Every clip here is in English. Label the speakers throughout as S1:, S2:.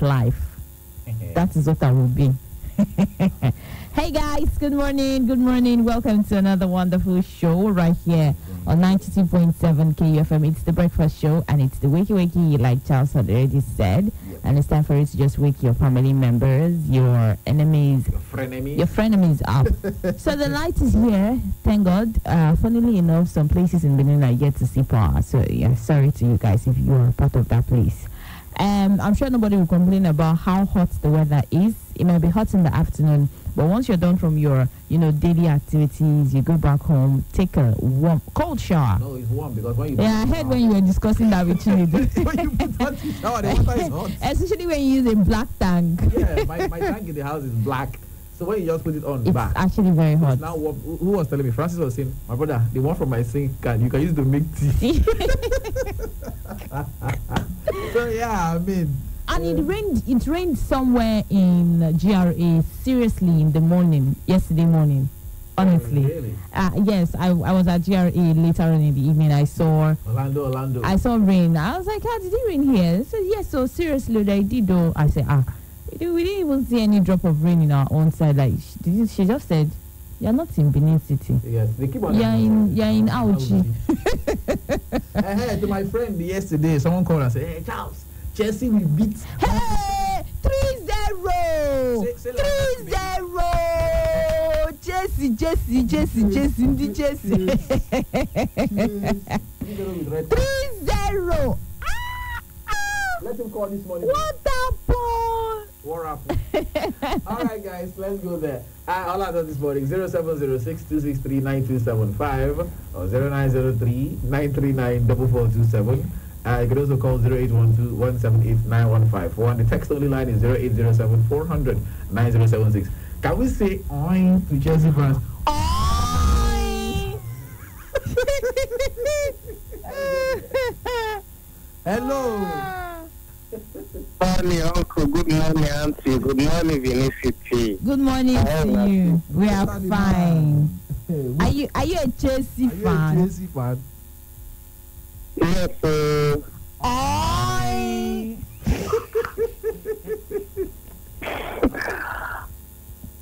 S1: life. That is what I will be. Hey guys, good morning. Welcome to another wonderful show right here on 92.7 KUFM. It's the breakfast show and it's the wakey, like Charles had already said. Yep. And it's time for you to just wake your family members, your enemies, your frenemies up. So the light is here, thank God. Funnily enough, some places in Benin are yet to see power. So yeah, sorry to you guys if you are part of that place. I'm sure nobody will complain about how hot the weather is. It might be hot in the afternoon, but once you're done from your, daily activities, you go back home, take a cold shower.
S2: No, it's warm because when you...
S1: Yeah, I heard when you were discussing that with you.
S2: When you put hot shower, the water is hot.
S1: Especially when you use a black tank.
S2: Yeah, my tank in the house is black. So when you just put it on
S1: it's
S2: back,
S1: actually very hot.
S2: Now, who was telling me? Francis was saying, my brother, the one from my sink you can use to make tea. So yeah, I mean.
S1: And it rained somewhere in GRA, seriously, in the morning, yesterday morning. Honestly.
S2: Really?
S1: Yes, I was at GRA later on in the evening. I saw
S2: Orlando.
S1: I saw rain. I was like, did it rain here? They said, yes, so seriously, they did though. I said, we didn't even see any drop of rain in our own side. Like she just said, you're not in Benin City.
S2: Yes, they keep on.
S1: You're in Auchi.
S2: To my friend yesterday, someone called and said, hey, Charles, Chelsea will beat.
S1: Hey, 3-0. 3-0. Jesse, Jesse. 3-0.
S2: Let him call this morning.
S1: What happened?
S2: What happened? All right, guys, let's go there. All I done this morning, 0706-263-9275 or 0903-939-4427. You can also call 0812-178-9154. And the text only line is 0807-400-9076. Can we say oing to Chelsea fans?
S1: Oing!
S2: Hello.
S3: Good morning, Uncle. Good morning, Auntie. Good morning, Vinicity.
S1: Good morning to you. We are fine. Are you a Chelsea fan?
S2: Chelsea fan?
S3: Yes, sir.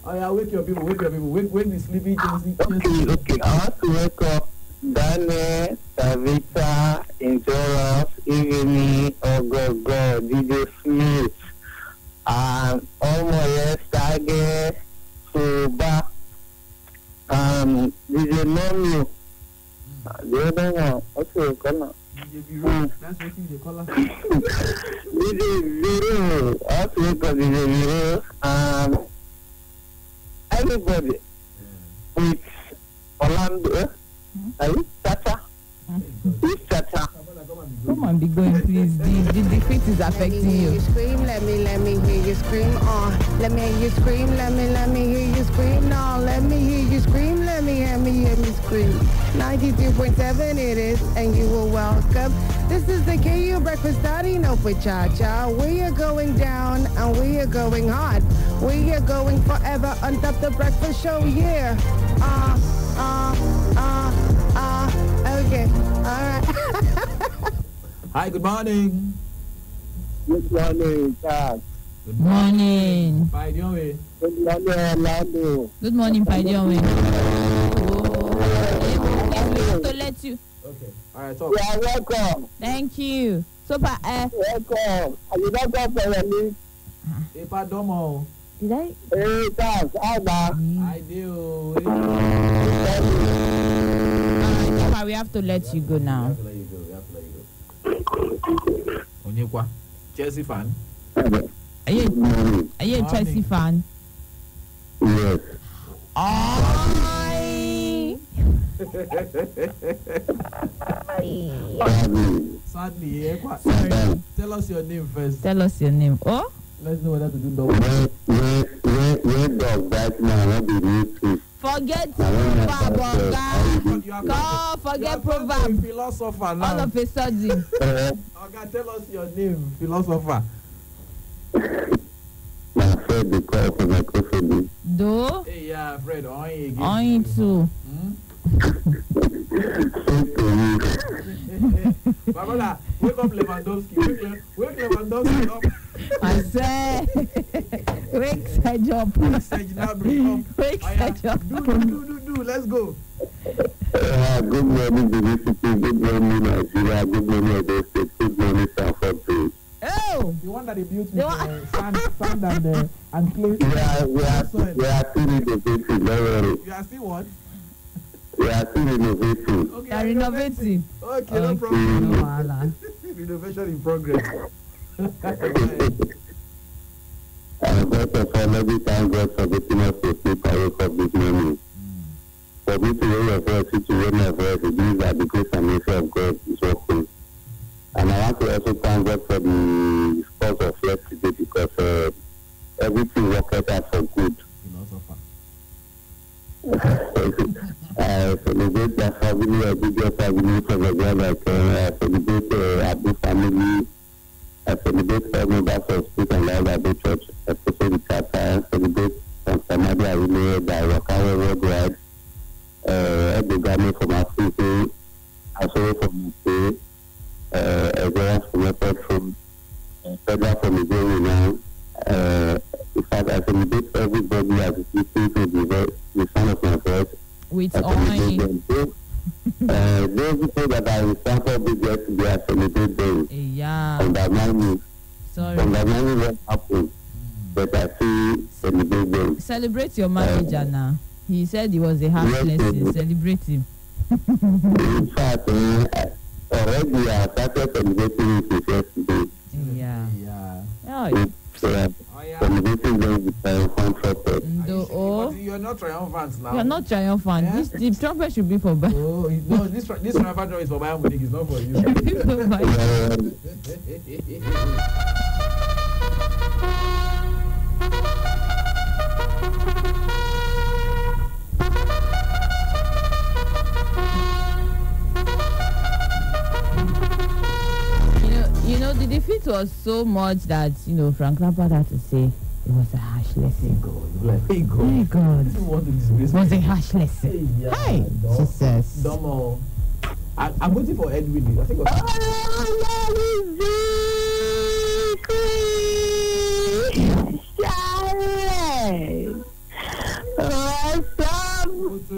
S2: Oh yeah, wake your people. Wake the sleepy Chelsea.
S3: Okay. I want to wake up Daniel, Savita, Injoras, Ivini, Ogogo, DJ Smith, and Omoye, Sage, Suba, DJ Nomu. The other one, what's your color?
S2: DJ Vero, that's what you call her.
S3: DJ Vero, also wake up DJ Vero, everybody with Orlando. Tata.
S1: Come on, be going, please. The defeat is affecting you.
S4: Scream, let me hear you scream. Let me hear you scream. Let me hear you scream. No, let me hear you scream. Let me hear me scream. 92.7 it is, and you are welcome. This is the KU Breakfast starting up with Cha-Cha. We are going down and we are going hard. We are going forever on top the breakfast show, yeah. Okay, all right.
S2: Hi, good morning.
S3: Good morning, Charles.
S1: Good morning.
S2: Bye, Diowe.
S3: Good morning, Orlando.
S1: Good morning, Paidion. To let you.
S2: Okay, all right, talk.
S3: You are welcome.
S1: Thank you. So,
S3: Welcome. Are you not going for your leave?
S2: Epa Domo.
S1: did I?
S3: Hey, Charles, how about?
S2: I do.
S1: Papa, we have to let you go now.
S2: We have to let you go. Onyekwa, Chelsea fan.
S1: Are you a Chelsea fan?
S3: Yes.
S2: Sadly,
S1: Sorry.
S2: Tell us your name first.
S1: Tell us your name. Oh?
S2: Let's know whether to do
S3: Where does that man not be new?
S1: Forget proverb, Oga. Forget proverb.
S2: Philosopher now.
S1: All of a sudden.
S2: Oga, tell us your name, philosopher.
S3: My friend, they call for microphone.
S1: Do?
S2: Hey, yeah, Fred.
S1: On too.
S2: Babola, wake up Lewandowski. Wake Lewandowski up.
S1: I say, wake Sedge up.
S2: Sedge now bring up.
S1: Wake Sedge up.
S2: Do. Let's go.
S3: Good morning, Diversity. Good morning, Nigeria. Good morning, Edo State. Good morning, Sanford Bridge.
S1: Oh!
S2: The one that they built with sand and clay.
S3: We are still innovating. Don't worry.
S2: You are still what?
S3: We are still innovating.
S1: Okay, are renovating.
S2: Okay, no problem.
S1: No, Allah.
S2: Renovation in progress.
S3: First of all, let me thank God for getting us to sleep I wake up this morning. For me to hear your voice, to hear my voice, it means that the grace and mercy of God is working. And I want to also thank God for the sports of yesterday because everything worked out for good. Celebrate their family, a bigger family from the ground. Celebrate Abu family. I celebrate all members of Spirit and Life Abu Church, especially the Qatar. Celebrate Samadi Arime, the Wakawa Worldwide, Edugame from Africa, Asoro from UK, Ezra from Airport from Federal from Nigeria now. In fact, I celebrate everybody as listening to the sound of my voice.
S1: With oil.
S3: Those people that are in Stanford Bridge yesterday, I celebrate them.
S1: Yeah.
S3: Undermining what happened, but I still celebrate them.
S1: Celebrate your manager now. He said he was a harsh lesson. Celebrate him.
S3: In fact, already I started celebrating it since yesterday.
S1: Yeah.
S3: It's celebrating them with triumphant trumpet.
S2: But you're not triumphant now.
S1: You're not triumphant.
S2: Yeah?
S1: The trumpet should be for Bayern.
S2: Oh, no, this triumphant is for Bayern Munich. It's not for you.
S1: You know, the defeat was so much that, Frank Lampard had to say it was a harsh lesson.
S2: Hey God.
S1: My God.
S2: This is what to disgrace
S1: It was a harsh lesson. Hey, Jesus.
S2: Domo. I'm waiting for Edwin. I think.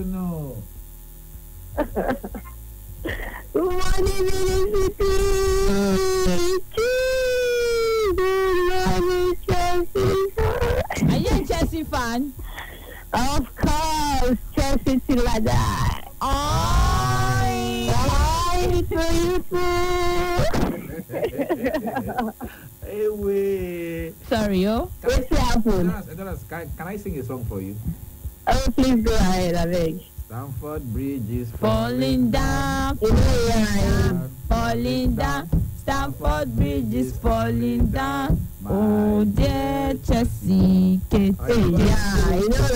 S2: No.
S4: Good morning,
S1: Are you a Chelsea fan?
S4: Of course, Chelsea till I die.
S2: Hey, wait.
S1: Sorry, yo.
S4: What's happened?
S2: Can I sing a song for you?
S4: Oh, please go ahead, I beg.
S2: Stamford Bridge is
S1: Falling down, falling down. Stamford Bridge is falling down. Oh, dear Chelsea, Kate.
S4: Yeah, you know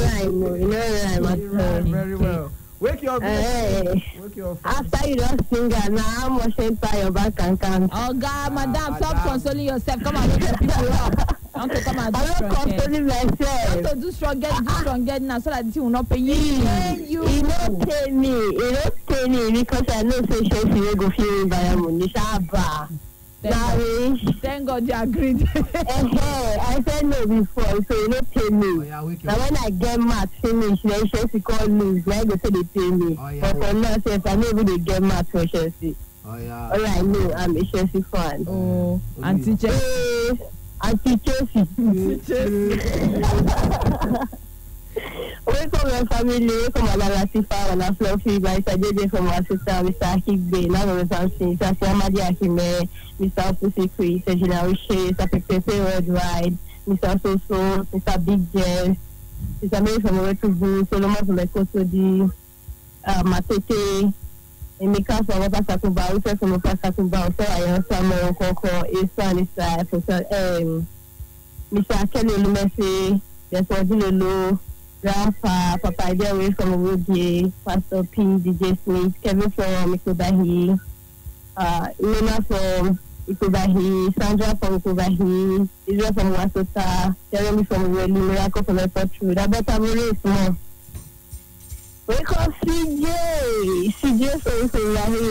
S4: rhyme.
S2: Very well. Wake your Wake your
S4: after you don't sing, now I'm watching your back and count.
S1: Oh, God, madam, stop consoling yourself. Come and wake the people up. I want to come and do
S4: I'm not
S1: strong
S4: consoling myself.
S1: I want to do strong now so that this will not pay you.
S4: You don't pay me because I know say Chelsea will go feel Bayern Munich.
S1: Thank God you agreed.
S4: I said no before, so you don't pay me. Now when I get mad finish, then Chelsea call lose. Then I go say they pay me. But for now, I know they get mad for Chelsea. All I know, I'm a Chelsea fan.
S1: Oh, Auntie Chelsea.
S4: Auntie Chelsea. Welcome my family, welcome my Latifa, my Fluffy, my Sajede from my sister, Mr. Higbe, Nano Samson, Mr. Amadi Akime, Mr. Pusikri, Mr. Jinawishe, Mr. Pepe Worldwide, Mr. Soso, Mr. Big Jess, Mr. Mary from Wetubu, Solomon from Ekosodi, Matete, Emeka from Opa Sakumba, Ufe from Opa Sakumba, Ufe Ayan Samuel Koko, Isa, Mr. Kelly Lumese, Mr. Dilolo, Grandpa, Papa Ideaway from Owoge, Pastor P, DJ Smith, Kevin from Ikobahi, Ilona from Ikobahi, Sandra from Ikobahi, Israel from Wasota, Jeremy from Uweli, Miracle from Airport Road, Abeta Mure Small. Wake up, CJ from Ikobahi,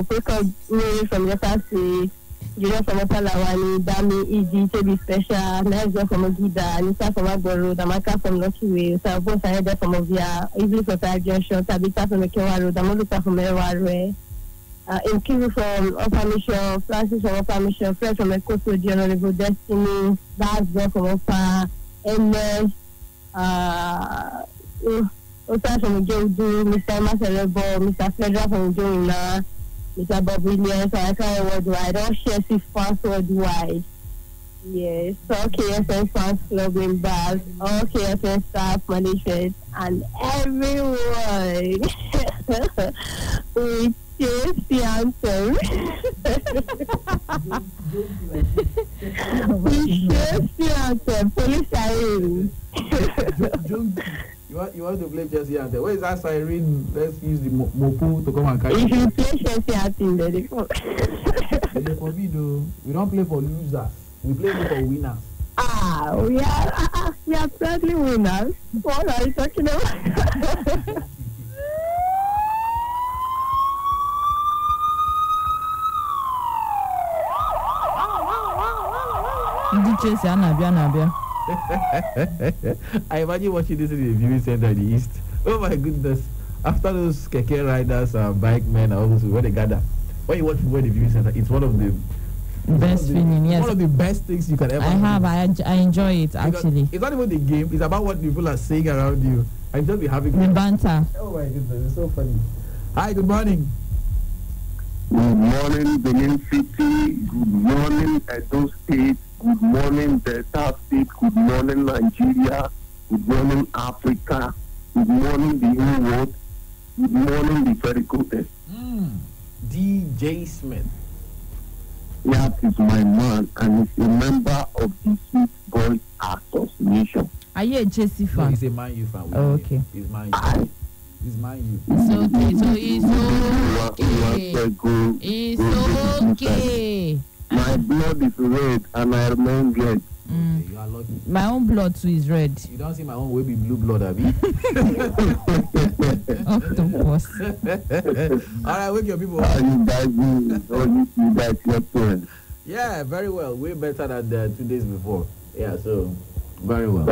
S4: wake up, Mary from Yota State,
S5: Julia from Palawani, Dami, Easy, to be special, Nice from Ogida, Nisa from Agboro, Damaka from Lucky Way, Sabo Sayeda from Ovia, Easy for Tag Junction, Tabita from Mekewa Road, Damoduka from Ewa Kivu from Upper Mission, Francis from Upper Mission, Fred from Ekoso, the Honorable Destiny, Bazbo from Upper, MS, Osa from Jodu, Mr. Maserebo, Mr. Fedra from Joina, Mr. Bob Williams, I can't worldwide, all shares is fans worldwide. Yes, all KFN fans club in Baz, all KFN staff, management, and everyone. We chase the answer. We chase the answer. Police siren.
S2: You want to play Chelsea anthem? Where is that siren? Let's use the mopu to come and catch
S5: If you play Chelsea anthem, then
S2: They forbid though. We don't play for losers. We play for winners.
S5: We are proudly winners. What are you talking about?
S1: Chelsea, Anabia.
S2: I imagine watching this in the viewing center in the east. Oh my goodness. After those keke riders and bike men and all those when they gather. When you watch football in the viewing center, it's one of the
S1: best feeling, yes.
S2: One of the best things you can ever do.
S1: I enjoy it actually.
S2: Because it's not even the game, it's about what people are saying around you. And just be having
S1: the banter.
S2: Oh my goodness, it's so funny. Hi, good morning.
S3: Good morning, Benin City. Good morning, Edo State. Good morning, Delta State. Good morning, Nigeria. Good morning, Africa. Good morning, the whole world. Good morning, the very contest.
S2: DJ Smith.
S3: That is my man, and he's a member of the Sweet Boys Association.
S1: Are you a Chelsea fan?
S2: No, he's a Man U fan.
S1: Oh, okay.
S2: He's Man U. He's Man U.
S1: It's okay. So it's okay.
S3: My blood is red, and I remain red.
S2: Okay, you are lucky.
S1: My own blood too is red.
S2: You don't see my own will be blue blood, Abby.
S1: Octopus.
S2: All right, wake your people
S3: How
S2: up.
S3: you guys doing? How you guys your parents?
S2: Yeah, very well. Way better than the 2 days before. Yeah, so very well.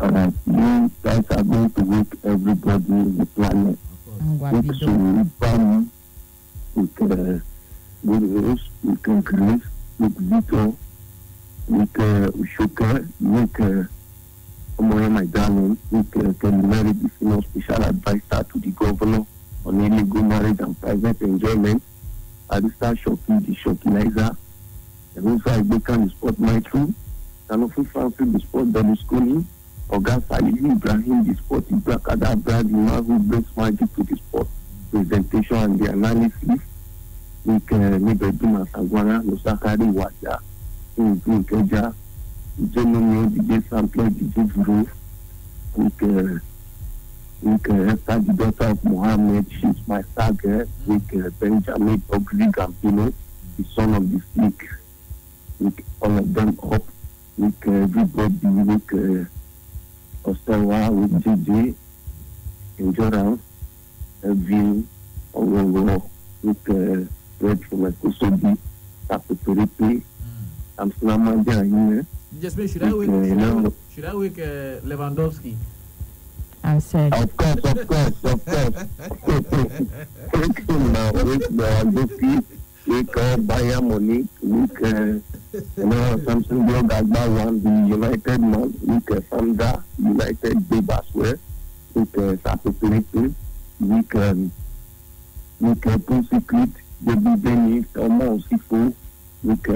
S3: Alright, you guys are going to wake everybody in the planet. With Bam, with Good Rose, with Grace, with Vito, with Ushoka, with Omoya, my darling, with Kelly, the senior special advisor to the governor on illegal marriage and private enjoyment. Arista Shoki, the Shokinizer, and also I became the sport maestro, and also Francis, the sport Berlusconi, Oga Salih Ibrahim, the sport Ibrakada Brad, the man who brings magic to the sport presentation and the analysis. With Nibeduma Sagwana, Nosakari Waja, Nkeja, Genomio, DJ Sampler, DJ Groove, with Esther, the daughter of Mohammed, she's my saga, with Benjamin Ogli Gambino, the son of the snake, with all of them up, with everybody, with Ostewa, with JJ, Endurance, View, with Red from my Kosobi, Tapoturipi, I'm Slamaja here.
S2: Just should I wake Lewandowski?
S1: I said.
S3: Of course. Wake him now, wake Lewandowski, wake Bayern Munich, wake Samson Blog Agba, the United man, wake Sandra, United Babe as well, wake Tapoturipi, wake Pussycrit, Baby Benny, Omo Sifu, with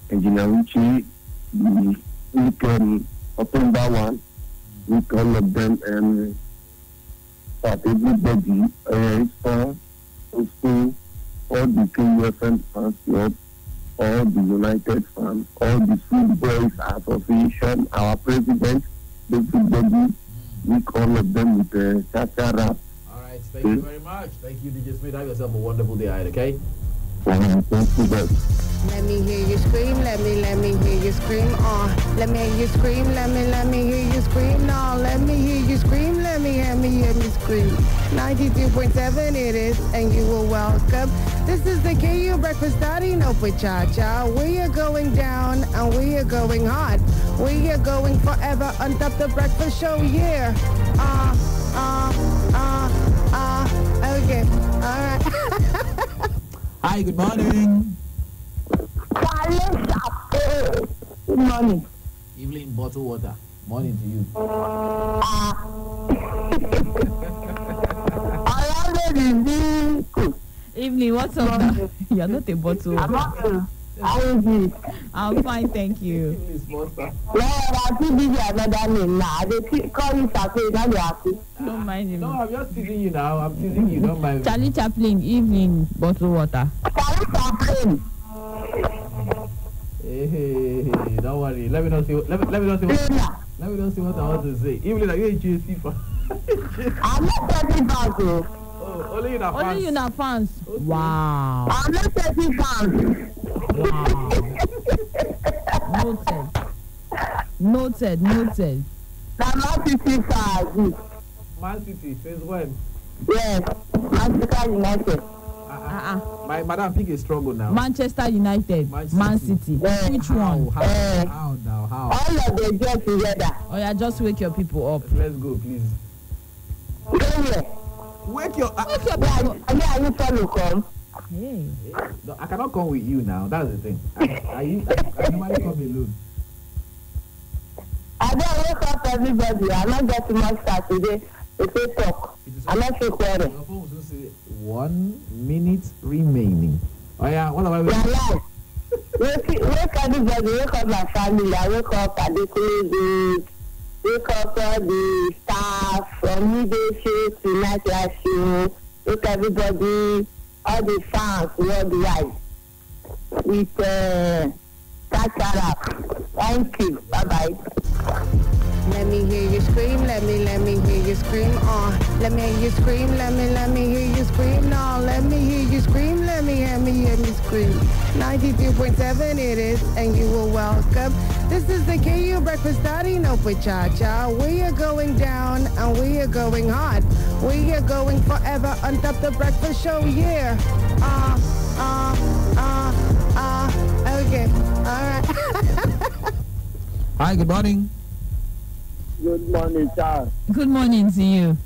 S3: Engineer Uchi, with Otumba One, with all of them, and everybody, also all the KUFM fans club, all the United fans, all the Sweet Boys Association, our president, everybody, with all of them with Chacha Rap.
S2: Thank you very much. Thank you, DJ Smith. Have yourself a wonderful day ahead, okay?
S3: Thank you, guys.
S4: Let me hear you scream. scream. Let me hear you scream. Let me hear you scream. Let me hear you scream. No, let me hear you scream. Let me hear me scream. 92.7 it is, and you are welcome. This is the KU Breakfast starting up with Cha-Cha. We are going down and we are going hard. We are going forever on top the breakfast show, yeah. Okay, all right.
S2: Hi, good morning.
S5: Good morning.
S2: Evelyn, bottle water. Morning to you.
S1: Evening, what's up now? You're not a bottle.
S5: How is it?
S1: I'm fine, thank you.
S2: Evelyn, small stuff.
S5: I think this is another name now. They call you Safi, now you're happy.
S1: Don't mind him.
S2: No, I'm just teasing you now. I'm teasing you. Don't mind.
S1: Charlie Chaplin, evening, bottle water.
S5: Charlie Chaplin.
S2: Hey, don't worry. Let me not see. Let me not see. Let me not see what I want to say. Evelyn, are you a JC fan?
S5: I'm not talking about you.
S2: Oh, only you na fans.
S1: Only you na fans.
S2: Okay.
S1: Wow.
S5: I'm not talking about you.
S1: Wow. Noted.
S5: The Man City fans.
S2: Man City, since when?
S5: Yes, Manchester United.
S2: My madam pick a struggle now.
S1: Manchester United, Man City. Which one?
S2: How now? How?
S5: All of them get together.
S1: Oh yeah, just wake your people up.
S2: Let's go, please.
S5: Go here.
S2: Wake your.
S1: Wake your people up.
S5: Are you follow come?
S1: Hey.
S2: No, I cannot come with you now. That's the thing. I normally come alone.
S5: I don't wake up everybody. I'm not getting much start today. It's a talk. I'm not so quarter.
S2: Your phone will say 1 minute remaining. Oh yeah, what am I waiting?
S5: Wake everybody. Wake up my family. I wake up at the clinic. Wake up all the staff from midday show to night life show. Wake everybody, all the fans worldwide. With Tachara. Thank you. Bye bye.
S4: Let me hear you scream, let me hear you scream, let me hear you scream, let me hear you scream, no, let me hear you scream, let me hear me scream. 92.7 it is, and you are welcome. This is the KU Breakfast starting up with Cha-Cha. We are going down and we are going hard. We are going forever on top the breakfast show, yeah. Okay, all right.
S2: Hi, good morning.
S3: Good morning, Charles.
S1: Good morning to you.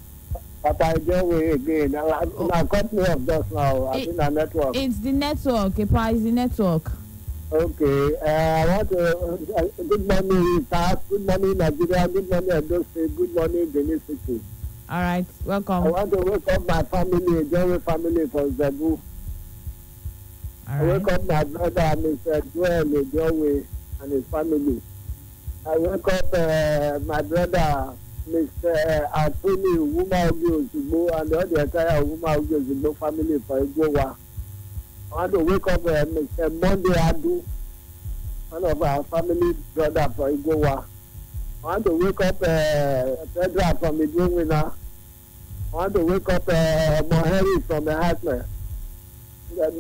S3: Papa, Joey again. I cut me off just now. I think the network.
S1: It's the network, Epa, it's the network.
S3: Okay. I want to. Good morning, Charles. Good morning, Nigeria. Good morning, Edo State. Good morning, Benin City.
S1: All right, welcome.
S3: I want to wake up my family, Joey family from Zebu.
S1: All
S3: I
S1: right.
S3: wake up my brother, Mr. Joel Joey, and his family. I wake up my brother, Mr. Anthony Umaogi Ozugbo, and all the entire Umaogi Ozugbo family for Igbowa. I want to wake up Mr. Monday Adu, one of our family brother for Igbowa. I want to wake up Pedra from Idwina. I want to wake up Moheri from the Hatmer.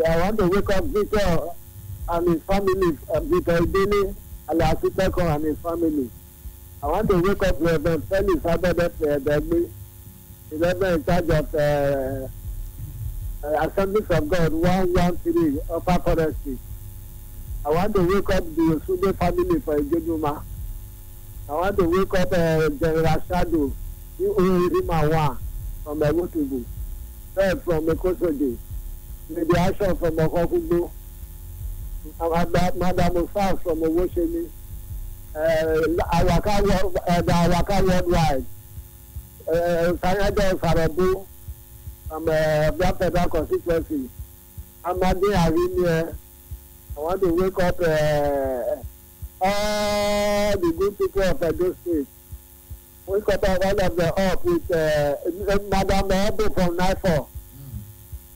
S3: I want to wake up Victor and his family, Victor Idini. Alasiteko and his family. I want to wake up Reverend Felix Abedegbe, 11 in charge of Assemblies of God, 113 Upper Forestry. I want to wake up the Osude family for Ijejuma. I want to wake up General Shadow, Rimawa from Ewotubu, from Ekosode, the action from Okokubo. Madam Musa from Owosheni, Awaka Worldwide, Sanado Farabu, from Black Federal Constituency, Amadi Arine. I want to wake up all the good people of Edo State. Wake up all of them up with Madam Ebo from NIFO,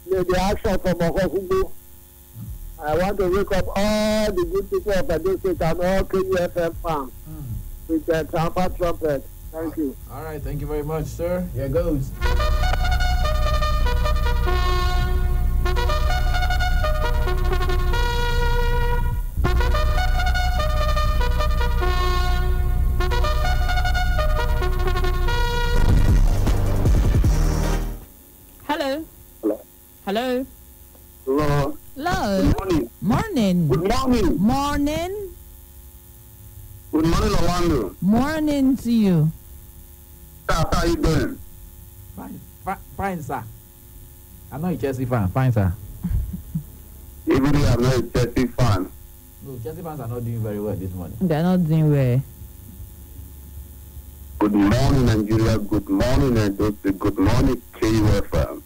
S3: the action from Okokubo. I want to wake up all the good people of Edo State and all KUFM fans with the trumpet. Thank you.
S2: All right, thank you very much, sir. Here goes.
S1: Hello.
S3: Hello.
S1: Hello.
S3: Good morning.
S1: Morning.
S3: Good morning.
S1: Morning.
S3: Good morning, Orlando.
S1: Morning to you.
S3: How are you doing?
S2: Fine, sir. I'm not a Chelsea fan. Fine, sir.
S3: Even though I'm not a Chelsea fan.
S2: No, Chelsea fans are not doing very well this morning.
S1: They're not doing well.
S3: Good morning, Nigeria. Good morning, Edo. Good morning, KUFM.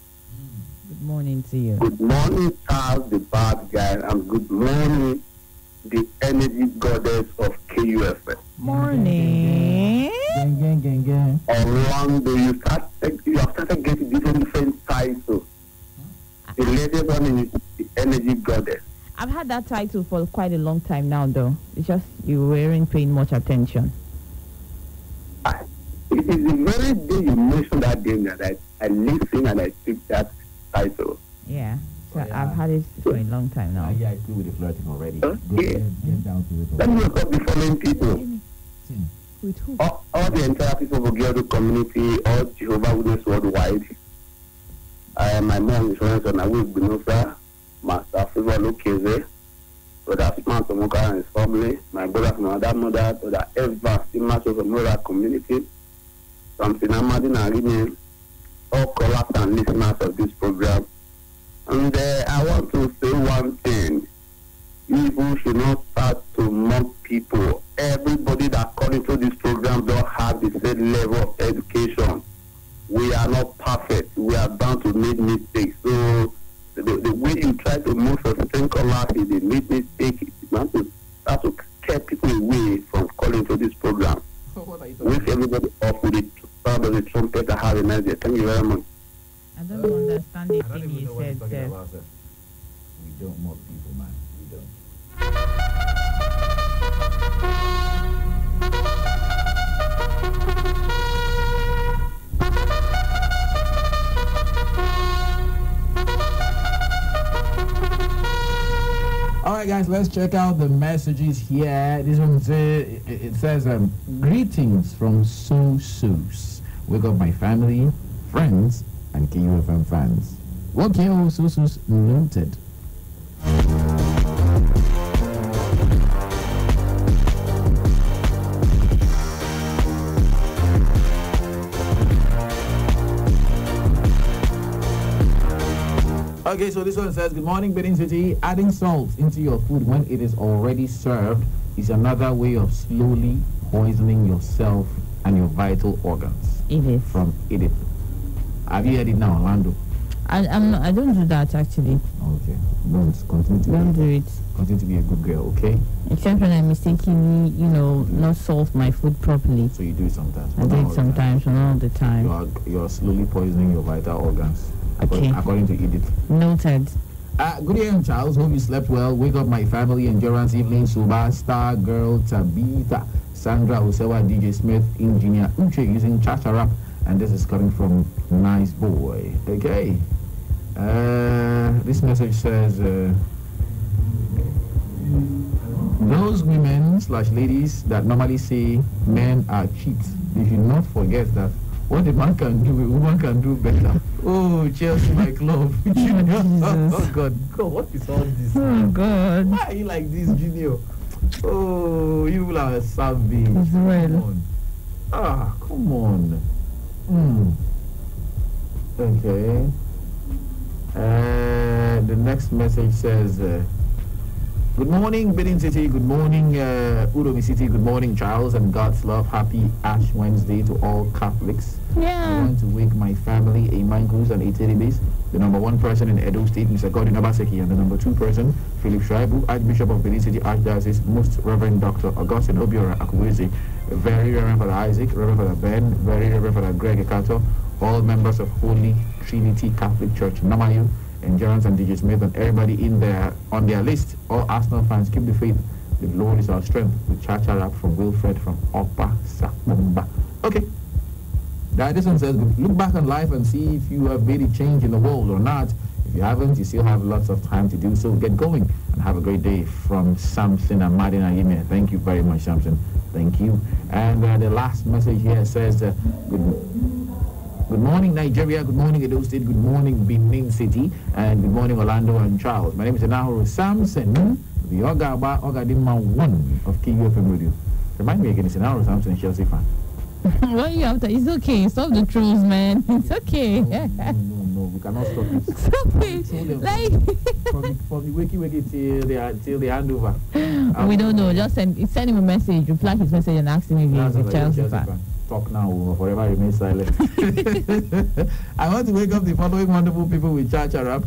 S1: Good morning to you.
S3: Good morning, Charles, the bad guy, and good morning, the energy goddess of KUFM.
S1: Morning.
S2: Gang.
S3: Orlando, you have started getting different titles. The latest one is the energy goddess.
S1: I've had that title for quite a long time now, though. It's just you weren't paying much attention.
S3: It is the very day you mentioned that name that I listen and I pick that title.
S1: Yeah. So
S2: Oh, yeah.
S1: I've had it for a long time now.
S2: Yeah, I feel with the flirting already.
S3: Okay.
S2: Get down to it.
S3: Let me look up the following people.
S1: With who?
S3: All the entire people of Ogiado community, all Jehovah Witness worldwide. My mom is friends on Awik Binosa, Master Favor Lokeze, Brother Smart Omoka and his family, my brother from another mother, Brother Eva, the master from another community, something Amadin and Rime, all callers and listeners of this program. And I want to say one thing. People should not start to mock people. Everybody that calls into this program don't have the same level of education. We are not perfect. We are bound to make mistakes. So the way you try to move a certain callers is they make mistakes. You want to start to keep people away from calling to this program.
S2: What are you
S3: Wake everybody up with the sound of the trumpet and have a nice day. Thank you very much.
S1: I don't understand the
S2: I don't
S1: thing
S2: even
S1: you
S2: know what he's
S1: said
S2: talking
S1: there.
S2: about, sir. We don't mock people, man. We don't. All right, guys, let's check out the messages here. This one it says, greetings from So-So's. Wake up my family, friends, and KUFM fans. Okay, So-So's noted. Okay, so this one says, good morning, Benin City. Adding salt into your food when it is already served is another way of slowly poisoning yourself and your vital organs.
S1: Edith.
S2: From Edith. Have you heard it now, Orlando?
S1: I don't do that actually.
S2: Okay. Don't continue to
S1: Don't
S2: be,
S1: do it.
S2: continue to be a good girl, okay?
S1: Except when I mistakenly, not salt my food properly.
S2: So you do it sometimes.
S1: I
S2: but
S1: do
S2: not
S1: it
S2: all the
S1: sometimes, but not all the
S2: time.
S1: time.
S2: You're slowly poisoning your vital organs.
S1: Okay.
S2: According to Edith.
S1: Noted.
S2: Good evening, Charles. Hope you slept well. Wake up my family. Endurance evening. Suba, Star Girl, Tabitha, Sandra, Osewa, DJ Smith, Engineer Uche using Chacha Rap. And this is coming from Nice Boy. Okay. This message says, those women/ladies that normally say men are cheats, they should not forget that what a man can do, a woman can do better. Oh, Chelsea, my club. Junior. Oh, God. What is all this?
S1: Oh, God.
S2: Why are you like this, Junior? Oh, you are a savage.
S1: Well.
S2: Come on. Ah, come on. Okay. The next message says, good morning, Benin City. Good morning, Uromi City. Good morning, Charles and God's love. Happy Ash Wednesday to all Catholics. I
S1: Yeah.
S2: want to wake my family, a Mangus and a Teribis, the number one person in Edo State, Mr. Gordon Abaseki, and the number two person, Philip Shaibu, Archbishop of Benin City Archdiocese, Most Reverend Dr. Augustine Obiora Akuweze, Very Reverend Father Isaac, Reverend Father Ben, Very Reverend Father Greg Ekato, all members of Holy Trinity Catholic Church, Namayu, Endurance and DJ Smith, and everybody in there on their list. All Arsenal fans, keep the faith. The Lord is our strength. With Chacha Rap from Wilfred from Upper Sakumba. Okay. This one says, look back on life and see if you have made a change in the world or not. If you haven't, you still have lots of time to do so. Get going and have a great day from Samson and Madina Yime. Thank you very much, Samson. Thank you. And the last message here says, Good morning, Nigeria. Good morning, Edo State. Good morning, Benin City. And good morning, Orlando and Charles. My name is Enahoro Samson, the Ogadima 1 of KUFM Radio. Remind me again, it's Enahoro Samson, Chelsea fan.
S1: What you after? It's okay. Stop the trolls, man. It's okay.
S2: No, we cannot stop it.
S1: Stop it. Like
S2: from the wiki till the handover.
S1: we don't know. Just send him a message. Reply his message and ask him if he's a Chelsea fan.
S2: Talk now or forever remain silent. I want to wake up the following wonderful people with Chacha Rap.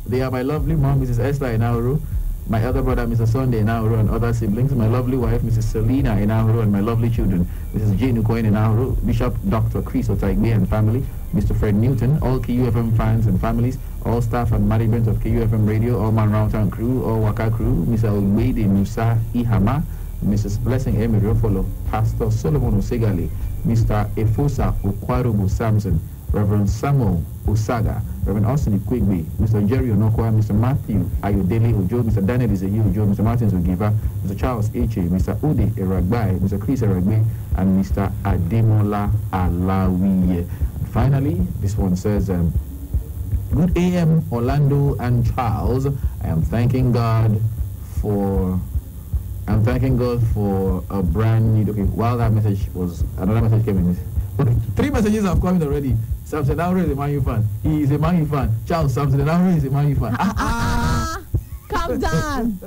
S2: They are my lovely mom, Mrs. Esther Inauru, my elder brother, Mr. Sunday Inauru, and other siblings, my lovely wife, Mrs. Selena Inauru, and my lovely children, Mrs. Jane Ukoin Inauru, Bishop Dr. Chris Otaigbe and family, Mr. Fred Newton, all KUFM fans and families, all staff and management of KUFM Radio, all Man Round Town crew, all Waka crew, Mr. Uwede Musa Ihama, Mrs. Blessing Emilio Follow, Pastor Solomon Osegali, Mr. Efosa Okwarubu Samson, Reverend Samuel Osaga, Reverend Austin Ikwegbe, Mr. Jerry Onokwa, Mr. Matthew Ayodele Ojo, Mr. Daniel Iseyi Ojo, Mr. Martins Ogiva, Mr. Charles Eche, Mr. Ode Eragbai, Mr. Chris Eragbe, and Mr. Ademola Alawiye. Finally, this one says, good AM, Orlando and Charles. I am thanking God for a brand new. Okay, while that message was, another message came in. Okay, 3 messages have come in already. Samson Nauro is a Man U fan. He is a Man U fan. Charles Samson Nauro is a Man U fan.
S1: Calm down.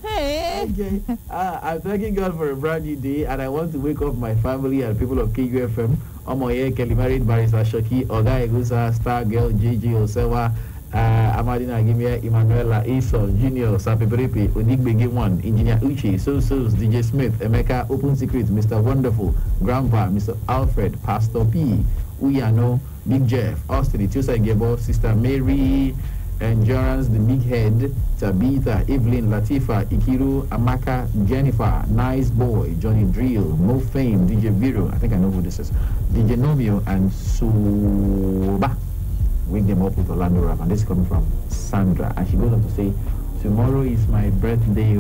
S1: Hey.
S2: Okay. I'm thanking God for a brand new day, and I want to wake up my family and people of KUFM. Omoye Kelly married Barista Shoki, Oga Egusa, Star Girl, JJ Osewa, Amadina Gimia, Emanuela, Esau, Junior, Sapibripi, Onigbege 1, Engineer Uchi, So, DJ Smith, Emeka, Open Secret, Mr. Wonderful, Grandpa, Mr. Alfred, Pastor P, Uyano, Big Jeff, Austin, Tusa Gebo, Sister Mary, Endurance, the Big Head, Tabitha, Evelyn, Latifa, Ikiru, Amaka, Jennifer, Nice Boy, Johnny Drill, Mo Fame, DJ Viro, I think I know who this is, DJ Nomio, and Suba. Wake them up with Orlando Rap, and this is coming from Sandra, and she goes on to say, tomorrow is my birthday.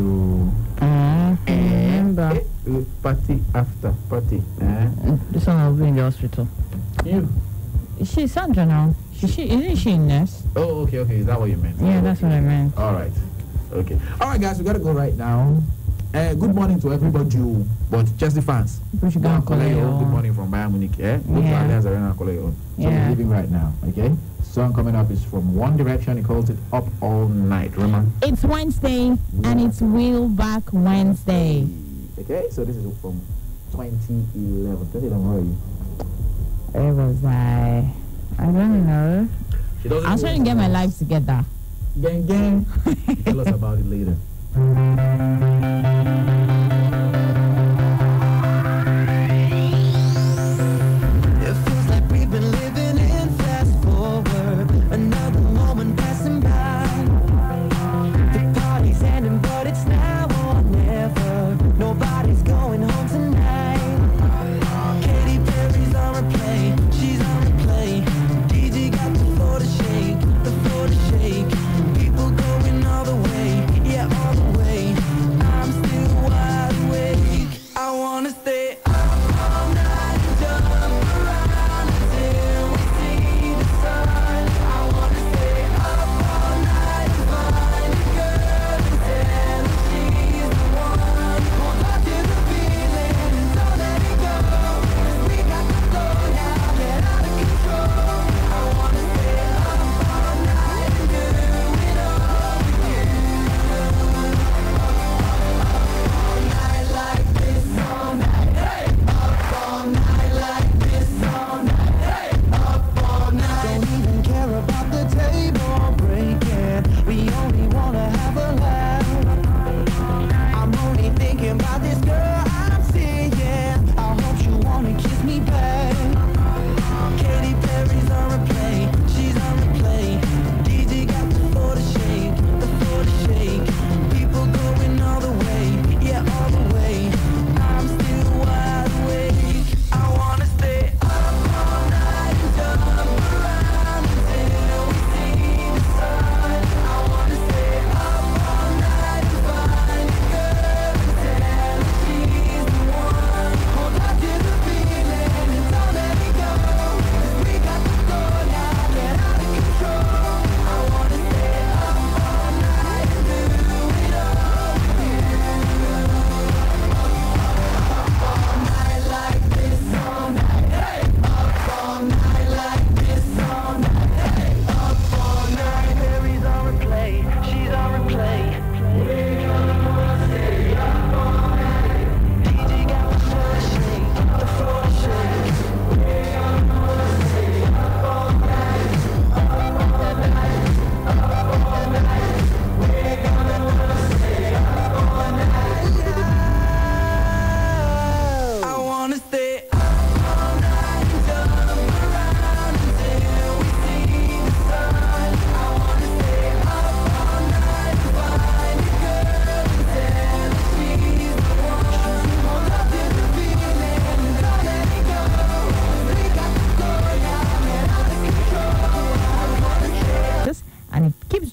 S1: Remember.
S2: Party after party.
S1: This one will be in the hospital.
S2: You?
S1: She's Sandra now. Isn't she in nurse?
S2: Oh, okay. Is that what you meant?
S1: Yeah, that's what I meant.
S2: All right. Okay. All right, guys, we gotta go right now. Good morning to everybody, but Chelsea fans.
S1: We should go and collect your
S2: good morning from Bayern Munich. Go to Allianz Arena and collect your own. So we're leaving right now. Okay. Song coming up is from One Direction. He calls it Up All Night. Remember?
S1: It's Wednesday, and it's Wheel Back Wednesday.
S2: Okay, so this is from 2011. 2011, where are you?
S1: Where was I? I don't know. I was trying to get my life together.
S2: Gang. Tell us about it later.
S6: It feels like we've been living in fast forward. Another moment passing by. The party's ending, but it's now or never. Nobody's going home tonight. Katy Perry's on replay. She's on replay. DJ got the floor to shake. The floor to shake. People going all the way. Yeah, all the way. I'm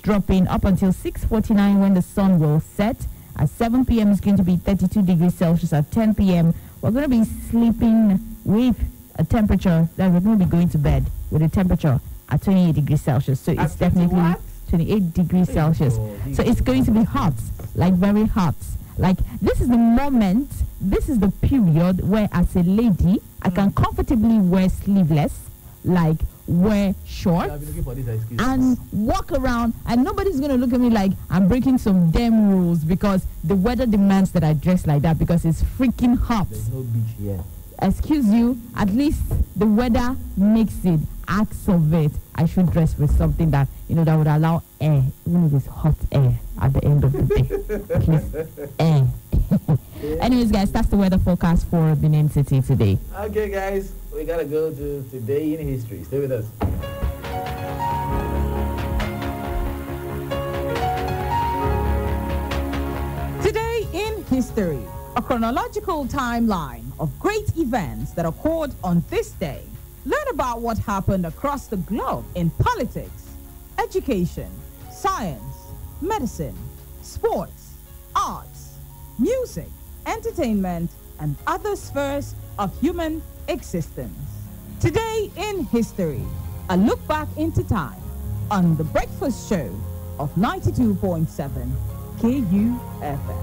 S1: dropping up until 6:49 when the sun will set. At 7 p.m. it's going to be 32 degrees Celsius. At 10 p.m. we're going to be sleeping with a temperature that we're going to be going to bed with a temperature at 28 degrees Celsius. So it's definitely 28 degrees Celsius. So it's going to be hot, like very hot. Like this is the moment, this is the period where as a lady, I can comfortably wear sleeveless, like wear shorts and walk around, and nobody's going to look at me like I'm breaking some damn rules because the weather demands that I dress like that because it's freaking hot.
S2: There's no beach here.
S1: Excuse you, at least the weather makes it. Acts of it, I should dress with something that, that would allow air, even if it's hot air at the end of the day. Please, air. Anyways, guys, that's the weather forecast for Benin City today.
S2: Okay, guys, we gotta go to Today in History. Stay with us.
S7: Today in History, a chronological timeline of great events that occurred on this day. Learn about what happened across the globe in politics, education, science, medicine, sports, arts, music, entertainment, and other spheres of human existence. Today in History, a look back into time on The Breakfast Show of 92.7 KUFM.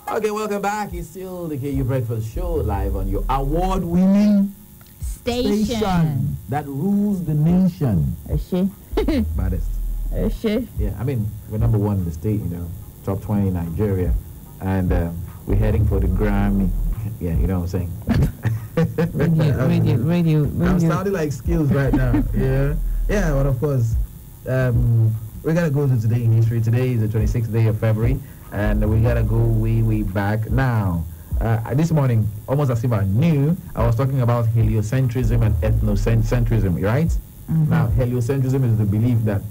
S2: Okay, welcome back. It's still the KU Breakfast Show live on your award-winning station that rules the nation. Baddest. Yeah, I mean, we're number one in the state, top 20 in Nigeria, and we're heading for the Grammy. Yeah, you know what I'm saying?
S1: Radio.
S2: I'm sounding like skills right now. Yeah, but of course, we gotta go to Today in History. Today is the 26th day of February. And we gotta go way back now. This morning, almost as if I knew, I was talking about heliocentrism and ethnocentrism, right? Mm-hmm. Now, heliocentrism is the belief that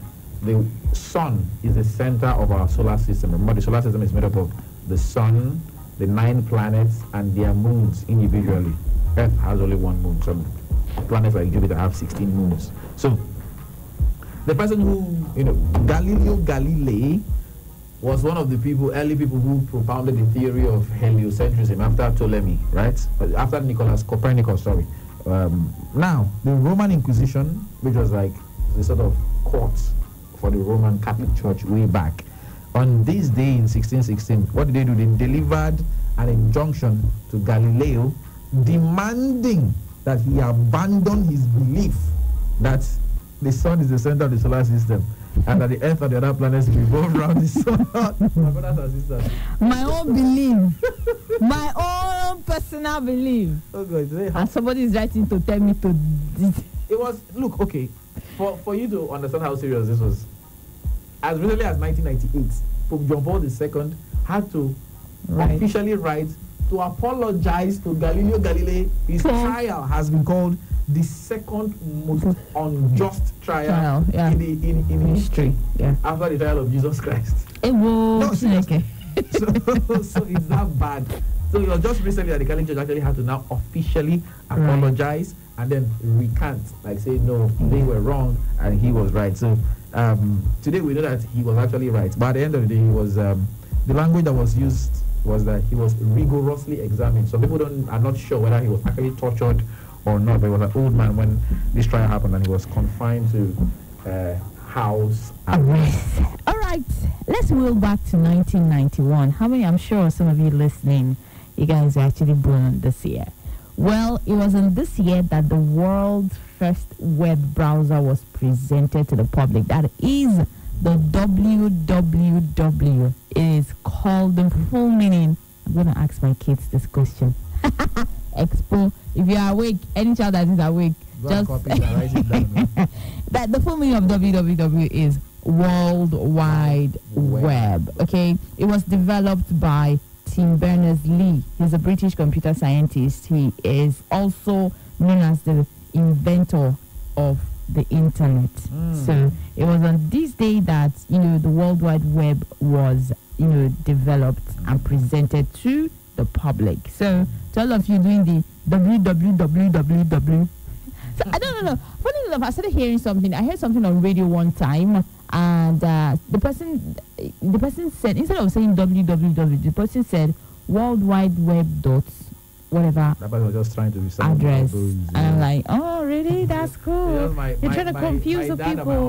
S2: the sun is the center of our solar system. Remember, the solar system is made up of the sun, the 9 planets, and their moons individually. Earth has only 1 moon. Some planets like Jupiter have 16 moons. So, the person who, Galileo Galilei, was one of the early people who propounded the theory of heliocentrism after Ptolemy, right? After Copernicus, sorry. Now, the Roman Inquisition, which was like the sort of court for the Roman Catholic Church way back, on this day in 1616, what did they do? They delivered an injunction to Galileo demanding that he abandon his belief that the sun is the center of the solar system and that the earth and the other planets revolve around the sun. My brothers and sisters.
S1: My own belief. My own personal belief.
S2: Oh God,
S1: and somebody is writing to tell me to...
S2: It was, look, okay, for you to understand how serious this was, as recently as 1998, Pope John Paul II had to officially write to apologize to Galileo Galilei. His trial has been called the second most unjust trial in history, after the trial of Jesus Christ. So it's that bad. So it was just recently that the Catholic Church actually had to now officially apologize and then recant, like say no, they were wrong and he was right. So today we know that he was actually right, but at the end of the day, he was the language that was used was that he was rigorously examined. So people are not sure whether he was actually tortured or not, but he was an old man when this trial happened and he was confined to house arrest.
S1: All right, let's wheel back to 1991. How many? I'm sure some of you listening, you guys were actually born this year. Well, it was in this year that the world's first web browser was presented to the public. That is the www. It is called, the full meaning. I'm going to ask my kids this question. Expo. If you are awake, any child that is awake, just
S2: write it down.
S1: That the full meaning of www is World Wide Web. Okay, it was developed by Tim Berners-Lee. He's a British computer scientist. He is also known as the inventor of the internet. So it was on this day that, the World Wide Web was, developed and presented to the public. So to all of you doing the www. So I don't know. Funny enough, I started hearing something. I heard something on radio one time, and the person said, instead of saying www, the person said World Wide Web dot whatever
S2: That person was just trying to be
S1: address, and I'm like, oh really? That's cool. You're trying to confuse the
S2: dad
S1: people.
S2: And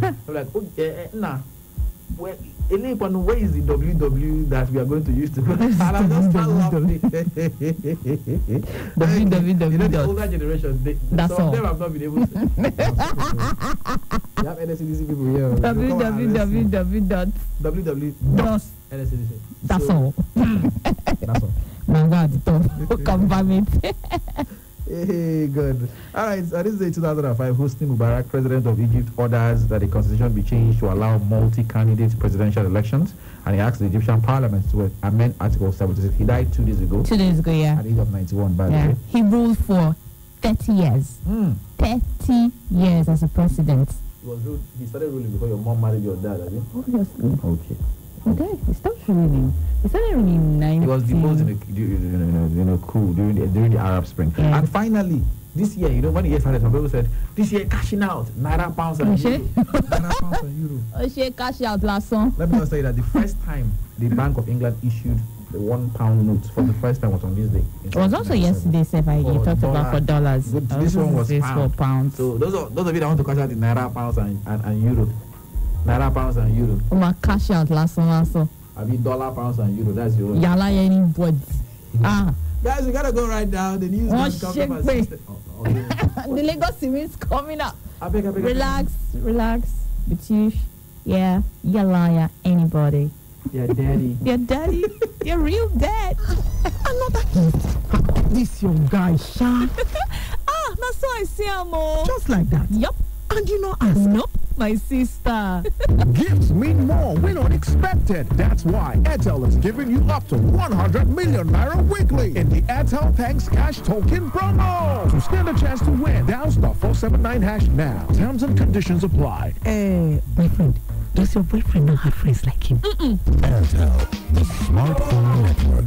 S2: my uncle, I'm like, nah. Where is the WW that we are going to use to? And I'm just laughing.
S1: www.
S2: The older generation,
S1: That's
S2: some
S1: all.
S2: of them have not been able to. You have NSCDC people here.
S1: www.
S2: NSCDC.
S1: That's all.
S2: That's all.
S1: My God, confirm it.
S2: Hey, good. All right, so this is a 2005. Hosni Mubarak, president of Egypt, orders that the constitution be changed to allow multi-candidate presidential elections, and he asked the Egyptian parliament to amend Article 76. He died 2 days ago.
S1: 2 days ago, yeah.
S2: At the age of 91, by the
S1: Yeah.
S2: way.
S1: He ruled for 30 years. 30 years as a president.
S2: He started ruling before your mom married your dad, I think.
S1: Obviously.
S2: Okay.
S1: Okay, he stopped ruling. He started ruling in 19...
S2: He was deposed in a coup during the Arab Spring.
S1: Yeah.
S2: And finally, this year, when the year started, some people said, this year cashing out, Naira, pounds and euro. Naira, pounds and euro.
S1: Oh, she cash out last song.
S2: Let me just say that the first time the Bank of England issued the £1 note for the first time was on this day.
S1: It was also yesterday, Seth, you talked about for dollars.
S2: This one was
S1: for pounds.
S2: So those of you that want to cash out the Naira, pounds and euro. Naira, pounds and euro.
S1: Oh, my cash out last song also.
S2: I mean dollar, pounds and euro. That's your.
S1: Yala anybody.
S2: Guys, we gotta go right now. The news
S1: Oh,
S2: is coming up.
S1: The Lagos Simmons coming up.
S2: I beg.
S1: Relax. Batish. Yeah. Yalaya anybody.
S2: Your daddy.
S1: Your daddy. Your real dad.
S8: Another hit. This your guy, Sha.
S1: That's how I see him.
S8: Just like that.
S1: Yup.
S8: And you know ask.
S1: Nope. My sister.
S9: Gifts mean more when unexpected. That's why Airtel is giving you up to 100 million naira weekly in the Airtel Thanks Cash Token promo. To stand a chance to win, dial *479# now. Terms and conditions apply.
S8: Boyfriend, does your boyfriend not have friends like him?
S9: Airtel, the smartphone network.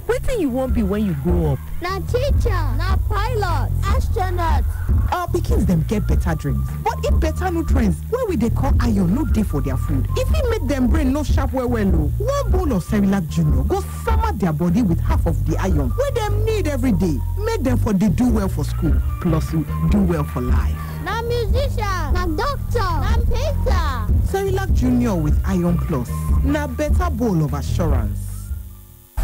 S8: What do you want be when you grow up?
S10: Na teacher, na pilot, astronaut.
S8: Our pickings them get better dreams. But if better nutrients, where we they call iron no day for their food. If we make them brain no sharp well, one bowl of Cerelac Junior go summer their body with half of the iron where them need every day. Make them for they do well for school, plus do well for life.
S10: Na musician, na doctor, na painter.
S8: Cerelac Junior with Iron Plus. Na better bowl of assurance.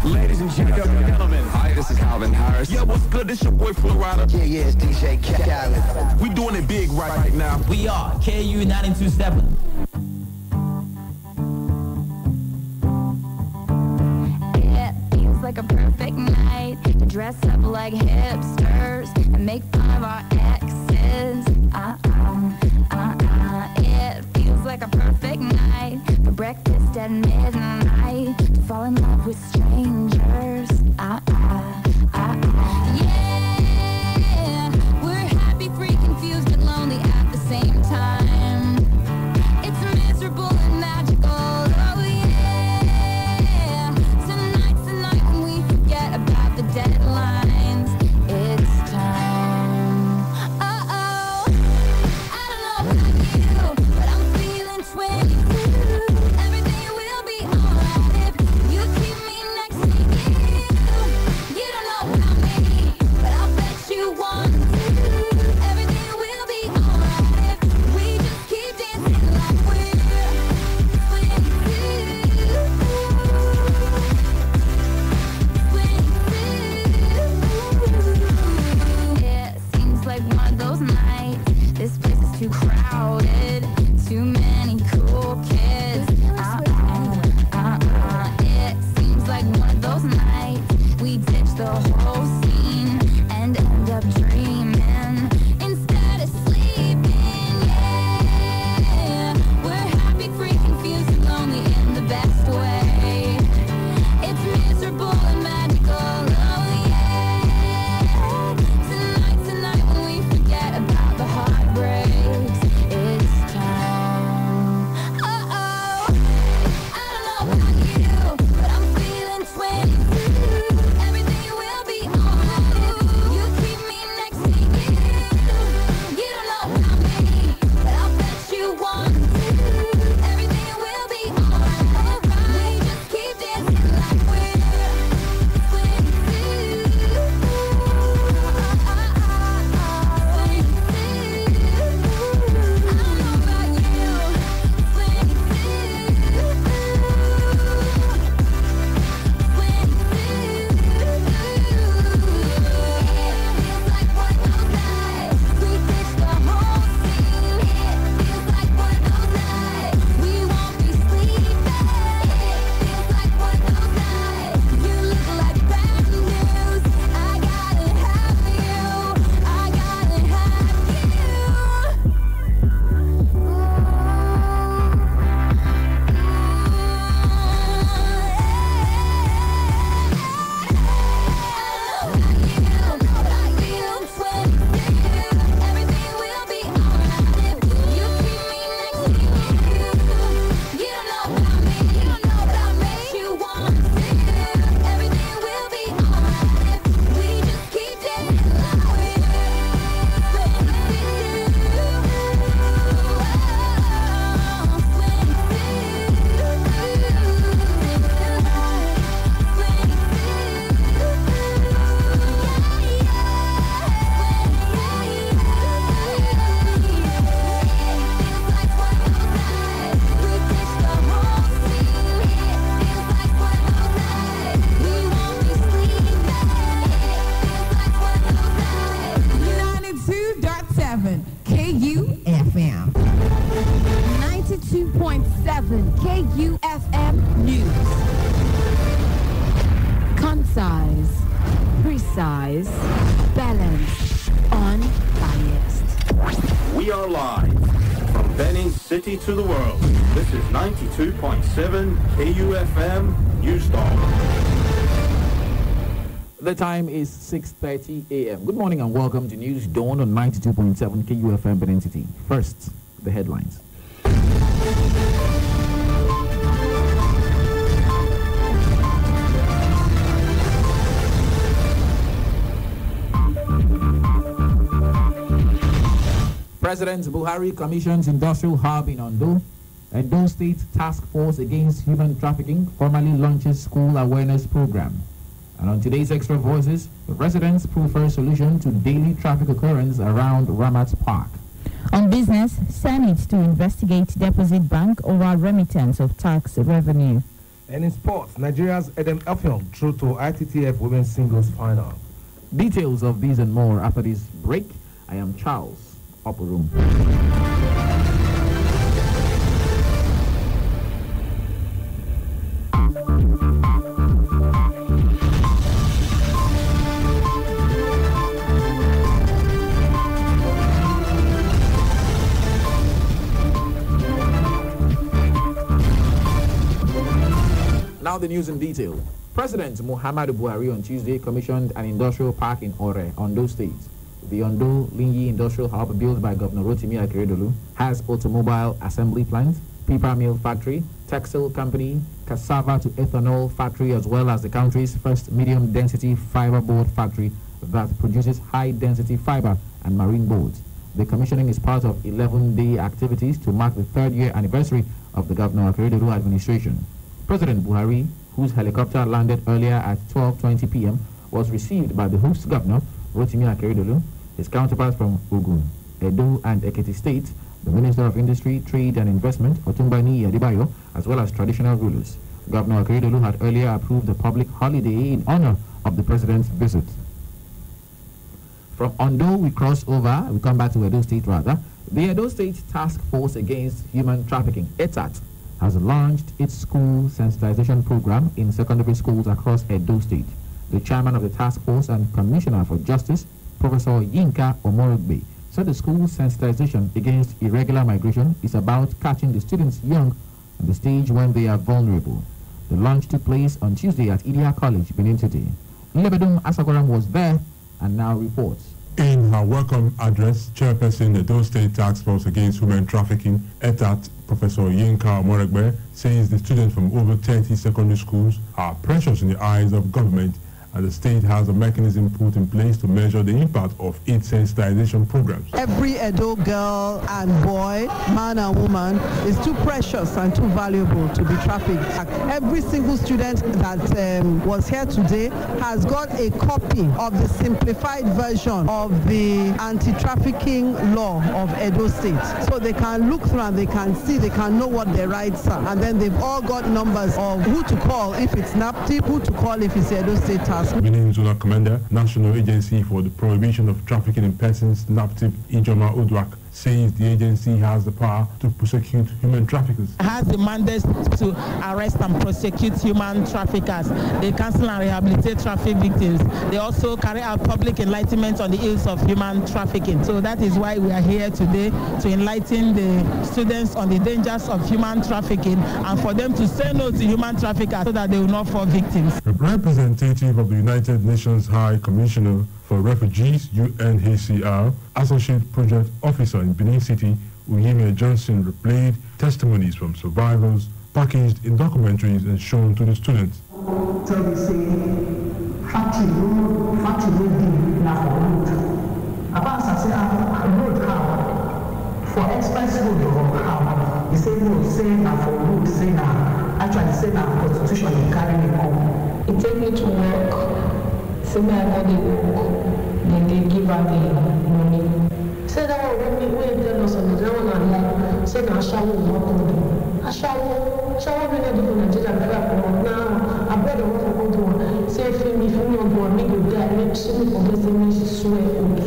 S11: Ladies and gentlemen, hi, this is Calvin Harris. Yeah, what's good? This your boy Flo Rida.
S12: Yeah, it's DJ Khaled.
S11: We doing it big right now.
S13: We are KU 927.
S14: It feels like a perfect night to dress up like hipsters and make fun of our exes. It feels like a perfect night for breakfast at midnight to fall in love with strangers. Yeah, we're happy, free, confused, and lonely at the same time. It's miserable and magical. Oh yeah, tonight's the night when we forget about the deadlines. It's time. Uh-oh, I don't know about you, but I'm feeling 22. Everything will be alright if you keep me next to you. You don't know about me, but I'll bet you want to. Everything will be
S15: concise, balanced, unbiased.
S16: We are live from Benin City to the world. This is 92.7 KUFM News Talk.
S2: The time is 6:30 a.m. Good morning and welcome to News Dawn on 92.7 KUFM Benin City. First, the headlines. President Buhari commissions industrial hub in Ondo. Edo State Task Force Against Human Trafficking formally launches school awareness program. And on today's Extra Voices, the residents prefer solution to daily traffic occurrence around Ramat Park.
S1: On business, Senate to investigate deposit bank over remittance of tax revenue.
S17: And in sports, Nigeria's Edem Elfiong through to ITTF Women's Singles Final.
S2: Details of these and more after this break. I am Charles Oporum. Now the news in detail. President Muhammadu Buhari on Tuesday commissioned an industrial park in Ore, Ondo State. The Ondo Linyi Industrial Hub, built by Governor Rotimi Akeredolu, has automobile assembly plant, paper mill factory, textile company, cassava to ethanol factory, as well as the country's first medium-density fiber board factory that produces high-density fiber and marine boards. The commissioning is part of 11-day activities to mark the third-year anniversary of the Governor Akeredolu administration. President Buhari, whose helicopter landed earlier at 12:20 p.m., was received by the host governor, Rotimi Akeredolu, his counterparts from Ogun, Edo, and Ekiti State, the Minister of Industry, Trade and Investment, Otunbani Adebayo, as well as traditional rulers. Governor Akeredolu had earlier approved a public holiday in honor of the president's visit. From Ondo, we come back to Edo State rather. The Edo State Task Force Against Human Trafficking, ETAT, has launched its school sensitization program in secondary schools across Edo State. The chairman of the task force and commissioner for justice, Professor Yinka Omorogbe, said the school sensitization against irregular migration is about catching the students young at the stage when they are vulnerable. The launch took place on Tuesday at Idia College, Benin City. Lebedum Asagoram was there and now reports.
S18: In her welcome address, Chairperson Edo State Task Force Against Human Trafficking, ETAT, Professor Yinka Omorogbe, says the students from over 30 secondary schools are precious in the eyes of government, and the state has a mechanism put in place to measure the impact of its sensitization programs.
S19: Every Edo girl and boy, man and woman, is too precious and too valuable to be trafficked. Every single student that was here today has got a copy of the simplified version of the anti-trafficking law of Edo State. So they can look through and they can see, they can know what their rights are. And then they've all got numbers of who to call if it's NAPTIP, who to call if it's Edo State Task.
S18: Benin Zonal Commander, National Agency for the Prohibition of Trafficking in Persons, NAPTIP, Ijoma Udwak, says the agency has the power to prosecute human traffickers.
S20: Has the mandate to arrest and prosecute human traffickers. They counsel and rehabilitate traffic victims. They also carry out public enlightenment on the ills of human trafficking. So that is why we are here today, to enlighten the students on the dangers of human trafficking and for them to say no to human traffickers so that they will not fall victims.
S18: A representative of the United Nations High Commissioner for Refugees, UNHCR, Associate Project Officer in Benin City, Uyeme Johnson, replayed testimonies from survivors packaged in documentaries and shown to the students.
S21: So they say, factory road now for road. About I say, road how? For express road or how? They say road, say now for road, say now. Actually, say now constitution they carry me home.
S22: It take me to work. Say my body work. Then they give her the money. Say that when we tell us on the ground and like, say that shower will not come do. A shower we not do for Nigeria before I come out. Now, I brought the one for go do. Say if you not go, me go die. Make sure me forget say me swear out.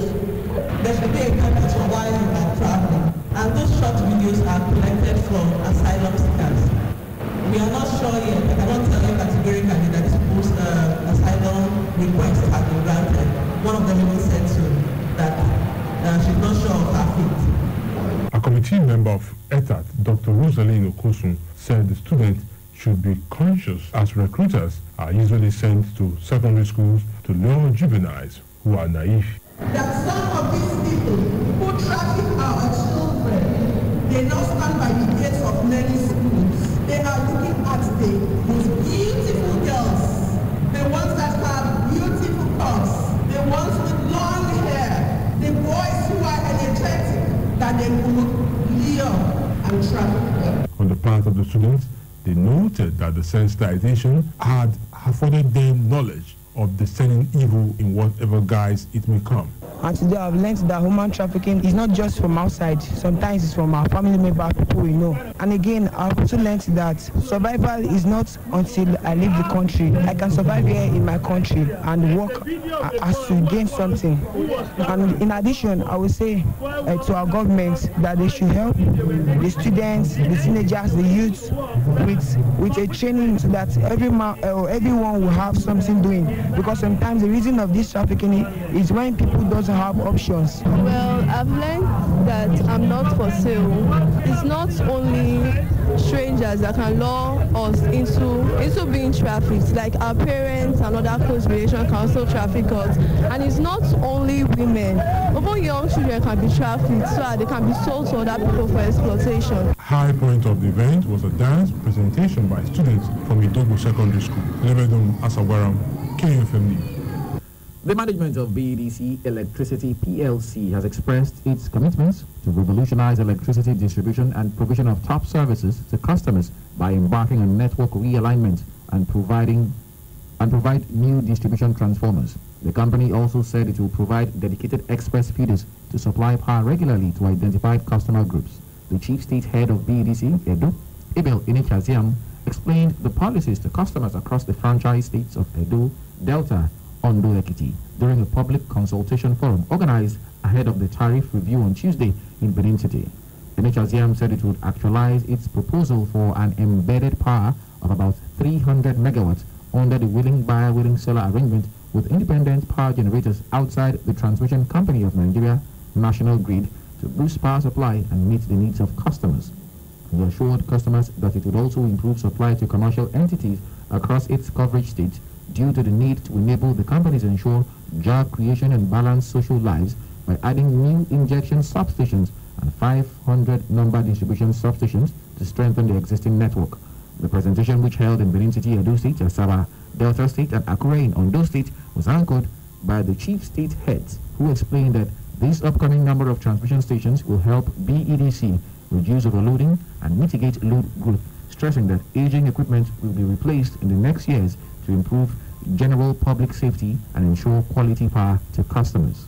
S23: There should be a comment for why you are traveling. And those short videos are collected from asylum seekers. We are not sure yet, but I want to tell you categorically that this post asylum request has been granted.
S18: committee member of ETAT, Dr. Rosaline Okosun, said the students should be conscious as recruiters are usually sent to secondary schools to lure juveniles who are naive.
S21: That some of these people who traffic our children, they not stand by the gates of many schools. They are looking at the most beautiful girls, the ones that have beautiful cups, the ones with long hair, the boys who are energetic, that they could lure and traffic them.
S18: On the part of the students, they noted that the sensitization had afforded them knowledge of discerning evil in whatever guise it may come.
S3: And today I've learned that human trafficking is not just from outside. Sometimes it's from our family members, people we know. And again, I've also learned that survival is not until I leave the country. I can survive here in my country and work as to gain something. And in addition, I would say to our government that they should help the students, the teenagers, the youth with a training so that everyone will have something doing. Because sometimes the reason of this trafficking is when people doesn't have options.
S4: Well, I've learned that I'm not for sale. It's not only strangers that can lure us into being trafficked. Like our parents and other close relations can also traffic us. And it's not only women. Even young children can be trafficked so that they can be sold to other people for exploitation.
S18: High point of the event was a dance presentation by students from Idogo Secondary School. Lebedon Asagwaram, KFM News.
S2: The management of BEDC Electricity PLC has expressed its commitment to revolutionize electricity distribution and provision of top services to customers by embarking on network realignment and provide new distribution transformers. The company also said it will provide dedicated express feeders to supply power regularly to identified customer groups. The chief state head of BEDC, Edo, Abel Inikaziam, explained the policies to customers across the franchise states of Edo, Delta, Ondo Ekiti during a public consultation forum organized ahead of the tariff review on Tuesday in Benin City. NHRCM said it would actualize its proposal for an embedded power of about 300 megawatts under the willing buyer willing seller arrangement with independent power generators outside the Transmission Company of Nigeria National Grid to boost power supply and meet the needs of customers. He assured customers that it would also improve supply to commercial entities across its coverage states due to the need to enable the companies to ensure job creation and balanced social lives by adding new injection substations and 500 number distribution substations to strengthen the existing network. The presentation, which held in Benin City, Edo State, Asaba, Delta State, and Akure in Ondo State, was anchored by the chief state heads, who explained that this upcoming number of transmission stations will help BEDC reduce overloading and mitigate load growth, stressing that aging equipment will be replaced in the next years to improve general public safety and ensure quality power to customers.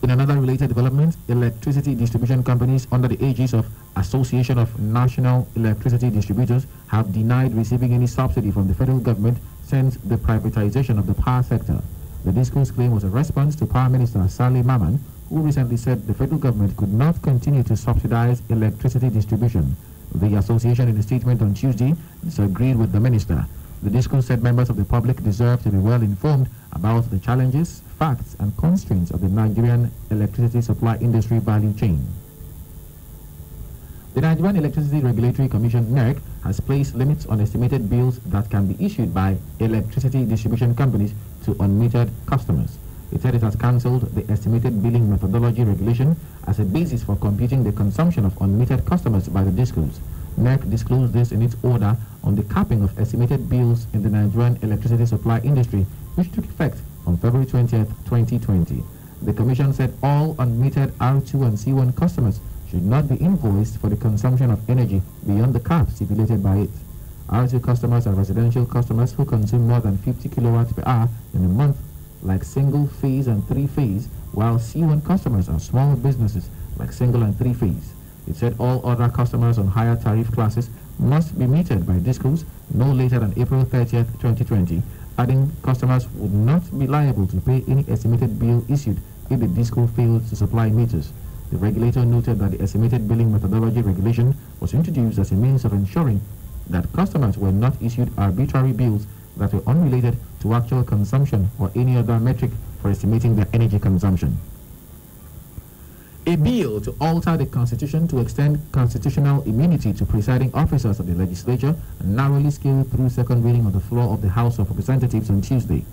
S2: In another related development, electricity distribution companies under the aegis of Association of National Electricity Distributors have denied receiving any subsidy from the federal government since the privatization of the power sector. The DISCO's claim was a response to Power Minister Saleh Maman, who recently said the federal government could not continue to subsidize electricity distribution. The association, in a statement on Tuesday, disagreed with the minister. The DISCO said members of the public deserve to be well informed about the challenges, facts, and constraints of the Nigerian electricity supply industry value chain. The Nigerian Electricity Regulatory Commission, NERC, has placed limits on estimated bills that can be issued by electricity distribution companies to unmetered customers. It said it has cancelled the estimated billing methodology regulation as a basis for computing the consumption of unmetered customers by the DISCOs. NERC disclosed this in its order on the capping of estimated bills in the Nigerian electricity supply industry, which took effect on February 20th, 2020. The Commission said all unmetered R2 and C1 customers should not be invoiced for the consumption of energy beyond the cap stipulated by it. R2 customers are residential customers who consume more than 50 kilowatts per hour in a month, like single phase and three phase, while C1 customers are small businesses like single and three phase. It said all other customers on higher tariff classes must be metered by DISCOs no later than April 30th, 2020, adding customers would not be liable to pay any estimated bill issued if the DISCO failed to supply meters. The regulator noted that the estimated billing methodology regulation was introduced as a means of ensuring that customers were not issued arbitrary bills that were unrelated to actual consumption or any other metric for estimating their energy consumption. A bill to alter the Constitution to extend constitutional immunity to presiding officers of the legislature narrowly scaled through second reading on the floor of the House of Representatives on Tuesday.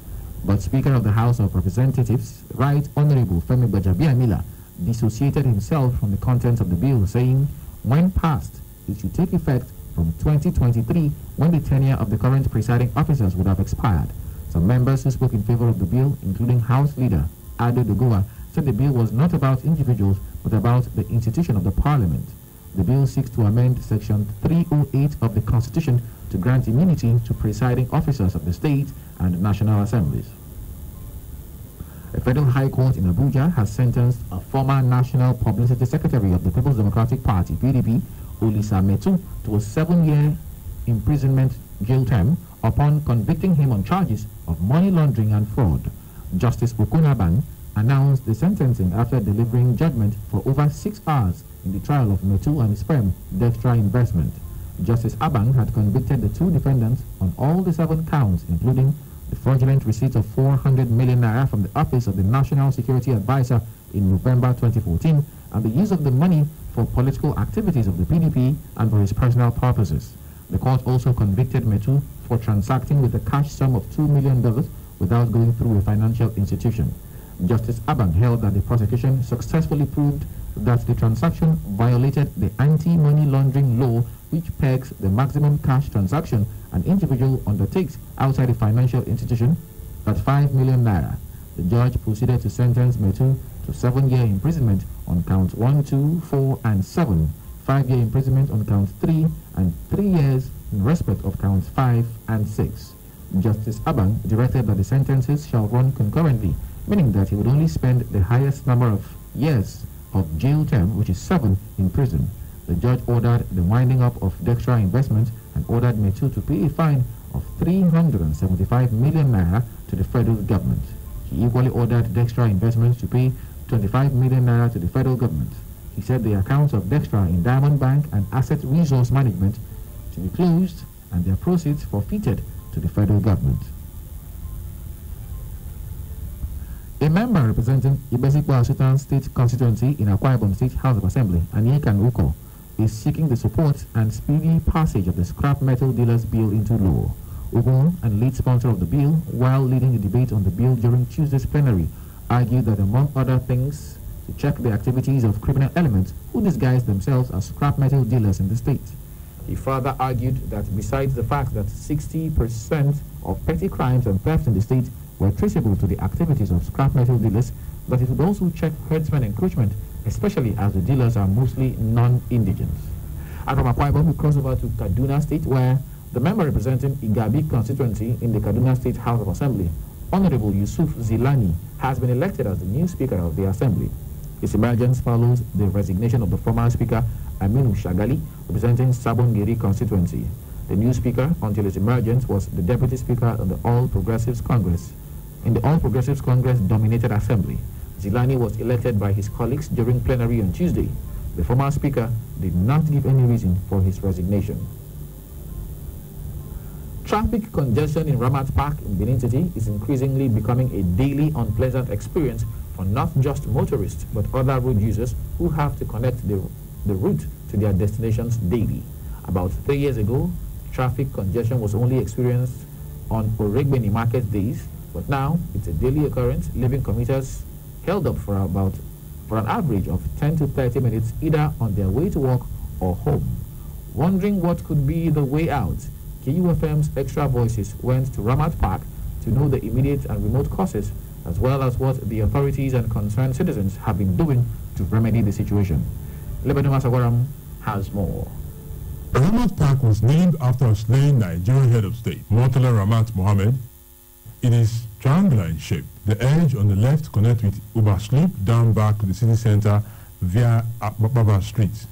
S2: But Speaker of the House of Representatives, Right Honorable Femi Gbajabiamila, dissociated himself from the contents of the bill, saying, when passed, it should take effect from 2023, when the tenure of the current presiding officers would have expired. Some members who spoke in favor of the bill, including House Leader Ado Dogowa, said the bill was not about individuals but about the institution of the Parliament. The bill seeks to amend Section 308 of the Constitution to grant immunity to presiding officers of the state and national assemblies. A federal high court in Abuja has sentenced a former National Publicity Secretary of the People's Democratic Party, PDP, Olisa Metu, to a 7-year imprisonment jail term upon convicting him on charges of money laundering and fraud. Justice Okunaban announced the sentencing after delivering judgment for over 6 hours in the trial of Metu and his firm, Dextra Investment. Justice Abang had convicted the 2 defendants on all the 7 counts, including the fraudulent receipt of 400 million naira from the office of the National Security Advisor in November 2014 and the use of the money for political activities of the PDP and for his personal purposes. The court also convicted Metu for transacting with a cash sum of $2 million without going through a financial institution. Justice Abang held that the prosecution successfully proved that the transaction violated the anti-money laundering law, which pegs the maximum cash transaction an individual undertakes outside a financial institution at 5 million naira. The judge proceeded to sentence Metu to 7-year imprisonment on counts 1, 2, 4, and 7, 5-year imprisonment on count 3, and 3 years in respect of counts 5 and 6. Justice Abang directed that the sentences shall run concurrently, meaning that he would only spend the highest number of years of jail term, which is 7, in prison. The judge ordered the winding up of Dextra Investment and ordered Metu to pay a fine of 375 million naira to the federal government. He equally ordered Dextra Investments to pay 25 million naira to the federal government. He said the accounts of Dextra in Diamond Bank and Asset Resource Management to be closed and their proceeds forfeited to the federal government. A member representing Ibesikwa Sultan State Constituency in Akwa Ibom State House of Assembly, Anikan Uko, is seeking the support and speedy passage of the Scrap Metal Dealers Bill into law. Uko, and lead sponsor of the bill, while leading the debate on the bill during Tuesday's plenary, argued that among other things, to check the activities of criminal elements who disguise themselves as scrap metal dealers in the state. He further argued that besides the fact that 60% of petty crimes and theft in the state were traceable to the activities of scrap metal dealers, that it would also check herdsmen encroachment, especially as the dealers are mostly non-indigents. And from Akwa Ibom, we cross over to Kaduna State, where the member representing Igabi constituency in the Kaduna State House of Assembly, Honorable Yusuf Zilani, has been elected as the new Speaker of the Assembly. His emergence follows the resignation of the former Speaker Aminu Shagali, representing Sabongeri constituency. The new Speaker, until his emergence, was the Deputy Speaker of the All Progressives Congress. In the All Progressives Congress dominated Assembly, Zilani was elected by his colleagues during plenary on Tuesday. The former Speaker did not give any reason for his resignation. Traffic congestion in Ramat Park in Benin City is increasingly becoming a daily unpleasant experience for not just motorists but other road users who have to connect the route to their destinations daily. About 3 years ago, traffic congestion was only experienced on Oregbeni market days, but now it's a daily occurrence, leaving commuters held up for an average of 10 to 30 minutes either on their way to work or home. Wondering what could be the way out, KUFM's Extra Voices went to Ramat Park to know the immediate and remote causes, as well as what the authorities and concerned citizens have been doing to remedy the situation. Lebanon Masagwaram has more.
S18: Ramat Park was named after a slain Nigerian head of state, Murtala Ramat Mohammed. It is triangular in shape. The edge on the left connects with Uba Sloop down back to the city center via Akbaba Street.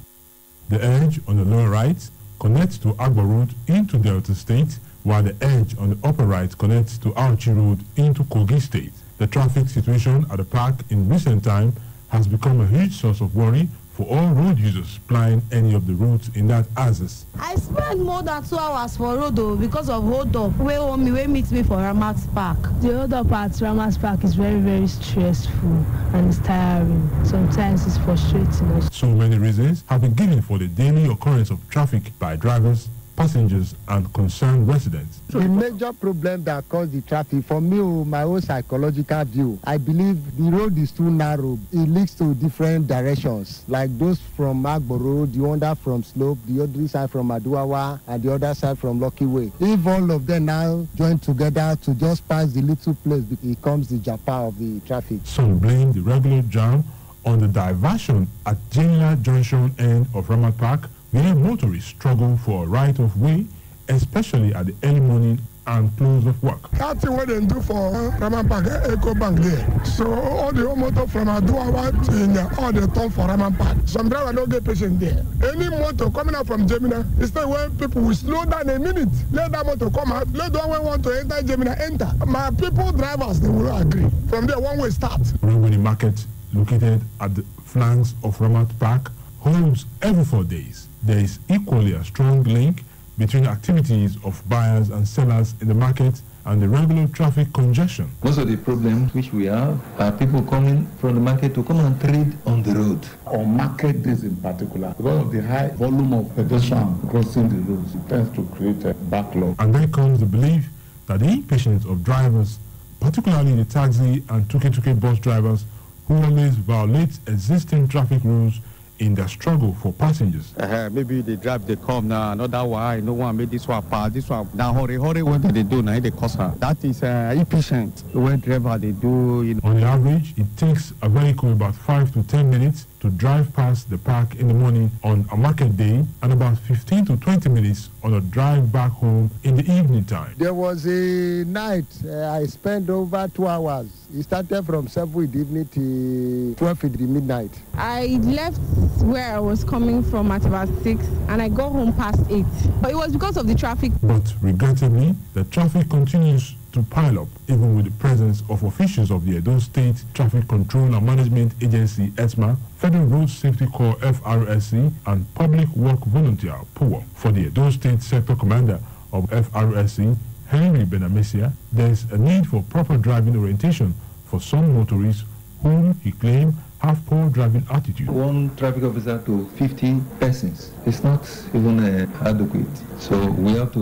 S18: The edge on the lower right connects to Agba Road into Delta State, while the edge on the upper right connects to Auchi Road into Kogi State. The traffic situation at the park in recent time has become a huge source of worry for all road users plying any of the routes in that axis.
S23: I spend more than 2 hours for road because of hold up. Where meet me for Ramat Park.
S22: The hold up at Ramat Park is very, very stressful and it's tiring. Sometimes it's frustrating.
S18: So many reasons have been given for the daily occurrence of traffic by drivers, passengers and concerned residents.
S5: The major problem that caused the traffic, for me, my own psychological view, I believe the road is too narrow. It leads to different directions, like those from Agbo Road, the other from Slope, the other side from Aduawa, and the other side from Lucky Way. If all of them now join together to just pass the little place, it becomes the Japa of the traffic.
S18: Some blame the regular jam on the diversion at Jenia Junction end of Ramat Park, where motorists struggle for a right-of-way, especially at the early morning and close of work.
S6: That's what they do for Ramat Park, Eco Bank there. So all the motor from Aduawa to India, all they turn for Ramat Park. Some drivers don't get patient there. Any motor coming out from Gemina, instead when people will slow down a minute, let that motor come out, let the one want to enter Gemina enter. My people drivers, they will agree. From there, one way start.
S18: Rungweni Market, located at the flanks of Ramat Park, holds every 4 days. There is equally a strong link between activities of buyers and sellers in the market and the regular traffic congestion.
S7: Most of the problems which we have are people coming from the market to come and trade on the road.
S24: On market days in particular, because of the high volume of pedestrians crossing the roads, it tends to create a backlog.
S18: And then comes the belief that the impatience of drivers, particularly the taxi and tuk-tuk bus drivers, who always violate existing traffic rules in their struggle for passengers.
S25: Maybe they drive, they come now, another one, no one made this one pass, this one. Now hurry, what they do now, they cost her. That is impatient. When driver they do, you know.
S18: On the average, it takes a vehicle about 5 to 10 minutes to drive past the park in the morning on a market day and about 15 to 20 minutes on a drive back home in the evening time.
S5: There was a night I spent over 2 hours. It started from 7 in the evening to 12 in the midnight.
S23: I left where I was coming from at about 6 and I got home past 8. But it was because of the traffic.
S18: But regrettably, the traffic continues to pile up, even with the presence of officials of the Edo State Traffic Control and Management Agency, ESMA, Federal Road Safety Corps, FRSC, and Public Work Volunteer, POWA. For the Edo State Sector Commander of FRSC, Henry Benamesia, there is a need for proper driving orientation for some motorists whom he claimed have poor driving attitude.
S7: One traffic officer to 50 persons. It's not even adequate. So we have to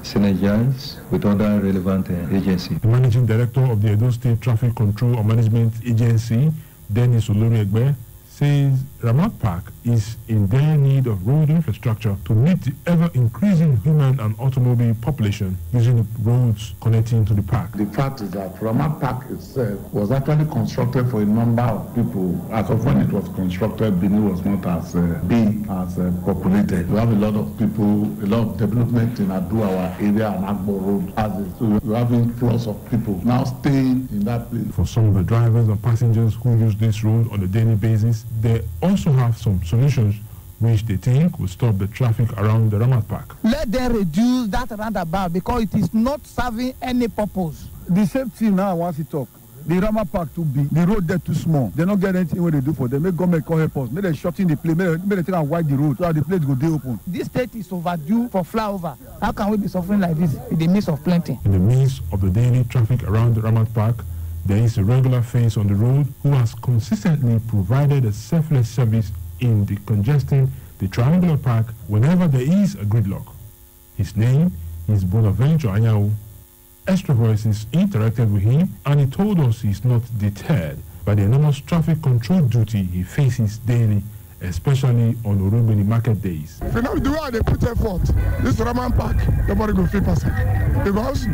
S7: synergize with other relevant agencies.
S18: The Managing Director of the Edo State Traffic Control and Management Agency, Dennis Oloriegbe, says Ramat Park is in dire need of road infrastructure to meet the ever-increasing human and automobile population using the roads connecting to the park.
S24: The fact is that Ramat Park itself was actually constructed for a number of people. As of when it was constructed, Benin was not as big, as populated. We have a lot of people, a lot of development in Aduawa area and Agbo Road. So we're having floods of people now staying in that place.
S18: For some of the drivers and passengers who use this road on a daily basis, they also have some solutions which they think will stop the traffic around the Ramat Park.
S26: Let them reduce that roundabout because it is not serving any purpose.
S27: The same thing now I want to talk. The Ramat Park too big, the road there too small. They don't get anything what they do for them. Make government come help us. Make them shorten the place. Make them take and wide the road so that the place go dey open.
S26: This state is overdue for flyover. How can we be suffering like this in the midst of plenty?
S18: In the midst of the daily traffic around the Ramat Park, there is a regular face on the road who has consistently provided a selfless service in decongesting the triangular park whenever there is a gridlock. His name is Bonaventure Anyao. Extra Voices interacted with him and he told us he's not deterred by the enormous traffic control duty he faces daily, especially on Urubeni market days.
S6: If you know the way they put effort, this Ramat Park, nobody go feel pass. Because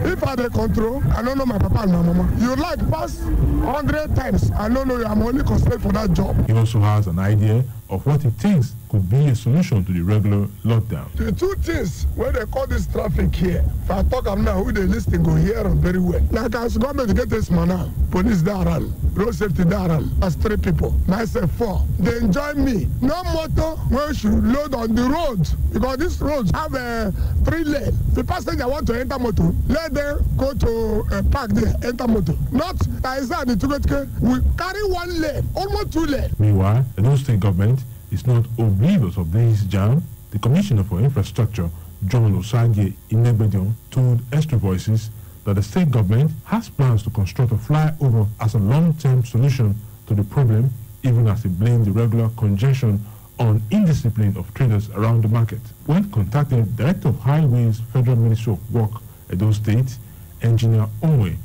S6: if I dey control, I don't know my papa and my mama. You like pass 100 times, I don't know I'm only constrained for that job.
S18: He also has an idea of what he thinks could be a solution to the regular lockdown.
S6: The two things when they call this traffic here, if I talk am now, who they listen go hear am very well. Like as government get this man now, police there around, road safety there around, as 3 people, myself 4. They enjoy me. No motor when should load on the road because these roads have 3 lanes. The passenger want to enter motor, let them go to park there, enter motor. Not inside the ticket, we carry 1 lane, almost 2 lanes.
S18: Meanwhile, the Edo State government is not oblivious of this jam. The Commissioner for Infrastructure, John Osage Inegbedion, told Extra Voices that the state government has plans to construct a flyover as a long-term solution to the problem, even as he blamed the regular congestion on indiscipline of traders around the market. When contacted, Director of Highways, Federal Ministry of Work, Edo State, Engineer Onwe,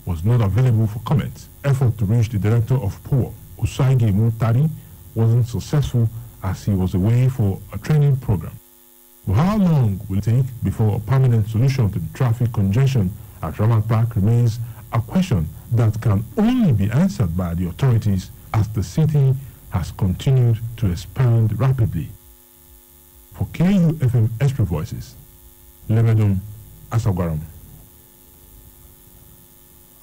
S18: was not available for comment. Effort to reach the Director of Power, Osage Mutari, wasn't successful as he was away for a training program. But how long will it take before a permanent solution to the traffic congestion at Ramat Park remains a question that can only be answered by the authorities as the city has continued to expand rapidly. For KUFM Extra Voices, Lemedum Asagwaram.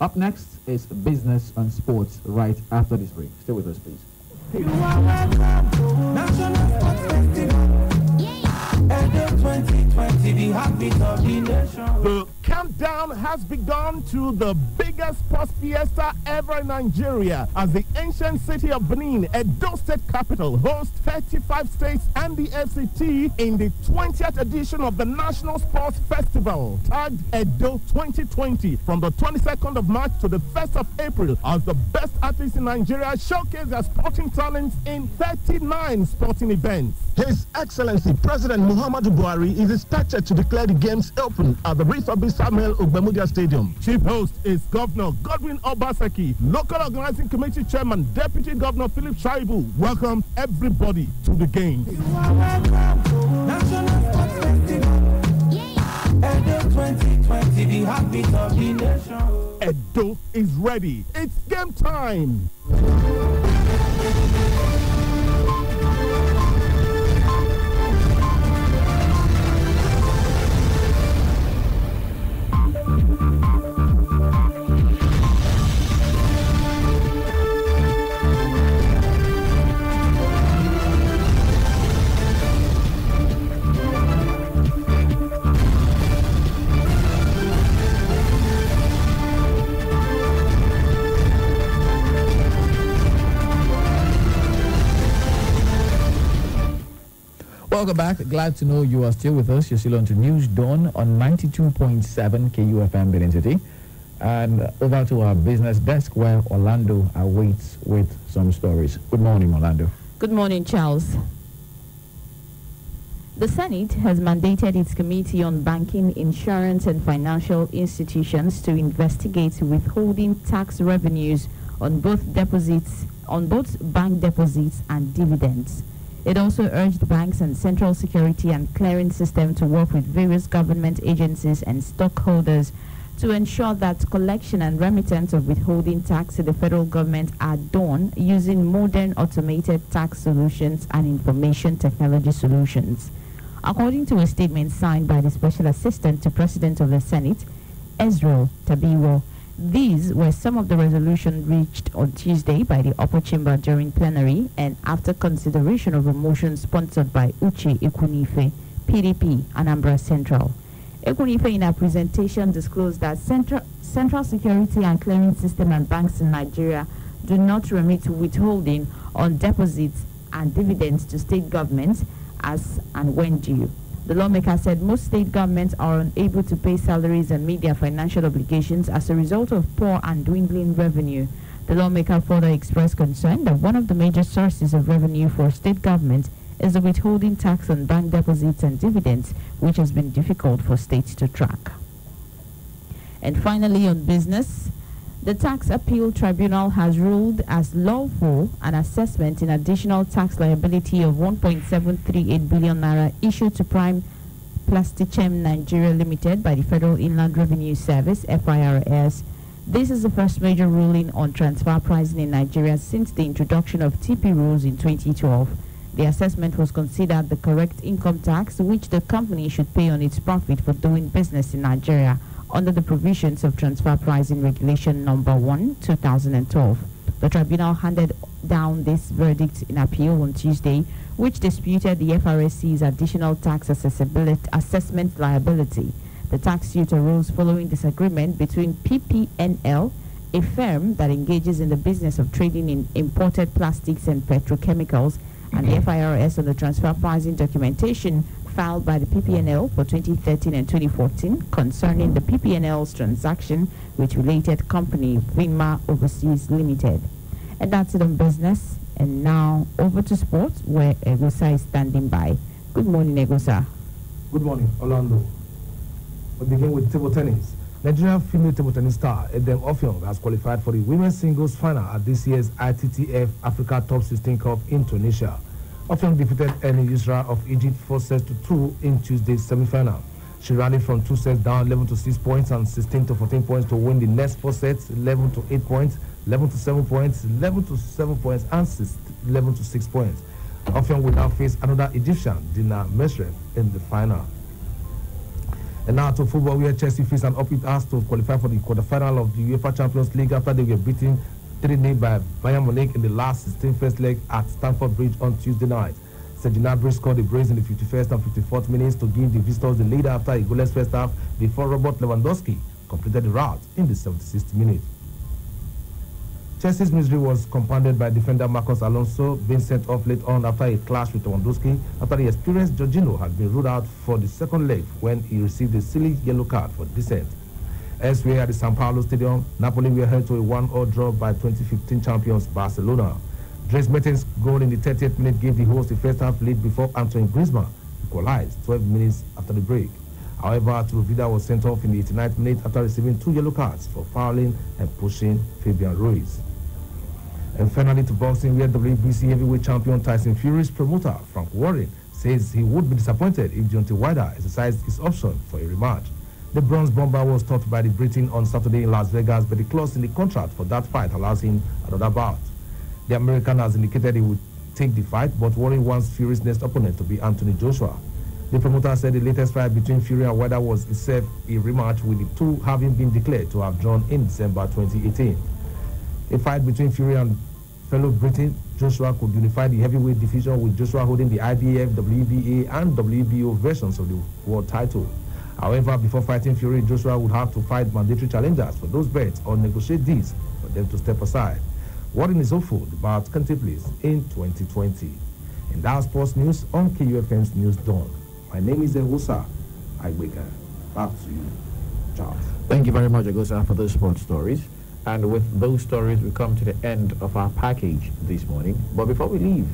S2: Up next is business and sports right after this break. Stay with us, please.
S8: You are welcome to National Sports Festival. Edo 2020, the heartbeat of the nation.
S9: The countdown has begun to the biggest sports fiesta ever in Nigeria as the ancient city of Benin, Edo State capital, hosts 35 states and the FCT in the 20th edition of the National Sports Festival, tagged Edo 2020, from the 22nd of March to the 1st of April, as the best athletes in Nigeria showcase their sporting talents in 39 sporting events. His Excellency President Muhammadu Buhari is expected to declare the games open at the Risobi Samuel Ogbemudia Stadium. Chief host is Governor Godwin Obaseki, Local Organizing Committee Chairman Deputy Governor Philip Shaibu. Welcome everybody to the games.
S8: You are welcome to National Sports Festival. Edo 2020, the heartbeat of the nation.
S9: Edo is ready. It's game time.
S2: Welcome back. Glad to know you are still with us. You're still on to News Dawn on 92.7 KUFM Benin City. And over to our business desk where Orlando awaits with some stories. Good morning, Orlando.
S1: Good morning, Charles. The Senate has mandated its Committee on Banking, Insurance and Financial Institutions to investigate withholding tax revenues on both bank deposits and dividends. It also urged banks and Central Security and Clearing System to work with various government agencies and stockholders to ensure that collection and remittance of withholding tax to the federal government are done using modern automated tax solutions and information technology solutions. According to a statement signed by the Special Assistant to President of the Senate, Ezra Tabiwo, these were some of the resolutions reached on Tuesday by the upper chamber during plenary and after consideration of a motion sponsored by Uche Ekunife, PDP, Anambra Central. Ekunife in her presentation disclosed that Central Security and Clearing System and banks in Nigeria do not remit withholding on deposits and dividends to state governments as and when due. The lawmaker said most state governments are unable to pay salaries and meet their financial obligations as a result of poor and dwindling revenue. The lawmaker further expressed concern that one of the major sources of revenue for state governments is the withholding tax on bank deposits and dividends, which has been difficult for states to track. And finally, on business, the Tax Appeal Tribunal has ruled as lawful an assessment in additional tax liability of 1.738 billion naira issued to Prime Plastichem Nigeria Limited by the Federal Inland Revenue Service, FIRS. This is the first major ruling on transfer pricing in Nigeria since the introduction of TP rules in 2012. The assessment was considered the correct income tax which the company should pay on its profit for doing business in Nigeria under the provisions of Transfer Pricing Regulation Number 1, 2012. The tribunal handed down this verdict in appeal on Tuesday, which disputed the FRSC's additional tax assessment liability. The tax suit arose following disagreement between PPNL, a firm that engages in the business of trading in imported plastics and petrochemicals, and the FIRS on the transfer pricing documentation filed by the PPNL for 2013 and 2014 concerning the PPNL's transaction with related company Vinma Overseas Limited. And that's it on business. And now over to sports, where Egosa is standing by. Good morning, Egosa.
S17: Good morning, Orlando. We begin with table tennis. Nigerian female table tennis star Edem Offiong has qualified for the women's singles final at this year's ITTF Africa Top 16 Cup in Tunisia. Offiong defeated Eni Yusra of Egypt 4-2 in Tuesday's semi-final. She rallied from 2 sets down 11-6 points and 16-14 points to win the next 4 sets, 11-8 points, 11-7 points, 11-7 points, and 11-6 points. Offiong will now face another Egyptian, Dina Mesrev, in the final. And now to football, where Chelsea faced an upbeat ask to qualify for the quarterfinal of the UEFA Champions League after they were beaten 3-0 by Bayern Munich in the last 16th first leg at Stamford Bridge on Tuesday night. Serge Gnabry scored a brace in the 51st and 54th minutes to give the visitors the lead after a goalless first half before Robert Lewandowski completed the rout in the 76th minute. Chelsea's misery was compounded by defender Marcos Alonso being sent off late on after a clash with Lewandowski after the experienced Jorginho had been ruled out for the second leg when he received a silly yellow card for dissent. Elsewhere at the São Paulo Stadium, Napoli were held to a 1-0 draw by 2015 champions Barcelona. Dries Mertens' goal in the 30th minute gave the host a first-half lead before Antoine Griezmann equalized 12 minutes after the break. However, Arturo Vidal was sent off in the 89th minute after receiving 2 yellow cards for fouling and pushing Fabian Ruiz. And finally to boxing, where WBC heavyweight champion Tyson Fury's promoter, Frank Warren, says he would be disappointed if Deontay Wilder exercised his option for a rematch. The bronze bomber was topped by the Briton on Saturday in Las Vegas, but the clause in the contract for that fight allows him another bout. The American has indicated he would take the fight, but Warren wants Fury's next opponent to be Anthony Joshua. The promoter said the latest fight between Fury and Wilder was itself a rematch, with the two having been declared to have drawn in December 2018. A fight between Fury and fellow Briton Joshua could unify the heavyweight division, with Joshua holding the IBF, WBA, and WBO versions of the world title. However, before fighting Fury, Joshua would have to fight mandatory challengers for those belts or negotiate deals for them to step aside. Warren is hopeful the bout can take place in 2020. And that's sports news on KUFM's News Dawn. My name is Egosa Aigbeka. Back to you, Charles.
S2: Thank you very much, Egosa, for those sports stories. And with those stories, we come to the end of our package this morning. But before we leave,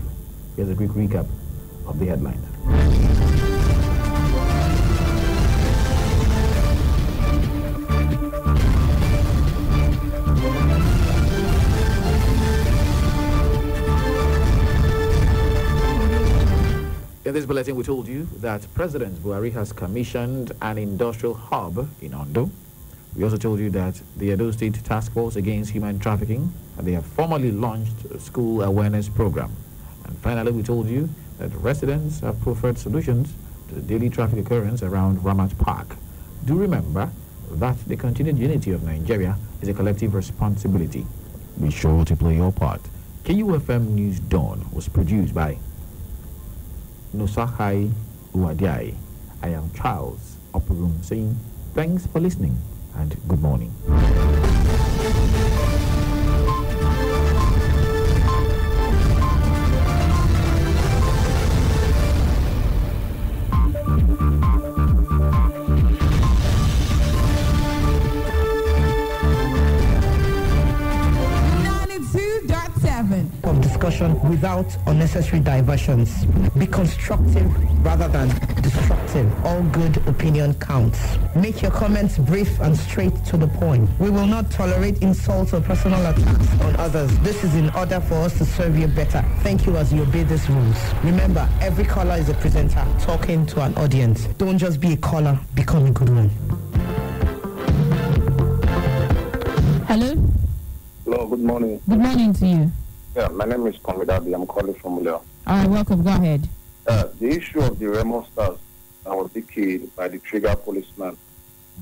S2: here's a quick recap of the headlines. In this bulletin, we told you that President Buhari has commissioned an industrial hub in Ondo. We also told you that the Edo State Task Force Against Human Trafficking, they have formally launched a school awareness program. And finally, we told you that residents have preferred solutions to the daily traffic occurrence around Ramat Park. Do remember that the continued unity of Nigeria is a collective responsibility. Be sure to play your part. KUFM News Dawn was produced by Nosahai Uadiai. I am Charles Operum saying thanks for listening and good morning.
S3: Of discussion without unnecessary diversions. Be constructive rather than destructive. All good opinion counts. Make your comments brief and straight to the point. We will not tolerate insults or personal attacks on others. This is in order for us to serve you better. Thank you as you obey these rules. Remember, every caller is a presenter talking to an audience. Don't just be a caller, become a good one.
S1: Hello?
S10: Hello, good morning.
S1: Good morning to you.
S10: Yeah, my name is Konvidabi. I'm calling from Muleo.
S1: All right, welcome. Go ahead.
S10: The issue of the Remo stars that was killed by the trigger policeman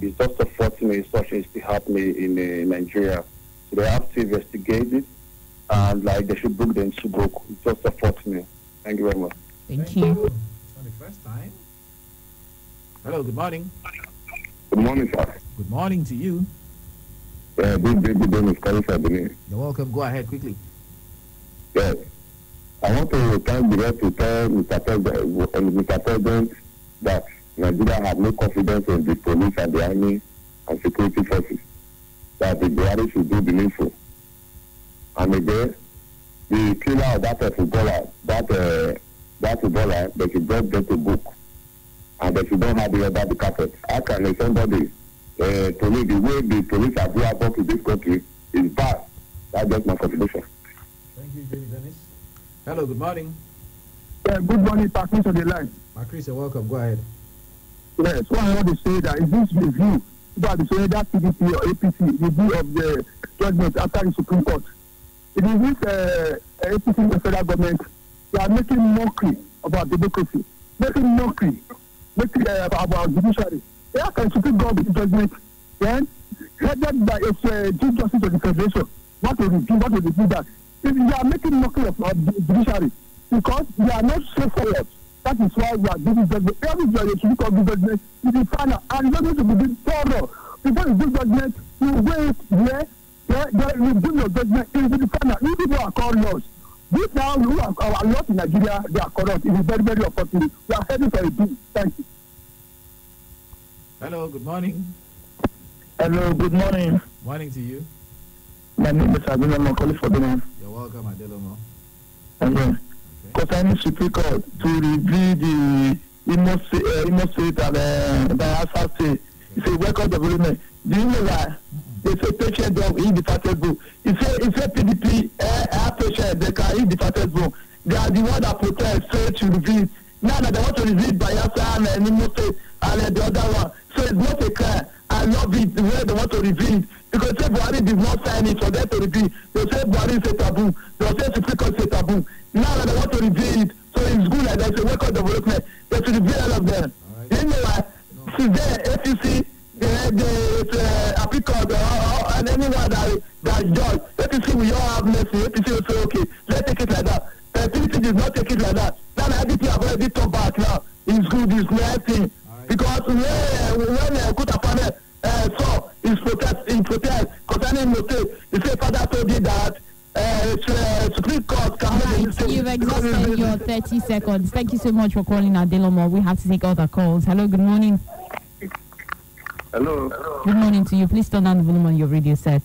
S10: is just unfortunate such is still happening in Nigeria. So they have to investigate it and like they should book them to book. It's just unfortunate. Thank you very much.
S1: Thank you.
S17: It's not the first time. Hello, good morning.
S10: Good morning, sir.
S17: Good morning to you.
S10: Good morning, Mr.
S17: You're welcome. Go ahead quickly.
S10: Yes. I want to thank the rest to tell Mr. President that Nigeria have no confidence in the police and the army and security forces. That the Buhari should do the needful. And again, the killer of that footballer, that footballer, they should just get a book. And they should not have it under the carpet. How can somebody police, the way the police have reacted to this country is bad. That's just my contribution.
S17: Thank you, Jenny Dennis. Hello, good morning.
S26: Good morning, Patrice on the line.
S17: Chris, you're welcome. Go ahead.
S26: Yes, what I want to say that is this review about the say that PDP or APC review of the judgment after the Supreme Court. It is this APC and the federal government, they are making mockery about democracy, making mockery about judiciary. They are can Supreme Court with judgment, then headed by Chief Justice of the Federation, what to review that. They are making mockery of the judiciary because they are not straightforward. That is why we are giving judgment. Every judge should look at the judgment in the final, and judgment should be thorough. Before you give judgment, you wait there, you give your judgment into the final. You people are called laws. This now, our laws in Nigeria, they are corrupt. It is very, very unfortunate. We are heading for a deal. Thank you.
S17: Hello, good morning.
S26: Hello, good morning.
S17: Morning to you.
S26: My name is Adelomo. I'm calling for the name.
S17: You're welcome, Adelomo.
S26: Okay. Concerning Supreme Court to review the Imo State and Bayelsa State, it's a record development. Do you know why? They say patient of indefatigable. It's a PDP patient, they can indefatigable. They are the one that protest, say to review. Now that they want to review Bayelsa and Imo State and the other one. So it's not a crime. I love it the way they want to review it. Because say Buhari did not sign it for them to review. They say Buhari is a taboo. They say Supreme Court is a taboo. Now that they want to review it, so it's good that there's a record development. They should review all of them. Right. You know what? Since then, APC, the appeal court, and anyone that judge, APC will all have mercy. APC will say, okay, let's take it like that. PDP did not take it like that. Now the IDP have already come back now. It's good, it's nothing. Right. Because when Kuta panel saw his protest concerning Mote, he said, Father told you that Supreme Court
S1: You've exhausted your 30 seconds. Thank you so much for calling Adelomo. We have to take all the calls. Hello, good morning.
S10: Hello.
S1: Good morning to you. Please turn down the volume on your radio set.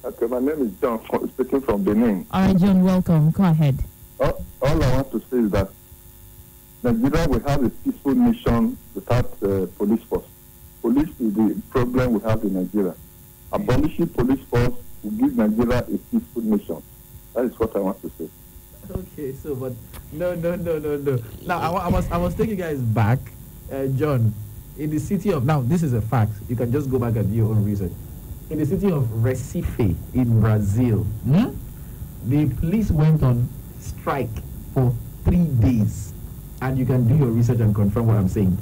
S10: Okay, my name is John, speaking from Benin.
S1: All right, John, welcome. Go ahead.
S10: All I want to say is that Nigeria will have a peaceful nation without police force. Police is the problem we have in Nigeria. Abolishing police force will give Nigeria a peaceful nation. That is what I want to say.
S17: Okay, so but no. Now I was taking you guys back, John. In the city of now, this is a fact. You can just go back and do your own research. In the city of Recife in Brazil, the police went on strike for 3 days, and you can do your research and confirm what I'm saying.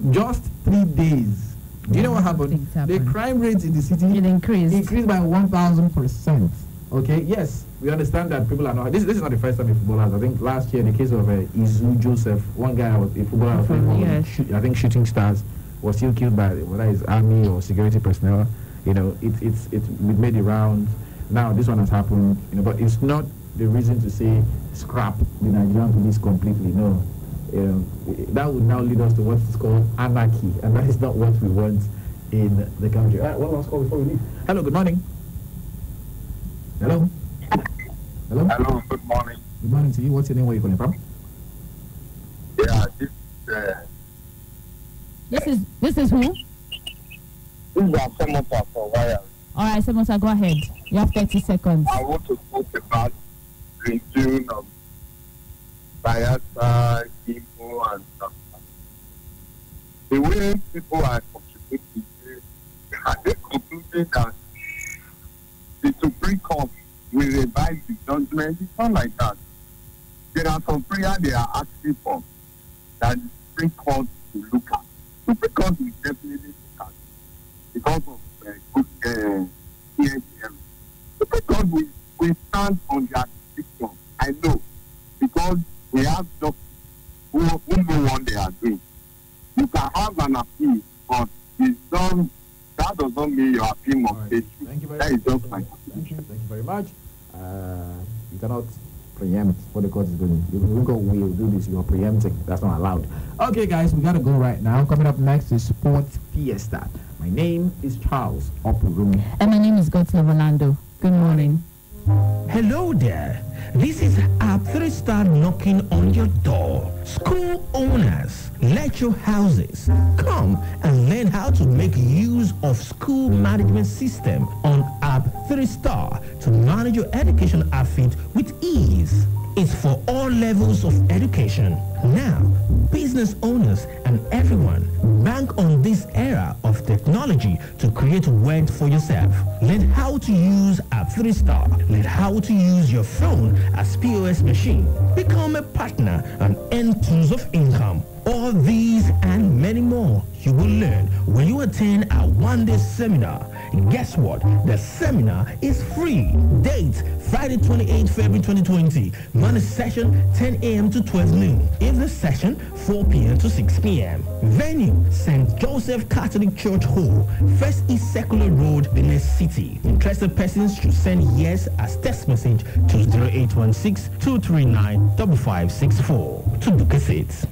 S17: Just 3 days. Do you know what happened? The crime rate in the city increased by 1,000%. Okay, yes, we understand that people are not. This is not the first time a footballer has. I think last year, in the case of Izu Joseph, one guy was a footballer, I think Shooting Stars, was still killed by whether it's army or security personnel. You know, it made the rounds. Now this one has happened. You know, but it's not the reason to say scrap the Nigerian police completely. No. That would now lead us to what is called anarchy, and that is not what we want in the country. All right, one last call before we leave. Hello, good morning. Hello.
S10: Hello, good morning.
S17: Good morning to you. What's your name? Where are you calling from?
S10: Yeah,
S1: this is who?
S10: This is Samota for Wire.
S1: All right, Samota, go ahead. You have 30 seconds.
S10: I want to talk about the tune of Bayelsa, Igbo, and stuff. The way people are contributing, they concluded that the Supreme Court will revise the judgment. It's not like that. there are some prayers they are asking for that the Supreme Court will look at. Supreme Court will definitely look at because of CNCM. Supreme Court will stand on their decision. I know, because we have doctors who know what they are doing. You can have an appeal, but that does not mean your appeal must be true. That is just my
S2: Thank you very much. You cannot preempt what the court is doing. You will do this, you're preempting. That's not allowed. Okay, guys, we gotta go right now. Coming up next is Sports Fiesta. My name is Charles Opurumi.
S1: And my name is Gottlieb Orlando. Good morning.
S11: Hello there. This is App 3-Star knocking on your door. School owners, lecture houses, come and learn how to make use of school management system on App 3-Star to manage your education outfit with ease. It's for all levels of education. Now, business owners and everyone, bank on this era of technology to create wealth for yourself. Learn how to use App 3-Star. Learn how to use your phone as POS machine. Become a partner and earn tons of income. All these and many more you will learn when you attend our one-day seminar. Guess what? The seminar is free. Date, Friday 28 February 2020. Monday session, 10 a.m. to 12 noon. Evening session, 4 p.m. to 6 p.m. Venue, St. Joseph Catholic Church Hall, First East Secular Road, Benin City. Interested persons should send yes as text message to 0816-239-5564 to book a seat.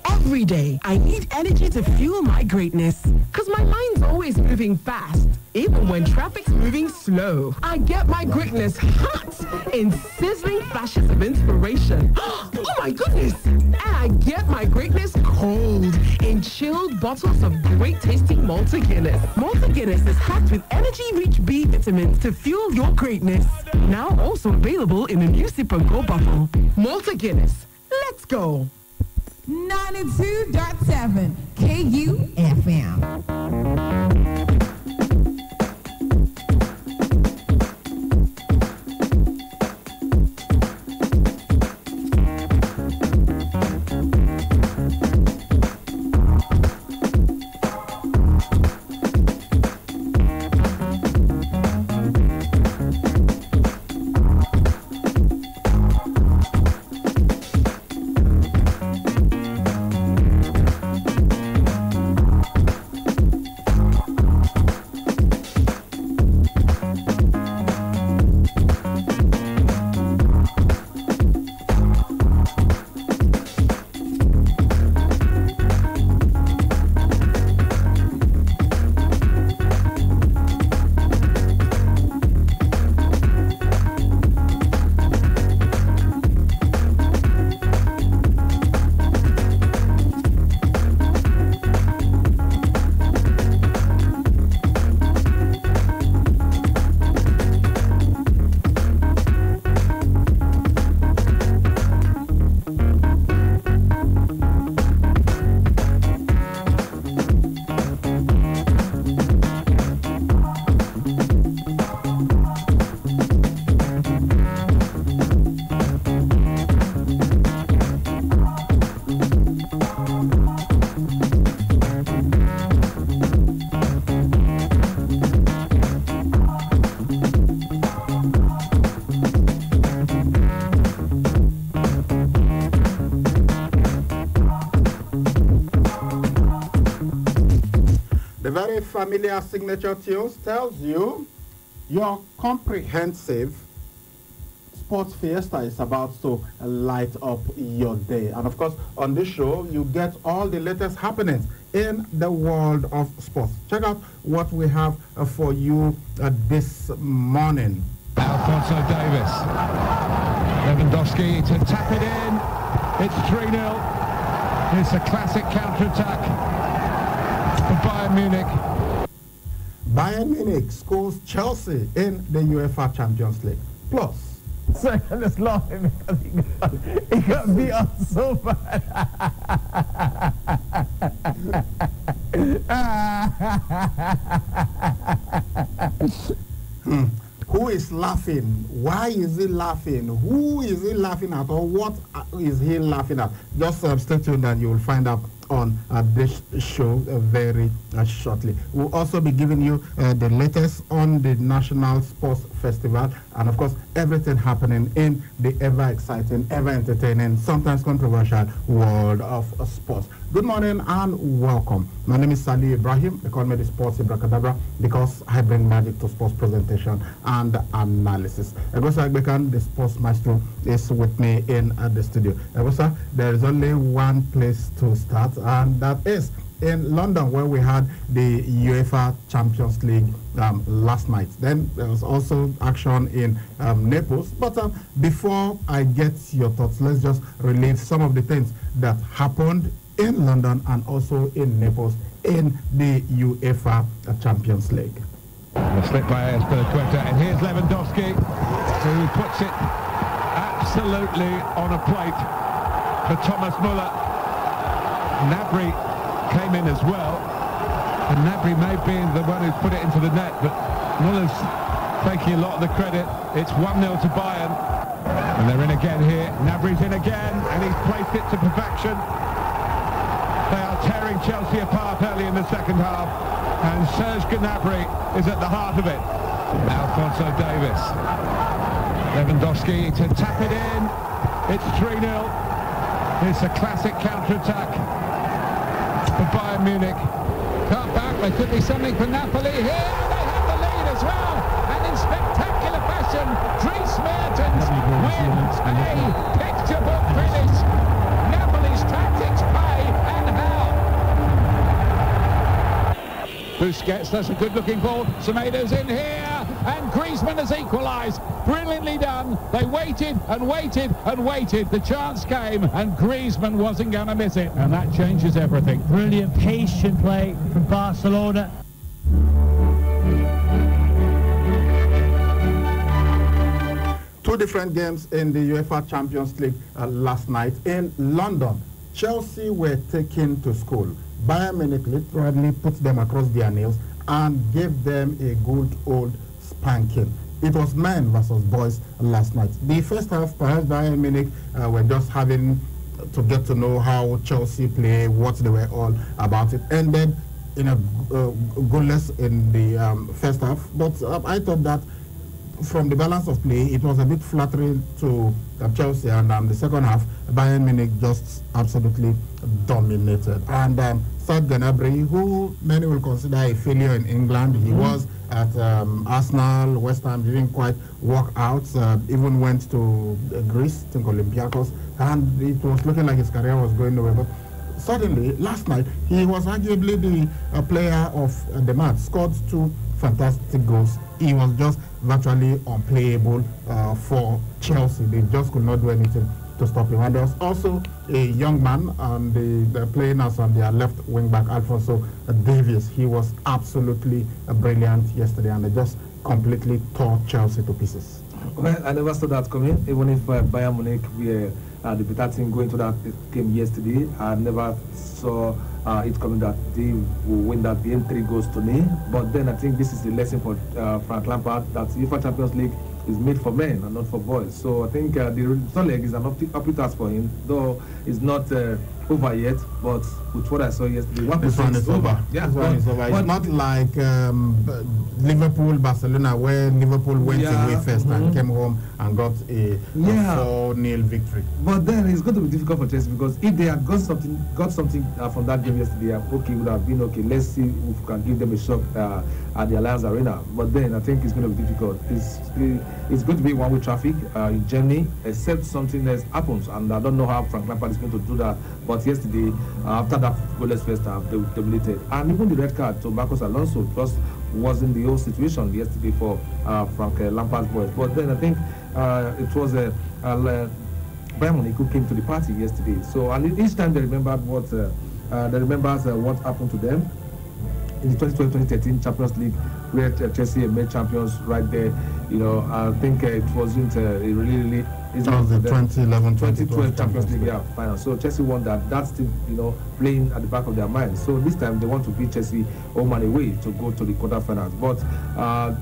S12: Every day, I need energy to fuel my greatness. Cause my mind's always moving fast. Even when traffic's moving slow, I get my greatness hot in sizzling flashes of inspiration. Oh my goodness! And I get my greatness cold in chilled bottles of great tasting Malta Guinness. Malta Guinness is packed with energy-rich B vitamins to fuel your greatness. Now also available in a new Sip and Go bottle. Malta Guinness. Let's go.
S13: 92.7 KUFM.
S14: The very familiar signature tunes tells you your comprehensive sports fiesta is about to light up your day. And of course, on this show, you get all the latest happenings in the world of sports. Check out what we have for you this morning.
S15: Alphonso Davies. Lewandowski to tap it in. It's 3-0. It's a classic counter-attack for Bayern Munich.
S14: Bayern Munich scores Chelsea in the UEFA Champions League. Plus,
S9: Second is laughing because he got beat up so bad.
S14: Who is laughing. Why is he laughing? Who is he laughing at, or what is he laughing at? Just stay tuned and you will find out on this show very shortly. We'll also be giving you the latest on the National Sports Festival and, of course, everything happening in the ever exciting, ever entertaining, sometimes controversial world of sports. Good morning and welcome. My name is Sali Ibrahim. They call me the Sports Ibracadabra because I bring magic to sports presentation and analysis. Egosa Agbekan, the sports maestro, is with me in the studio. Egosa, there is only one place to start, and that is in London, where we had the UEFA Champions League last night. Then there was also action in Naples. But before I get your thoughts, let's just relive some of the things that happened in London and also in Naples in the UEFA Champions League.
S15: The slip by Espinacueta, and here's Lewandowski, who puts it absolutely on a plate for Thomas Muller. Gnabry came in as well, and Gnabry may be the one who put it into the net, but Muller's taking a lot of the credit. It's 1-0 to Bayern, and they're in again here. Gnabry's in again, and he's placed it to perfection. They are tearing Chelsea apart early in the second half, and Serge Gnabry is at the heart of it. Alphonso Davies. Lewandowski to tap it in. It's 3-0. It's a classic counter-attack for Bayern Munich. Cut back, there could be something for Napoli here. They have the lead as well, and in spectacular fashion, Dries Mertens wins a picture book finish. Napoli's tactics pay, and how? Busquets, that's a good-looking ball. Semedo's in here, and Griezmann has equalised. Brilliantly done. They waited and waited and waited. The chance came, and Griezmann wasn't going to miss it, and that changes everything.
S4: Brilliant, patient play from Barcelona.
S14: Two different games in the UEFA Champions League last night in London. Chelsea were taken to school. Bayern Munich literally put them across their nails and gave them a good old spanking. It was men versus boys last night. The first half, perhaps Bayern Munich were just having to get to know how Chelsea play, what they were all about. It ended in a goalless in the first half, but I thought that from the balance of play, it was a bit flattering to Chelsea, and the second half, Bayern Munich just absolutely dominated. And Serge Gnabry, who many will consider a failure in England, he was at Arsenal, West Ham, didn't quite work out, even went to Greece, I think Olympiacos, and it was looking like his career was going nowhere. But suddenly, last night, he was arguably the player of the match, scored 2 fantastic goals. He was just virtually unplayable for Chelsea. They just could not do anything to stop him. And there was also a young man on the playing as on their left wing back, Alphonso Davies. He was absolutely brilliant yesterday, and they just completely tore Chelsea to pieces.
S17: Well, I never saw that coming. Even if Bayern Munich were the better team going to that game yesterday, I never saw it coming that they will win that game 3-0. But then I think this is the lesson for Frank Lampard, that UEFA Champions League is made for men and not for boys. So I think the result leg is an uphill task for him, though it's not over yet. But with what I saw yesterday,
S14: this one is over.
S17: Yeah,
S14: this one is over. It's not like Liverpool, Barcelona, where Liverpool went away first and came home and got a 4-0 victory.
S17: But then it's going to be difficult for Chelsea, because if they had got something from that game yesterday, okay, would have been okay. Let's see if we can give them a shot at the Allianz Arena. But then I think it's going to be difficult. It's going to be one-way traffic in Germany, except something else happens, and I don't know how Frank Lampard is going to do that. But yesterday, after that goalless first half, they dominated, and even the red card to Marcos Alonso just wasn't the whole situation yesterday for Frank Lampard's boys. But then I think it was Bayern Munich who came to the party yesterday. So and each time they remembered what happened to them in the 2012-2013 Champions League, where Chelsea made champions right there. You know, I think it wasn't a really That
S2: was the 2011,
S17: 2012 Champions League final. So Chelsea won that. That's still, playing at the back of their mind. So this time they want to beat Chelsea home and away to go to the quarterfinals. But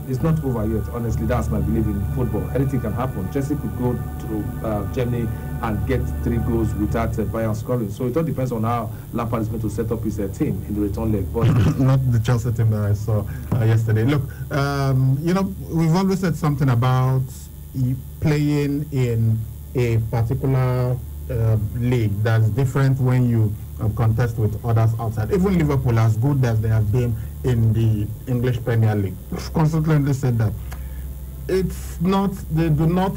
S17: it's not over yet. Honestly, that's my belief in football. Anything can happen. Chelsea could go to Germany and get 3 goals without Bayern scoring. So it all depends on how Lampard is going to set up his team in the return leg. But
S2: not the Chelsea team that I saw yesterday. Look, we've always said something about playing in a particular league that's different when you contest with others outside. Even Liverpool, as good as they have been in the English Premier League, I've constantly said that it's not, they do not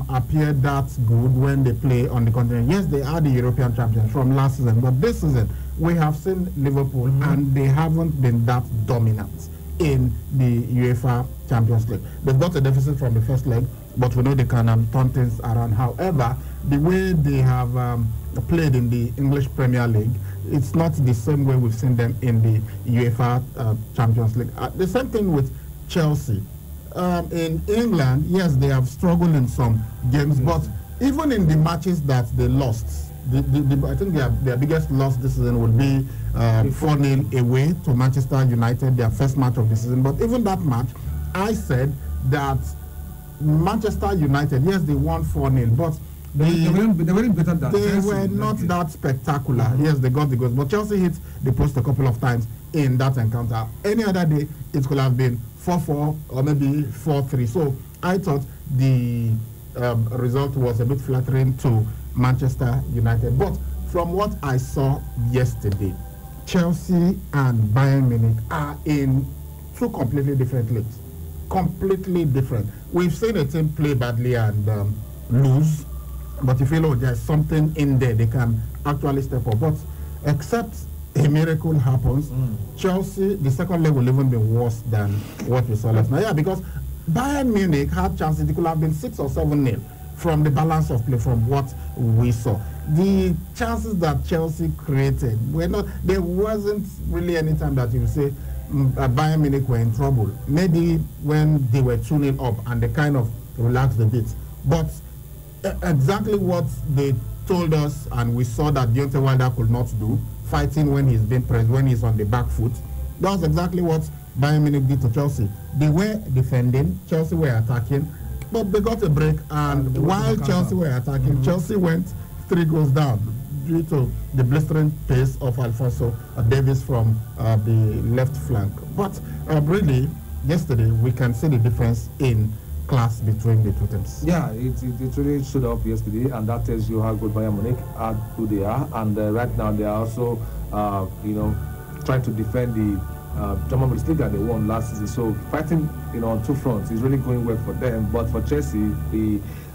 S2: appear that good when they play on the continent. Yes, they are the European champions from last season, but this season we have seen Liverpool and they haven't been that dominant in the UEFA Champions League. They've got a deficit from the first leg, but we know they can turn things around. However, the way they have played in the English Premier League, it's not the same way we've seen them in the UEFA Champions League. The same thing with Chelsea. In England, yes, they have struggled in some games, but even in the matches that they lost, I think their biggest loss this season would be 4-0 away to Manchester United, their first match of the season. But even that match, I said that Manchester United, yes, they won 4-0, but they weren't better than Chelsea. They were not that spectacular. Yes, they got the goals, but Chelsea hit the post a couple of times in that encounter. Any other day, it could have been 4-4 or maybe 4-3. So I thought the result was a bit flattering to Manchester United. But from what I saw yesterday, Chelsea and Bayern Munich are in 2 completely different leagues. Completely different. We've seen a team play badly and lose, but you feel, there's something in there they can actually step up. But except a miracle happens, Chelsea, the second leg will even be worse than what we saw last night. Yeah, because Bayern Munich had chances. It could have been 6 or 7-0 from the balance of play from what we saw. The chances that Chelsea created were not, there wasn't really any time that you would say Bayern Munich were in trouble. Maybe when they were 2-0 up and they kind of relaxed a bit. But exactly what they told us, and we saw that Deontay Wilder could not do, fighting when he's been pressed, when he's on the back foot. That was exactly what Bayern Munich did to Chelsea. They were defending, Chelsea were attacking, but they got a break, and while Chelsea were attacking, Chelsea went 3 goals down due to the blistering pace of Alphonso Davies from the left flank. But really, yesterday, we can see the difference in class between the two teams.
S17: Yeah, it really stood up yesterday, and that tells you how good Bayern Munich, how good they are. And right now they are also, trying to defend the German Bundesliga they won last season. So fighting, on 2 fronts is really going well for them. But for Chelsea,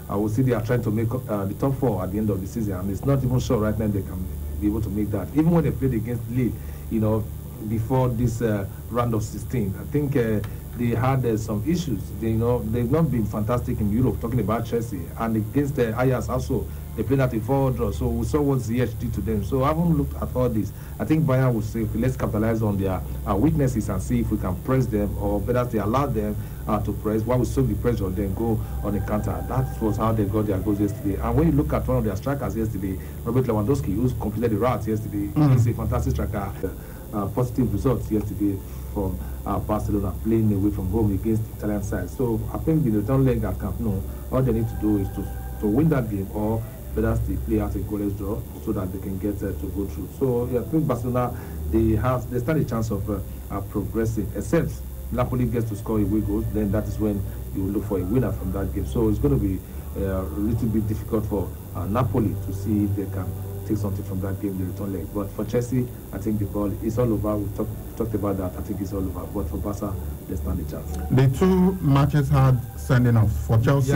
S17: I would say they are trying to make the top 4 at the end of the season, and it's not even sure right now they can be able to make that. Even when they played against Lille, before this round of 16, I think they had some issues. They've not been fantastic in Europe, talking about Chelsea. And against the Ajax also, they played at a 4 draw. So we saw what Ziyech did to them. So I haven't looked at all this. I think Bayern will say, let's capitalize on their weaknesses and see if we can press them, or better they allow them to press, while we soak the pressure, then go on a counter. That was how they got their goals yesterday. And when you look at one of their strikers yesterday, Robert Lewandowski, who's completed the route yesterday, he's a fantastic striker. Positive results yesterday from Barcelona, playing away from home against the Italian side. So I think the return leg at Camp Nou, all they need to do is to win that game, or better still play out a goalless draw so that they can get to go through. So yeah, I think Barcelona, they stand a chance of progressing, except Napoli gets to score away goals. Then that is when you will look for a winner from that game. So it's going to be a little bit difficult for Napoli to see if they can take something from that game, the return leg. But for Chelsea, I think the ball is all over. We talked about that. I think it's all over. But for Barca, they stand a chance.
S2: The 2 matches had sending off. For Chelsea,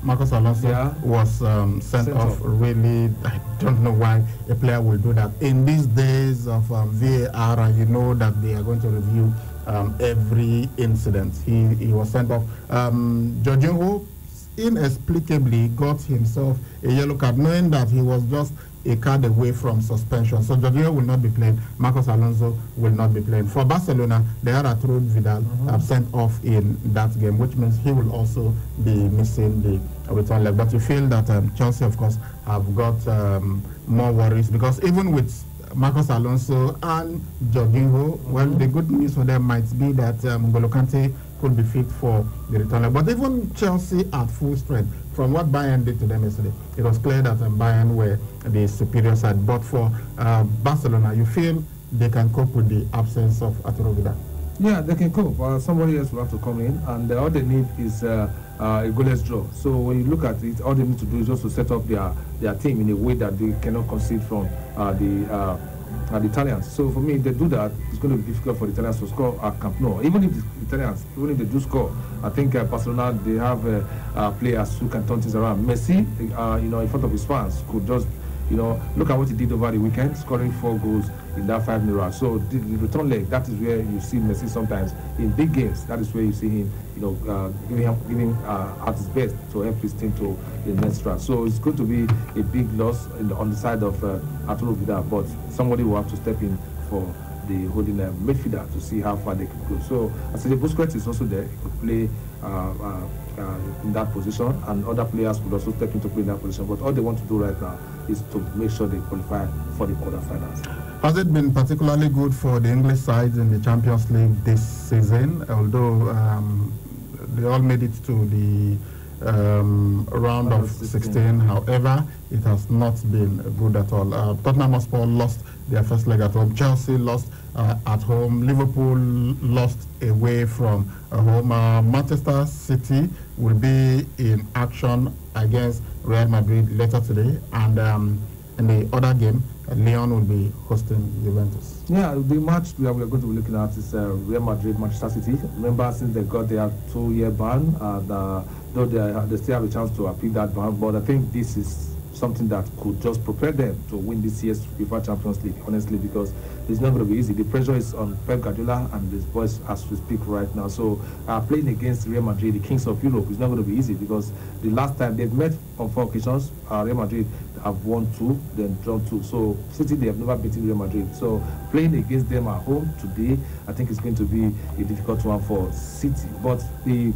S2: Marcos Alonso was sent off. Really, I don't know why a player will do that. In these days of VAR, and you know that they are going to review every incident. He was sent off. Jorginho inexplicably got himself a yellow card, knowing that he was just
S14: a card away from suspension. So Jorginho will not be playing. Marcos Alonso will not be playing. For Barcelona, they had Arturo Vidal sent off in that game, which means he will also be missing the return leg. But you feel that Chelsea, of course, have got more worries, because even with Marcos Alonso and Jorginho, well, the good news for them might be that N'Golo Kante could be fit for the return leg. But even Chelsea at full strength, from what Bayern did to them yesterday, it was clear that Bayern were the superior side. But for Barcelona, you feel they can cope with the absence of Arturo Vidal?
S17: Yeah, they can cope. Somebody else will have to come in, and all they need is a goalless draw. So when you look at it, all they need to do is just to set up their team in a way that they cannot concede from the Italians. So for me, if they do that, it's going to be difficult for the Italians to score at Camp Nou. Even if the Italians, even if they do score, I think Barcelona, they have players who can turn things around. Messi, in front of his fans, could just, look at what he did over the weekend, scoring 4 goals in that 5-0. So the return leg, that is where you see Messi sometimes in big games. That is where you see him, giving at his best to help his team to the next round. So it's going to be a big loss on the side of Arturo Vidal, but somebody will have to step in for the holding midfielder to see how far they can go. So I say Busquets is also there. He could play in that position, and other players could also step in to play in that position. But all they want to do right now is to make sure they qualify for the quarterfinals.
S14: Has it been particularly good for the English sides in the Champions League this season? Although they all made it to the round of 16. However, it has not been good at all. Tottenham Hotspur lost their first leg at home. Chelsea lost at home. Liverpool lost away from home. Manchester City will be in action against Real Madrid later today. And in the other game, Lyon will be hosting Juventus.
S17: Yeah, the match we are going to be looking at is Real Madrid, Manchester City. Remember, since they got their 2-year ban, though they still have a chance to appeal that ban, but I think this is something that could just prepare them to win this year's FIFA Champions League, honestly, because it's not going to be easy. The pressure is on Pep Guardiola and his boys as we speak right now. So playing against Real Madrid, the kings of Europe, is not going to be easy, because the last time they've met on 4 occasions, Real Madrid have won 2, then drawn 2. So City, they have never beaten Real Madrid. So playing against them at home today, I think it's going to be a difficult one for City. But the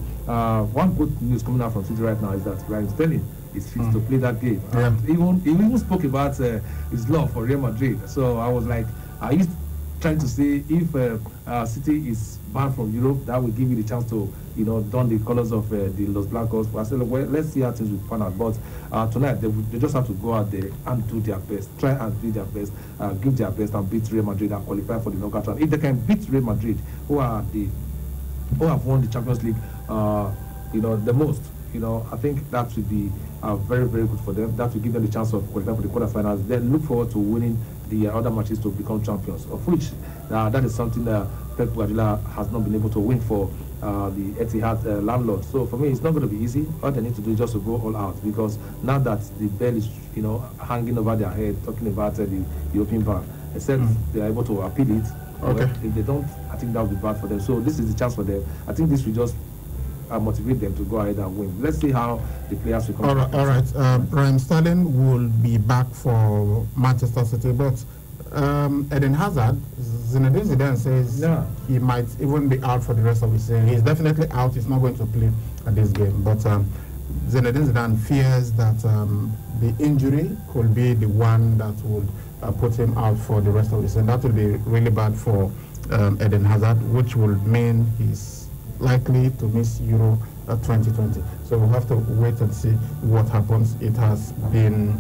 S17: one good news coming out from City right now is that Raheem Sterling is fit to play that game.
S14: Yeah.
S17: He even spoke about his love for Real Madrid. So I was like, are you trying to say if City is banned from Europe, that will give you the chance to, don the colors of the Los Blancos? I said, well, let's see how things will pan out. But tonight, they just have to go out there and do their best, try and do their best, give their best, and beat Real Madrid and qualify for the knockout round. If they can beat Real Madrid, who have won the Champions League, the most, I think that would be very, very good for them. That will give them the chance of qualifying for the quarterfinals. Then look forward to winning the other matches to become champions, of which that is something that Pep Guardiola has not been able to win for the Etihad landlord. So for me, it's not going to be easy. All they need to do is just to go all out, because now that the bell is hanging over their head, talking about the European ban, except they are able to appeal it.
S14: Okay.
S17: Well, if they don't, I think that would be bad for them. So this is the chance for them. I think this will just motivate them to go ahead and win. Let's see how the players will come.
S14: All right. Raheem Sterling will be back for Manchester City, but Eden Hazard, Zinedine Zidane says he might even be out for the rest of the season. He's definitely out. He's not going to play at this game. But Zinedine Zidane fears that the injury could be the one that would put him out for the rest of the season. That will be really bad for Eden Hazard, which will mean he's likely to miss Euro 2020. So we'll have to wait and see what happens. It has been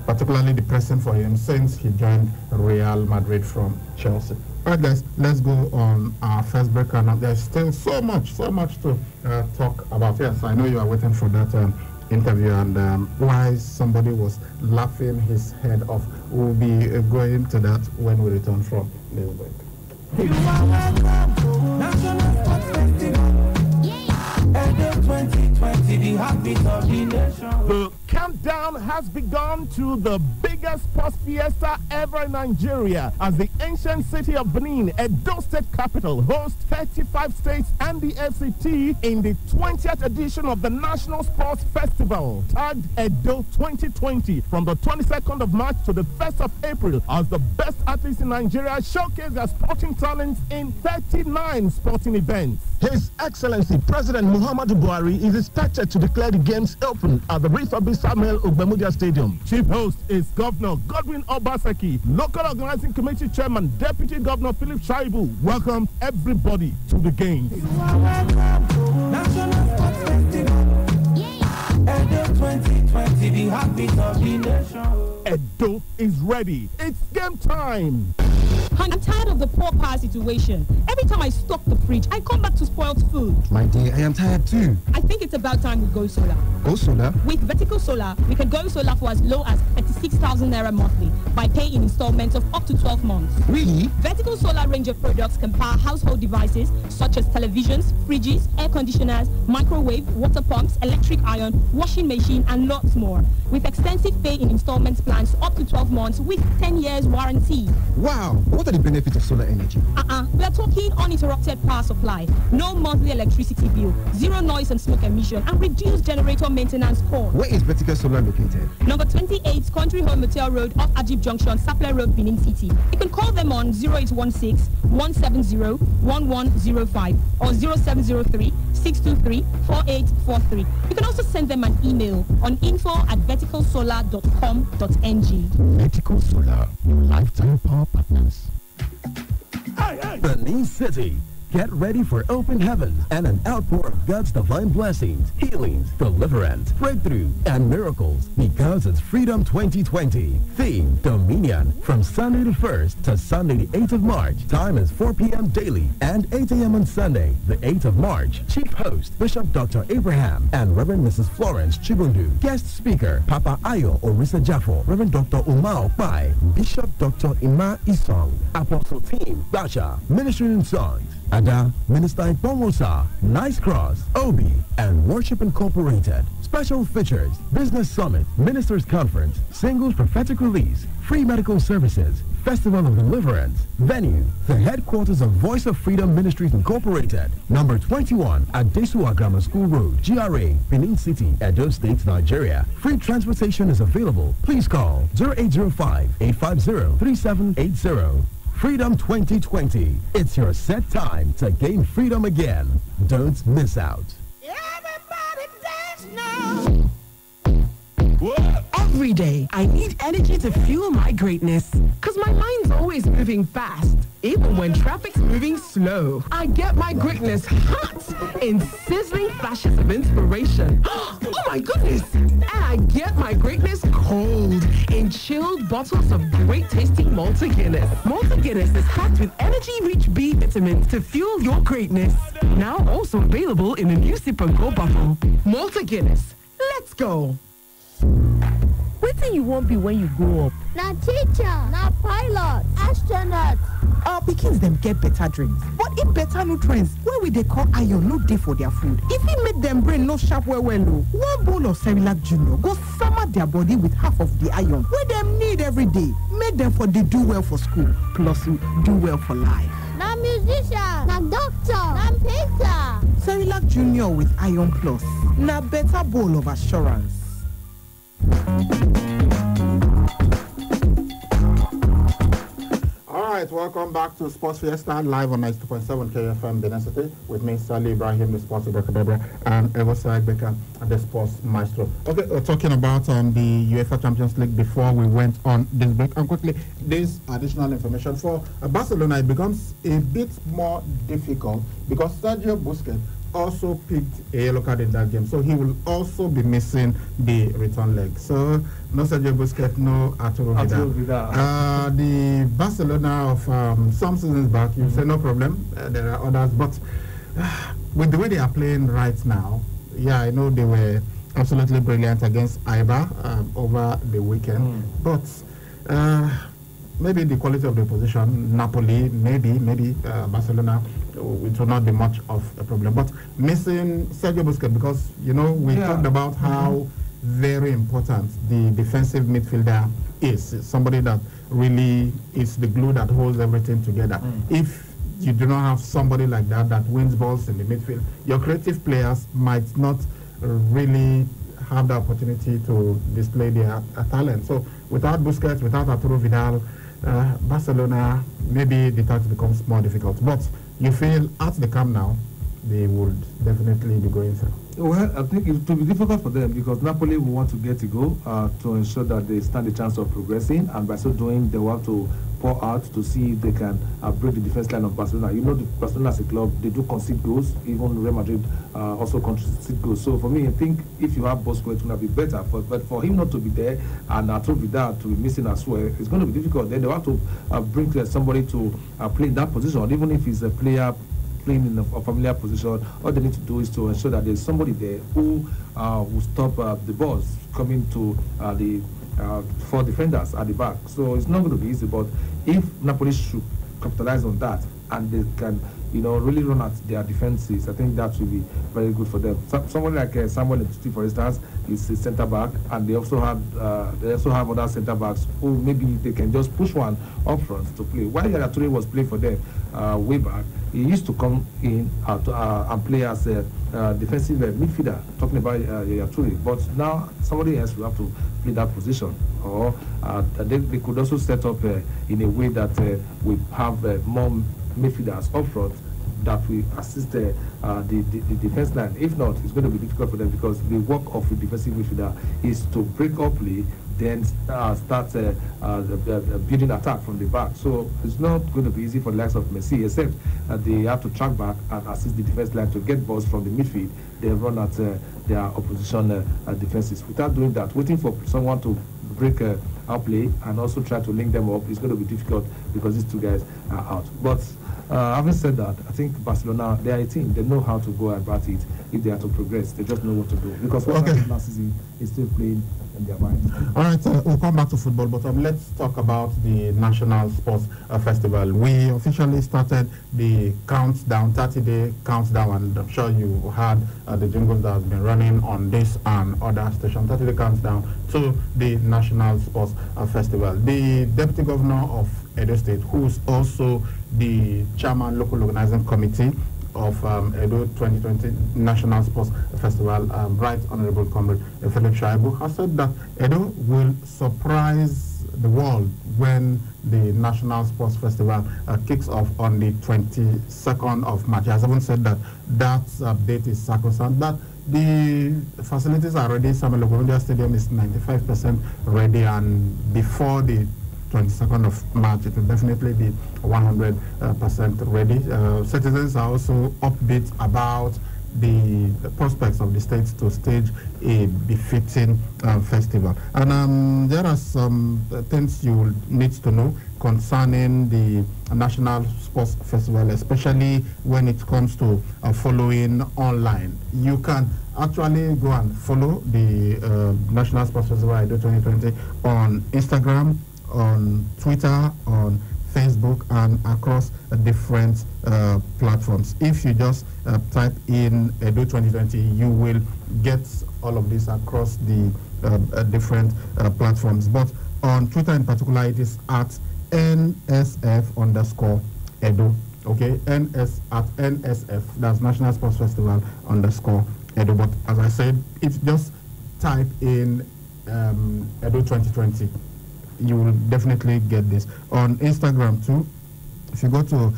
S14: particularly depressing for him since he joined Real Madrid from Chelsea. All right, guys, let's go on our first break. And there's still so much to talk about. Yes, I know you are waiting for that interview, and why somebody was laughing his head off. We'll be going to that when we return from the break.
S8: You are welcome to National Sports Festival. Edo 2020, the heartbeat of the nation.
S9: The countdown has begun to the biggest sports fiesta ever in Nigeria as the ancient city of Benin, Edo State capital, hosts 35 states and the FCT in the 20th edition of the National Sports Festival, tagged Edo 2020, from the 22nd of March to the 1st of April, as the best athletes in Nigeria showcase their sporting talents in 39 sporting events. His Excellency President Muhammadu Buhari is expected to declare the games open at the refurbished Samuel Ogbemudia Stadium. Chief host is Governor Godwin Obaseki, local organizing committee chairman, Deputy Governor Philip Shaibu. Welcome everybody to the games.
S8: National Sports Festival. Edo 2020, the heartbeat of the nation.
S9: Edo is ready. It's game time.
S5: I'm tired of the poor power situation. Every time I stock the fridge, I come back to spoiled food.
S16: My dear, I am tired too.
S5: I think it's about time we go solar.
S16: Go solar?
S5: With Vertical Solar, we can go solar for as low as 36,000 naira monthly by paying in installments of up to 12 months.
S16: Really?
S5: Vertical Solar range of products can power household devices such as televisions, fridges, air conditioners, microwave, water pumps, electric iron, washing machine, and lots more. With extensive pay in installments plans up to 12 months with 10 years warranty.
S16: Wow! What are the benefits of solar energy?
S5: We are talking uninterrupted power supply, no monthly electricity bill, zero noise and smoke emission, and reduced generator maintenance cost.
S16: Where is Vertical Solar located?
S5: Number 28, Country Home Motel Road, off Ajib Junction, Sapele Road, Benin City. You can call them on 0816-170-1105 or 0703-623-4843. You can also send them an email on info@verticalsolar.com.ng.
S19: Vertical Solar, your lifetime power partners.
S20: Benin City. Get ready for open heavens and an outpour of God's divine blessings, healings, deliverance, breakthrough, and miracles, because it's Freedom 2020. Theme, Dominion, from Sunday the 1st to Sunday the 8th of March. Time is 4 p.m. daily and 8 a.m. on Sunday, the 8th of March. Chief host, Bishop Dr. Abraham and Reverend Mrs. Florence Chibundu. Guest speaker, Papa Ayo Orisa Jaffo, Reverend Dr. Umar Pai, Bishop Dr. Ima Isong, Apostle Team Basha, ministering in songs. Ada, Minister Ipomosa, Nice Cross, Obi, and Worship Incorporated. Special features, Business Summit, Ministers Conference, Singles Prophetic Release, Free Medical Services, Festival of Deliverance. Venue, the headquarters of Voice of Freedom Ministries Incorporated, number 21 at Desua Grammar School Road, GRA, Benin City, Edo State, Nigeria. Free transportation is available. Please call 0805-850-3780. Freedom 2020. It's your set time to gain freedom again. Don't miss out.
S12: Every day, I need energy to fuel my greatness. Because my mind's always moving fast. Even when traffic's moving slow, I get my greatness hot in sizzling flashes of inspiration. Oh my goodness! And I get my greatness cold in chilled bottles of great tasting Malta Guinness. Malta Guinness is packed with energy-rich B vitamins to fuel your greatness. Now also available in a new sip and go bottle. Malta Guinness. Let's go.
S21: Wetin you wan be when you grow up?
S22: Na teacher, na pilot, astronaut.
S25: Our pikins dem get better dreams, but if better nutrients wey we dey call iron no dey for their food, e fit make dem brain no sharp well well o. One bowl of Cerelac Junior go sama their body with half of the iron wey dem need every day, make dem for dey do well for school, plus do well for life.
S22: Na musician, na doctor, na painter.
S25: Cerelac Junior with Iron Plus, na better bowl of assurance.
S14: All right, welcome back to Sports Fiesta live on 92.7 KFM Benin City with me, Sally Ibrahim, the Sports Broker, and Everside Becker, the Sports Maestro. Okay, we're talking about the UEFA Champions League before we went on this break. And quickly, this additional information for Barcelona, it becomes a bit more difficult because Sergio Busquets also picked a yellow card in that game, so he will also be missing the return leg. So no Sergio Busquets, no Arturo Vidal. The Barcelona of some seasons back, you say no problem, there are others, but with the way they are playing right now, yeah, I know they were absolutely brilliant against Eibar over the weekend, but maybe the quality of the opposition, Napoli, maybe Barcelona, it will not be much of a problem. But missing Sergio Busquets, because, you know, we talked about how very important the defensive midfielder is. It's somebody that really is the glue that holds everything together. If you do not have somebody like that that wins balls in the midfield, your creative players might not really have the opportunity to display their talent. So without Busquets, without Arturo Vidal, Barcelona, maybe the task becomes more difficult. But you feel at the Camp Nou, they would definitely be going through.
S17: Well, I think it will be difficult for them because Napoli will want to get a goal to ensure that they stand a chance of progressing, and by so doing, they want to pour out to see if they can break the defense line of Barcelona. You know, Barcelona as a club, they do concede goals. Even Real Madrid also concede goals. So for me, I think if you have Busquets, it's going to be better. But for him not to be there and Arturo Vidal to be missing as well, it's going to be difficult. Then they have to bring somebody to play in that position, even if he's a player playing in a familiar position. All they need to do is to ensure that there's somebody there who will stop the balls coming to the four defenders at the back. So it's not going to be easy, but if Napoli should capitalize on that and they can, really run at their defenses, I think that will be very good for them. Someone like Samuel Ntiti, for instance, is a centre back, and they also have other centre backs who maybe they can just push one up front to play. While Yaya Toure was playing for them way back, he used to come in and play as a defensive midfielder, talking about Yaya Toure. But now somebody else will have to play that position, or they could also set up in a way that we have more midfielders up front that will assist the defense line. If not, it's going to be difficult for them because the work of a defensive midfielder is to break up play, then start building attack from the back. So it's not going to be easy for the likes of Messi, except they have to track back and assist the defense line to get balls from the midfield. They run at their opposition defenses. Without doing that, waiting for someone to break our play and also try to link them up is going to be difficult because these two guys are out. But having said that, I think Barcelona, they are a team. They know how to go about it if they are to progress. They just know what to do. Because what happened last season is still playing in their mind.
S14: All right, we'll come back to football, but let's talk about the National Sports Festival. We officially started the countdown, 30-day countdown, and I'm sure you heard the jingles that has been running on this and other stations. 30-day countdown to the National Sports Festival. The Deputy Governor of Edo State, who's also the chairman local organizing committee of Edo 2020 National Sports Festival, Right Honorable Comrade Philip Shaibu, has said that Edo will surprise the world when the National Sports Festival kicks off on the 22nd of March. He has even said that that date is sacrosanct, that the facilities are ready. Samuel Ogorondia Stadium is 95% ready, and before the 22nd of March, it will definitely be 100% ready. Citizens are also upbeat about the prospects of the state to stage a befitting festival. And there are some things you need to know concerning the National Sports Festival, especially when it comes to following online. You can actually go and follow the National Sports Festival Edo 2020 on Instagram, on Twitter, on Facebook, and across different platforms. If you just type in Edo 2020, you will get all of this across the different platforms. But on Twitter in particular, it is at NSF_Edo. Okay, NSF, that's National Sports Festival _Edo. But as I said, it's just type in Edo 2020. You will definitely get this. On Instagram too, if you go to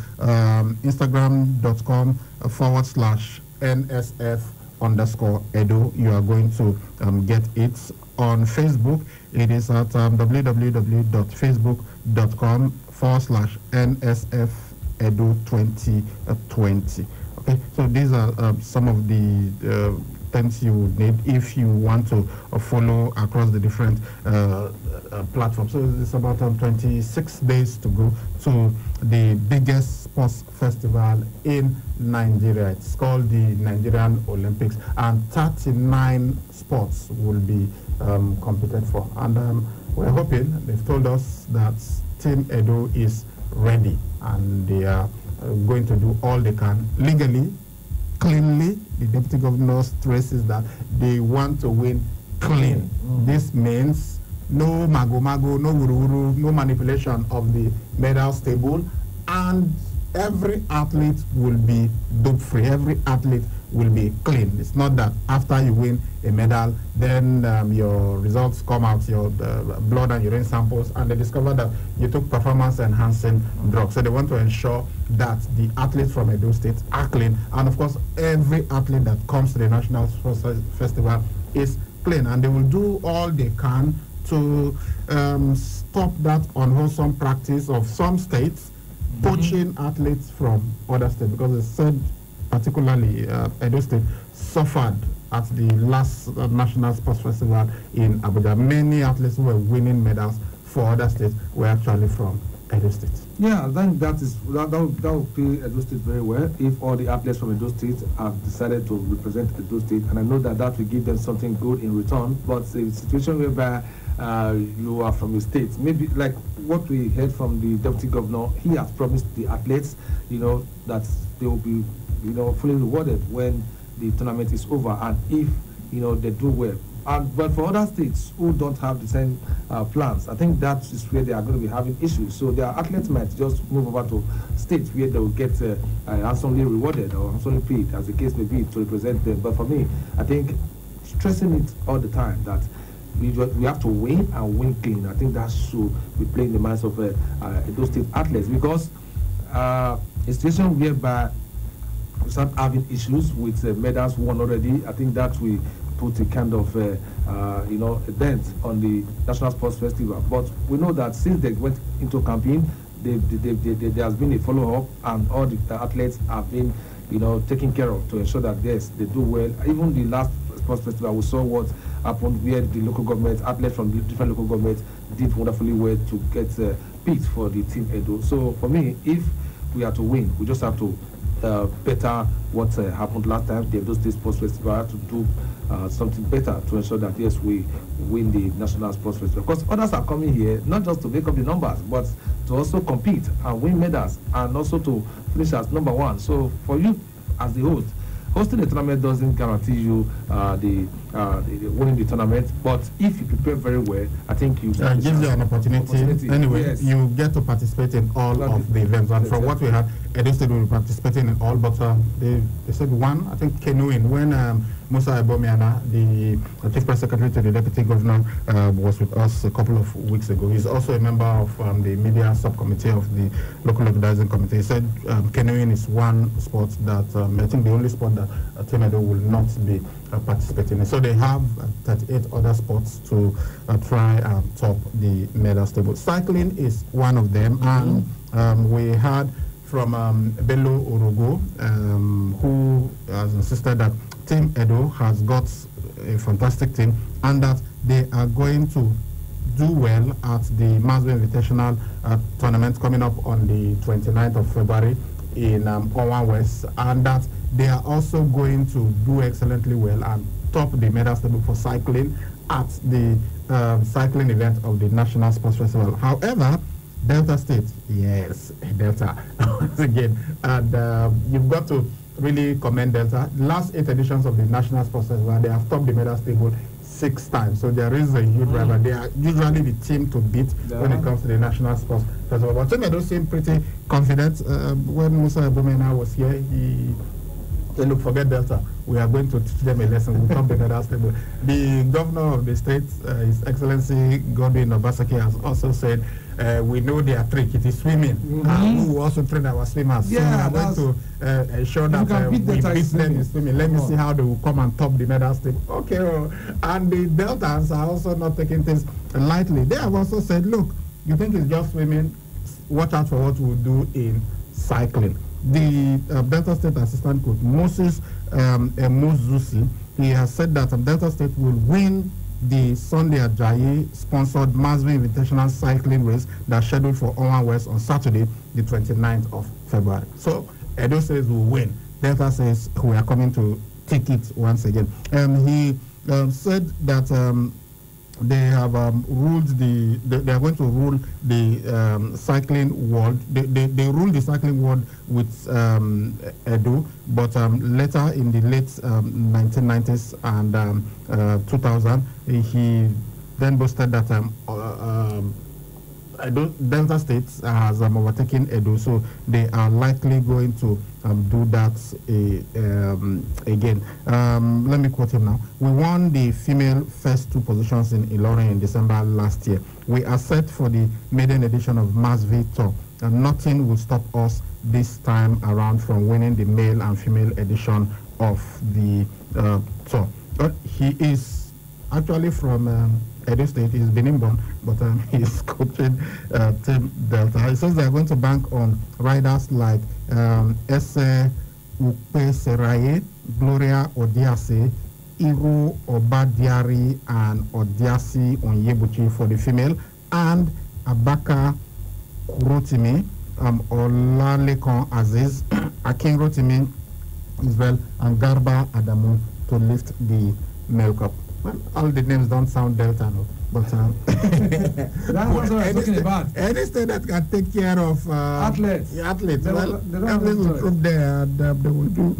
S14: instagram.com/NSF_Edo, you are going to get it. On Facebook, it is at www.facebook.com/NSF_Edo2020. Okay, so these are some of the things you would need if you want to follow across the different platforms. So it's about 26 days to go to the biggest sports festival in Nigeria. It's called the Nigerian Olympics, and 39 sports will be competed for. And we're hoping, they've told us that Team Edo is ready, and they are going to do all they can legally, cleanly. The deputy governor stresses that they want to win clean. This means no mago, no wuru, no manipulation of the medals table, and every athlete will be dope-free. Every athlete will be clean. It's not that after you win a medal, then your results come out, your blood and urine samples, and they discover that you took performance-enhancing drugs. So they want to ensure that the athletes from Edo State are clean, and of course, every athlete that comes to the National Sports Festival is clean, and they will do all they can to stop that unwholesome practice of some states poaching athletes from other states, because they said particularly Edo State suffered at the last National Sports Festival in Abuja. Many athletes who were winning medals for other states were actually from Edo State.
S17: Yeah, I think that will pay Edo State very well if all the athletes from Edo State have decided to represent Edo State, and I know that will give them something good in return. But a situation whereby you are from a state, maybe like what we heard from the deputy governor, he has promised the athletes, that they will be, fully rewarded when the tournament is over, and if they do well. But for other states who don't have the same plans, I think that is where they are going to be having issues. So their athletes might just move over to states where they will get handsomely rewarded or handsomely paid, as the case may be, to represent them. But for me, I think stressing it all the time that we have to win and win clean. I think that should be playing the minds of those state athletes, because a situation whereby we start having issues with medals won already, I think that we put a kind of a dent on the National Sports Festival. But we know that since they went into campaign, there has been a follow-up, and all the athletes have been taken care of to ensure that yes, they do well. Even the last Sports Festival, we saw what happened where the local government, athletes from the different local governments did wonderfully well to get picked for the Team Edo. So for me, if we are to win, we just have to better what happened last time. The Edo State Sports Festival had to do something better to ensure that yes, we win the National Sports Festival. Because others are coming here not just to make up the numbers, but to also compete and win medals, and also to finish as number one. So for you as the host, hosting a tournament doesn't guarantee you the winning the tournament, but if you prepare very well, I think you
S14: gives you an opportunity. Anyway,
S17: yes,
S14: you get to participate in all of the events. And from what we had, Edo State will be participating in all, but they said one, I think, canoeing. When Musa Ebomiana, the Chief Press Secretary to the Deputy Governor, was with us a couple of weeks ago. He's also a member of the media subcommittee of the Local Organizing Committee. He said canoeing is one sport that I think the only sport that Team Edo will not be participating in. So they have 38 other sports to try and top the medals table. Cycling is one of them, and we had from Bello Orogo, who has insisted that Team Edo has got a fantastic team, and that they are going to do well at the Masbo Invitational tournament coming up on the 29th of February in Owan West, and that they are also going to do excellently well and top the medals table for cycling at the cycling event of the National Sports Festival. However, Delta State, yes, Delta, once again, and you've got to really commend Delta. Last 8 editions of the National Sports Festival, they have topped the medals table 6 times. So there is a huge rival. They are usually the team to beat when it comes to the National Sports Festival. But Team Edo seem pretty confident. When Musa Ebomena was here, he said, look, forget Delta. We are going to teach them a lesson. We'll top the medals table. The governor of the state, His Excellency Godwin Obaseki, has also said, we know their trick. It is swimming. We will also train our swimmers.
S17: Yeah,
S14: so we are going to ensure that we beat them in swimming. Let me see how they will come and top the medals table. Okay. And the Deltas are also not taking things lightly. They have also said, look, you think it's just swimming? Watch out for what we'll do in cycling. The Delta State Assistant Coach Moses Mozusi, he has said that Delta State will win the Sunday Ajayi sponsored Masbo Invitational cycling race that's scheduled for Owan West on Saturday, the 29th of February. So Edo says we'll win. Delta says we are coming to take it once again. He said that they have ruled they are going to rule the cycling world. They ruled the cycling world with Edo, but later in the late 1990s and 2000, he then boasted that Delta State has overtaken Edo, so they are likely going to do that again. Let me quote him now. We won the female first 2 positions in Ilorin in December last year. We are set for the maiden edition of Masvi Tour, and nothing will stop us this time around from winning the male and female edition of the tour. But he is actually from Edo State. He's Benin born, but he's coaching Team Delta. He says they're going to bank on riders like Ese Upe Seraye, Gloria Odiase, Iru Obadiari, and Odiasi Onyebuchi for the female, and Abaka Kurotimi, Olalekon Aziz, Akin Rotimi Israel, and Garba Adamu to lift the male cup. Well, all the names don't sound Delta, no, but
S17: that's what I'm talking about.
S14: Any state that can take care of athletes, well, athletes will prove there and they will do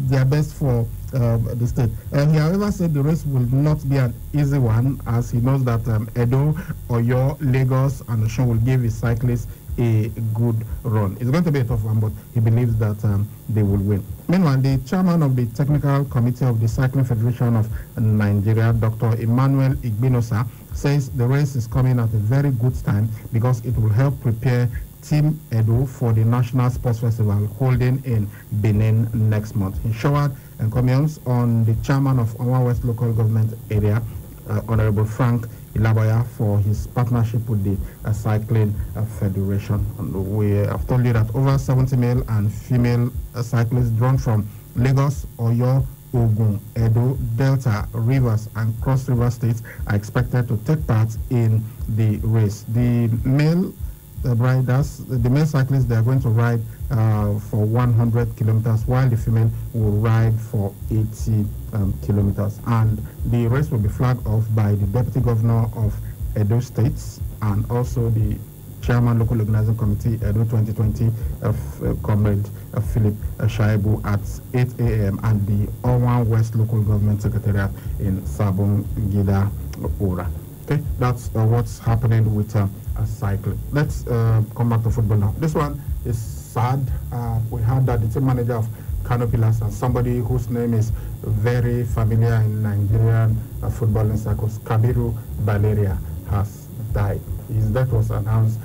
S14: their best for the state. He, however, said the race will not be an easy one, as he knows that Edo, Oyo, Lagos, and Osun will give his cyclists a good run. It's going to be a tough one, but he believes that they will win. Meanwhile, the chairman of the technical committee of the Cycling Federation of Nigeria, Dr. Emmanuel Igbinosa, says the race is coming at a very good time because it will help prepare Team Edo for the National Sports Festival holding in Benin next month. He showered encomiums on the chairman of Owa West Local Government Area, Honorable Frank Ilaboya, for his partnership with the Cycling Federation. And we have told you that over 70 male and female cyclists drawn from Lagos, Oyo, Ogun, Edo, Delta, Rivers, and Cross River states are expected to take part in the race. The male riders, the male cyclists, they are going to ride for 100 kilometers, while the female will ride for 80 kilometers. And the race will be flagged off by the Deputy Governor of Edo State and also the Chairman Local Organizing Committee, Edo 2020, Comrade Philip Shaibu at 8 a.m. and the Owan West Local Government Secretariat in Sabon Gida Ora. Okay, that's what's happening with cycling. Let's come back to football now. This one is sad. We heard that the team manager of Kano Pillars and somebody whose name is very familiar in Nigerian footballing circles, Kabiru Baleria, has died. His death was announced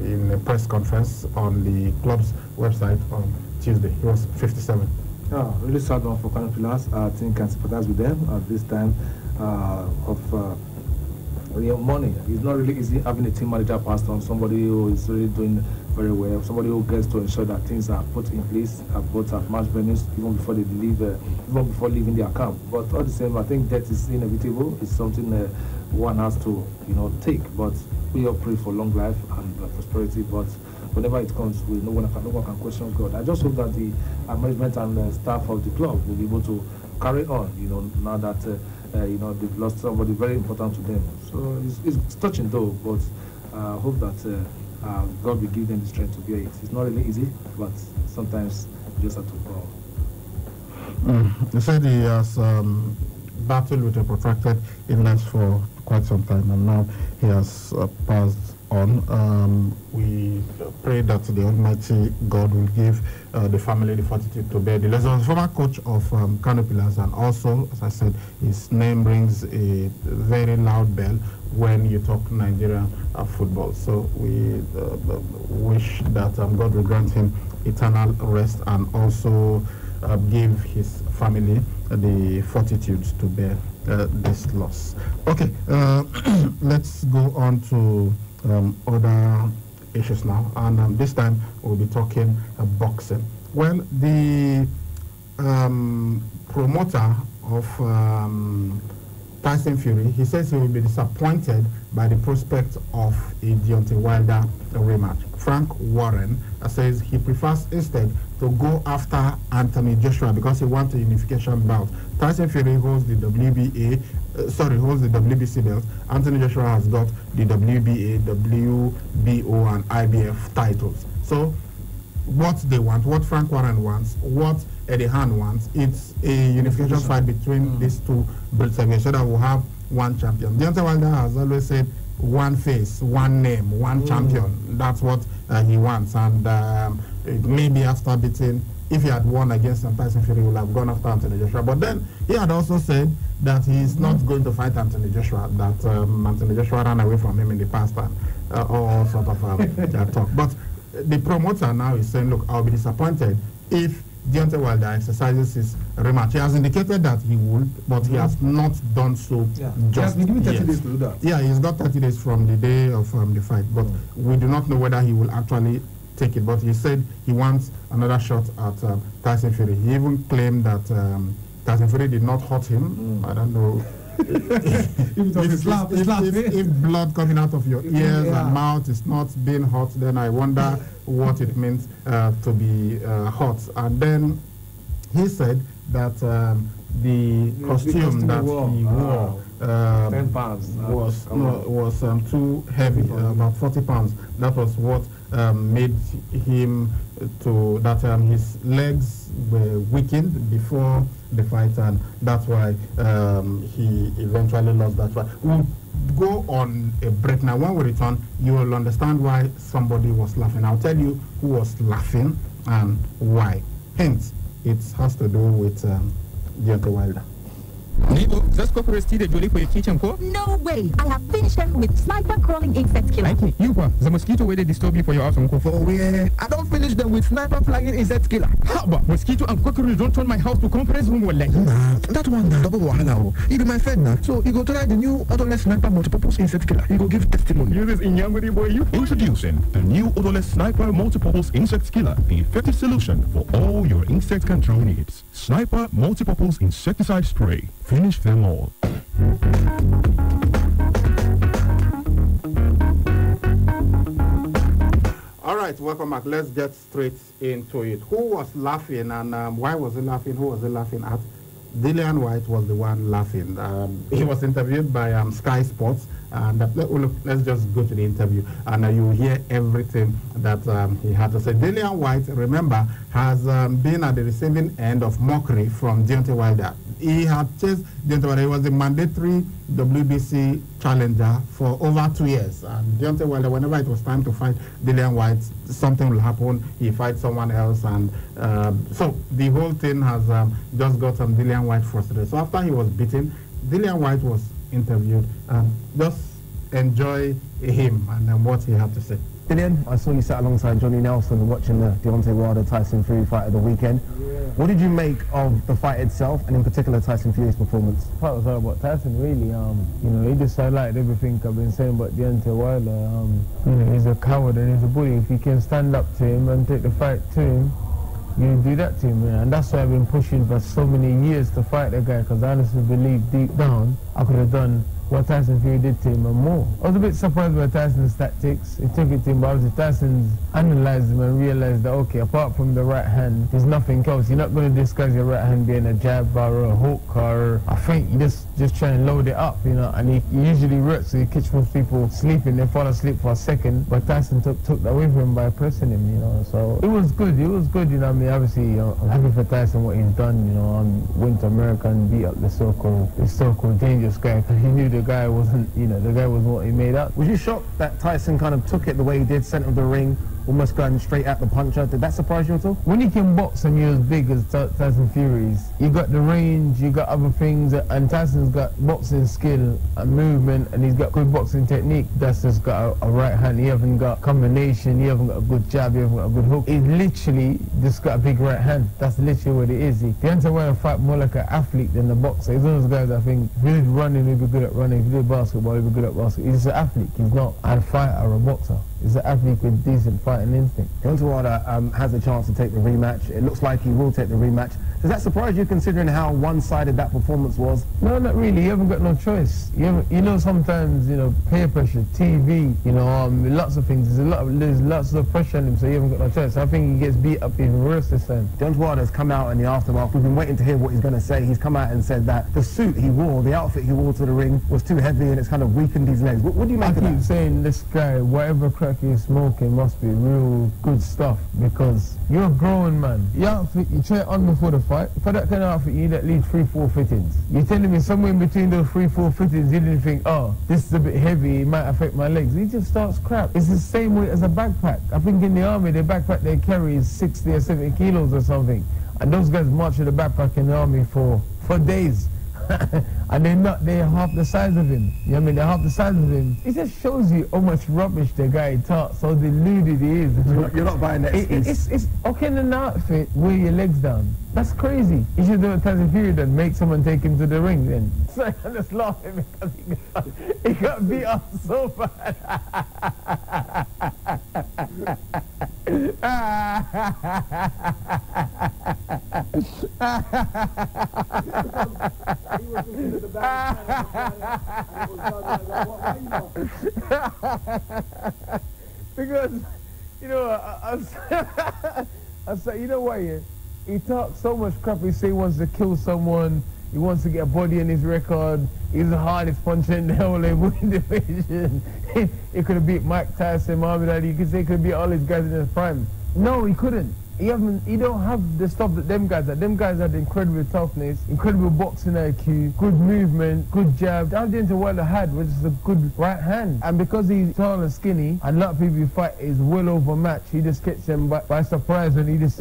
S14: in a press conference on the club's website on Tuesday. He was 57.
S17: Oh, really sad one for Kano Pillars. I think I can sympathize with them at this time of real money. It's not really easy having a team manager passed on, somebody who is really doing very well, somebody who gets to ensure that things are put in place, both at match venues, even before they leave, even before leaving their camp. But all the same, I think death is inevitable. It's something one has to, take. But we all pray for long life and prosperity. But whenever it comes, no one can question God. I just hope that the management and staff of the club will be able to carry on. Now that they've lost somebody very important to them. So it's touching though. But I hope that God will give them the strength to bear it. It's not really easy, but sometimes you just have to go.
S14: He said he has battled with a protracted illness for quite some time, and now he has passed on. We pray that the Almighty God will give the family the fortitude to bear the lessons. Former coach of Kano Pillars, and also, as I said, his name rings a very loud bell when you talk Nigerian football. So we wish that God will grant him eternal rest and also give his family the fortitude to bear this loss. Okay, let's go on to other issues now, and this time we'll be talking boxing. Well, the promoter of Tyson Fury, he says he will be disappointed by the prospect of a Deontay Wilder rematch. Frank Warren says he prefers instead to go after Anthony Joshua because he wants a unification bout. Tyson Fury holds the WBA holds the WBC belt. Anthony Joshua has got the WBA, WBO, and IBF titles. So what they want, what Frank Warren wants, what Eddie Hearn wants, it's a unification fight between these two belts so that we'll have one champion. Deontay Wilder has always said one face, one name, one champion. That's what he wants. And maybe after beating, if he had won against Tyson Fury, he would have gone after Anthony Joshua. But then he had also said that he's not going to fight Anthony Joshua, that Anthony Joshua ran away from him in the past and all sort of talk. But the promoter now is saying, look, I'll be disappointed if Deontay Wilder exercises his rematch. He has indicated that he would, but he has not done so just
S16: he has been given 30
S14: yet.
S16: days to do that.
S14: Yeah, he's got 30 days from the day of the fight, but we do not know whether he will actually take it. But he said he wants another shot at Tyson Fury. He even claimed that Tyson Fury did not hurt him. I don't know. If blood coming out of your ears and mouth is not being hot, then I wonder what it means to be hot. And then he said that the costume that he wore
S17: 10 pounds
S14: was too heavy, about 40 pounds. That was what made him to that his legs were weakened before the fight, and that's why he eventually lost that fight. We'll go on a break now. When we return, you will understand why somebody was laughing. I'll tell you who was laughing and why. Hence, it has to do with Deontay Wilder.
S3: Neighbor, just go for a steed jolly for your kitchen, ko?
S6: No way! I have finished them with sniper crawling insect killer.
S3: Okay, you the mosquito way they disturb you for your house, uncle.
S6: For
S3: where? I don't finish them with sniper flagging insect killer. How about mosquito and cockroach don't turn my house to conference room or like?
S7: Nah, that one double wahala. You be my friend now, so you go try the new odorless sniper multipurpose insect killer. You go give testimony.
S3: You this in Yanguri boy, you.
S18: Introducing the new odorless sniper multipurpose insect killer, the effective solution for all your insect control needs. Sniper multipurpose insecticide spray. Finish them all.
S14: All right, welcome back. Let's get straight into it. Who was laughing and why was he laughing? Who was he laughing at? Dillian White was the one laughing. He was interviewed by Sky Sports, and let's just go to the interview, and you will hear everything that he had to say. Dillian White, remember, has been at the receiving end of mockery from Deontay Wilder. He had chased Deontay Wilder. He was the mandatory WBC challenger for over 2 years. And Deontay Wilder, whenever it was time to fight Dillian White, something will happen. He fights someone else, and so the whole thing has just got Dillian White frustrated. So after he was beaten, Dillian White was interviewed, and just enjoy him and what he had to say.
S23: Dillian, I saw you sat alongside Johnny Nelson watching the Deontay Wilder-Tyson Fury fight of the weekend. What did you make of the fight itself, and in particular Tyson Fury's performance?
S24: The fight was all about Tyson, really. You know, he just highlighted everything I've been saying about Deontay Wilder. You know, he's a coward and he's a bully. If you can stand up to him and take the fight to him, you do that to him, man. And that's why I've been pushing for so many years to fight the guy, because I honestly believe deep down I could have done what Tyson Fury did to him and more. I was a bit surprised by Tyson's tactics. He took it to him, but obviously Tyson's analysed him and realised that, okay, apart from the right hand, there's nothing else. You're not going to disguise your right hand being a jab or a hook or a feint. You just try and load it up, you know, and he usually works, so you catch most people sleeping, they fall asleep for a second, but Tyson took that away from him by pressing him, you know, so it was good, you know, I mean, obviously, you know, I'm happy for Tyson, what he's done, you know, went to America and beat up the so-called dangerous guy, because he knew the guy wasn't, you know, the guy wasn't what he made up.
S23: Was you shocked that Tyson kind of took it the way he did, centre of the ring, almost going straight at the puncher? Did that surprise you at all?
S24: When you can box and you're as big as Tyson Fury's, you got the range, you got other things, and Tyson's got boxing skill and movement, and he's got good boxing technique. That's just got a right hand. He haven't got combination, he haven't got a good jab, he haven't got a good hook. He's literally just got a big right hand. That's literally what it is. Deontay Wilder fight more like an athlete than a boxer. He's one of those guys I think, if he did running, he'd be good at running. If he did basketball, he'd be good at basketball. He's just an athlete. He's not a fighter or a boxer. He's an athlete with decent fighting instinct.
S23: Deontay Wilder has a chance to take the rematch. It looks like he will take the rematch. Does that surprise you, considering how one-sided that performance was?
S24: No, not really. You haven't got no choice. You know, sometimes, you know, peer pressure, TV, you know, lots of things. There's lots of pressure on him, so you haven't got no choice. I think he gets beat up even worse this time.
S23: Deontay Wilder has come out in the aftermath. We've been waiting to hear what he's going to say. He's come out and said that the suit he wore, the outfit he wore to the ring, was too heavy and it's kind of weakened his legs. What do you make of that? I keep
S24: saying this guy, whatever crack he's smoking must be real good stuff, because you're a grown man. Your outfit, you try it on before the fight. For that kind of outfit, you need at least 3-4 fittings. You're telling me somewhere in between those 3-4 fittings, you didn't think, oh, this is a bit heavy, it might affect my legs. He just starts crap. It's the same way as a backpack. I think in the army, the backpack they carry is 60 or 70 kilos or something. And those guys march with a backpack in the army for days. And they're half the size of him. You know what I mean? They're half the size of him. It just shows you how much rubbish the guy talks, how deluded he is.
S23: You're not buying that excuse.
S24: It's okay in an outfit, wear your legs down. That's crazy. You should do a Tyson Fury and make someone take him to the ring then. So I'm just laughing because he got beat up so bad. Because, you know, I said, you know what, yeah? He talks so much crap. He say he wants to kill someone. He wants to get a body in his record. He's the hardest puncher in the whole division. He could have beat Mike Tyson, Muhammad Ali. You could say he could have beat all these guys in his prime. No, he couldn't. He don't have the stuff that them guys had. Them guys had incredible toughness, incredible boxing IQ, good movement, good jab. All Deontay Wilder had was just a good right hand. And because he's tall and skinny, and a lot of people fight is well overmatched, he just gets them by surprise and he just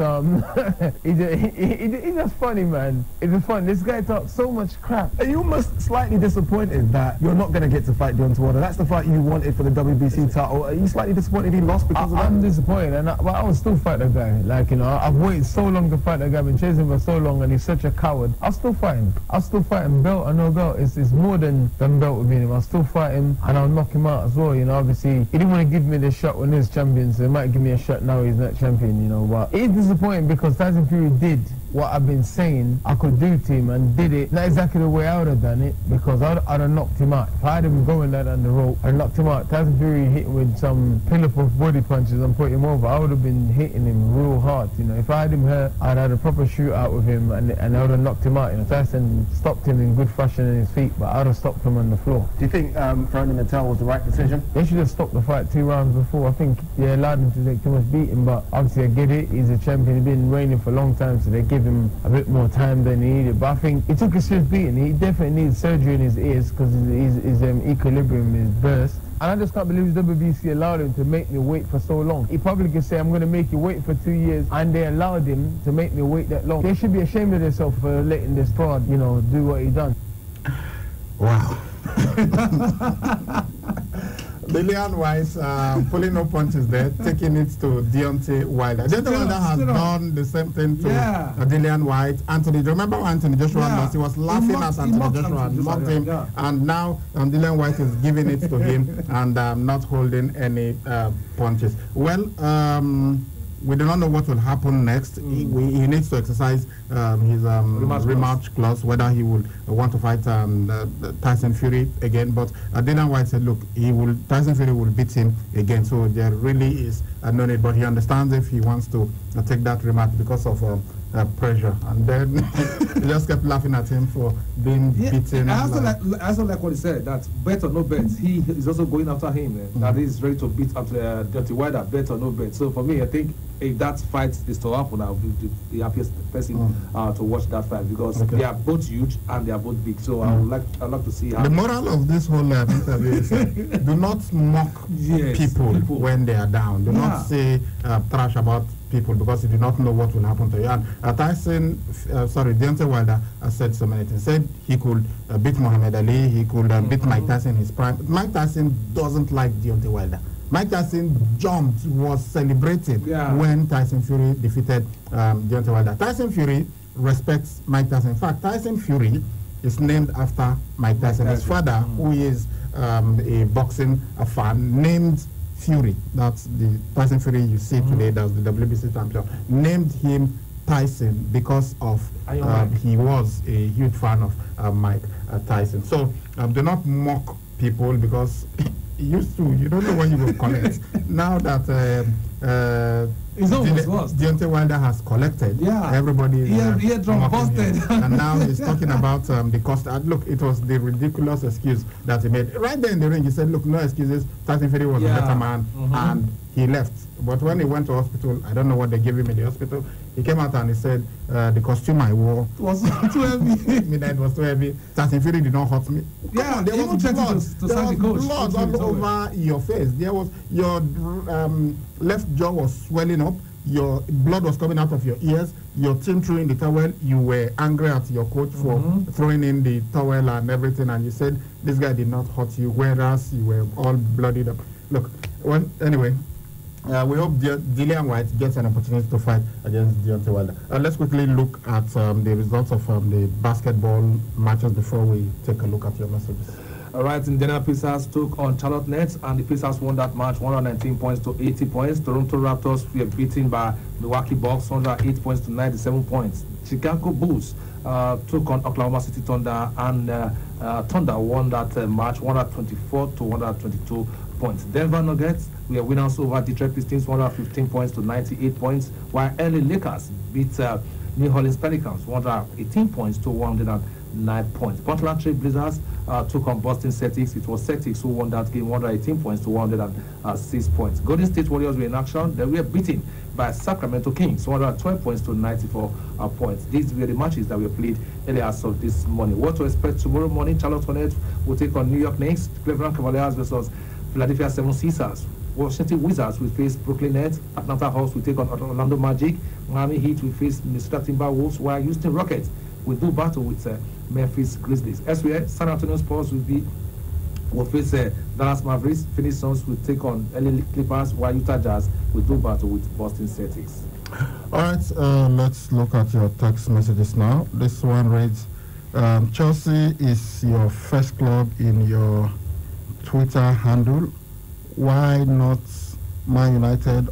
S24: he's just funny, man. It's just fun. This guy talks so much crap.
S23: Are you almost slightly disappointed that you're not going to get to fight Deontay Wilder? That's the fight you wanted for the WBC title. Are you slightly disappointed he lost because of that?
S24: I'm disappointed, and I will still fight that guy. Like, you know, I've waited so long to fight that guy. I've been chasing him for so long, and he's such a coward. I'll still fight him. I'll still fight him, belt or no belt. It's more than belt with me. I'll still fight him, and I'll knock him out as well. You know, obviously, he didn't want to give me the shot when he was champion, so he might give me a shot now he's not champion, you know. But it's disappointing because Tyson Fury did what I've been saying I could do to him and did it. Not exactly the way I would have done it, because I'd have knocked him out. If I had him going down on the rope, I'd knocked him out. Tyson Fury hit him with some pillar-puff body punches and put him over. I would have been hitting him real hard, you know. If I had him hurt, I'd had a proper shootout with him and I would have knocked him out. You know, Tyson stopped him in good fashion in his feet, but I would have stopped him on the floor.
S23: Do you think throwing him a towel was the right decision?
S24: They should have stopped the fight 2 rounds before. I think they allowed him to take too much beating, but obviously I get it. He's a champion. He's been reigning for a long time, so they give him a bit more time than he needed. But I think he took a serious beating. He definitely needs surgery in his ears because his equilibrium is burst. And I just can't believe WBC allowed him to make me wait for so long. He probably could say, I'm going to make you wait for 2 years, and they allowed him to make me wait that long. They should be ashamed of themselves for letting this fraud, you know, do what he done.
S14: Wow. Dillian White pulling no punches there, taking it to Deontay Wilder. Deontay Wilder has done the same thing to Dillian White. Anthony, do you remember when Anthony Joshua lost? He was laughing at Anthony Joshua and mocked him. And now Dillian White is giving it to him and not holding any punches. Well, we do not know what will happen next. He needs to exercise his rematch clause, whether he will want to fight Tyson Fury again. But Dillian White said, look, Tyson Fury will beat him again. So there really is no need. But he understands if he wants to take that rematch because of pressure. And then he just kept laughing at him for being beaten.
S17: I also like what he said, that bet or no bet, he is also going after him. That he is ready to beat Deontay Wilder, bet or no bet. So for me, I think if that fight is to happen, I'll be the happiest person to watch that fight, because they are both huge and they are both big. So I would like to see how.
S14: The moral of this whole interview is do not mock people when they are down. Do not say trash about people, because you do not know what will happen to you. And Deontay Wilder said so many things. Said he could beat Muhammad Ali, he could beat Mike Tyson in his prime. Mike Tyson doesn't like Deontay Wilder. Mike Tyson jumped, was celebrated when Tyson Fury defeated Deontay Wilder. Tyson Fury respects Mike Tyson. In fact, Tyson Fury is named after Mike Tyson. His father, who is a boxing fan, named Fury, that's the Tyson Fury you see today, that's the WBC champion, named him Tyson because of he was a huge fan of Mike Tyson. So do not mock people because used to, you don't know when you will collect. Now that Deontay Wilder has collected, everybody is busted. And now he's talking about the cost. Look, it was the ridiculous excuse that he made. Right there in the ring, he said, look, no excuses, Tyson Fury was a better man, and he left. But when he went to hospital, I don't know what they gave him in the hospital, he came out and he said, the costume I wore was too heavy. Midnight was too heavy. Tyson Fury did not hurt me.
S17: Yeah,
S14: there was blood all over your face. There was your left jaw was swelling up. Your blood was coming out of your ears. Your team threw in the towel. You were angry at your coach for throwing in the towel and everything. And you said this guy did not hurt you, whereas you were all bloodied up. Look, well, anyway. We hope Dillian White gets an opportunity to fight against Deontay Wilder. Let's quickly look at the results of the basketball matches before we take a look at your messages.
S17: All right, Indiana Pacers took on Charlotte Nets, and the Pacers won that match 119 points to 80 points. Toronto Raptors were beaten by Milwaukee Bucks 108 points to 97 points. Chicago Bulls took on Oklahoma City Thunder, and Thunder won that match 124 to 122 points. Denver Nuggets were winners over Detroit Pistons 115 points to 98 points, while LA Lakers beat New Orleans Pelicans 118 points to 109 points. Portland Trail Blazers took on Boston Celtics. It was Celtics who won that game 118 points to 106 points. Golden State Warriors were in action. They were beaten by Sacramento Kings 112 points to 94 points. These were the matches that were played earlier as of this morning. What to expect tomorrow morning? Charlotte Hornets will take on New York Knicks. Cleveland Cavaliers versus Philadelphia 76ers. Washington Wizards will face Brooklyn Nets. Atlanta Hawks will take on Orlando Magic. Miami Heat will face Minnesota Timberwolves, while Houston Rockets will do battle with Memphis Grizzlies. Elsewhere, San Antonio Spurs will face Dallas Mavericks. Phoenix Suns will take on LA Clippers, while Utah Jazz will do battle with Boston Celtics.
S14: All right, let's look at your text messages now. This one reads, Chelsea is your first club in your Twitter handle. Why not Man United,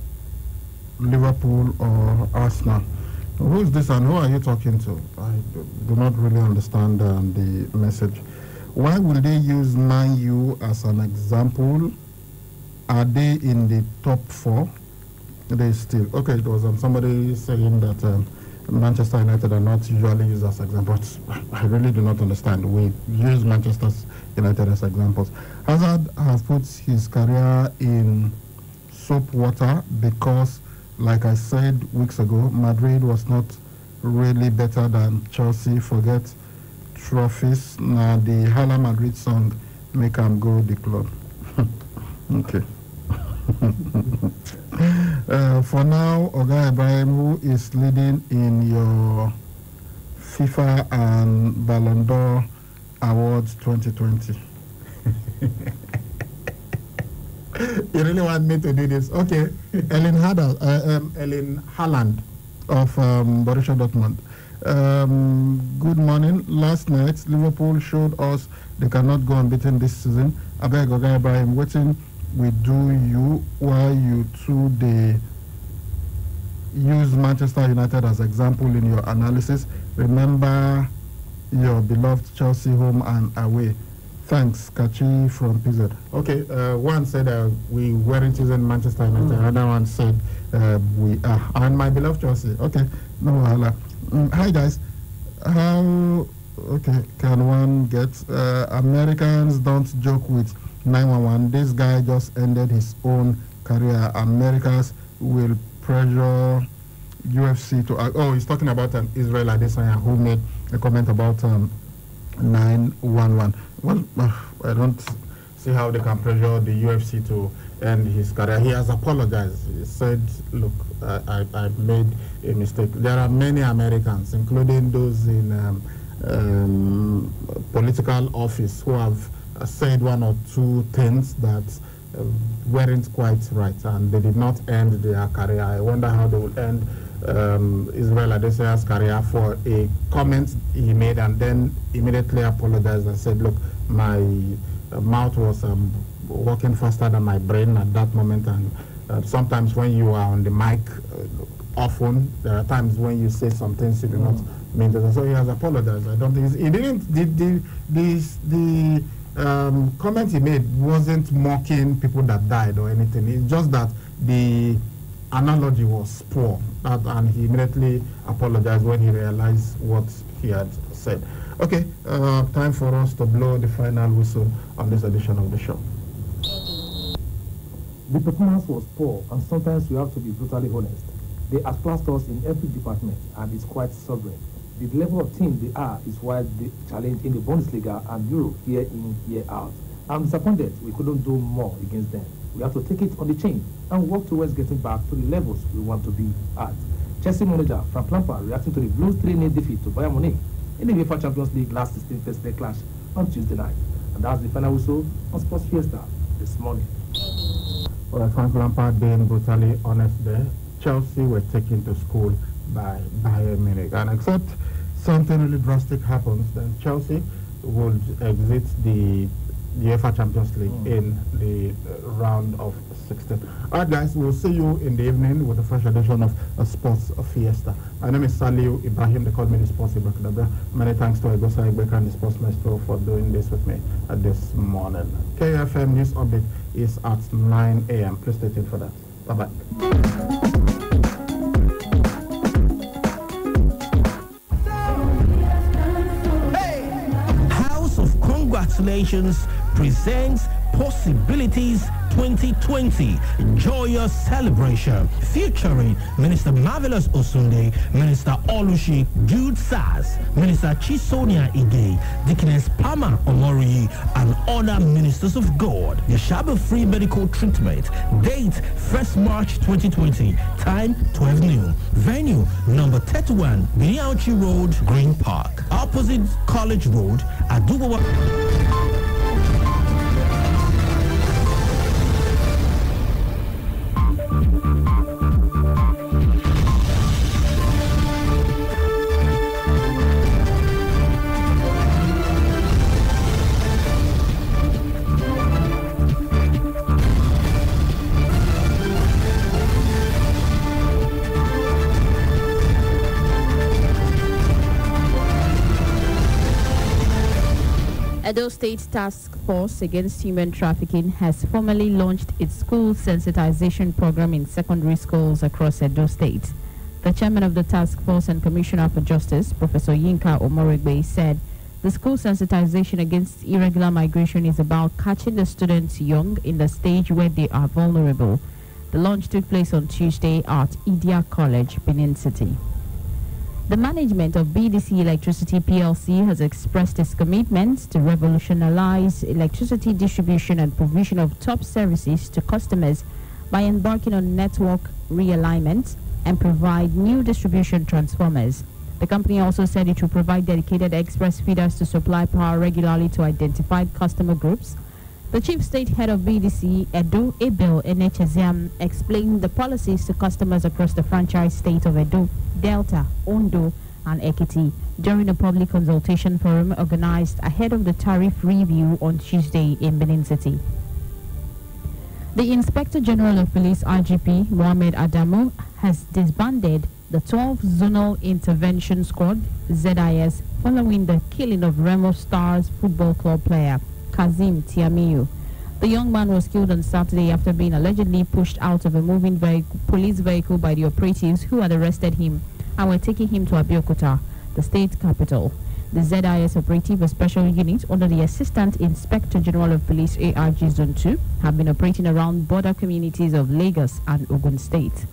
S14: Liverpool, or Arsenal? Who is this and who are you talking to? I do not really understand the message. Why will they use Man U as an example? Are they in the top 4? They still. Okay, it was somebody saying that Manchester United are not usually used as examples. I really do not understand. We use Manchester United as examples. Hazard has put his career in soap water because, like I said weeks ago, Madrid was not really better than Chelsea. Forget trophies. Now the Hala Madrid song make him go the club. Okay. For now, Oga Ibrahim, who is leading in your FIFA and Ballon d'Or Awards 2020. You really want me to do this? Okay. Erling Haaland of Borussia Dortmund. Good morning. Last night, Liverpool showed us they cannot go unbeaten this season. I beg Oga Ibrahim, waiting we do you while you two they use Manchester United as example in your analysis. Remember your beloved Chelsea home and away. Thanks, Kachi from PZ. Okay, one said we weren't using Manchester United. Another one said we are. And my beloved Chelsea. Okay, no wahala. Hi guys. How can one get Americans don't joke with 911. This guy just ended his own career. Americans will pressure UFC to oh, he's talking about Israel Adesanya, who made a comment about 911. Well, I don't see how they can pressure the UFC to end his career. He has apologized. He said, look, I made a mistake. There are many Americans, including those in political office, who have said one or two things that weren't quite right, and they did not end their career. I wonder how they will end Israel Adesanya's career for a comment he made and then immediately apologized and said, look, my mouth was working faster than my brain at that moment. And sometimes when you are on the mic often, there are times when you say some things you do not mean to. So he has apologized. I don't think he didn't. The comment he made wasn't mocking people that died or anything. It's just that the analogy was poor, and he immediately apologized when he realized what he had said. Okay, time for us to blow the final whistle on this edition of the show.
S17: The performance was poor, and sometimes we have to be brutally honest. They outclassed us in every department, and it's quite sobering. The level of team they are is why they challenge in the Bundesliga and Europe year in, year out. I'm disappointed we couldn't do more against them. We have to take it on the chin and work towards getting back to the levels we want to be at. Chelsea manager Frank Lampard reacting to the Blues 3-0 defeat to Bayern Munich in the UEFA Champions League last 16th Thursday clash on Tuesday night. And that's the final whistle on Sports Fiesta this morning.
S14: Well, Frank Lampard being brutally honest there. Chelsea were taken to school by Bayern Munich, and except something really drastic happens, then Chelsea would exit the UEFA Champions League in the round of 16. All right, guys, we'll see you in the evening with a fresh edition of Sports Fiesta. My name is Saliu Ibrahim. They call me the Sports Ibrahim. Many thanks to Egosa Igbeka and the Sports Maestro for doing this with me this morning. KFM News Update is at 9 a.m. Please stay tuned for that. Bye-bye.
S1: Congratulations presents Possibilities 2020 Joyous Celebration featuring Minister Marvelous Osunde, Minister Olushi Jude Saz, Minister Chisonia Ige, Deaconess Pama Omori, and other ministers of God. There shall be free medical treatment. Date 1st March 2020. Time 12 noon. Venue number 31 Biniauchi Road, Green Park, opposite College Road, Adugowa.
S10: Edo State Task Force Against Human Trafficking has formally launched its school sensitization program in secondary schools across Edo State. The chairman of the task force and Commissioner for Justice, Professor Yinka Omoregbe, said the school sensitization against irregular migration is about catching the students young in the stage where they are vulnerable. The launch took place on Tuesday at Idia College, Benin City. The management of BDC Electricity PLC has expressed its commitment to revolutionize electricity distribution and provision of top services to customers by embarking on network realignment and provide new distribution transformers. The company also said it will provide dedicated express feeders to supply power regularly to identified customer groups. The chief state head of BDC, Edo Abel Enecheziam, explained the policies to customers across the franchise state of Edo, Delta, Ondo, and Ekiti during a public consultation forum organized ahead of the tariff review on Tuesday in Benin City. The Inspector General of Police, IGP Mohamed Adamu, has disbanded the 12th Zonal Intervention Squad, ZIS, following the killing of Remo Stars Football Club player Kazim Tiamiyu. The young man was killed on Saturday after being allegedly pushed out of a moving police vehicle by the operatives who had arrested him and were taking him to Abeokuta, the state capital. The ZIS operative, a special unit under the Assistant Inspector General of Police ARG Zone 2, have been operating around border communities of Lagos and Ogun State.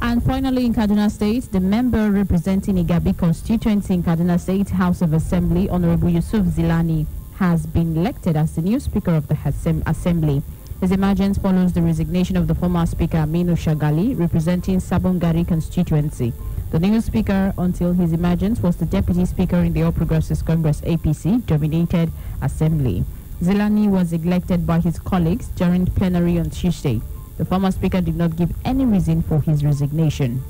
S10: And finally, in Kaduna State, the member representing Igabi constituency in Kaduna State House of Assembly, Honorable Yusuf Zilani, has been elected as the new Speaker of the Assembly. His emergence follows the resignation of the former Speaker Aminu Shagali, representing Sabongari constituency. The new Speaker until his emergence was the Deputy Speaker in the All Progressives Congress APC-dominated Assembly. Zilani was elected by his colleagues during plenary on Tuesday. The former Speaker did not give any reason for his resignation.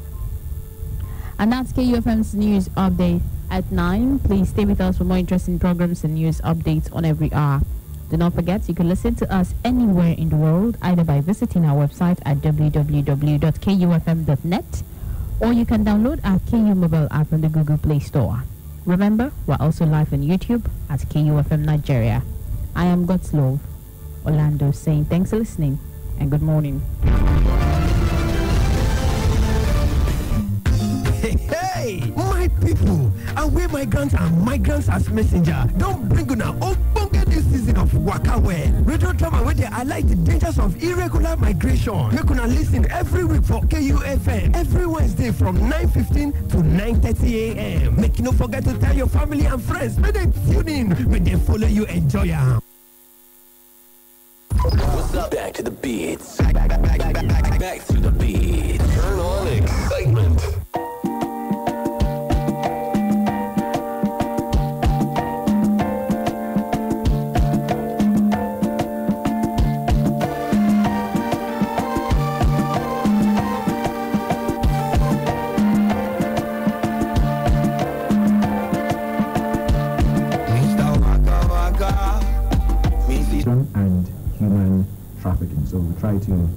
S10: And that's KUFM's news update at 9. Please stay with us for more interesting programs and news updates on every hour. Do not forget, you can listen to us anywhere in the world, either by visiting our website at www.kufm.net, or you can download our KU mobile app on the Google Play Store. Remember, we're also live on YouTube at KUFM Nigeria. I am God's Love, Orlando, saying thanks for listening and good morning.
S2: Hey, my people, away migrants and migrants as messenger. Don't bring on a this season of Waka Well. Radio drama where they highlight the dangers of irregular migration. Make una listen every week for KUFM every Wednesday from 9:15 to 9:30 a.m. Make you no forget to tell your family and friends. May they tune in, may they follow you, enjoy ya.
S20: What's up? Back to the beats. Back to the beats. Turn on excitement.
S23: And human trafficking. So we try to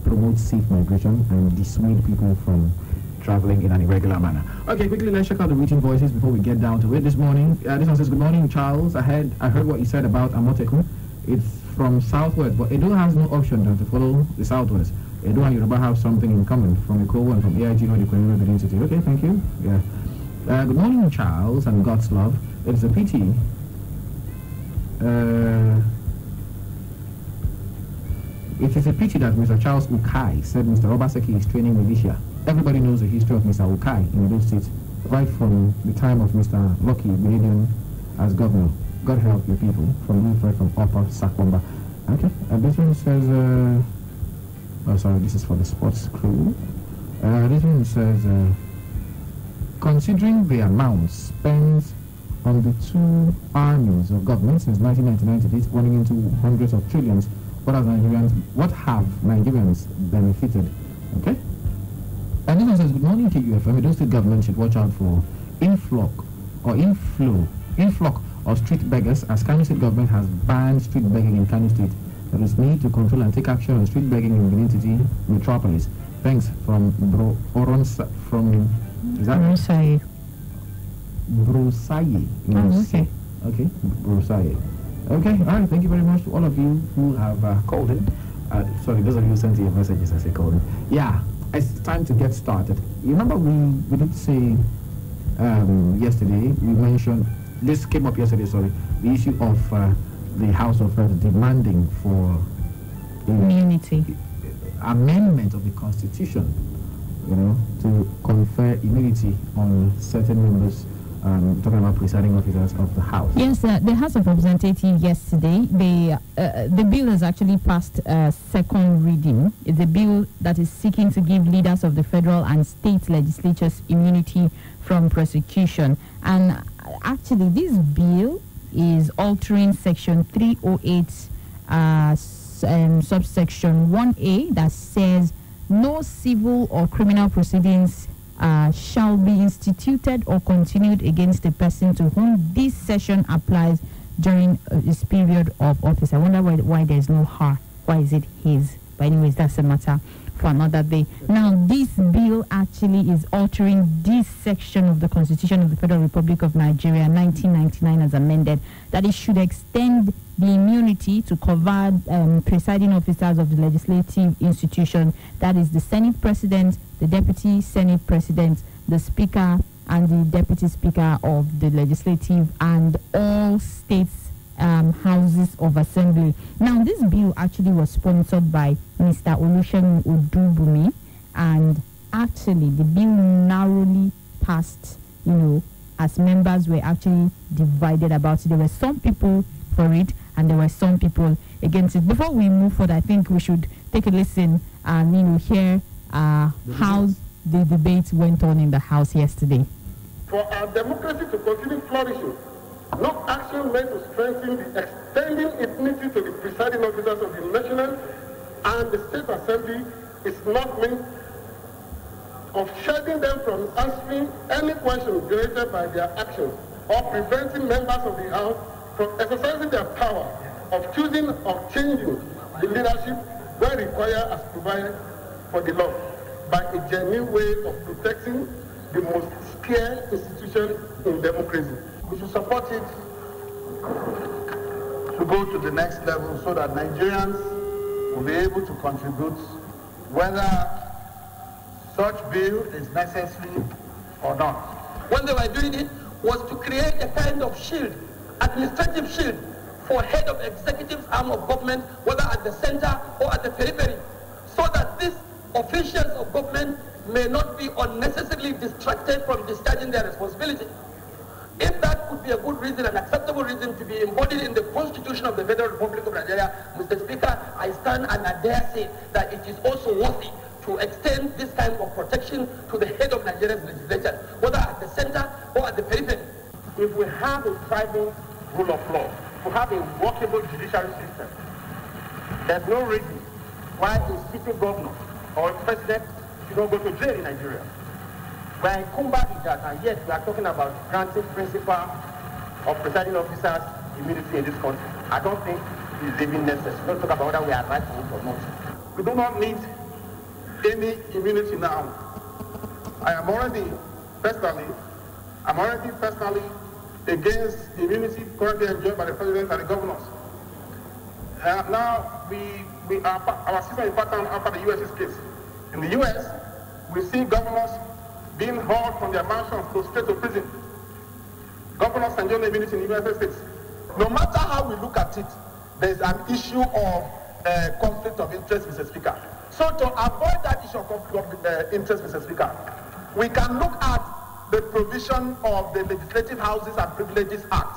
S23: promote safe migration and dissuade people from traveling in an irregular manner. Okay, quickly, let's check out the written voices before we get down to it this morning. This one says, good morning, Charles. I heard what you said about Amotekun. It's from Southwest, but Edo has no option than to follow the Southwest. Edo and Yoruba have something in common from Eko and from AIG or the Kwenu University. Okay, thank you. Yeah. Good morning, Charles, and God's love. It's a pity. It is a pity that Mr. Charles Ukai said Mr. Obaseki is training militia. Everybody knows the history of Mr. Ukai in those states, right from the time of Mr. Lucky Benedian as governor. God help your people, from Wilfred from Upper Sakwamba. Okay, this one says, oh sorry, this is for the sports crew. This one says, considering the amount spent on the two armies of government since 1999 running into hundreds of trillions, what have Nigerians benefited? Okay? And this one says, good morning to UFM. The state government should watch out for inflock of street beggars, as Kano State government has banned street begging in Kano State. There is need to control and take action on street begging in Benin City metropolis. Thanks from Bro Oronsa from
S10: Brosaye.
S23: Brosaye.
S10: Okay.
S23: Okay, Brosaye. Okay, all right. Thank you very much to all of you who have called in. Sorry, those of you who sent your messages as they called in. Yeah, it's time to get started. You remember we did say yesterday, we mentioned, this came up yesterday, sorry, the issue of the House of Reps demanding for
S10: immunity,
S23: amendment of the Constitution, you know, to confer immunity on certain members. Talking about presiding officers of the House.
S10: Yes, the House of Representatives yesterday, the bill has actually passed second reading. It's a bill that is seeking to give leaders of the federal and state legislatures immunity from prosecution. And actually, this bill is altering Section 308, subsection 1A, that says no civil or criminal proceedings shall be instituted or continued against a person to whom this section applies during his period of office. I wonder why there's no her. Why is it his? But anyways, that's a matter for another day. Now, this bill actually is altering this section of the Constitution of the Federal Republic of Nigeria, 1999, as amended, that it should extend the immunity to cover presiding officers of the legislative institution, that is the Senate President, the Deputy Senate President, the Speaker, and the Deputy Speaker of the Legislative, and all states' houses of assembly. Now, this bill actually was sponsored by Mr. Olusegun Odubumi, and actually the bill narrowly passed, as members were actually divided about it. There were some people for it, and there were some people against it. Before we move forward, I think we should take a listen and hear how the debate went on in the House yesterday.
S4: For our democracy to continue flourishing, no action meant to strengthen the extending immunity to the presiding officers of the National and the State Assembly is not meant of shielding them from answering any questions generated by their actions or preventing members of the House from exercising their power of choosing or changing the leadership where required as provided for the law by a genuine way of protecting the most scarce institution in democracy. We should support it to go to the next level so that Nigerians will be able to contribute whether such bill is necessary or not.
S8: When they were doing it was to create a kind of shield, administrative shield, for head of executive arm of government, whether at the center or at the periphery, so that these officials of government may not be unnecessarily distracted from discharging their responsibility. If that could be a good reason, an acceptable reason to be embodied in the Constitution of the Federal Republic of Nigeria, Mr. Speaker, I stand and I dare say that it is also worthy to extend this kind of protection to the head of Nigeria's legislature, whether at the center or at the periphery.
S4: If we have a thriving rule of law, to have a workable judiciary system, there's no reason why a sitting governor or a president should not go to jail in Nigeria. We are in combat with that, and yet we are talking about granting principle of presiding officers immunity in this country. I don't think it is even necessary. We don't talk about whether we are right to it or not. We do not need any immunity now. I am already personally against the immunity currently enjoyed by the president and the governors. Now, our system is patterned after the U.S.'s case. In the U.S., we see governors being hauled from their mansions to straight to prison. Governors enjoy immunity in the United States. No matter how we look at it, there is an issue of conflict of interest, Mr. Speaker. So to avoid that issue of conflict of interest, Mr. Speaker, we can look at the provision of the Legislative Houses and Privileges Act,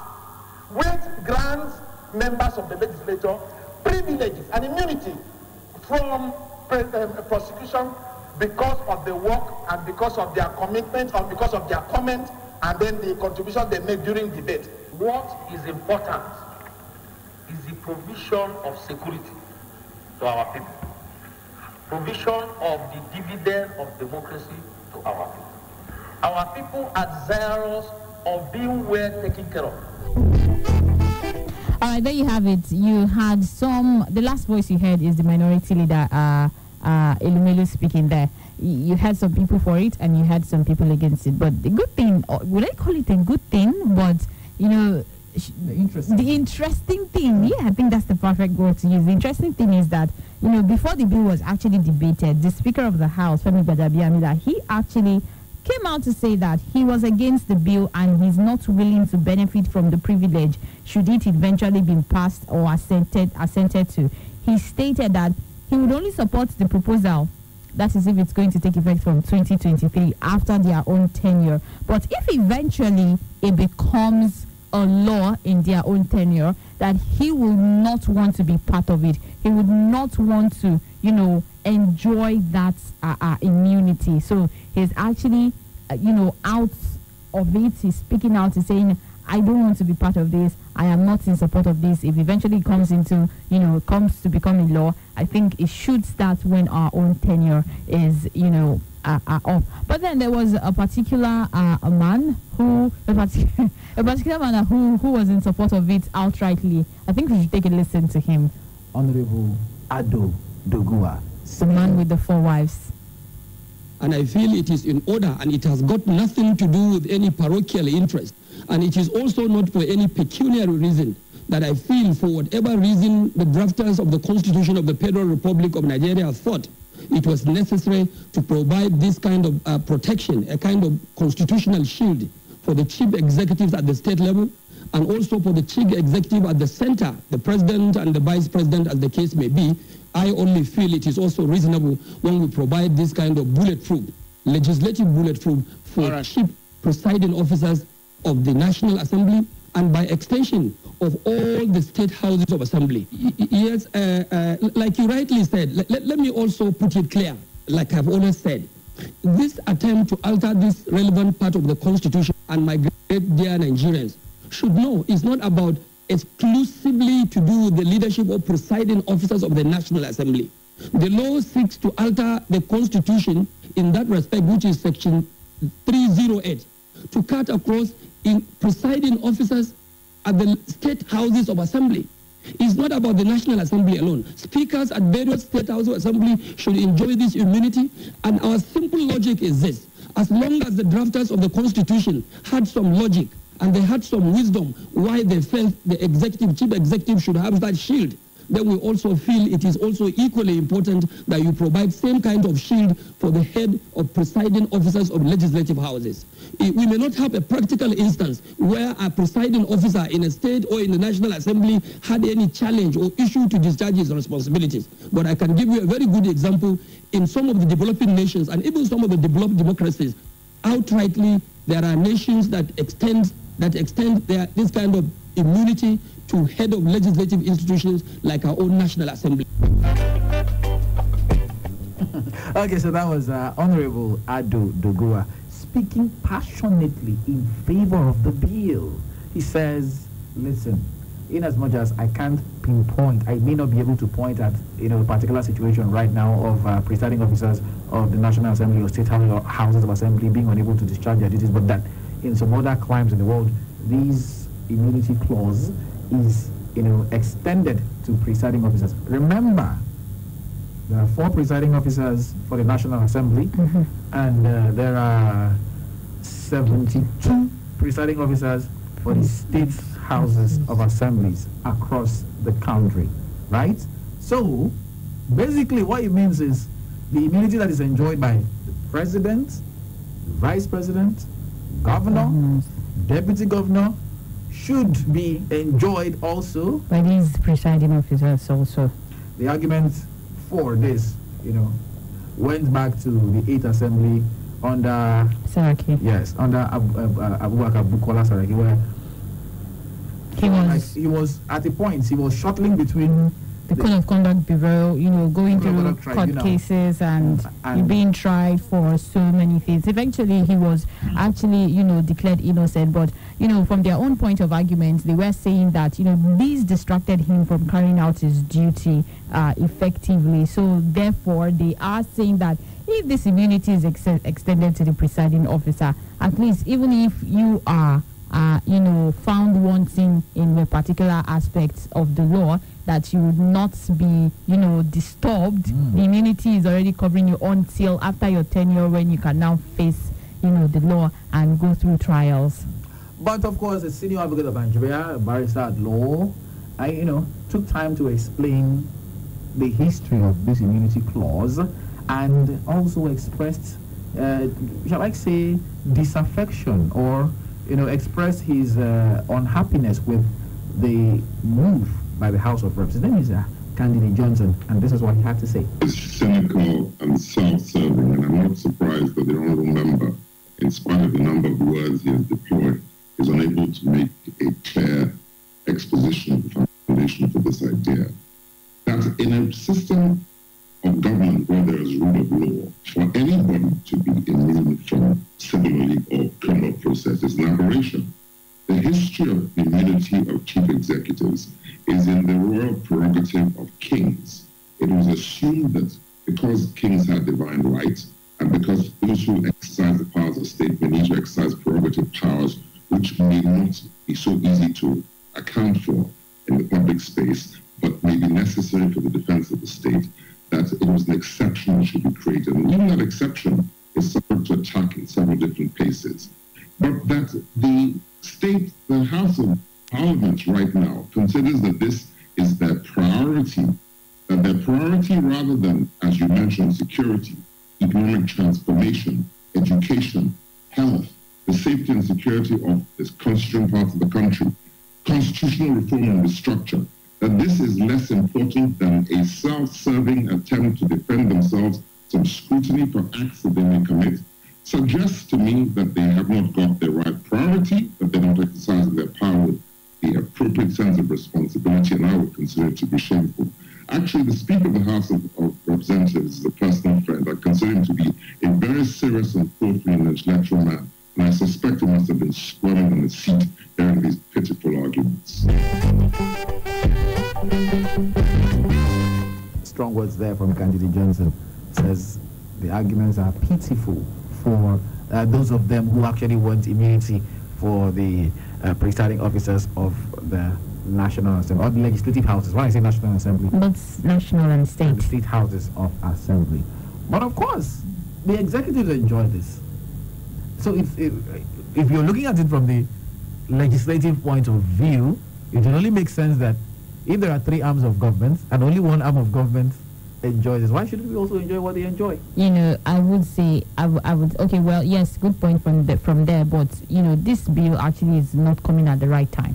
S4: which grants members of the legislature privileges and immunity from prosecution because of the work and because of their commitment or because of their comment and then the contribution they make during debate.
S8: What is important is the provision of security to our people, provision of the dividend of democracy to our people. Our people are desirous of being well taken care of.
S10: All right, there you have it. You had the last voice you heard is the minority leader, Elumelu, speaking there. You had some people for it and you had some people against it. But the good thing, would I call it a good thing? But, you know, the interesting thing, yeah, I think that's the perfect word to use. The interesting thing is that, you know, before the bill was actually debated, the Speaker of the House, Femi Gbadabiamila, he actually came out to say that he was against the bill and he's not willing to benefit from the privilege should it eventually be passed or assented to. He stated that he would only support the proposal, that is if it's going to take effect from 2023 after their own tenure. But if eventually it becomes a law in their own tenure, that he will not want to be part of it. He would not want to, you know, enjoy that immunity. So he's actually, you know, out of it. He's speaking out. He's saying, I don't want to be part of this. I am not in support of this. If eventually comes into, you know, comes to become a law, I think it should start when our own tenure is, you know, off. But then there was a particular man who was in support of it outrightly. I think we should take a listen to him.
S23: Honorable Ado Dogua,
S10: the man with the 4 wives.
S9: And I feel it is in order, and it has got nothing to do with any parochial interest. And it is also not for any pecuniary reason that I feel, for whatever reason, the drafters of the Constitution of the Federal Republic of Nigeria thought it was necessary to provide this kind of protection, a kind of constitutional shield for the chief executives at the state level, and also for the chief executive at the center, the president and the vice president, as the case may be. I only feel it is also reasonable when we provide this kind of bulletproof, legislative bulletproof for chief presiding officers of the National Assembly and by extension of all the state houses of assembly. Yes, like you rightly said, let me also put it clear, like I've always said, this attempt to alter this relevant part of the Constitution, and my great dear Nigerians should know, is not about exclusively to do with the leadership of presiding officers of the National Assembly. The law seeks to alter the Constitution in that respect, which is section 308, to cut across in presiding officers at the state houses of assembly. It's not about the National Assembly alone. Speakers at various state house assembly should enjoy this immunity. And our simple logic is this. As long as the drafters of the Constitution had some logic and they had some wisdom why they felt the chief executive should have that shield, then we also feel it is also equally important that you provide same kind of shield for the head of presiding officers of legislative houses. We may not have a practical instance where a presiding officer in a state or in the National Assembly had any challenge or issue to discharge his responsibilities. But I can give you a very good example. In some of the developing nations and even some of the developed democracies, outrightly there are nations that extend this kind of immunity to head of legislative institutions like our own National Assembly.
S23: Okay, so that was Honorable Ado Dogua speaking passionately in favor of the bill. He says, listen, in as much as I can't pinpoint, I may not be able to point at a particular situation right now of presiding officers of the National Assembly or state houses of assembly being unable to discharge their duties, but that in some other crimes in the world, these immunity clause is extended to presiding officers. Remember, there are 4 presiding officers for the National Assembly, and there are 72 presiding officers for the state houses of assemblies across the country, right? So, basically what it means is the immunity that is enjoyed by the president, the vice president, governor, deputy governor, should be enjoyed also
S10: by these presiding officers also.
S23: The argument for this, went back to the 8th Assembly under
S10: Saraki.
S23: Yes, under Abubakar Bukola Saraki, where he was at a point he was shuttling between
S10: the Code of Conduct Bureau, going through court cases and being tried for so many things. Eventually, he was actually, declared innocent. But, from their own point of argument, they were saying that, these distracted him from carrying out his duty effectively. So, therefore, they are saying that if this immunity is extended to the presiding officer, at least even if you are, found wanting in a particular aspect of the law, that you would not be, disturbed. The immunity is already covering you until after your tenure, when you can now face, the law and go through trials.
S23: But of course, the senior advocate of Nigeria, a barrister at law, took time to explain the history of this immunity clause and also expressed, shall I say, disaffection or, expressed his unhappiness with the move by the House of Representatives, candidate Johnson, and this is what he had to say.
S5: It's cynical and self-serving, and I'm not surprised that the honourable member, in spite of the number of words he has deployed, is unable to make a clear exposition of the foundation for this idea. That in a system of government where there is rule of law, for anybody to be immune from civil or criminal process is an aberration. The history of immunity of chief executives is in the royal prerogative of kings. It was assumed that because kings had divine rights, and because those who exercise the powers of state may need to exercise prerogative powers which may not be so easy to account for in the public space, but may be necessary for the defense of the state, that it was an exception that should be created. And even that exception is subject to attack in several different places. But that the state, the House of Parliament right now considers that this is their priority, that their priority rather than, as you mentioned, security, economic transformation, education, health, the safety and security of this constituent part of the country, constitutional reform and restructure, that this is less important than a self-serving attempt to defend themselves from scrutiny for acts that they may commit, suggests to me that they have not got the right priority, that they're not exercising their power with the appropriate sense of responsibility, and I would consider it to be shameful. Actually, the Speaker of the House of Representatives is a personal friend. I consider him to be a very serious and thoughtful and intellectual man, and I suspect he must have been squirming on his seat hearing these pitiful arguments.
S23: Strong words there from candidate Johnson. Says the arguments are pitiful for those of them who actually want immunity for the presiding officers of the National Assembly, or the legislative houses. When I say National Assembly,
S10: both national and state.
S23: The state houses of assembly. But of course, the executives enjoy this. So if you're looking at it from the legislative point of view, it will only make sense that if there are three arms of government and only one arm of government enjoys this, why shouldn't we also enjoy what they enjoy?
S10: I would say, I would, okay, well, yes, good point from there, but, this bill actually is not coming at the right time.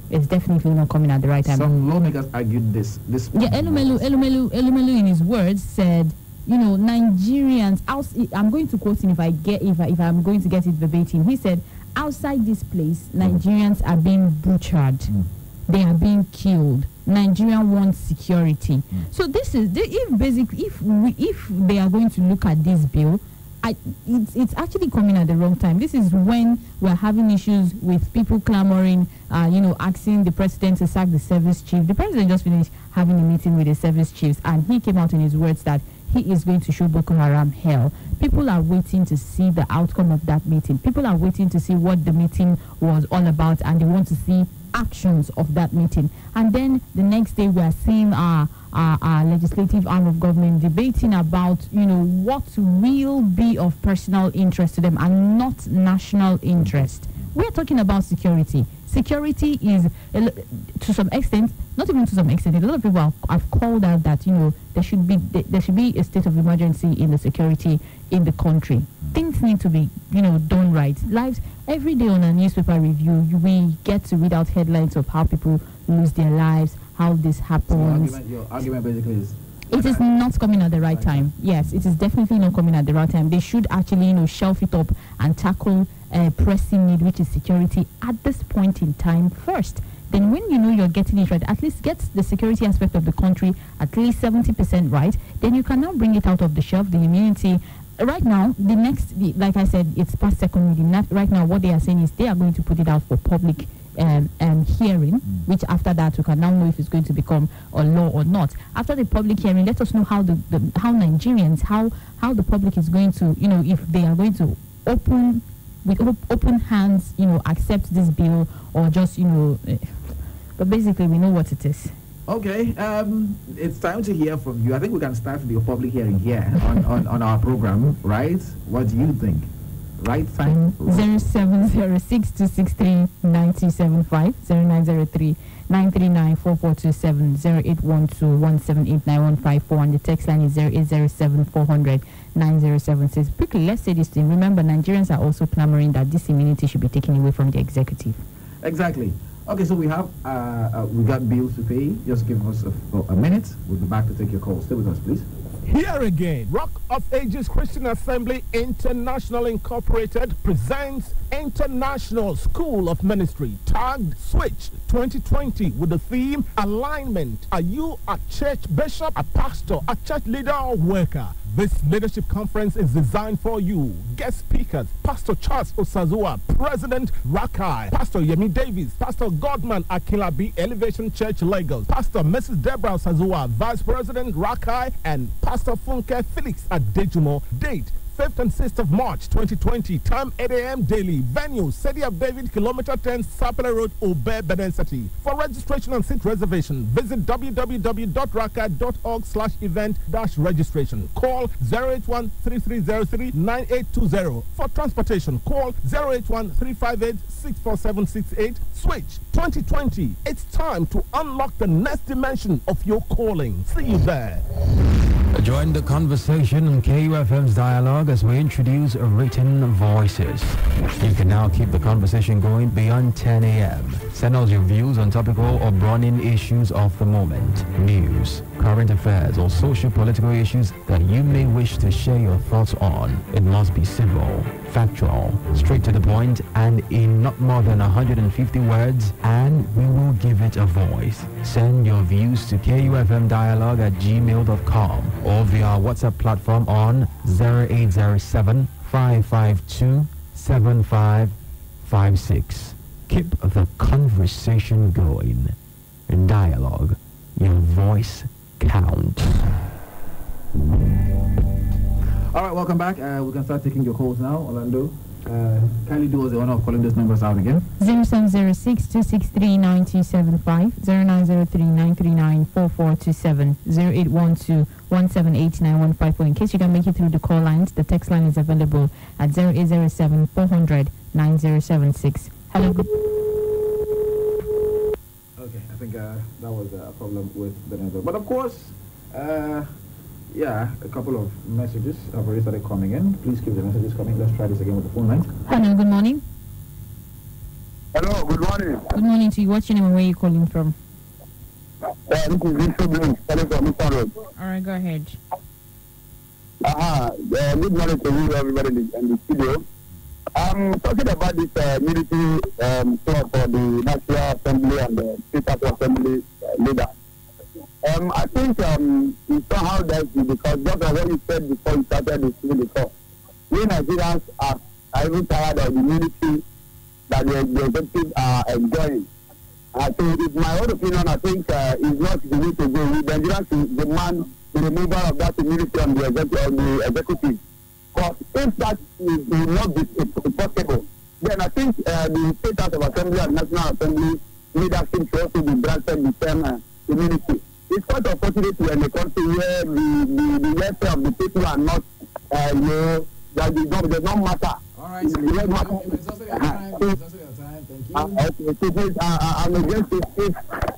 S10: It's definitely not coming at the right time.
S23: Some lawmakers argued this.
S10: Yeah, Elumelu in his words said, Nigerians, I'm going to quote him if I'm going to get it verbatim. He said, outside this place, Nigerians are being butchered. They are being killed. Nigeria wants security. So this is if they are going to look at this bill, it's actually coming at the wrong time. This is when we're having issues with people clamoring, asking the president to sack the service chief. The president just finished having a meeting with the service chiefs, and he came out in his words that he is going to show Boko Haram hell. People are waiting to see the outcome of that meeting. People are waiting to see what the meeting was all about, and they want to see actions of that meeting. And then the next day we are seeing our legislative arm of government debating about what will be of personal interest to them and not national interest. We're talking about security. Security is, to some extent, not even to some extent, a lot of people have called out that there should be a state of emergency in the security in the country. Things need to be done right. Lives every day on a newspaper review, we get to read out headlines of how people lose their lives, how this happens.
S23: So your argument basically is
S10: it is not coming at the right time. Yes, it is definitely not coming at the right time. They should actually, shelf it up and tackle a pressing need, which is security, at this point in time first. Then when you're getting it right, at least get the security aspect of the country at least 70% right, then you can now bring it out of the shelf, the immunity. Right now, like I said, it's past second reading. Right now, what they are saying is they are going to put it out for public hearing, which after that we can now know if it's going to become a law or not. After the public hearing, let us know how how Nigerians, how the public is going to, if they are going to with open hands, accept this bill or just, but basically we know what it is.
S23: Okay, it's time to hear from you. I think we can start the public hearing here on our program, right? What do you think? Right time?
S10: 0706 263 975 0903 939 4427 0812 178 9154, and the text line is 0807 400 9076. Quickly, let's say this thing. Remember, Nigerians are also clamoring that this immunity should be taken away from the executive.
S23: Exactly. Okay, so we have we got bills to pay. Just give us a minute. We'll be back to take your calls. Stay with us, please.
S1: Here again, Rock of Ages Christian Assembly International Incorporated presents International School of Ministry tagged Switch 2020 with the theme Alignment. Are you a church bishop, a pastor, a church leader or worker? This leadership conference is designed for you. Guest speakers, Pastor Charles Osazua, President Rakai, Pastor Yemi Davis, Pastor Godman Akilabi, Elevation Church Lagos, Pastor Mrs. Deborah Osazua, Vice President Rakai, and Pastor Funke Felix Adejumo. Date 5th and 6th of March 2020, time 8 a.m. daily. Venue, City of David, Kilometer 10, Sapele Road, Obe, Benin City. For registration and seat reservation, visit www.raka.org/event-registration. Call 081-3303-9820. For transportation, call 081-358-64768. Switch 2020. It's time to unlock the next dimension of your calling. See you there.
S11: Join the conversation on KUFM's Dialogue as we introduce written voices. You can now keep the conversation going beyond 10 a.m. Send us your views on topical or burning issues of the moment, news, current affairs, or social-political issues that you may wish to share your thoughts on. It must be civil, factual, straight to the point, and in not more than 150 words, and we will give it a voice. Send your views to kufmdialogue@gmail.com or via our WhatsApp platform on 0807-552-7556. Keep the conversation going. Dialogue. Your voice counts.
S23: All right, welcome back. We can start taking your calls now, Orlando. Kindly do us the honor of calling those numbers out again.
S10: 0706-263-9275, 0903-939-4427, 0812-178-9154. In case you can make it through the call lines, the text line is available at 0807-400-9076. Hello.
S23: Okay, I think that was a problem with the network. But of course, yeah, a couple of messages have already started coming in. Please keep the messages coming. Let's try this again with the phone line.
S10: Hello, good morning.
S12: Hello, good morning.
S10: Good morning to you. What's your name and where are you calling from?
S12: This is Vincent Blink, calling from Mr. Road.
S10: All right, go ahead.
S12: Good morning to you, everybody in the studio. I'm talking about this military plot for the National Assembly and the State Assembly leader. I think it's somehow dicey because just as what you said before you started the civil call, we Nigerians are even tired of the military that the executives are enjoying. So it's my own opinion, I think it's not the way to go. We Nigerians demand the removal of that immunity on the executive. Because if that will not be possible, then I think the State House of Assembly and National Assembly leadership should also be granted the same immunity. It's quite unfortunate we're in a country where the welfare of the people are not, that does not matter.
S23: All right, so you've exhausted your time. Thank you.
S12: I'm against it.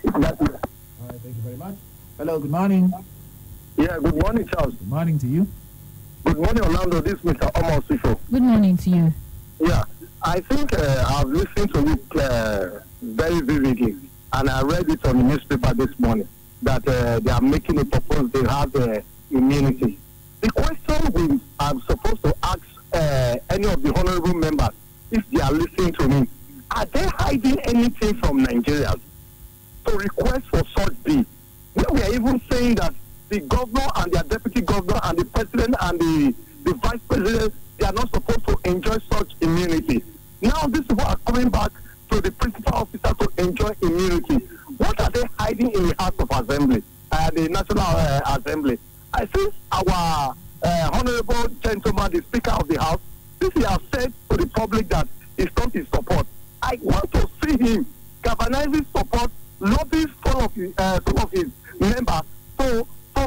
S23: All right, thank you very much. Hello, good morning.
S12: Yeah, good morning, Charles.
S23: Good morning to you.
S12: Good morning, Orlando. This is Mr. Omar Sifo.
S10: Good morning to you.
S12: Yeah, I think I've listened to it very vividly, and I read it on the newspaper this morning that they are making a proposal they have immunity. The question I'm supposed to ask any of the honorable members, if they are listening to me, are they hiding anything from Nigerians to request for such bill? We are even saying that the governor and their deputy governor and the president and the vice president, they are not supposed to enjoy such immunity. Now these people are coming back to the principal officer to enjoy immunity. What are they hiding in the House of Assembly, the National Assembly? I think our honorable gentleman, the Speaker of the House, if he has said to the public that he's not in support, I want to see him galvanizing support, lobbying some of his members to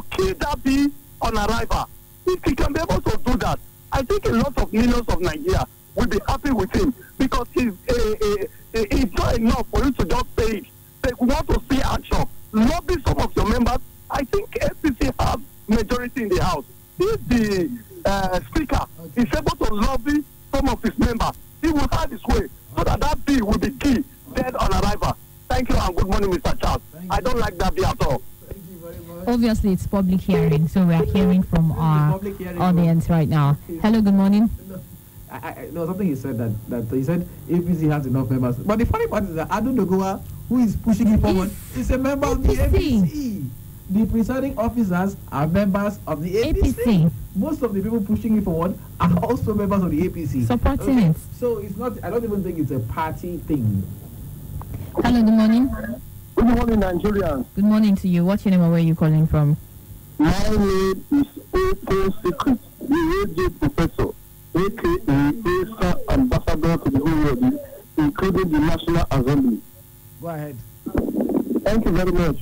S12: kill that bill on arrival. If he can be able to do that, I think a lot of millions of Nigeria will be happy with him because it's not enough for you to just say it. They want to see action. Lobby some of your members. I think FCC has majority in the House. If the Speaker is able to lobby some of his members, he will have his way so that bill will be key dead on arrival. Thank you and good morning, Mr. Charles. I don't like that bill at all.
S10: Obviously, it's public hearing, so we are hearing from our audience right now. Hello, good morning.
S23: There was something he said that he said APC has enough members. But the funny part is that Adu Dogowa, who is pushing it forward, is a member of the APC. The presiding officers are members of the APC. Most of the people pushing it forward are also members of the APC.
S10: Supporting it.
S23: So it's not, I don't even think it's a party thing.
S10: Hello, good morning.
S12: Good morning, Nigerians.
S10: Good morning to you. What's your name and where are you calling from?
S12: My name is Open Secret, the radio professor, a.k.a. Asia ambassador to the whole world, including the National Assembly.
S23: Go ahead.
S12: Thank you very much.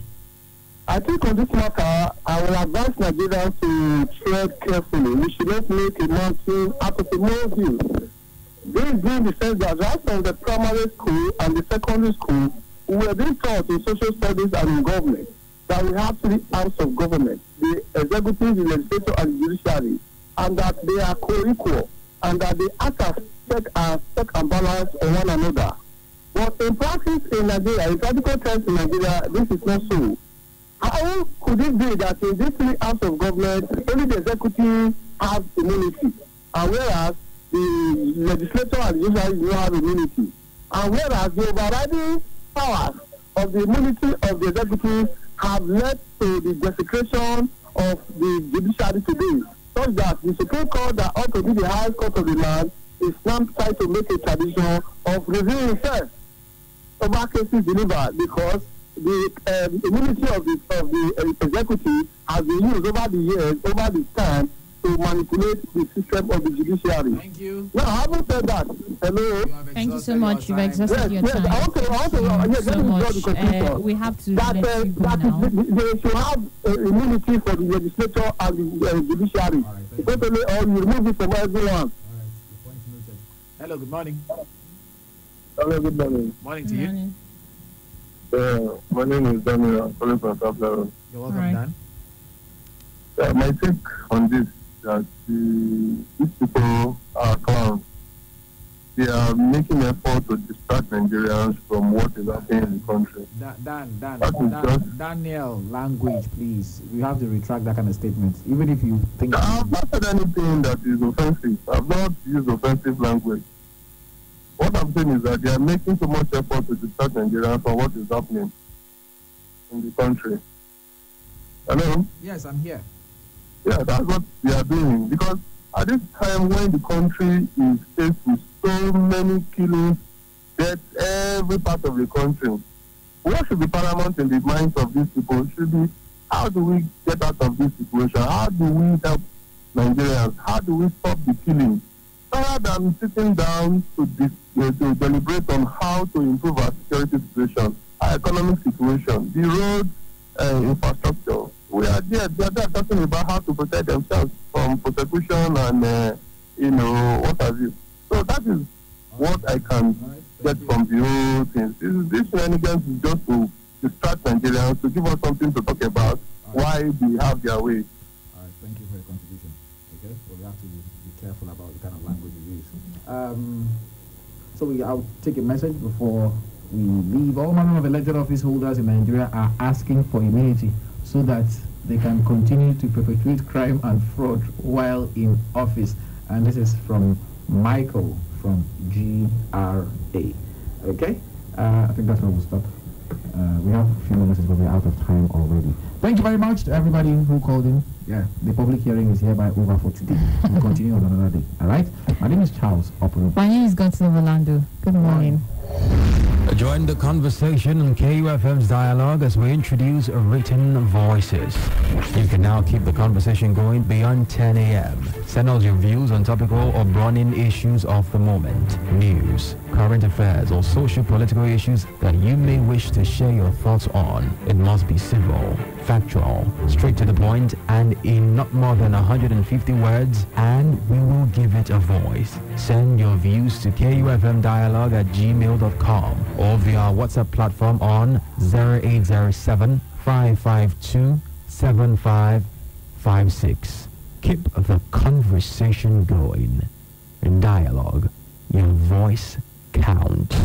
S12: I think on this matter, I will advise Nigerians to tread carefully. We should not make a mountain out of a molehill. This being the sense that right from the primary school and the secondary school, we were being taught in social studies and in government that we have three arms of government, the executive, the legislature, and the judiciary, and that they are co-equal, and that they act as check and balance on one another. But in practice in Nigeria, in practical terms in Nigeria, this is not so. How could it be that in these three arms of government, only the executive has immunity, and whereas the legislature and the judiciary do not have immunity, and whereas the overriding powers of the immunity of the executive have led to the desecration of the judiciary today, such that the Supreme Court that ought to be the highest court of the land is now trying to make a tradition of reviewing itself over cases delivered because the immunity of the executive has been used over the years, over the time, to manipulate the system of the judiciary.
S13: Thank you.
S12: Now, having said that, hello.
S10: Thank you so much. You've exhausted your time.
S12: I want to
S10: so much. We have to let you go now.
S12: They should have immunity for the legislature and the judiciary. Because you remove it from everyone.
S13: Hello, good morning.
S12: Hello, good morning.
S13: Morning to you.
S12: My name is Daniel. I'm calling from South Level.
S13: You're welcome, Dan.
S12: My take on this is that these people are clowns. They are making effort to distract Nigerians from what is happening in the country.
S13: Daniel, language, please. You have to retract that kind of statement, even if you think.
S12: I've not said anything that is offensive. I've not used offensive language. What I'm saying is that they are making so much effort to distract Nigerians from what is happening in the country. Hello?
S13: Yes, I'm here.
S12: Yeah, that's what they are doing. Because at this time when the country is faced with so many killings, deaths, every part of the country, what should be paramount in the minds of these people should be, how do we get out of this situation? How do we help Nigerians? How do we stop the killing? Rather than sitting down to deliberate on how to improve our security situation, our economic situation, the road infrastructure. We are there talking about how to protect themselves from persecution and, what have you. So that is what I can get from the whole thing. This shenanigans is just to distract Nigerians, to give us something to talk about, why they have their way.
S13: All right, thank you for your contribution. Okay, so we have to be careful about the kind of language we use. I'll take a message before we leave. All manner of elected office holders in Nigeria are asking for immunity so that they can continue to perpetrate crime and fraud while in office. And this is from Michael from GRA. Okay? I think that's where we'll stop. We have a few minutes, but we're out of time already. Thank you very much to everybody who called in. Yeah, the public hearing is hereby over for today. We'll continue on another day. All right? My name is Charles Opero.
S10: My name is Godson Orlando. Good morning.
S11: Join the conversation on KUFM's dialogue as we introduce written voices. You can now keep the conversation going beyond 10 a.m. Send us your views on topical or burning issues of the moment, news, current affairs, or social-political issues that you may wish to share your thoughts on. It must be civil, factual, straight to the point, and in not more than 150 words, and we will give it a voice. Send your views to kufmdialogue@gmail.com or via our WhatsApp platform on 0807-552-7556. Keep the conversation going. In dialogue, your voice counts.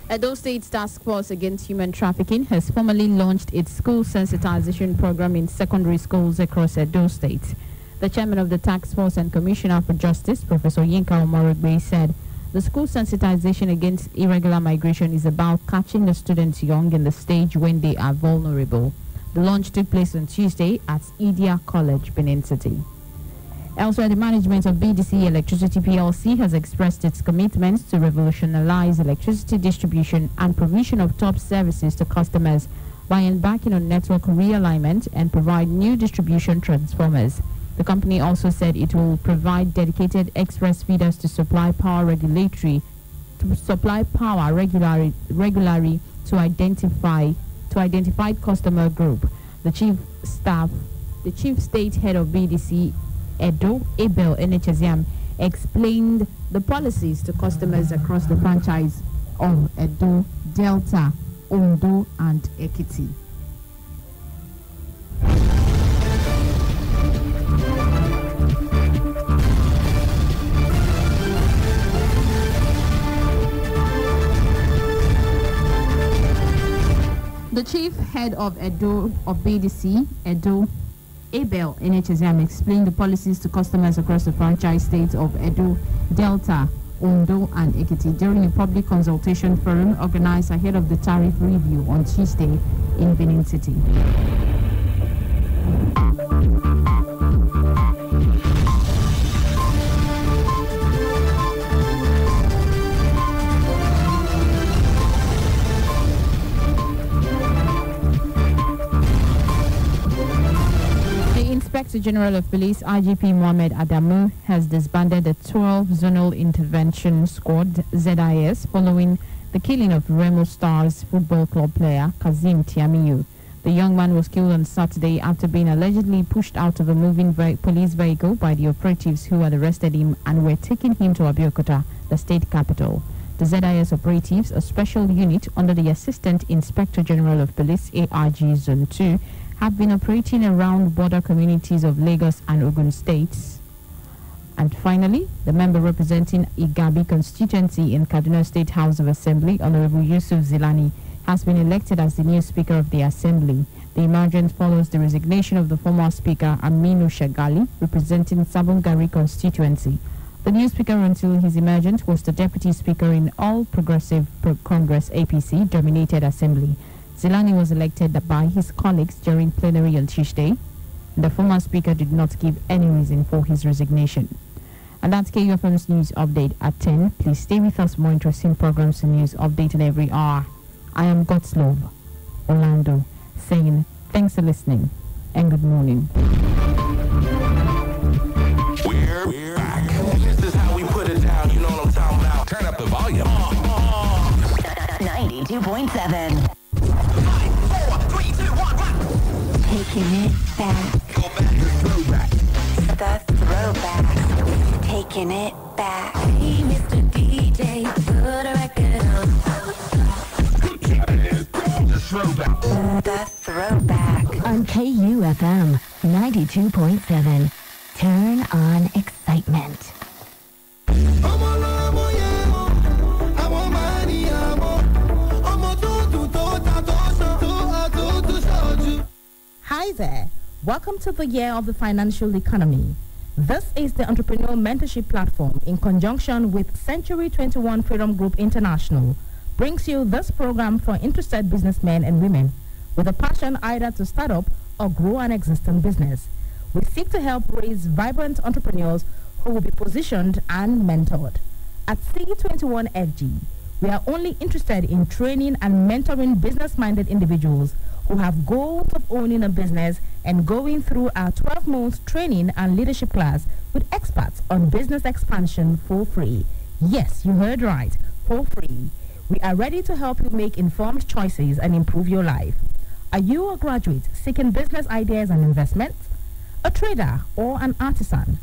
S10: Edo State's Task Force Against Human Trafficking has formally launched its school sensitization program in secondary schools across Edo State. The chairman of the task force and commissioner for justice, Professor Yinka Omorogbe, said the school sensitization against irregular migration is about catching the students young in the stage when they are vulnerable. The launch took place on Tuesday at Idia College, Benin City. Elsewhere, the management of BDC Electricity PLC has expressed its commitment to revolutionize electricity distribution and provision of top services to customers by embarking on network realignment and provide new distribution transformers. The company also said it will provide dedicated express feeders to supply power regularly to identified customer group. The chief state head of BDC Edo, Abel Enechesiam, explained the policies to customers across the franchise of Edo, Delta, Ondo, and Ekiti. The chief head of Edo of BDC, Edo, Abel NHSM, explained the policies to customers across the franchise states of Edo, Delta, Ondo, and Ekiti during a public consultation forum organized ahead of the tariff review on Tuesday in Benin City. Inspector General of Police IGP Mohamed Adamu has disbanded the 12 Zonal Intervention Squad ZIS following the killing of Remo Stars football club player Kazim Tiamiyu. The young man was killed on Saturday after being allegedly pushed out of a moving police vehicle by the operatives who had arrested him and were taking him to Abeokuta, the state capital. The ZIS operatives, a special unit under the Assistant Inspector General of Police ARG Zone 2, have been operating around border communities of Lagos and Ogun states. And finally, the member representing Igabi constituency in Kaduna State House of Assembly, Honorable Yusuf Zilani, has been elected as the new Speaker of the Assembly. The emergence follows the resignation of the former Speaker Aminu Shagali, representing Sabongari constituency. The new Speaker until his emergence was the Deputy Speaker in All Progressive Congress APC dominated Assembly. Zilani was elected by his colleagues during plenary on Tuesday. The former speaker did not give any reason for his resignation. And that's KUFM's news update at 10. Please stay with us for more interesting programs and news updated every hour. I am God's Love, Orlando, saying thanks for listening and good morning.
S15: We're back. This is how we put it down. You know what I'm talking about. Turn up the volume.
S6: 92.7. Taking it back.
S15: Go back. The throwback.
S6: The throwback. Taking it back. Hey, Mr. DJ, put a record on.
S15: The throwback.
S6: The throwback. On KUFM 92.7. Turn on excitement.
S19: Hi there. Welcome to the Year of the Financial Economy. This is the Entrepreneur Mentorship Platform in conjunction with Century 21 Freedom Group International brings you this program for interested businessmen and women with a passion either to start up or grow an existing business. We seek to help raise vibrant entrepreneurs who will be positioned and mentored. At C21FG, we are only interested in training and mentoring business-minded individuals who have goals of owning a business and going through our 12-month training and leadership class with experts on business expansion for free. Yes, you heard right, for free. We are ready to help you make informed choices and improve your life. Are you a graduate seeking business ideas and investments? A trader or an artisan?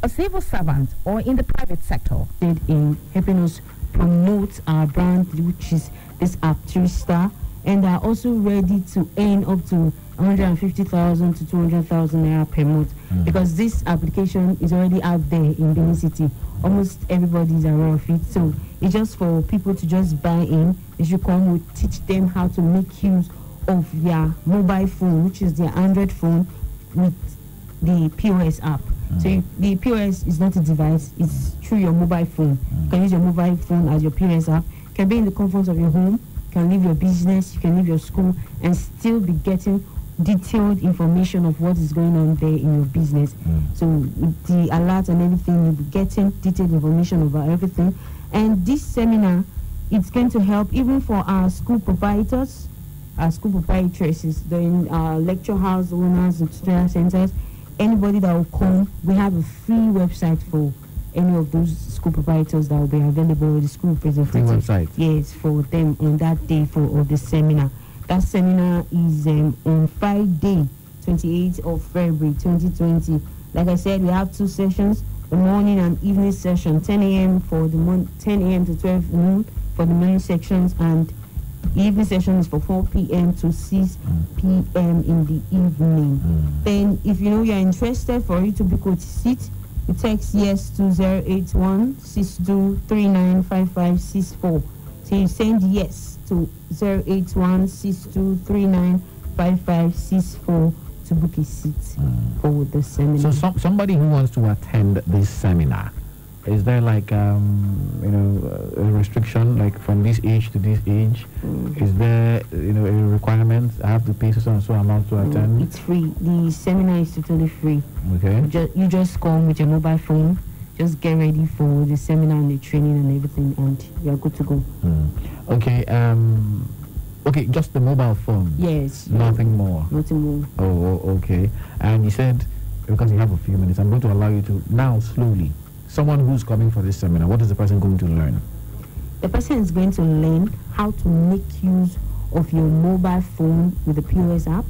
S19: A civil servant or in the private sector?
S21: In helping us promote our brand, which is this app 3-star, and are also ready to earn up to 150,000 to 200,000 naira per month, because this application is already out there in Benin City. Almost everybody is aware of it, so it's just for people to just buy in. They should come, we'll teach them how to make use of their mobile phone, which is their Android phone, with the POS app. So the POS is not a device, it's through your mobile phone. You can use your mobile phone as your POS app. You can be in the comfort of your home, you can leave your business, you can leave your school, and still be getting detailed information of what is going on there in your business. So with the alert and everything, you'll be getting detailed information about everything. And this seminar, it's going to help even for our school proprietors, our school proprietresses, the lecture house owners and tutorial centers, anybody that will come. We have a free website for any of those school proprietors that will be available with the school representative.
S16: Free website?
S21: Yes, for them on that day for the seminar. That seminar is on Friday, 28th of February 2020. Like I said, we have two sessions, the morning and evening session, 10 a.m. for the 10 a.m. to 12 noon for the morning sections, and evening session is for 4 p.m. to 6 p.m. in the evening. Then, if you know you're interested for you to book a seat, you text yes to 081 6239 5564. So you send yes to 08162395564 to book a seat for the seminar.
S3: So somebody who wants to attend this seminar, is there like a restriction, like from this age to this age? Is there a requirement? I have to pay so and so amount to attend?
S21: It's free. The seminar is totally free.
S3: Okay.
S21: You just come with your mobile phone. Just get ready for the seminar and the training and everything, and you are good to go.
S3: Okay. Okay, just the mobile phone.
S21: Yes.
S3: Nothing more.
S21: Nothing more.
S3: Oh, okay. And you said, because you have a few minutes, I'm going to allow you to now slowly. Someone who's coming for this seminar, what is the person going to learn?
S21: The person is going to learn how to make use of your mobile phone with the POS app.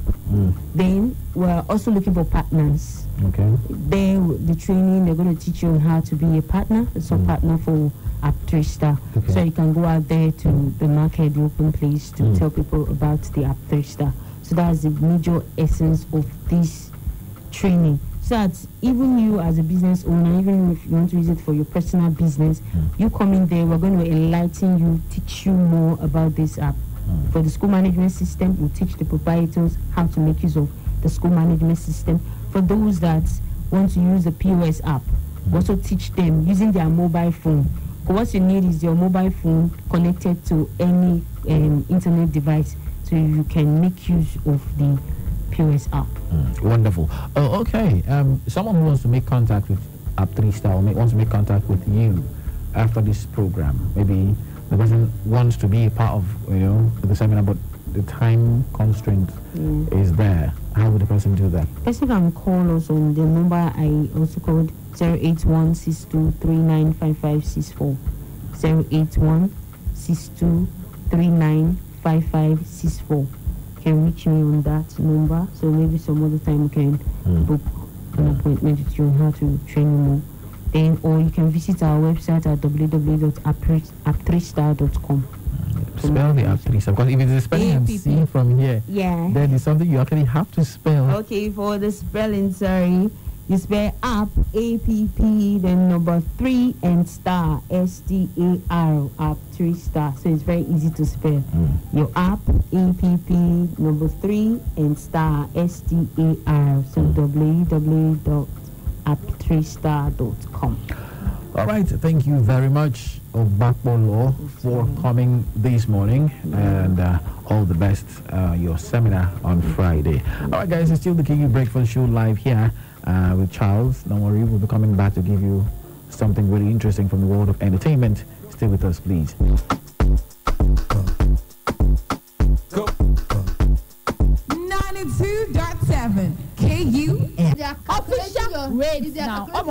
S21: Then we're also looking for partners.
S3: Okay.
S21: Then the training, they're going to teach you on how to be a partner. It's a partner for App 3 Star.
S3: Okay.
S21: So you can go out there to the market, the open place, to tell people about the App 3 Star. So that's the major essence of this training. So that even you as a business owner, even if you want to use it for your personal business, you come in there, we're going to enlighten you, teach you more about this app. For the school management system, we'll teach the proprietors how to make use of the school management system. For those that want to use the POS app, we also teach them using their mobile phone. But what you need is your mobile phone connected to any internet device, so you can make use of the POS app.
S3: Wonderful. Oh, okay. Someone who wants to make contact with App 3 Star or wants to make contact with you after this program, maybe the person wants to be a part of the seminar, but the time constraint is there. How would the person do that?
S21: Person can call us on the number I also called 08162395564. 08162395564. Can reach me on that number, so maybe some other time you can book an appointment with you on how to train you more. Then, or you can visit our website at www.app3star.com.
S3: Spell the App 3 Star, because if it's a spelling I'm seeing from here, then it's something you actually have to spell.
S21: Okay, for the spelling, sorry, you spell app, A-P-P, then number 3 and star, S-T-A-R, App 3 Star. So it's very easy to spell. Your app, A-P-P, number 3 and star, S-T-A-R. So www.app3star.com.
S3: All right, thank you very much, Obakbolo, for coming this morning, and all the best your seminar on Friday. All right, guys, it's still the KU Breakfast Show live here with Charles. Don't worry, we'll be coming back to give you something really interesting from the world of entertainment. Stay with us, please.
S7: Go. 92.7 KU.
S18: Official. Wait now. I'm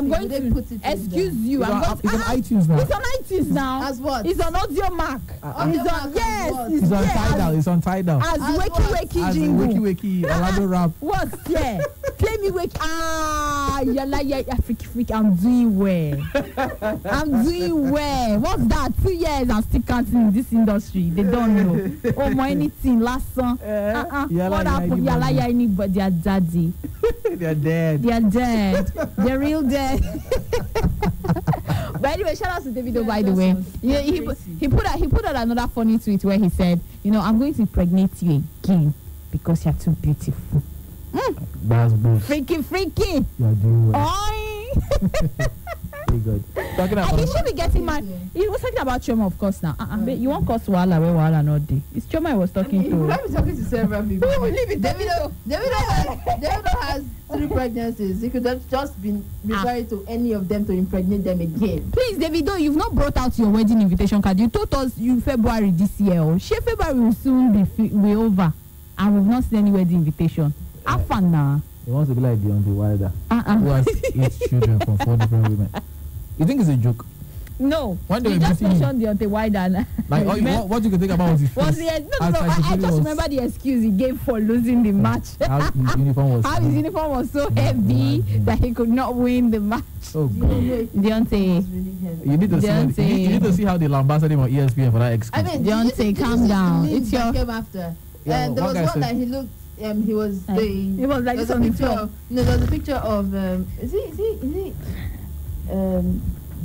S18: going to put it. Excuse you.
S17: It's on iTunes now.
S18: It's on iTunes now. As what?
S22: It's on Audio Mark.
S18: Yes.
S17: It's on Tidal. It's on Tidal.
S18: As Wakey jingle.
S17: Wakey Orlando rap.
S18: What? Yeah. Play me Wakey. Yeah, freak. I'm doing well. What's that? 2 years I'm still counting in this industry. They don't know. Oh, my anything. Last song. What happened? Yala anybody? Their daddy.
S17: They're dead.
S18: They're real dead. But anyway, shout out to Davido, by the way. He put out another funny tweet where he said, I'm going to impregnate you again because you're too beautiful.
S17: That's bullshit.
S18: Freaky.
S17: You're doing well.
S18: Very good. He should be getting mad. He was talking about Choma, of course, now. But you won't cause Wala where Wala not day. It's Choma I was talking to. He might be talking to several people. Leave it. Davido has 3 pregnancies. He could have just been referring to any of them to impregnate them again. Please, Davido, you've not brought out your wedding invitation card. You told us February this year. February will soon be over. And we've not seen any wedding invitation. Have fun now.
S17: He wants to be like Deontay Wilder, who has 8 children from 4 different women. You think it's a joke?
S18: No. You just mentioned Deontay Wilder.
S17: Like, what you can think about was his face.
S18: I just remember the excuse he gave for losing the match.
S17: How his
S18: uniform was so heavy that he could not win the match.
S17: Oh, God.
S18: Deontay.
S17: You need to see how they lambasted him on ESPN for that excuse.
S18: Deontay, calm down. It's your came after. There was one that he looked. He was doing. It was like this on the floor. No, there was a picture of. Is he?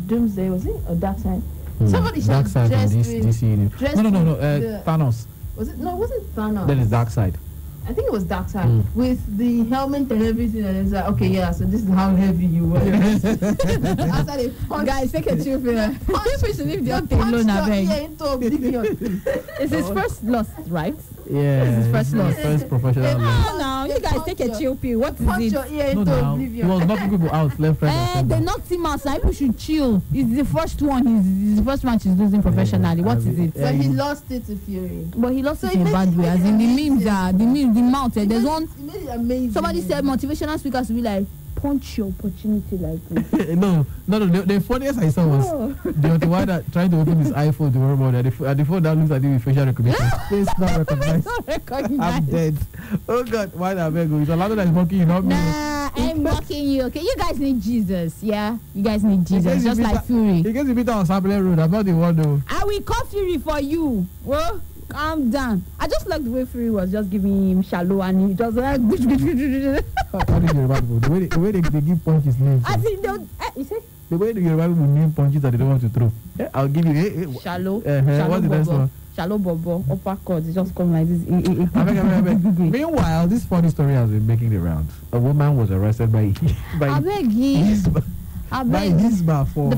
S18: Doomsday, was it? Or Dark Side?
S13: Somebody should
S3: Dark side from
S13: dressed
S3: this
S13: with-
S3: DC.
S13: dressed
S3: No.
S13: with the-
S3: Thanos.
S13: Was it? No, it wasn't Thanos.
S3: Then it's Dark Side.
S13: I think it was Dark Side with the helmet and everything, and it's like, okay, yeah, so this is how heavy you were. After they punched,
S18: Guys, take a chill pill. People should leave the
S13: they
S18: thing alone, I
S13: punched your
S18: beg.
S13: ear into oblivion.
S18: It's his first loss, right?
S3: Yeah.
S18: This is first loss.
S3: First professional loss.
S18: No, now you guys take a chill pill. What is
S13: Punch
S18: it?
S13: your ear
S3: No,
S13: into
S3: now. He
S13: oblivion.
S3: was knocking people out left, right, and center.
S18: They knocked him out. Now people should chill. It's the first one. It's the first match he's losing professionally. What is it?
S13: So he lost it to Fury.
S18: But he lost
S13: So
S18: it
S13: it
S18: in a
S13: made-
S18: bad way. As in the memes are the mouth. There's one.
S13: It made it amazing.
S18: Somebody said motivational speakers will be like punch your opportunity like this.
S3: No. The funniest I saw was the one that trying to open his iPhone to worry about it. And the phone that looks at him with facial recognition. Face not recognized.
S18: Not recognized.
S3: I'm dead. Oh God, why that beg? It's Orlando that is mocking you, not me.
S18: Nah, I'm mocking you. Okay, you guys need Jesus. Yeah, you guys need Jesus, just like Fury.
S3: He gets a bit on Sabre Road. I'm not the one though.
S18: I will call Fury for you. Well, calm down. I just like the way Fury was just giving him shallow and he just like.
S3: How did you remember? The way they give punches names.
S18: I think they'll. You say
S3: The way you remember people name punches that they don't want to throw. Yeah, I'll give you.
S18: shallow.
S3: What's the next one?
S18: Shallow bobo, uppercut. It just come like this.
S3: I beg. Meanwhile, this funny story has been making the rounds. A woman was arrested by
S18: I beg you. I
S3: by
S18: beg
S3: his bar for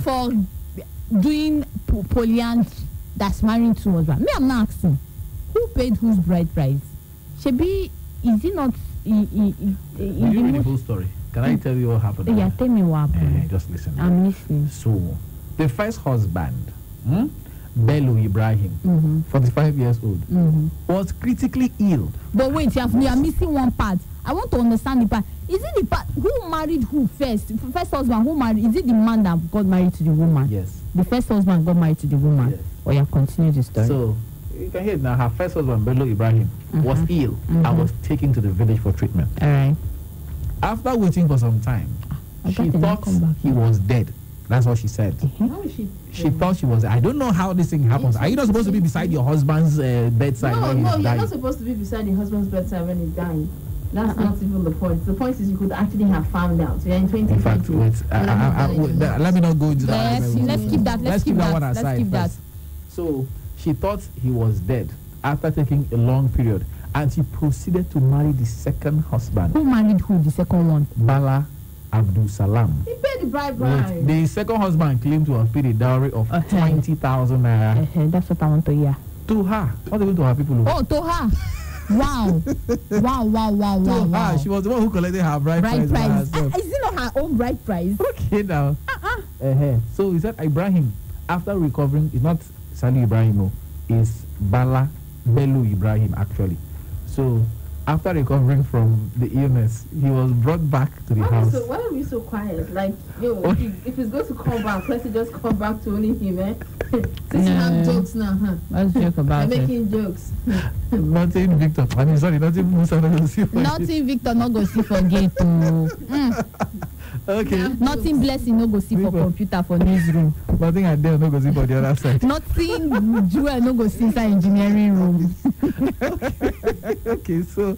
S18: doing polyandry. That's marrying two husbands. Me, I'm not asking. Who paid whose bride price? Shebi, is it not?
S3: Will you read the whole story? Can I tell you what happened?
S18: Yeah, tell me what happened.
S3: Just listen.
S18: I'm listening.
S3: So, the first husband, Bello Ibrahim, 45 years old, was critically ill.
S18: But wait, you are missing one part. I want to understand the part. Is it the part who married who first? First husband who married? Is it the man that got married to the woman?
S3: Yes.
S18: The first husband got married to the woman.
S3: Yes.
S18: Or you continue the story.
S3: So, you can hear it now. Her first husband, Bello Ibrahim, was ill and was taken to the village for treatment.
S18: All right.
S3: After waiting for some time, she thought he was dead. That's what she said.
S13: How is she?
S3: She thought she was. I don't know how this thing happens. Are you not supposed to be beside your husband's bedside
S13: No,
S3: when he's
S13: you're
S3: dying?
S13: not supposed to be beside your husband's bedside when he's dying. That's not even the point. The point is you could actually have found out. You're in 2020.
S3: In fact, wait. Let me not go into that.
S18: Let's keep that. Let's keep that
S3: one
S18: Let's
S3: aside
S18: keep that.
S3: first. So she thought he was dead after taking a long period, and she proceeded to marry the second husband,
S18: Who married who? The second one.
S3: Bala Abdul Salam.
S13: He paid the bride
S3: Wait,
S13: price.
S3: the second husband claimed to have paid a dowry of 20,000 naira
S18: That's what I want to hear.
S3: to her. Not even to her people.
S18: Oh, to her. Wow. Wow.
S3: To her. She was the one who collected her bride price by herself.
S18: Is it not her own bride price?
S3: Okay now. So he said Ibrahim, after recovering, it's not Sali Ibrahim, no, it's Bala Bello Ibrahim actually. So after recovering from the illness, he was brought back to the house.
S13: So why are we so quiet? Like, if he's going to come back, let's just come back to only him, eh? Since you have jokes now, huh?
S18: Let's joke about
S13: You're
S18: it.
S13: making jokes.
S3: Nothing Victor. I mean, sorry, nothing Musa.
S18: Nothing Victor not go see for gate.
S3: Okay.
S18: Nothing blessing no go see for computer for newsroom.
S3: Nothing I dare no go see for the other side.
S18: Nothing Jewel no go see inside engineering room.
S3: Okay, so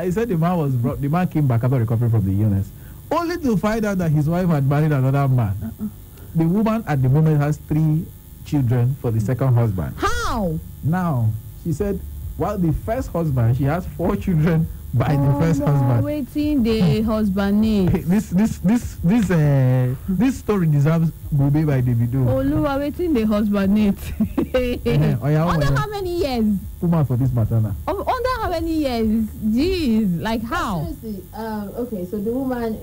S3: he said the man came back after recovering from the illness, only to find out that his wife had married another man. The woman at the moment has 3 children for the second husband.
S18: How?
S3: Now, she said, while the first husband, she has 4 children by the first husband.
S18: Waiting the husband needs.
S3: This story deserves Gobe by Davido.
S18: Oluwa waiting the husband needs. Under how many years?
S3: Put mouth for this matter now.
S18: Under how many years? Jeez, like how?
S13: Seriously, okay, so the woman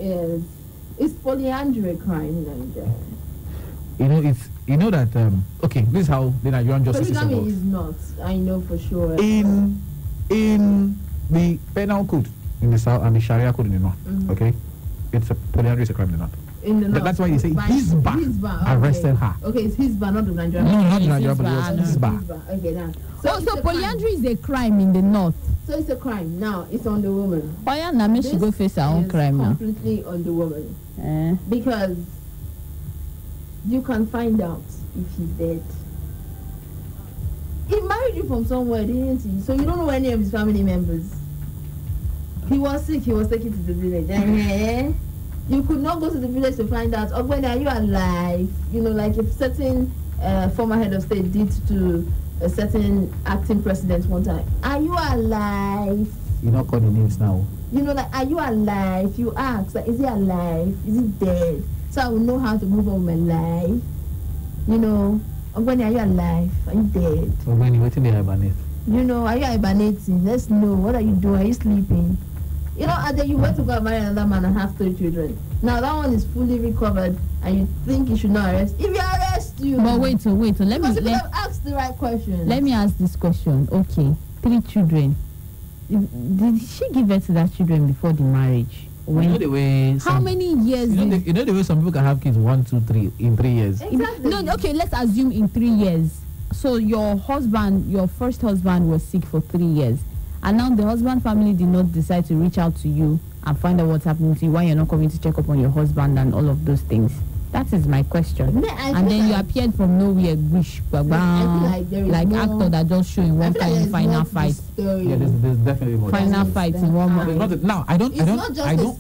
S13: is polyandry a crime in Nigeria?
S3: You know that okay, this is how the Nigerian justice system
S13: Polygamy
S3: works.
S13: is not. I know for sure.
S3: In the penal code in the south and the Sharia code in the north, okay, it's a polyandry is a crime in the north.
S13: In the north.
S3: That's why they say Hizbah arrested her.
S13: Okay, it's Hizbah, not the Nigerian.
S3: No, not the Nigerian, but it was
S13: Hizbah. Okay, now.
S18: So polyandry is a crime in the north.
S13: So it's a crime. Now it's on the woman.
S18: Oh yeah, now she go face her own crime now.
S13: Completely on the woman. Because you can find out if he's dead. He married you from somewhere, didn't he? So you don't know any of his family members. He was sick, he was taken to the village. You could not go to the village to find out, oh, when are you alive? You know, like if certain
S2: former head of state did to a certain acting president one time. Are you alive?
S13: You not call the names now.
S2: You know, like, are you alive? You ask, like, is he alive? Is he dead? So I will know how to move on with my life. You know, when are you alive? Are you dead?
S13: When you waiting there, hibernate.
S2: You know, are you hibernating? Let's know. What are you doing? Are you sleeping? You know, and then you went to go and marry another man and have 3 children. Now that one is fully recovered, and you think you should not arrest. If you arrest you,
S18: but wait, let me
S2: ask the right question.
S18: Let me ask this question. Okay, 3 children. Did she give birth to that children before the marriage?
S13: When, you know the way
S18: how many years?
S13: You know the way some people can have kids 1, 2, 3 in 3 years.
S2: Exactly.
S18: No, okay, let's assume in 3 years. So your husband, your first husband, was sick for 3 years, and now the husband family did not decide to reach out to you and find out what's happening to you, why you're not coming to check up on your husband and all of those things. That is my question. And then you appeared from nowhere, wish, like actor that just showing one kind of final fight.
S13: Yeah, there's definitely more.
S18: Final fight in one moment.
S13: Now I don't
S2: situation.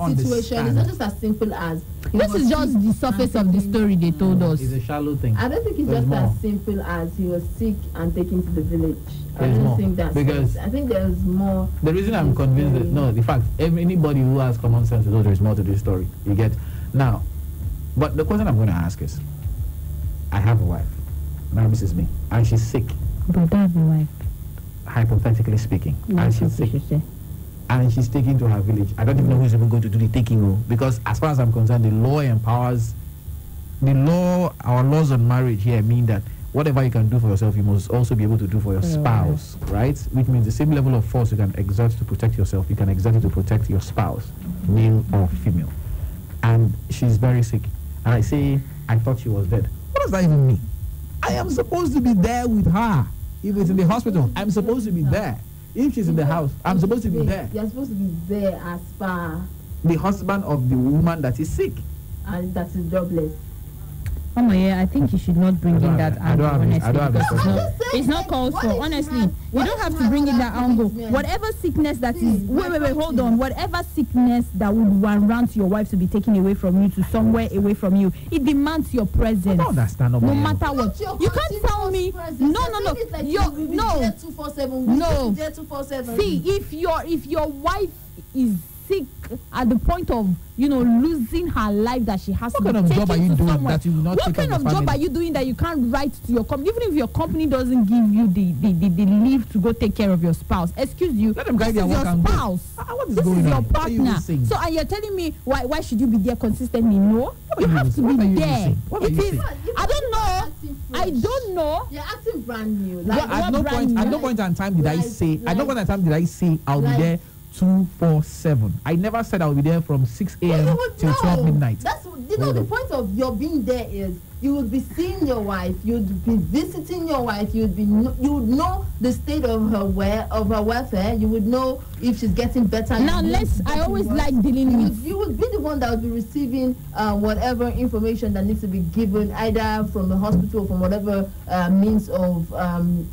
S13: understand.
S2: It's not just as simple as.
S18: This is just the surface of the story they told us.
S13: It's a shallow thing.
S2: I don't think it's just as simple as he was sick and taken to the village. I
S13: There's
S2: don't
S13: more.
S2: think that's
S13: Because
S2: it. I think there's more.
S13: The reason I'm convinced that no, the fact anybody who has common sense knows there's more to this story. You get now. But the question I'm going to ask is, I have a wife. Now this is me, and she's sick.
S18: But that's the wife.
S13: Hypothetically speaking, and she's sick, and she's taken to her village. I don't even know who's even going to do the taking, because as far as I'm concerned, the law empowers. Our laws on marriage here mean that whatever you can do for yourself, you must also be able to do for your spouse, right? Which means the same level of force you can exert to protect yourself, you can exert it to protect your spouse, male or female. And she's very sick. And I say, I thought she was dead. What does that even mean? I am supposed to be there with her. If it's in the hospital, I'm supposed to be there. If she's in the house, I'm supposed to be there.
S2: You're supposed to be there as far.
S13: The husband of the woman that is sick.
S2: And that is jobless.
S18: Oh yeah, I think you should not bring in that angle, honestly. It's not called for. Honestly, you don't have to bring in that angle. Whatever sickness that is, wait, hold on. Whatever sickness that would warrant your wife to be taken away from you to somewhere away from you, it demands your presence.
S13: I don't understand.
S18: No matter what. You can't tell me. No. See, if your wife is sick at the point of losing her life, that she has to be taken to somewhere. What kind of job are you doing that you will not take care of your family? What kind of job are you doing that you can't write to your company, even if your company doesn't give you the leave to go take care of your spouse? Excuse you,
S13: let them guide their work and
S18: spouse.
S13: What is
S18: this
S13: going
S18: is your
S13: on?
S18: partner. So and you're telling me why should you be there consistently? No, you have to be there. It is. I don't know.
S2: You're acting brand new.
S13: At no point in time did I say I'll be there 247. I never said I would be there from 6 a.m. till 12 midnight.
S2: That's the point of your being there is you would be seeing your wife, you'd be visiting your wife, you would know the state of her welfare, you would know if she's getting better.
S18: Now I always like dealing with.
S2: You would be the one that would be receiving whatever information that needs to be given, either from the hospital or from whatever means of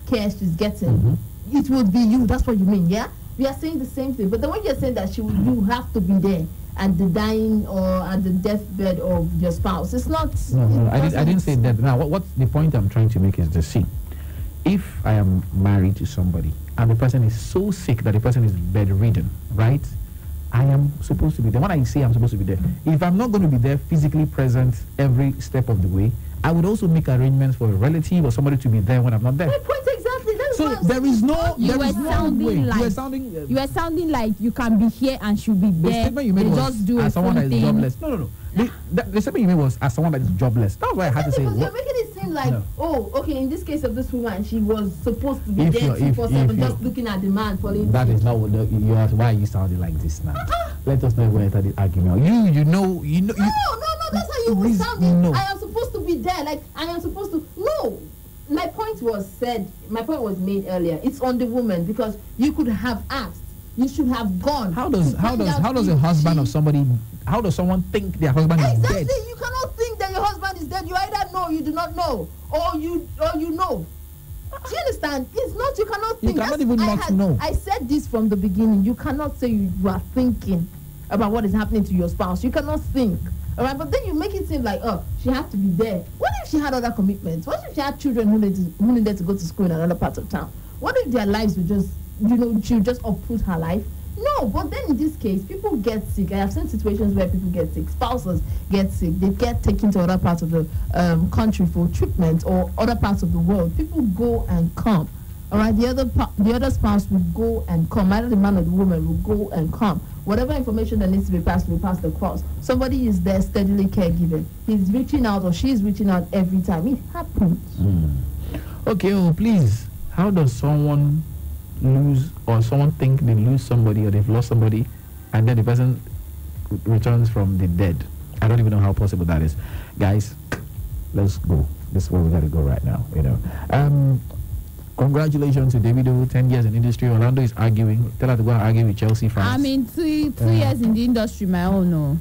S2: care she's getting. It would be you. That's what you mean, yeah? We are saying the same thing, but the way you're saying that you have to be there at the dying or at the deathbed of your spouse, it's not.
S13: No, I didn't say that. Now, what's the point I'm trying to make is this: see, if I am married to somebody and the person is so sick that the person is bedridden, right? I am supposed to be there. When I say I'm supposed to be there, if I'm not going to be there physically present every step of the way, I would also make arrangements for a relative or somebody to be there when I'm not there.
S2: My point exactly.
S13: So there is no.
S18: You were sounding like you can be here and she'll be there.
S13: The statement you made was
S18: just do
S13: as someone that is jobless. No.
S18: Yeah.
S13: The statement you made was as someone that is jobless. That's why I had to say.
S2: Because you're making it seem like, okay, in this case of this woman, she was supposed to be there 24/7, just looking at the man falling.
S13: That is not what you ask. Why are you sounding like this now? Let us not go enter the argument. You know.
S2: No. That's how you were sounding. No. I am supposed to be there. Like I am supposed to. No. My point was made earlier. It's on the woman, because you could have asked. You should have gone.
S13: How does a husband of somebody? How does someone think their husband is dead?
S2: Exactly. You cannot think that your husband is dead. You either know, you do not know, or you know. Do you understand? It's not. You cannot think.
S13: You cannot even not know.
S2: I said this from the beginning. You cannot say you are thinking about what is happening to your spouse. You cannot think. All right, but then you make it seem like, she has to be there. What if she had other commitments? What if she had children who needed to go to school in another part of town? What if their lives were just, she would just uproot her life? No, but then in this case, people get sick. I have seen situations where people get sick. Spouses get sick. They get taken to other parts of the country for treatment or other parts of the world. People go and come. All right, the other spouse will go and come. Either the man or the woman will go and come. Whatever information that needs to be passed will be passed across. Somebody is there steadily caregiving. He's reaching out or she's reaching out every time. It happens.
S3: Okay, please. How does someone lose or someone think they lose somebody or they've lost somebody and then the person returns from the dead? I don't even know how possible that is. Guys, let's go. This is where we got to go right now, Congratulations to Davido, 10 years in industry. Orlando is arguing. Tell her to go and argue with Chelsea fans.
S18: I mean, two years in the industry, my own, no.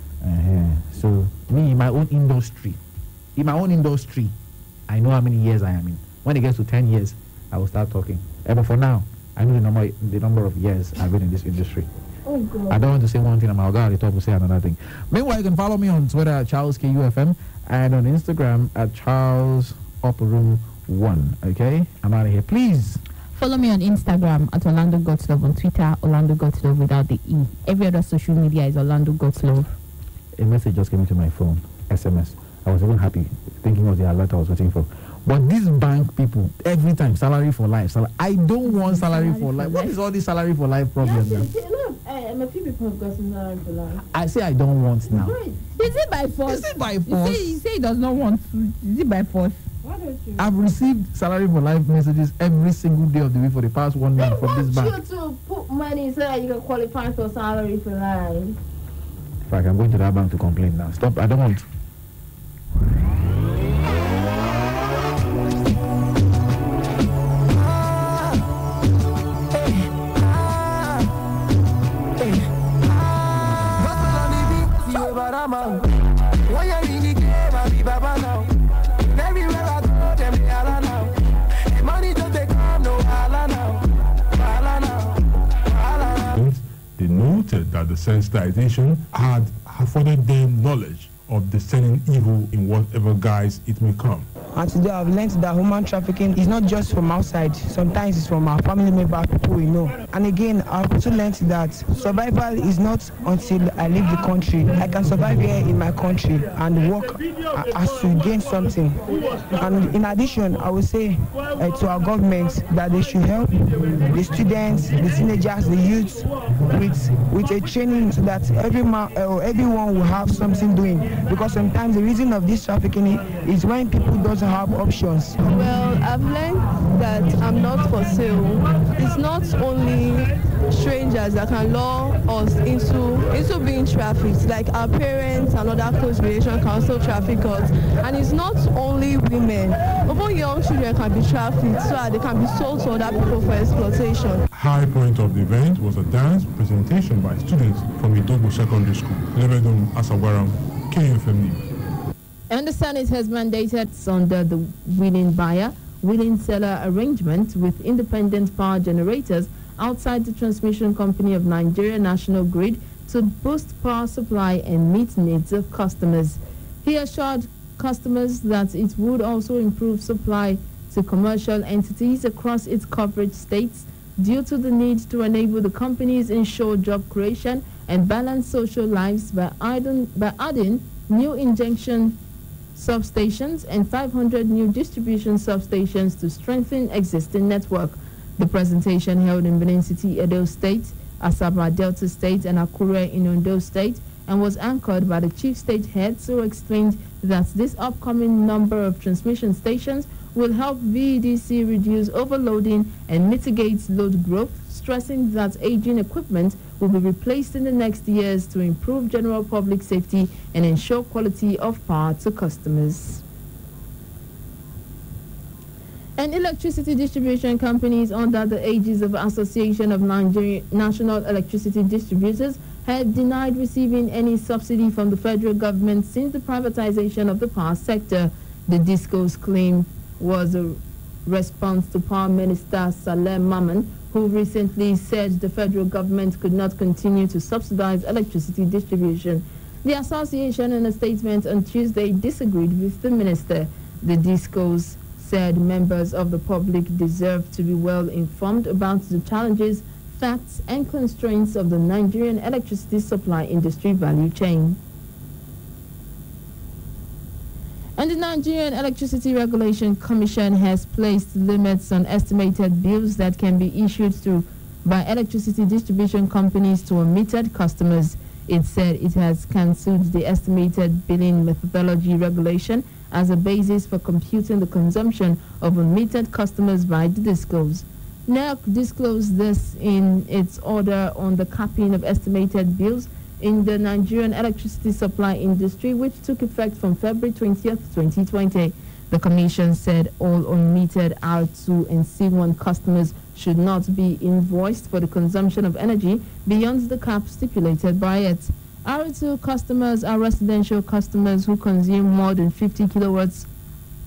S3: So, me, in my own industry, I know how many years I am in. When it gets to 10 years, I will start talking. But for now, I know the number of years I've been in this industry.
S2: Oh, God.
S3: I don't want to say one thing, I'm going to top to say another thing. Meanwhile, you can follow me on Twitter at CharlesKUFM and on Instagram at CharlesUpperroom1. Okay, I'm out of here. Please
S10: follow me on Instagram at Orlando Gotslove, on Twitter Orlando Gotslove without the E. Every other social media is Orlando Gotslove.
S3: A message just came into my phone, SMS. I was even happy, thinking of the alert I was waiting for. But these bank people, every time, salary for life. I don't want salary for life. What is all this salary for life problem now?
S2: A few people have got salary for life.
S3: I say I don't want now.
S18: Is it by force?
S3: Is it by force?
S18: You say he does not want to. Is it by force?
S3: I've received salary for life messages every single day of the week for the past 1 month from this bank.
S2: They want you to put money so that you can qualify for salary for life.
S3: In fact, I'm going to that bank to complain now. Stop, I don't want.
S14: They noted that the sensitization had afforded them knowledge of discerning evil in whatever guise it may come.
S20: And today I've learned that human trafficking is not just from outside. Sometimes it's from our family members, people we know. And again, I've also learned that survival is not until I leave the country. I can survive here in my country and work as to gain something. And in addition, I would say to our government that they should help the students, the teenagers, the youths with a training so that everyone will have something doing. Because sometimes the reason of this trafficking is when people don't have options.
S22: Well, I've learned that I'm not for sale. It's not only strangers that can lure us into being trafficked. Like our parents and other close relations can also traffic us. And it's not only women. Even young children can be trafficked so that they can be sold to other people for exploitation.
S14: High point of the event was a dance presentation by students from Idogbo Secondary School. Lebedum Asagwaram, KFM News.
S2: I understand it has mandated under the willing buyer, willing seller arrangement with independent power generators outside the transmission company of Nigeria National Grid to boost power supply and meet needs of customers. He assured customers that it would also improve supply to commercial entities across its coverage states due to the need to enable the companies ensure job creation and balance social lives by adding new injection substations and 500 new distribution substations to strengthen existing network. The presentation held in Benin City, Edo State, Asaba, Delta State, and Akure in Ondo State, and was anchored by the chief state heads who explained that this upcoming number of transmission stations will help VEDC reduce overloading and mitigate load growth, stressing that aging equipment will be replaced in the next years to improve general public safety and ensure quality of power to customers. And electricity distribution companies under the aegis of Association of Nigeria National Electricity Distributors have denied receiving any subsidy from the federal government since the privatization of the power sector. The DISCO's claim was a response to Power Minister Saleh Maman, who recently said the federal government could not continue to subsidize electricity distribution. The association, in a statement on Tuesday, disagreed with the minister. The discos said members of the public deserve to be well informed about the challenges, facts, and constraints of the Nigerian electricity supply industry value chain. And the Nigerian Electricity Regulation Commission has placed limits on estimated bills that can be issued by electricity distribution companies to unmetered customers. It said it has cancelled the estimated billing methodology regulation as a basis for computing the consumption of unmetered customers by the discos. NERC disclosed this in its order on the capping of estimated bills in the Nigerian electricity supply industry, which took effect from February 20th, 2020. The Commission said all unmetered R2 and C1 customers should not be invoiced for the consumption of energy beyond the cap stipulated by it. R2 customers are residential customers who consume more than 50 kilowatts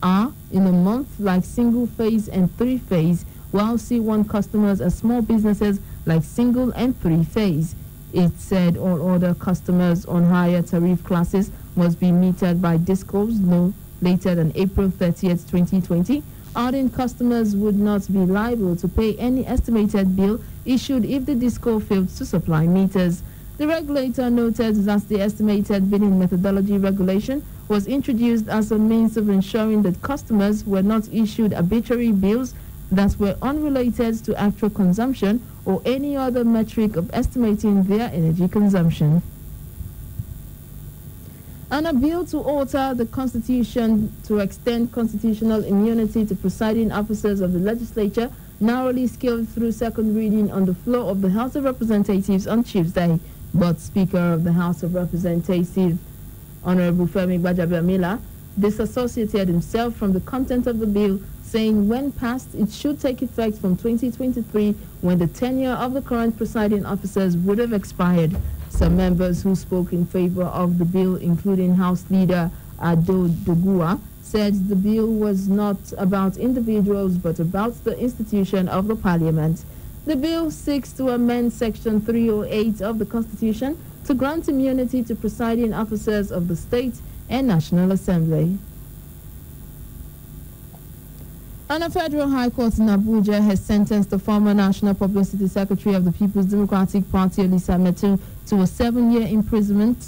S2: hour in a month, like single-phase and three-phase, while C1 customers are small businesses like single and three-phase. It said all other customers on higher tariff classes must be metered by discos no later than April 30th, 2020. Ardent customers would not be liable to pay any estimated bill issued if the disco failed to supply meters. The regulator noted that the estimated billing methodology regulation was introduced as a means of ensuring that customers were not issued arbitrary bills that were unrelated to actual consumption or any other metric of estimating their energy consumption. And a bill to alter the Constitution to extend constitutional immunity to presiding officers of the legislature narrowly scaled through second reading on the floor of the House of Representatives on Tuesday. But Speaker of the House of Representatives, Honorable Femi Gbajabiamila, disassociated himself from the content of the bill, saying when passed, it should take effect from 2023, when the tenure of the current presiding officers would have expired. Some members who spoke in favor of the bill, including House Leader Ado Dogua, said the bill was not about individuals but about the institution of the parliament. The bill seeks to amend Section 308 of the Constitution to grant immunity to presiding officers of the State and National Assembly. And a federal high court in Abuja has sentenced the former National Publicity Secretary of the People's Democratic Party, Elisa Metu, to a 7-year imprisonment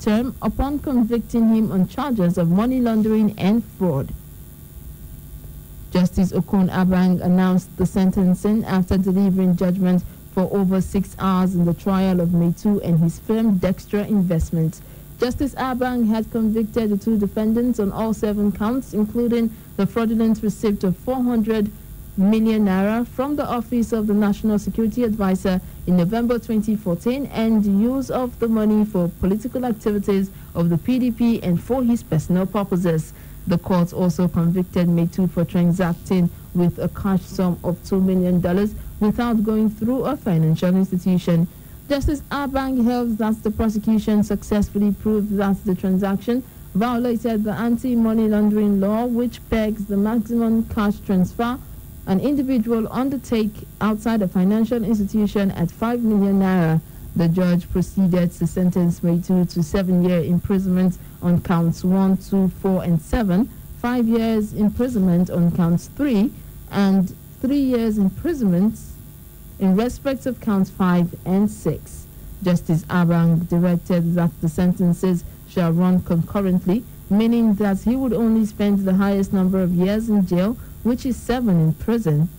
S2: term upon convicting him on charges of money laundering and fraud. Justice Okon Abang announced the sentencing after delivering judgment for over 6 hours in the trial of Metu and his firm Dextra Investments. Justice Abang had convicted the 2 defendants on all 7 counts, including the fraudulent receipt of 400 million naira from the Office of the National Security Advisor in November 2014 and use of the money for political activities of the PDP and for his personal purposes. The court also convicted Metu for transacting with a cash sum of $2 million without going through a financial institution. Justice Abang held that the prosecution successfully proved that the transaction violated the anti-money laundering law, which pegs the maximum cash transfer an individual undertake outside a financial institution at 5 million naira. The judge proceeded to sentence Metu to 7-year imprisonment on counts 1, 2, 4, and 7, 5 years imprisonment on counts 3, and 3 years imprisonment in respect of counts 5 and 6. Justice Abang directed that the sentences shall run concurrently, meaning that he would only spend the highest number of years in jail, which is 7 in prison.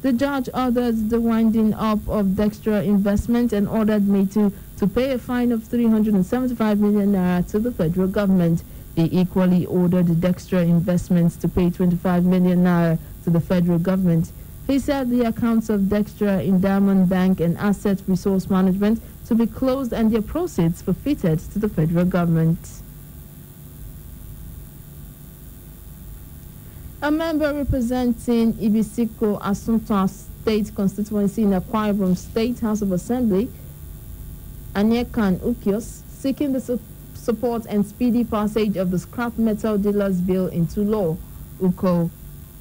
S2: The judge ordered the winding up of Dextra Investment and ordered Metu to pay a fine of 375 million naira to the federal government. He equally ordered Dextra Investments to pay 25 million naira to the federal government. He said the accounts of Dextra in Diamond Bank and Asset Resource Management to be closed and their proceeds forfeited to the federal government. A member representing Ibisiko Asunta State Constituency in Akwa Ibom State House of Assembly, Anyekan Ukios, seeking the support and speedy passage of the Scrap Metal Dealers Bill into law. Uko,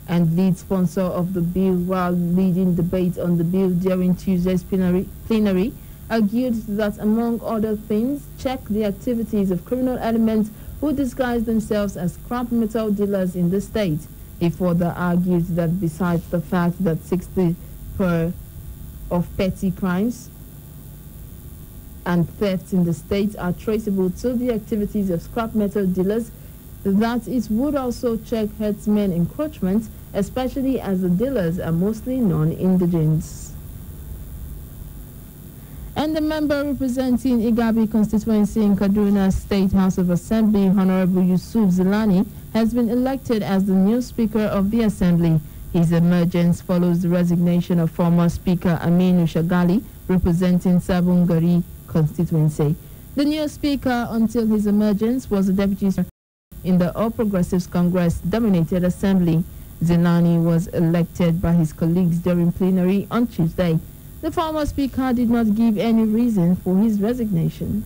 S2: and lead sponsor of the bill while leading debate on the bill during Tuesday's plenary, argued that, among other things, check the activities of criminal elements who disguise themselves as scrap metal dealers in the state. He further argued that besides the fact that 60% of petty crimes and thefts in the state are traceable to the activities of scrap metal dealers, that it would also check herdsmen encroachment, especially as the dealers are mostly non-indigens. And the member representing Igabi constituency in Kaduna State House of Assembly, Honorable Yusuf Zilani, has been elected as the new Speaker of the Assembly. His emergence follows the resignation of former Speaker Aminu Shagali, representing Sabungari constituency. The new Speaker until his emergence was the Deputy Speaker in the All Progressives Congress dominated Assembly. Zilani was elected by his colleagues during plenary on Tuesday. The former Speaker did not give any reason for his resignation.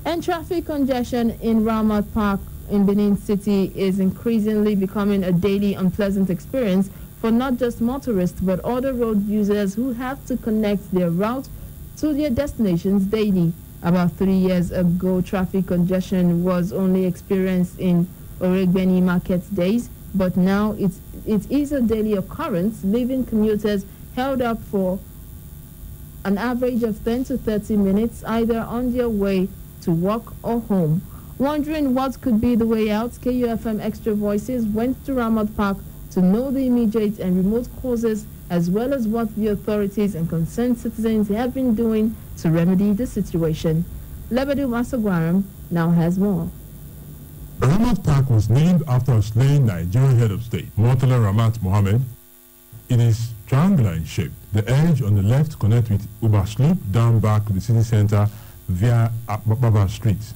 S2: And traffic congestion in Ramat Park in Benin City is increasingly becoming a daily unpleasant experience for not just motorists but other road users who have to connect their route to their destinations daily. About 3 years ago, traffic congestion was only experienced in Oregbeni market days, but now it is a daily occurrence, leaving commuters held up for an average of 10 to 30 minutes either on their way to work or home. Wondering what could be the way out, KUFM Extra Voices went to Ramat Park to know the immediate and remote causes as well as what the authorities and concerned citizens have been doing to remedy the situation. Lebedu Masagwaram now has more.
S14: Ramat Park was named after a slain Nigerian head of state, Murtala Ramat Mohammed. It is triangular in shape. The edge on the left connects with Uba Sloop down back to the city center via Baba Street.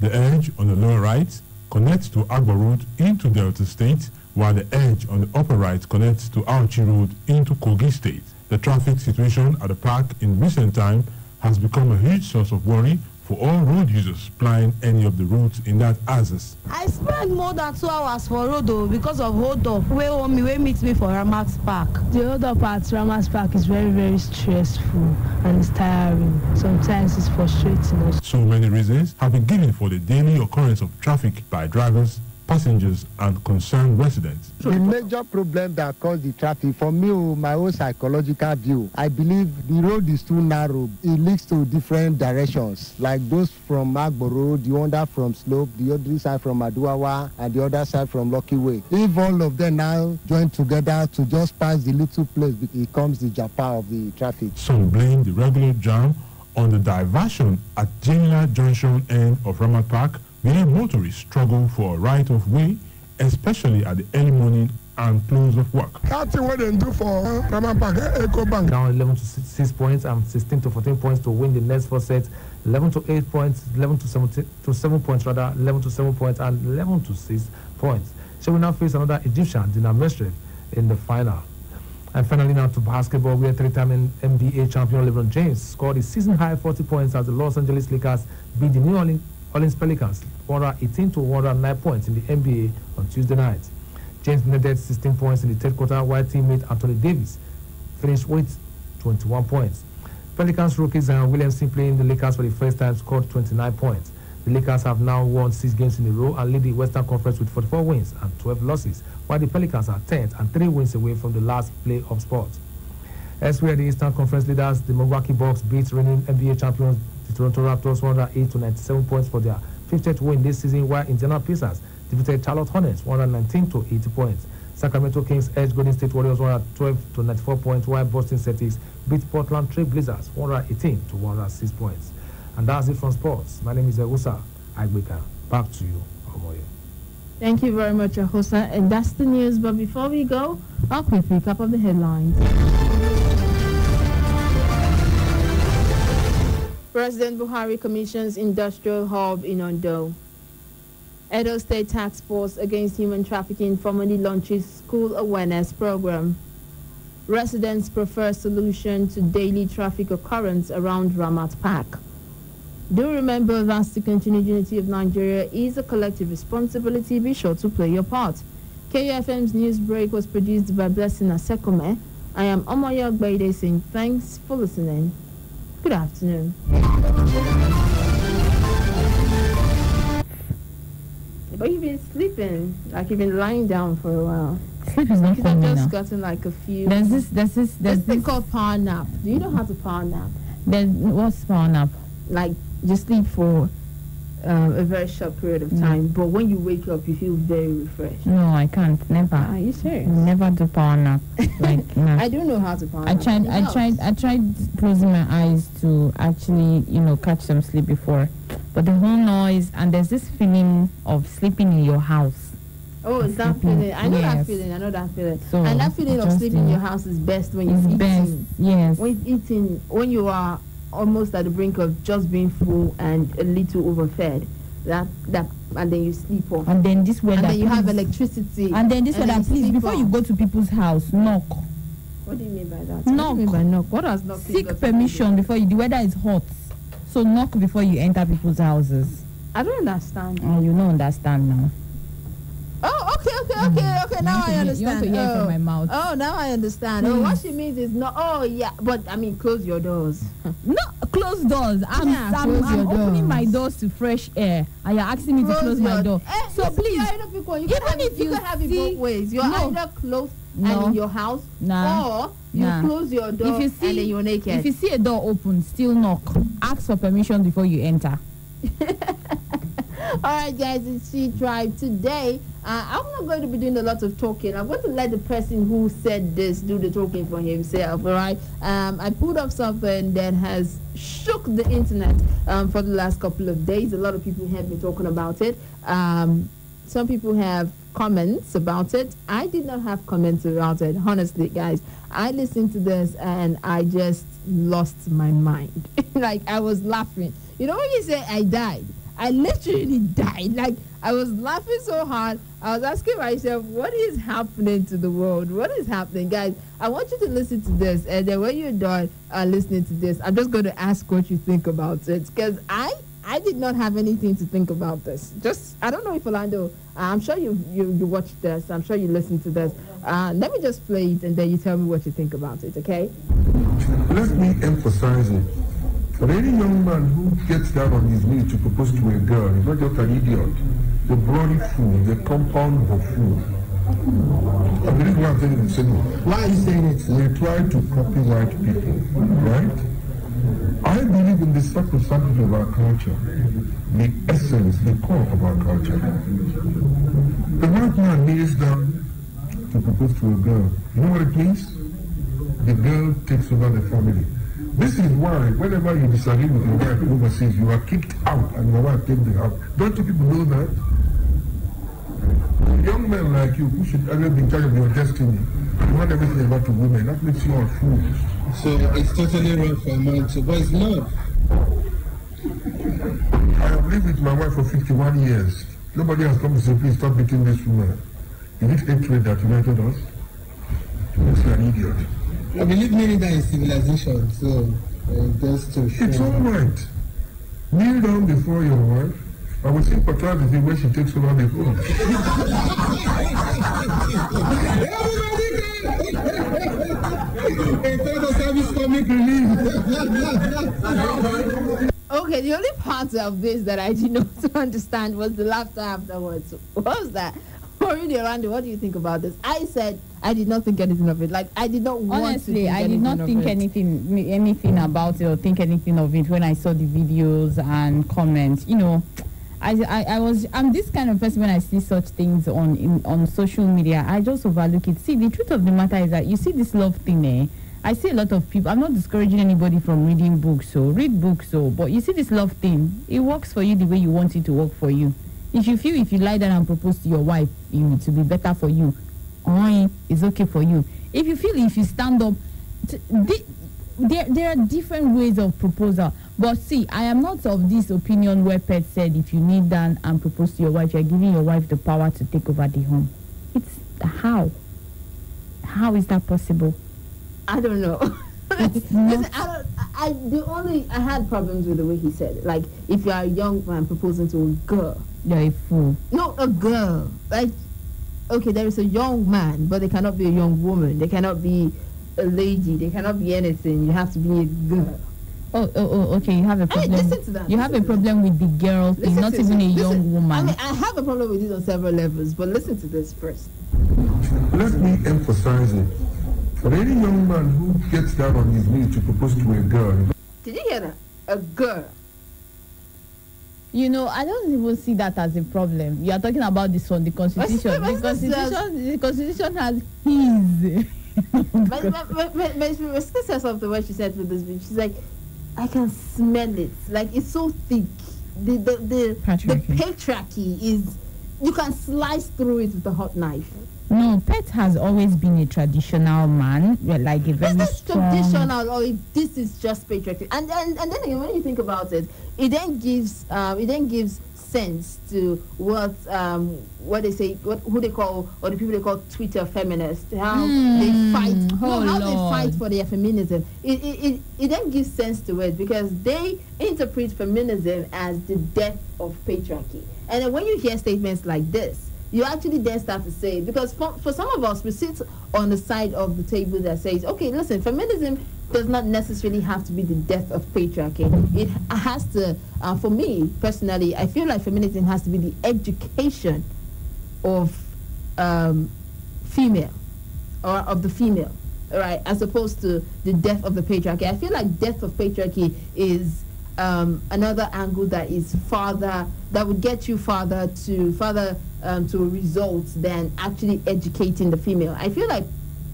S14: The edge on the lower right connects to Agba Road into Delta State, while the edge on the upper right connects to Auchi Road into Kogi State. The traffic situation at the park in recent time has become a huge source of worry for all road users plying any of the routes in that axis.
S4: I spent more than 2 hours for road though because of hold up where meet me for Ramat Park.
S20: The hold up at Ramat Park is very, very stressful and it's tiring. Sometimes it's frustrating.
S14: So many reasons have been given for the daily occurrence of traffic by drivers, passengers and concerned residents.
S8: The major problem that caused the traffic, for me, my own psychological view, I believe the road is too narrow. It leads to different directions, like those from Agbo Road, the other from Slope, the other side from Aduawa, and the other side from Lucky Way. If all of them now join together to just pass the little place, it becomes the Japa of the traffic.
S14: Some blame the regular jam on the diversion at Jenila Junction end of Ramat Park, where motorists struggle for a right-of-way, especially at the early morning and close of work.
S9: That's what they do for Ramat Park, Eco Bank.
S17: Now 11 to 6 points and 16 to 14 points to win the next 4 sets. 11 to 8 points, 11 to 7 points rather, 11 to 7 points and 11 to 6 points. She will now face another Egyptian, Dina Mestre, in the final. And finally now to basketball, where 3-time NBA champion LeBron James scored a season-high 40 points as the Los Angeles Lakers beat the New Orleans Pelicans 118 to 109 points in the NBA on Tuesday night. James netted 16 points in the third quarter, while teammate Anthony Davis finished with 21 points. Pelicans rookie Zion Williamson, playing the Lakers for the first time, scored 29 points. The Lakers have now won 6 games in a row and lead the Western Conference with 44 wins and 12 losses, while the Pelicans are 10th and 3 wins away from the last playoff spot. Elsewhere, the Eastern Conference leaders, the Milwaukee Bucks, beat reigning NBA champions the Toronto Raptors 108 to 97 points for their 50th win this season, while Indiana Pacers defeated Charlotte Hornets 119 to 80 points. Sacramento Kings edged Golden State Warriors 112 to 94 points, while Boston Celtics beat Portland Trail Blazers 118 to 106 points. And that's it from sports. My name is Egusa Agbeka. Back to you, Omoye.
S2: Thank you very much, Ahosa. And that's the news. But before we go, a quick recap of the headlines. President Buhari commissions industrial hub in Ondo. Edo State Task Force Against Human Trafficking formally launches school awareness program. Residents prefer solution to daily traffic occurrence around Ramat Park. Do remember that the continued unity of Nigeria is a collective responsibility. Be sure to play your part. KUFM's news break was produced by Blessing Asekome. I am Omoyo Gbaide saying thanks for listening. Good afternoon. But you've been sleeping, like you've been lying down for a while.
S18: Sleep is not
S2: Because I've
S18: coming
S2: just
S18: now.
S2: gotten like a few.
S18: There's this
S2: thing called power nap. Do you know how to power nap?
S18: What's power nap?
S2: Like you sleep for a very short period of time, but when you wake up, you feel very refreshed.
S18: No, I can't. Never.
S2: Are you serious?
S18: Never do power nap. Like no.
S2: I don't know how to power
S18: I
S2: nap.
S18: tried closing my eyes to actually, catch some sleep before. But the whole noise and there's this feeling of sleeping in your house.
S2: Oh, it's that feeling. I know that
S18: Yes.
S2: feeling. I know that feeling.
S18: So,
S2: and that feeling of
S18: just,
S2: sleeping in your house is best when you're
S18: It's
S2: eating.
S18: best. Yes.
S2: When you're eating, when you are almost at the brink of just being full and a little overfed. That and then you sleep off.
S18: And then this weather.
S2: And then you have
S18: please-
S2: electricity.
S18: And then this weather,
S2: you
S18: please,
S2: sleep
S18: before
S2: off.
S18: you go to people's house, knock.
S2: What do you mean by that?
S18: Knock.
S2: What do you mean by knock? What does knock?
S18: Seek permission before you. The weather is hot, so knock before you enter people's houses.
S2: I don't understand.
S18: Oh, you don't understand now.
S2: Oh, okay. Now I understand.
S18: You want to hear from my mouth.
S2: Oh, now I understand. Oh, what she means is no. Oh, yeah, but I mean, close your doors.
S18: No, close doors. I'm
S2: close your
S18: opening
S2: doors.
S18: my doors to fresh air, and you're asking me to close my
S2: your-
S18: door.
S2: So
S18: please,
S2: you can have it both ways. You're either closed and in your house, or you close your door and then you're naked.
S18: If you see a door open, still knock. Ask for permission before you enter.
S2: All right, guys, it's She Tribe today. I'm not going to be doing a lot of talking. I'm going to let the person who said this do the talking for himself. All right. I pulled up something that has shook the internet for the last couple of days. A lot of people have been talking about it. Some people have comments about it. I did not have comments about it. Honestly, guys, I listened to this and I just lost my mind. Like I was laughing. You know when you say I died? I literally died. Like I was laughing so hard. I was asking myself, what is happening to the world? What is happening, guys? I want you to listen to this, and then when you're done listening to this, I'm just going to ask what you think about it, because I did not have anything to think about this. Just I don't know if Orlando. I'm sure you watched this. I'm sure you listened to this. Let me just play it, and then you tell me what you think about it. Okay?
S9: Let me emphasize it. For any young man who gets down on his knee to propose to a girl, he's not just an idiot. The bloody fool, the compound buffoon. I believe what I'm saying is simple. Why are you saying it? We try to copy white people, right? I believe in the sacrosanctity of our culture, the essence, the core of our culture. The white man kneels down to propose to a girl. You know what it means? The girl takes over the family. This is why whenever you disagree with your wife overseas, you are kicked out and your wife takes the house. Don't you people know that? Young men like you who should ever be in charge of your destiny, you want everything about the women. That makes you all fools.
S1: So it's totally wrong for a man to, but it's love.
S9: I have lived with my wife for 51 years. Nobody has come to say, please stop beating this woman. Is it hatred that united us? You're an idiot.
S1: I believe many that in civilization, so just to show.
S9: It's all right. Kneel down before your wife. I will sympathize with you when she takes over the home.
S2: Okay, the only part of this that I did not understand was the laughter afterwards. What was that? Already, Orlando, what do you think about this? I said I did not think anything of it. Like I did not want
S18: Honestly,
S2: to think
S18: I did not think anything about it or think anything of it when I saw the videos and comments. You know, I'm this kind of person when I see such things on social media, I just overlook it. See, the truth of the matter is that you see this love thing, I see a lot of people. I'm not discouraging anybody from reading books, so read books, but you see this love thing, it works for you the way you want it to work for you. If you feel if you lie down and propose to your wife, it will be better for you. It's okay for you. If you feel if you stand up, there are different ways of proposal. But see, I am not of this opinion where Pet said if you kneel down and propose to your wife, you're giving your wife the power to take over the home. It's how? How is that possible?
S2: I don't know. Listen, I had problems with the way he said it. Like, if you are a young man proposing to a girl,
S18: you're a fool.
S2: Not a girl. Like, okay, there is a young man, but they cannot be a young woman. They cannot be a lady. They cannot be anything. You have to be a girl.
S18: Okay. You have a problem.
S2: listen to that.
S18: You have a problem with the girl thing, not even a young woman.
S2: I mean, I have a problem with this on several levels, but listen to this first.
S9: Let me emphasize it. For any young man who gets down on his knees to propose to a girl,
S2: Did you hear that? A girl.
S18: You know, I don't even see that as a problem. You are talking about this one, the constitution. The constitution has his.
S2: But still says something when she said with this bitch. She's like, I can smell it. Like, it's so thick. The patriarchy is, you can slice through it with a hot knife.
S18: No, Pet has always been a traditional man, like a very strong.
S2: Traditional, or this is just patriarchy. And then again, when you think about it, it then gives sense to what they say, who they call, or the people they call Twitter feminists, how they fight, they fight for their feminism. It then gives sense to it because they interpret feminism as the death of patriarchy. And then when you hear statements like this, you actually then start to say, because for some of us, we sit on the side of the table that says, okay, listen, feminism does not necessarily have to be the death of patriarchy. It has to, for me personally, I feel like feminism has to be the education of female, or of the female, right, as opposed to the death of the patriarchy. I feel like death of patriarchy is another angle that is farther, that would get you farther to results than actually educating the female. I feel like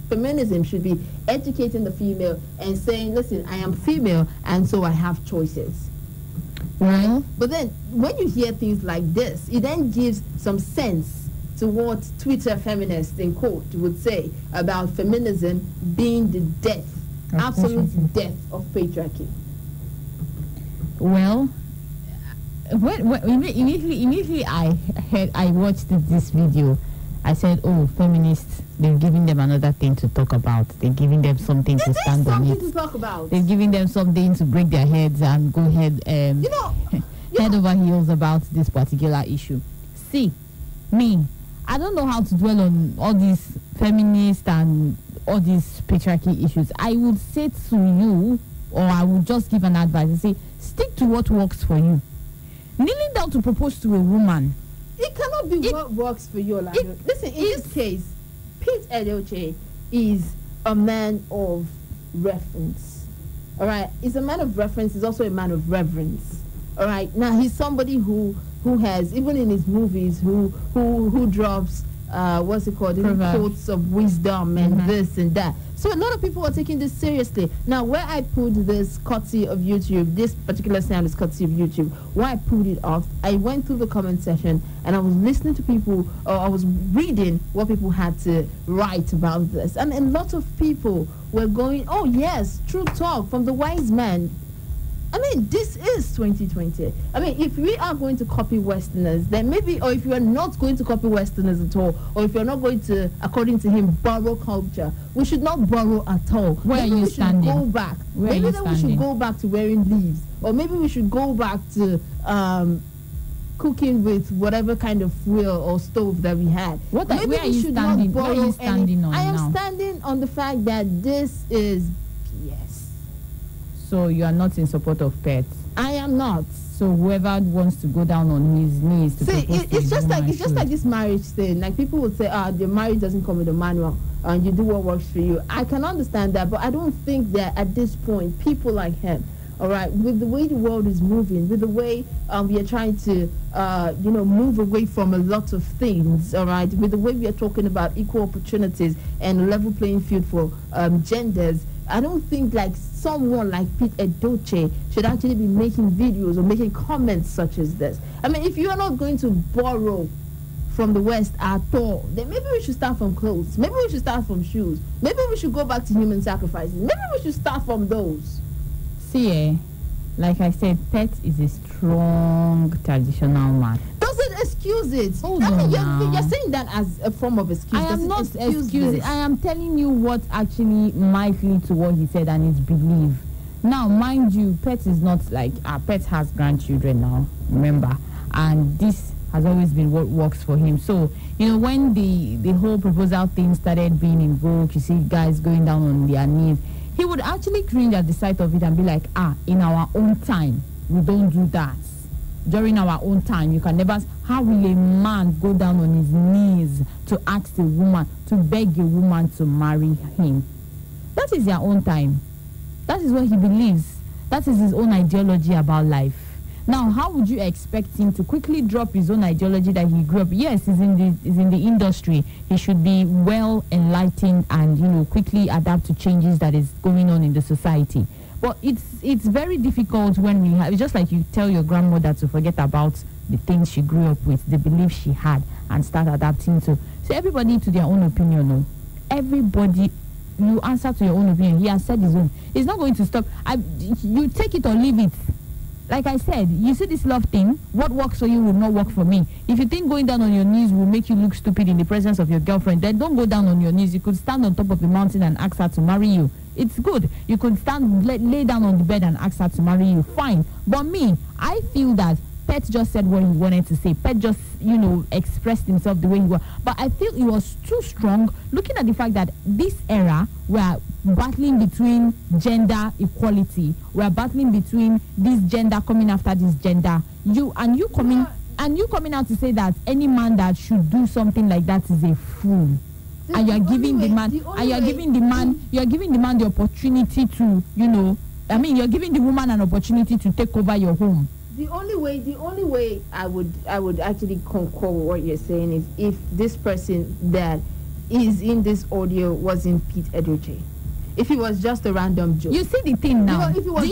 S2: feminism should be educating the female and saying, listen, I am female and so I have choices. Right? But then when you hear things like this, it then gives some sense to what Twitter feminists in quote would say about feminism being the death, absolute death of patriarchy.
S18: Well, initially I watched this video. I said, oh, feminists, they're giving them another thing to talk about. They're giving them something to stand on it.
S2: To talk about.
S18: They're giving them something to break their heads and go head over heels about this particular issue. See, me, I don't know how to dwell on all these feminists and all these patriarchy issues. I would say to you, or I would just give an advice and say, stick to what works for you. Kneeling down to propose to a woman,
S2: it cannot be what works for you. Listen, in this case, Pete Edochie is a man of reference. All right, he's a man of reference. He's also a man of reverence. All right, now he's somebody who has, even in his movies, who drops what's it called, quotes of wisdom and this and that. So a lot of people are taking this seriously. Now, where I put this courtesy of YouTube, this particular sound is courtesy of YouTube. Where I put it off, I went through the comment section and I was listening to people, or I was reading what people had to write about this. And a lot of people were going, oh yes, true talk from the wise man. I mean, this is 2020. I mean, if we are going to copy Westerners, then maybe, or if you are not going to copy Westerners at all, or if you're not going to, according to him, borrow culture, we should not borrow at all.
S18: Where
S2: maybe
S18: are you
S2: we
S18: standing?
S2: Should go back.
S18: Where
S2: maybe
S18: are you
S2: then
S18: standing?
S2: We should go back to wearing leaves, or maybe we should go back to cooking with whatever kind of fuel or stove that we had.
S18: Where are you standing? Where are you standing on
S2: I am
S18: now?
S2: standing on the fact that this is BS.
S18: So you are not in support of pets?
S2: I am not.
S18: So whoever wants to go down on his knees to
S2: see,
S18: propose
S2: it's just like
S18: should.
S2: this marriage thing. Like people would say, the marriage doesn't come with a manual, and you do what works for you. I can understand that, but I don't think that at this point, people like him, all right, with the way the world is moving, with the way we are trying to, move away from a lot of things, all right, with the way we are talking about equal opportunities and level playing field for genders, I don't think like someone like Pete Edochie should actually be making videos or making comments such as this. I mean, if you are not going to borrow from the West at all, then maybe we should start from clothes. Maybe we should start from shoes. Maybe we should go back to human sacrifices. Maybe we should start from those.
S18: See, like I said, Pet is a strong traditional man.
S2: Doesn't excuse it.
S18: Hold
S2: I mean,
S18: on
S2: you're saying that as a form of excuse.
S18: I am not excusing.
S2: This?
S18: I am telling you what actually might lead to what he said and his belief. Now, mind you, Pet is not like Pet has grandchildren now. Remember, and this has always been what works for him. So, when the whole proposal thing started being in vogue, you see guys going down on their knees. He would actually cringe at the sight of it and be like, in our own time, we don't do that. During our own time, you can never. How will a man go down on his knees to ask a woman, to beg a woman to marry him? That is their own time. That is what he believes. That is his own ideology about life. Now, how would you expect him to quickly drop his own ideology that he grew up? Yes, he's in the industry. He should be well enlightened and quickly adapt to changes that is going on in the society. But it's very difficult when we have. It's just like you tell your grandmother to forget about the things she grew up with, the beliefs she had, and start adapting to. So everybody to their own opinion. No, everybody. You answer to your own opinion. He has said his own. It's not going to stop. You take it or leave it. Like I said, you see this love thing, what works for you will not work for me. If you think going down on your knees will make you look stupid in the presence of your girlfriend, then don't go down on your knees. You could stand on top of a mountain and ask her to marry you. It's good. You could lay down on the bed and ask her to marry you. Fine. But me, I feel that Pet just said what he wanted to say. Pet just, expressed himself the way he was. But I feel it was too strong, looking at the fact that this era, we're battling between gender equality. We're battling between this gender coming after this gender. You coming out to say that any man that should do something like that is a fool. And you're giving the man the opportunity to, you're giving the woman an opportunity to take over your home.
S2: The only way I would actually concur with what you're saying is if this person that is in this audio wasn't Pete Edochie. If it was just a random joke.
S18: You see the thing now.
S2: If it was do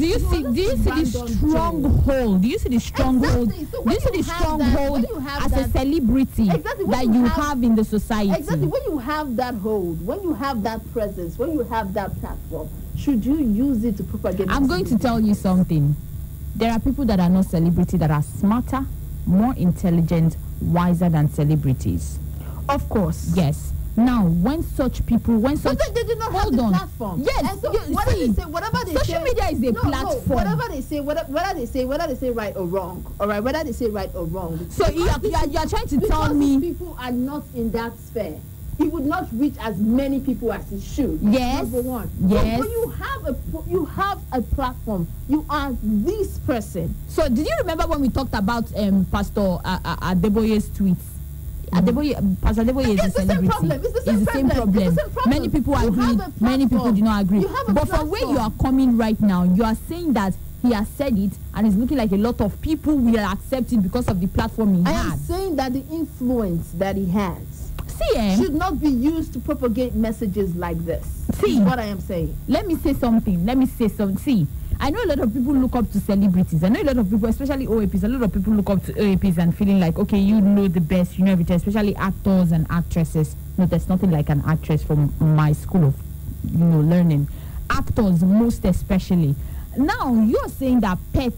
S2: you see
S18: the stronghold? Do you see the stronghold?
S2: Exactly. So
S18: do you see the stronghold as a celebrity that you have in the society?
S2: Exactly. When you have that hold, when you have that presence, when you have that platform, should you use it to propagate?
S18: I'm going to tell you something. There are people that are not celebrity that are smarter, more intelligent, wiser than celebrities.
S2: Of course.
S18: Yes. Now, when such people,
S2: they do not have the platform.
S18: Yes.
S2: And so whatever they say,
S18: social media is a platform.
S2: Whatever they say, whether they say right or wrong, all right, whether they say right or wrong.
S18: So you are trying to tell me
S2: people are not in that sphere. He would not reach as many people as he should.
S18: Yes.
S2: Number one.
S18: Yes.
S2: So you have a platform. You are this person.
S18: So did you remember when we talked about Pastor Adeboye's tweets? Pastor Adeboye is a celebrity.
S2: It's the same problem.
S18: Many people agreed. Many people do not agree. But from where you are coming right now, you are saying that he has said it and it's looking like a lot of people will accept it because of the platform he
S2: I
S18: has.
S2: am saying that the influence that he has should not be used to propagate messages like this.
S18: See
S2: what I am saying.
S18: Let me say something. See, I know a lot of people look up to celebrities. I know a lot of people, especially OAPs, a lot of people look up to OAPs and feeling like, okay, you know the best, you know everything, especially actors and actresses. No, there's nothing like an actress from my school of, learning. Actors, most especially. Now, you're saying that Pet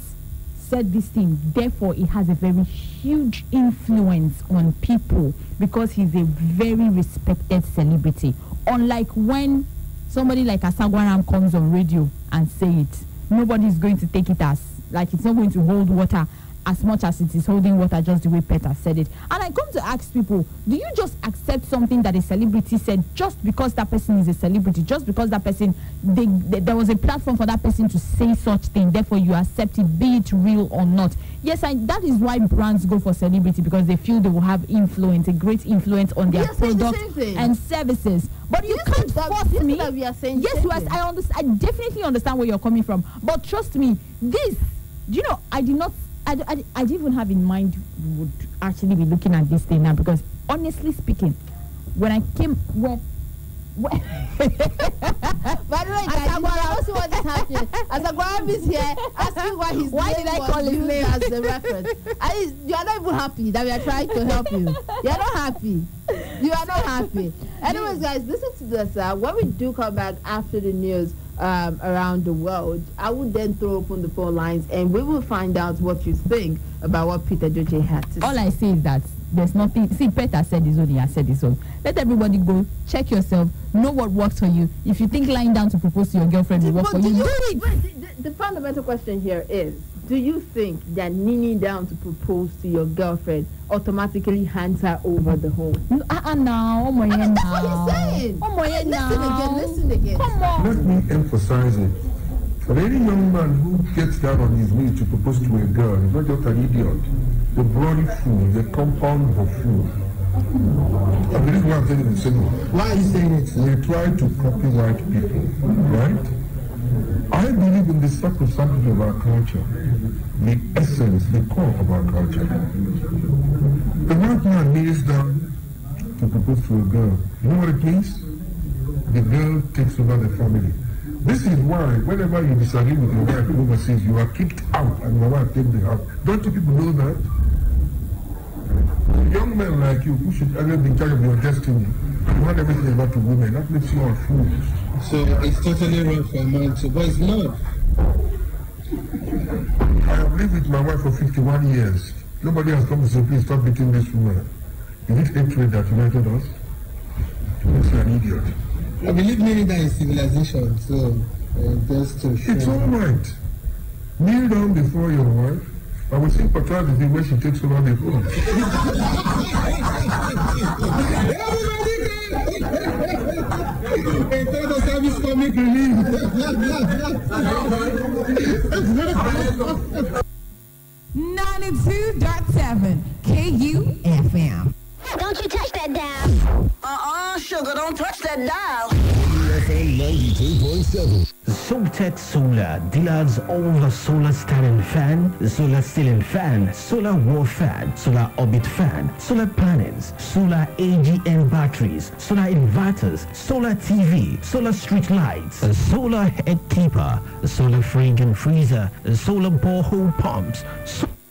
S18: said this thing, therefore it has a very huge influence on people because he's a very respected celebrity. Unlike when somebody like Asagwaram comes on radio and say it, nobody is going to take it as, like, it's not going to hold water as much as it is holding water, just the way Peter said it. And I come to ask people, do you just accept something that a celebrity said just because that person is a celebrity, just because that person, there was a platform for that person to say such thing, therefore you accept it, be it real or not? Yes, that is why brands go for celebrity, because they feel they will have influence, a great influence on their products and services. But you can't force me. Yes, I definitely understand where you're coming from. But trust me, I didn't even have in mind we would actually be looking at this thing now, because honestly speaking, when I came, by
S2: the way, guys, you see what is happening. As Agwaram is here, asking why his name was used as the reference. You are not even happy that we are trying to help you. You are not happy. You are not happy. Anyways, guys, listen to this. When we do come back after the news around the world, I will then throw open the phone lines and we will find out what you think about what Peter Edochie had to say.
S18: All I say is that there's nothing. See, Peter said his own, he has said his own. Let everybody go, check yourself, know what works for you. If you think lying down to propose to your girlfriend will work for you, do it.
S2: The fundamental question here is, do you think that kneeling down to propose to your girlfriend automatically hands her over the home?
S18: Now, oh my God,
S2: that's what he's saying.
S18: Oh my God,
S2: Listen again. Come on.
S9: Let me emphasize it. For any young man who gets down on his knees to propose to a girl is not just an idiot. The bloody fool, the compound buffoon. I believe what I'm saying is simple.
S1: Why are you saying it?
S9: We try to copy white people, right? I believe in the sacrosanctity of our culture, the essence, the core of our culture. The white man kneels down to propose to a girl. You know what it means? The girl takes over the family. This is why whenever you disagree with your wife overseas, you are kicked out and your wife takes the house. Don't you people know that? Young men like you who should ever be in charge of your destiny, you want everything about the women. That makes you all fools.
S1: So it's totally wrong for a man to, but it's love.
S9: I have lived with my wife for 51 years. Nobody has come to say, please stop beating this woman. Is it hatred that united us? It's an idiot.
S1: I believe kneeling down is civilization, so just to show.
S9: It's all right. Kneel down before your wife. I will sympathize with you when she takes over the home.
S1: Hey, tell the service comic relief.
S7: 92.7 KUFM.
S6: Don't you touch that dial. Sugar, don't touch that dial.
S5: KUFM 92.7.
S12: Soltech Solar dealers all the solar standing fan, solar ceiling fan, solar wall fan, solar orbit fan, solar panels, solar AGM batteries, solar inverters, solar TV, solar street lights, a solar head keeper, a solar fridge and freezer, a solar borehole pumps.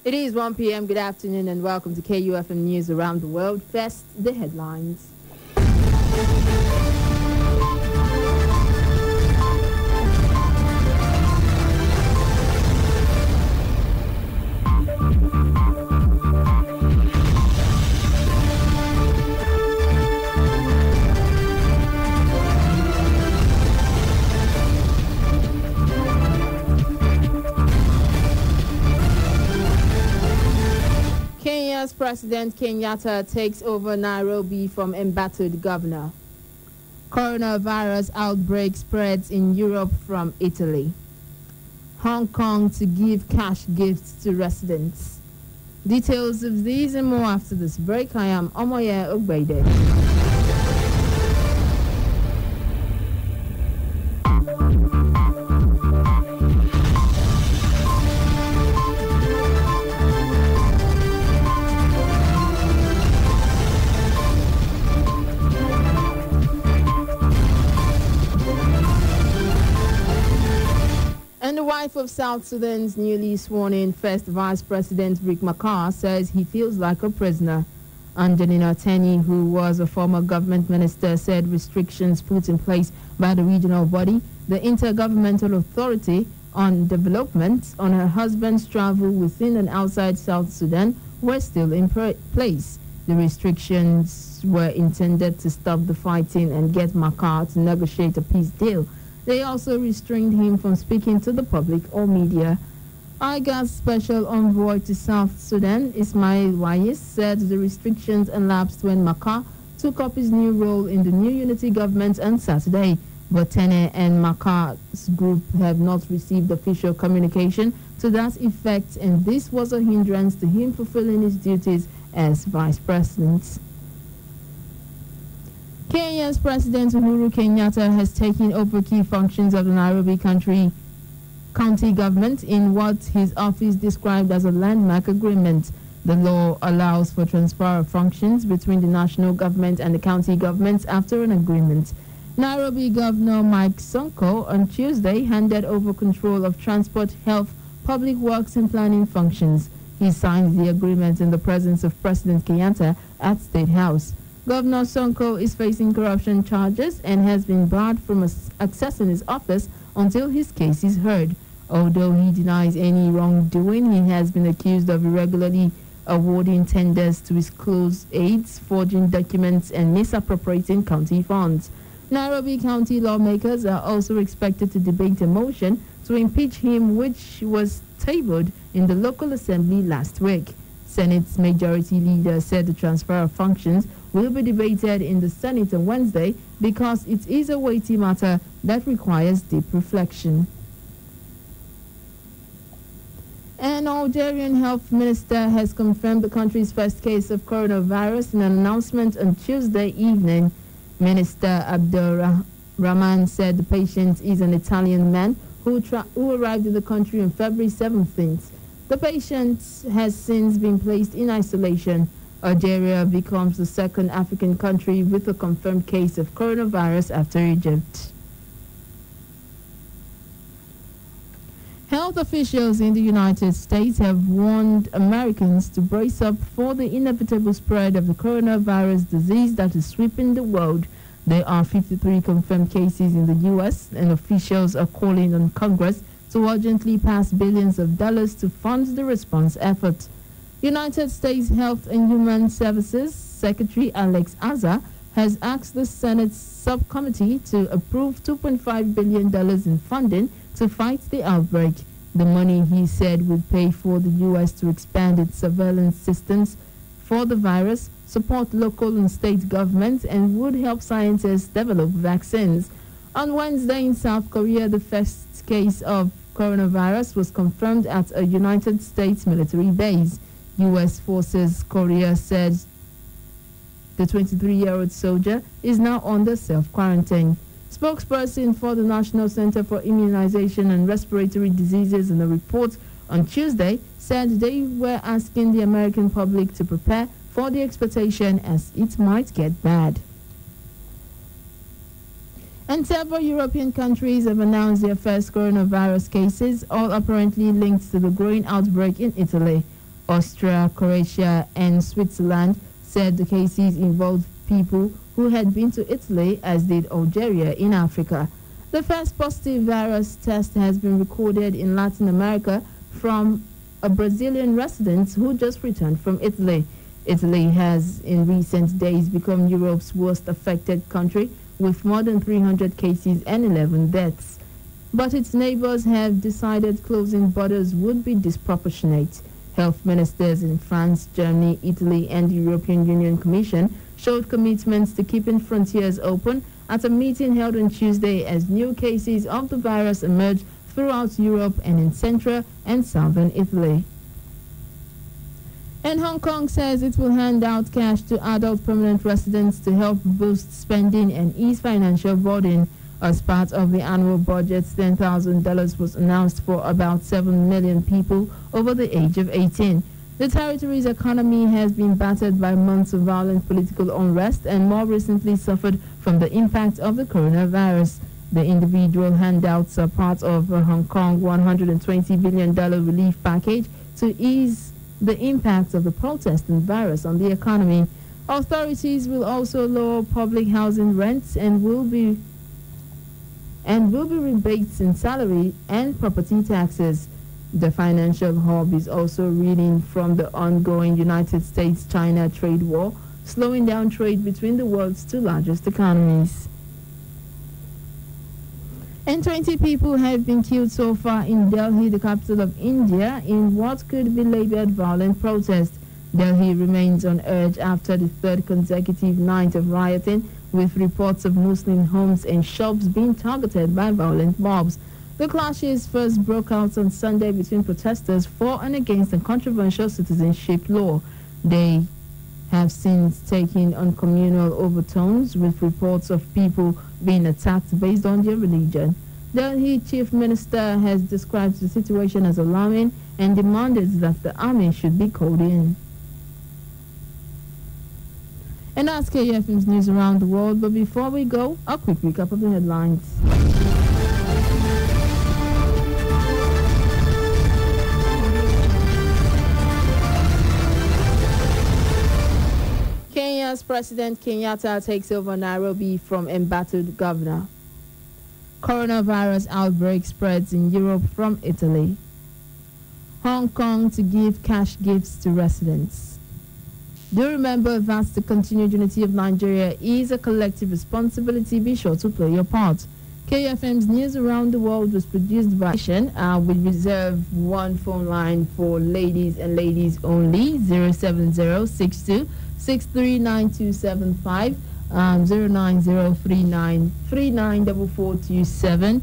S2: It is 1 p.m. Good afternoon and welcome to KUFM News Around the World. First, the headlines. Kenya's President Kenyatta takes over Nairobi from embattled governor. Coronavirus outbreak spreads in Europe from Italy. Hong Kong to give cash gifts to residents. Details of these and more after this break. I am Omoye Ogbeide. And the wife of South Sudan's newly sworn-in first Vice President Riek Machar says he feels like a prisoner. Angelina Teny, who was a former government minister, said restrictions put in place by the regional body, the Intergovernmental Authority on Development, on her husband's travel within and outside South Sudan were still in place. The restrictions were intended to stop the fighting and get Machar to negotiate a peace deal. They also restrained him from speaking to the public or media. IGAD's special envoy to South Sudan, Ismail Wais, said the restrictions elapsed when Machar took up his new role in the new unity government on Saturday. But Tene and Machar's group have not received official communication to that effect, and this was a hindrance to him fulfilling his duties as vice president. Kenya's President Uhuru Kenyatta has taken over key functions of the Nairobi county government in what his office described as a landmark agreement. The law allows for transfer of functions between the national government and the county governments after an agreement. Nairobi Governor Mike Sonko on Tuesday handed over control of transport, health, public works and planning functions. He signed the agreement in the presence of President Kenyatta at State House. Governor Sonko is facing corruption charges and has been barred from accessing his office until his case is heard. Although he denies any wrongdoing, he has been accused of irregularly awarding tenders to his close aides, forging documents, and misappropriating county funds. Nairobi County lawmakers are also expected to debate a motion to impeach him, which was tabled in the local assembly last week. Senate's majority leader said the transfer of functions will be debated in the Senate on Wednesday because it is a weighty matter that requires deep reflection. An Algerian health minister has confirmed the country's first case of coronavirus in an announcement on Tuesday evening. Minister Abdulrahman said the patient is an Italian man who arrived in the country on February 17th. The patient has since been placed in isolation. Algeria becomes the second African country with a confirmed case of coronavirus after Egypt. Health officials in the United States have warned Americans to brace up for the inevitable spread of the coronavirus disease that is sweeping the world. There are 53 confirmed cases in the U.S., and officials are calling on Congress to urgently pass billions of dollars to fund the response effort. United States Health and Human Services Secretary Alex Azar has asked the Senate's subcommittee to approve $2.5 billion in funding to fight the outbreak. The money, he said, would pay for the U.S. to expand its surveillance systems for the virus, support local and state governments, and would help scientists develop vaccines. On Wednesday in South Korea, the first case of coronavirus was confirmed at a United States military base. U.S. Forces Korea said the 23-year-old soldier is now under self-quarantine. Spokesperson for the National Center for Immunization and Respiratory Diseases in a report on Tuesday said they were asking the American public to prepare for the expectation as it might get bad. And several European countries have announced their first coronavirus cases, all apparently linked to the growing outbreak in Italy. Austria, Croatia, and Switzerland said the cases involved people who had been to Italy, as did Algeria in Africa. The first positive virus test has been recorded in Latin America from a Brazilian resident who just returned from Italy. Italy has in recent days become Europe's worst affected country, with more than 300 cases and 11 deaths. But its neighbors have decided closing borders would be disproportionate. Health ministers in France, Germany, Italy, and the European Union Commission showed commitments to keeping frontiers open at a meeting held on Tuesday as new cases of the virus emerged throughout Europe and in central and southern Italy. And Hong Kong says it will hand out cash to adult permanent residents to help boost spending and ease financial burden. As part of the annual budget, $10,000 was announced for about 7 million people over the age of 18. The territory's economy has been battered by months of violent political unrest and more recently suffered from the impact of the coronavirus. The individual handouts are part of a Hong Kong $120 billion relief package to ease the impact of the protest and virus on the economy. Authorities will also lower public housing rents and will be rebates in salary and property taxes. The financial hub is also reeling from the ongoing United States-China trade war, slowing down trade between the world's two largest economies. And 20 people have been killed so far in Delhi, the capital of India, in what could be labeled violent protest. Delhi remains on edge after the third consecutive night of rioting, with reports of Muslim homes and shops being targeted by violent mobs. The clashes first broke out on Sunday between protesters for and against a controversial citizenship law. They have since taken on communal overtones, with reports of people being attacked based on their religion. Delhi Chief Minister has described the situation as alarming and demanded that the army should be called in. And that's KFM's news around the world. But before we go, a quick recap of the headlines. Kenya's President Kenyatta takes over Nairobi from embattled governor. Coronavirus outbreak spreads in Europe from Italy. Hong Kong to give cash gifts to residents. Do remember that the continued unity of Nigeria is a collective responsibility. Be sure to play your part. KFM's News Around the World was produced by we reserve one phone line for ladies and ladies only, 07062 639275, 09039394427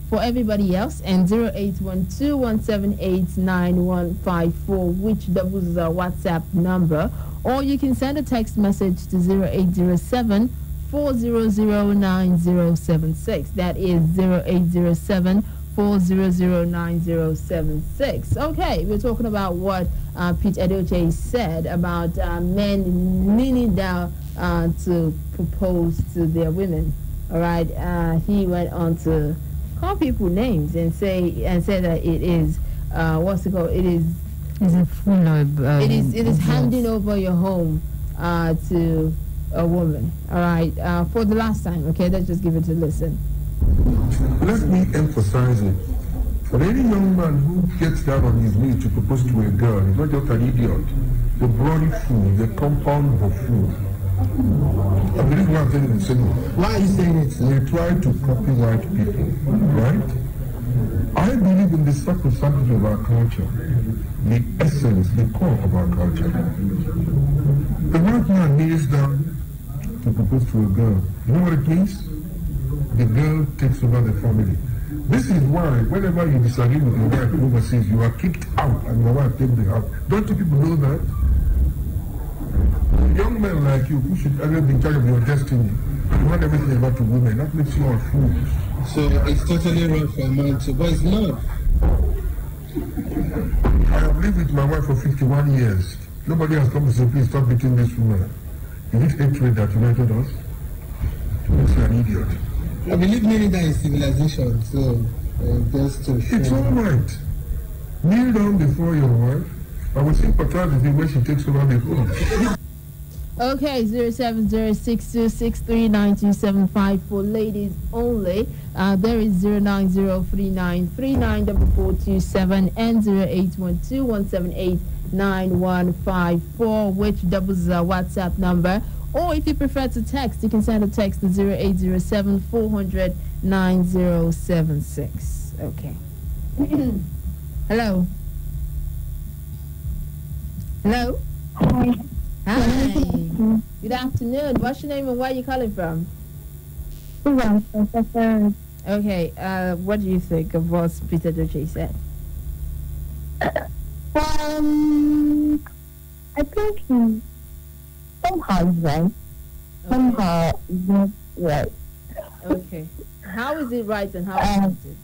S2: for everybody else, and 081217899154, which doubles our WhatsApp number, or you can send a text message to 0807 4009076. That is 0807 4009076. Okay, we're talking about what Pete Edochie said about men kneeling down to propose to their women. All right, he went on to call people names and say that it is what's it called? It is
S21: a full of
S2: it is handing over your home to a woman. All right, for the last time. Okay, let's just give it a listen.
S9: Let me emphasize it. For any young man who gets down on his knees to propose to a girl, he's not just an idiot. The bloody fool, the compound buffoon. I believe what I'm saying is simple.
S1: Why are you saying it?
S9: We try to copy white people, right? I believe in the sacrosanctity of our culture, the essence, the core of our culture. The white man kneels down to propose to a girl. You know what it means? The girl takes over the family. This is why whenever you disagree with your wife overseas, you are kicked out and your wife takes the house. Don't you people know that? Young men like you who should always be in charge of your destiny, you want everything about the women. That makes you all fools.
S1: So it's totally wrong for a man to, but it's not.
S9: I have lived with my wife for 51 years. Nobody has come to say, please stop beating this woman. Is it hatred that united us? You're an idiot.
S1: I believe many that is civilization, so just to show.
S9: It's all right. Kneel down before your wife. I will sympathize with you when she takes over the home.
S2: Okay, 07062639275 for ladies only. There is 09039394427 and 081217899154, which doubles our WhatsApp number. Or if you prefer to text, you can send a text to 0807 4009076. Okay. Hello. Hello. Hi. Good afternoon. What's your name and where are you calling from? Okay. What do you think of what Peter Doche said?
S11: I think he somehow is right. Somehow is not right.
S2: Okay. How is it right and how is it?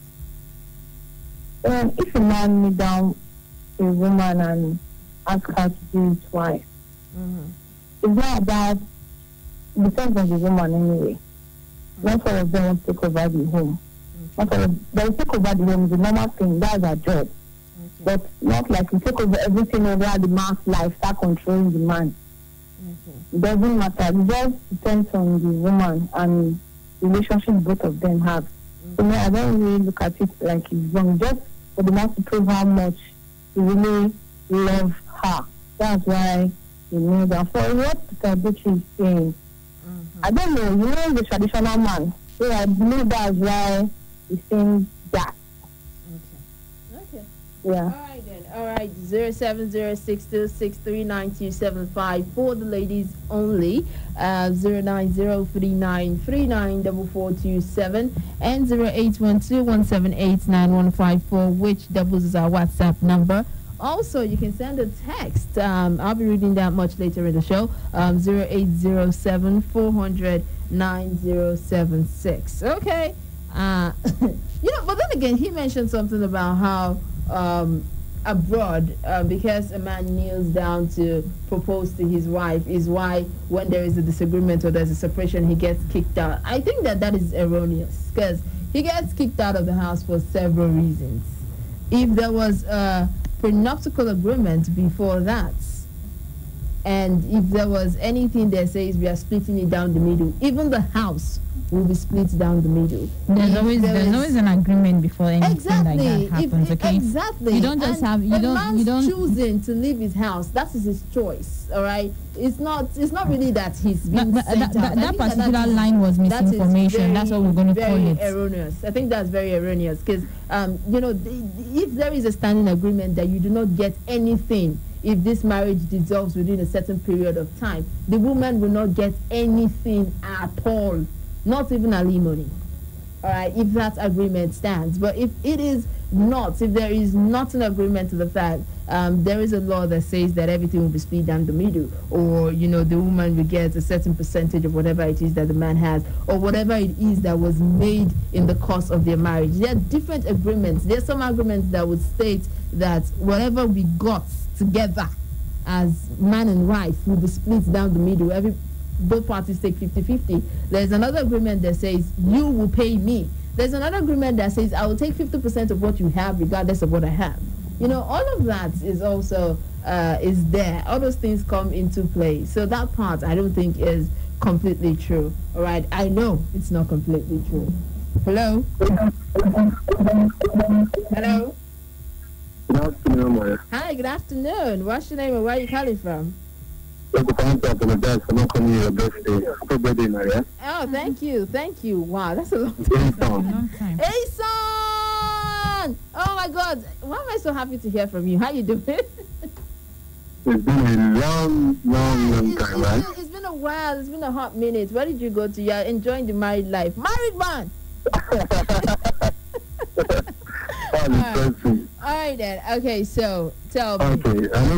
S11: If a man kneel down to a woman and ask her to be his wife, it's not about, it depends on the woman anyway. Not all of them want to take over the home. Not all of, they will take over the home is a normal thing, that's their job. But not like you take over everything over the man's life, start controlling the man. It doesn't matter. It just depends on the woman and the relationship both of them have. So I don't really look at it like it's wrong. Just for the man to prove how much he really loves her. That's why he knew that. For what Peter Bucci is saying, I don't know. You know the traditional man. So I believe that's why he's saying that.
S2: Okay.
S11: Yeah.
S2: All right then. All right. 07062639275 for the ladies only. 09039394427 and 081217899154, which doubles is our WhatsApp number. Also, you can send a text. I'll be reading that much later in the show. 0807 400 9076. Okay. But then again, he mentioned something about how abroad, because a man kneels down to propose to his wife, is why when there is a disagreement or there's a separation, he gets kicked out. I think that is erroneous, because he gets kicked out of the house for several reasons. If there was a prenuptial agreement before that, And if there was anything that says we are splitting it down the middle, even the house will be split down the middle.
S18: There's always an agreement before anything like that happens. Okay,
S2: exactly.
S18: You don't just have you don't
S2: choosing to leave his house. That is his choice. All right. It's not really that he's being sent out.
S18: That particular line was misinformation. That's what we're going to call it.
S2: Very erroneous. I think that's very erroneous because if there is a standing agreement that you do not get anything if this marriage dissolves within a certain period of time, the woman will not get anything at all, not even alimony. All right, if that agreement stands. But if it is not, if there is not an agreement to the fact, there is a law that says that everything will be split down the middle, or the woman will get a certain percentage of whatever it is that the man has, or whatever it is that was made in the course of their marriage. There are different agreements. There are some agreements that would state that whatever we got together as man and wife will be split down the middle. Both parties take 50-50. There's another agreement that says you will pay me. There's another agreement that says I will take 50% of what you have regardless of what I have. All of that is also is there. All those things come into play. So that part I don't think is completely true. All right, I know it's not completely true. Hello. Hello.
S15: Good afternoon, Maya.
S2: Hi, good afternoon. What's your name and where are you calling from?
S15: I'm not calling you a birthday. Happy birthday, Maria.
S2: Oh, thank you. Wow, that's a long time. Hey, son! Oh my God, why am I so happy to hear from you? How you doing?
S15: It's been a long time, right?
S2: It's been a while. It's been a hot minute. Where did you go to? You're enjoying the married life. Married man! All right then. Okay, so tell me.
S15: Okay, I know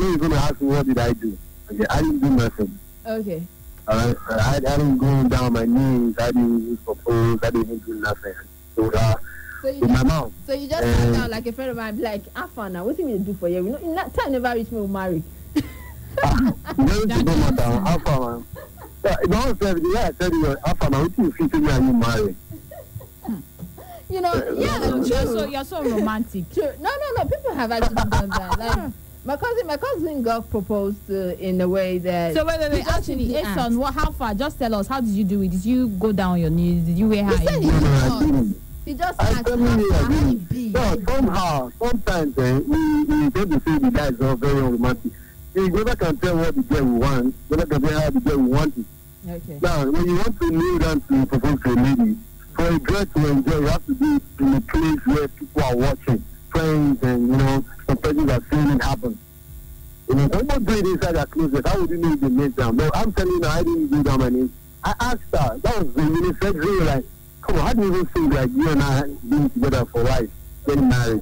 S15: you're gonna ask me what did I do. Okay, I didn't do nothing.
S2: Okay.
S15: I didn't go down on my knees. I didn't propose. I didn't do nothing. So my mom.
S2: So you just sat down like a friend of mine, like, Afa now, what do you do for you? In that time, never reached me with marry.
S15: Afa, man. I said, Afa now, what do you feel to me and you marry?
S18: You're so romantic.
S2: True. No. People have actually done that. Like my cousin got proposed in a way that.
S18: So wait. Actually, son, how far? Just tell us. How did you do it? Did you go down on your knees? Did you wear high?
S2: He just
S15: asked somehow, sometimes we get to see the guys are very romantic. You never can tell what the girl wants. Never can tell how the girl wants it.
S2: Okay.
S15: Now, when you want to kneel down to propose to a lady, for a girl to enjoy, you have to be in a place where people are watching, friends, and some persons are seeing it happen. I'm not doing it inside that closet. How would you know the names down? No, I'm telling you, I didn't do down my name. I asked her. That was the unisex. Like, come on, how do you even think like you and I being together for life, getting married?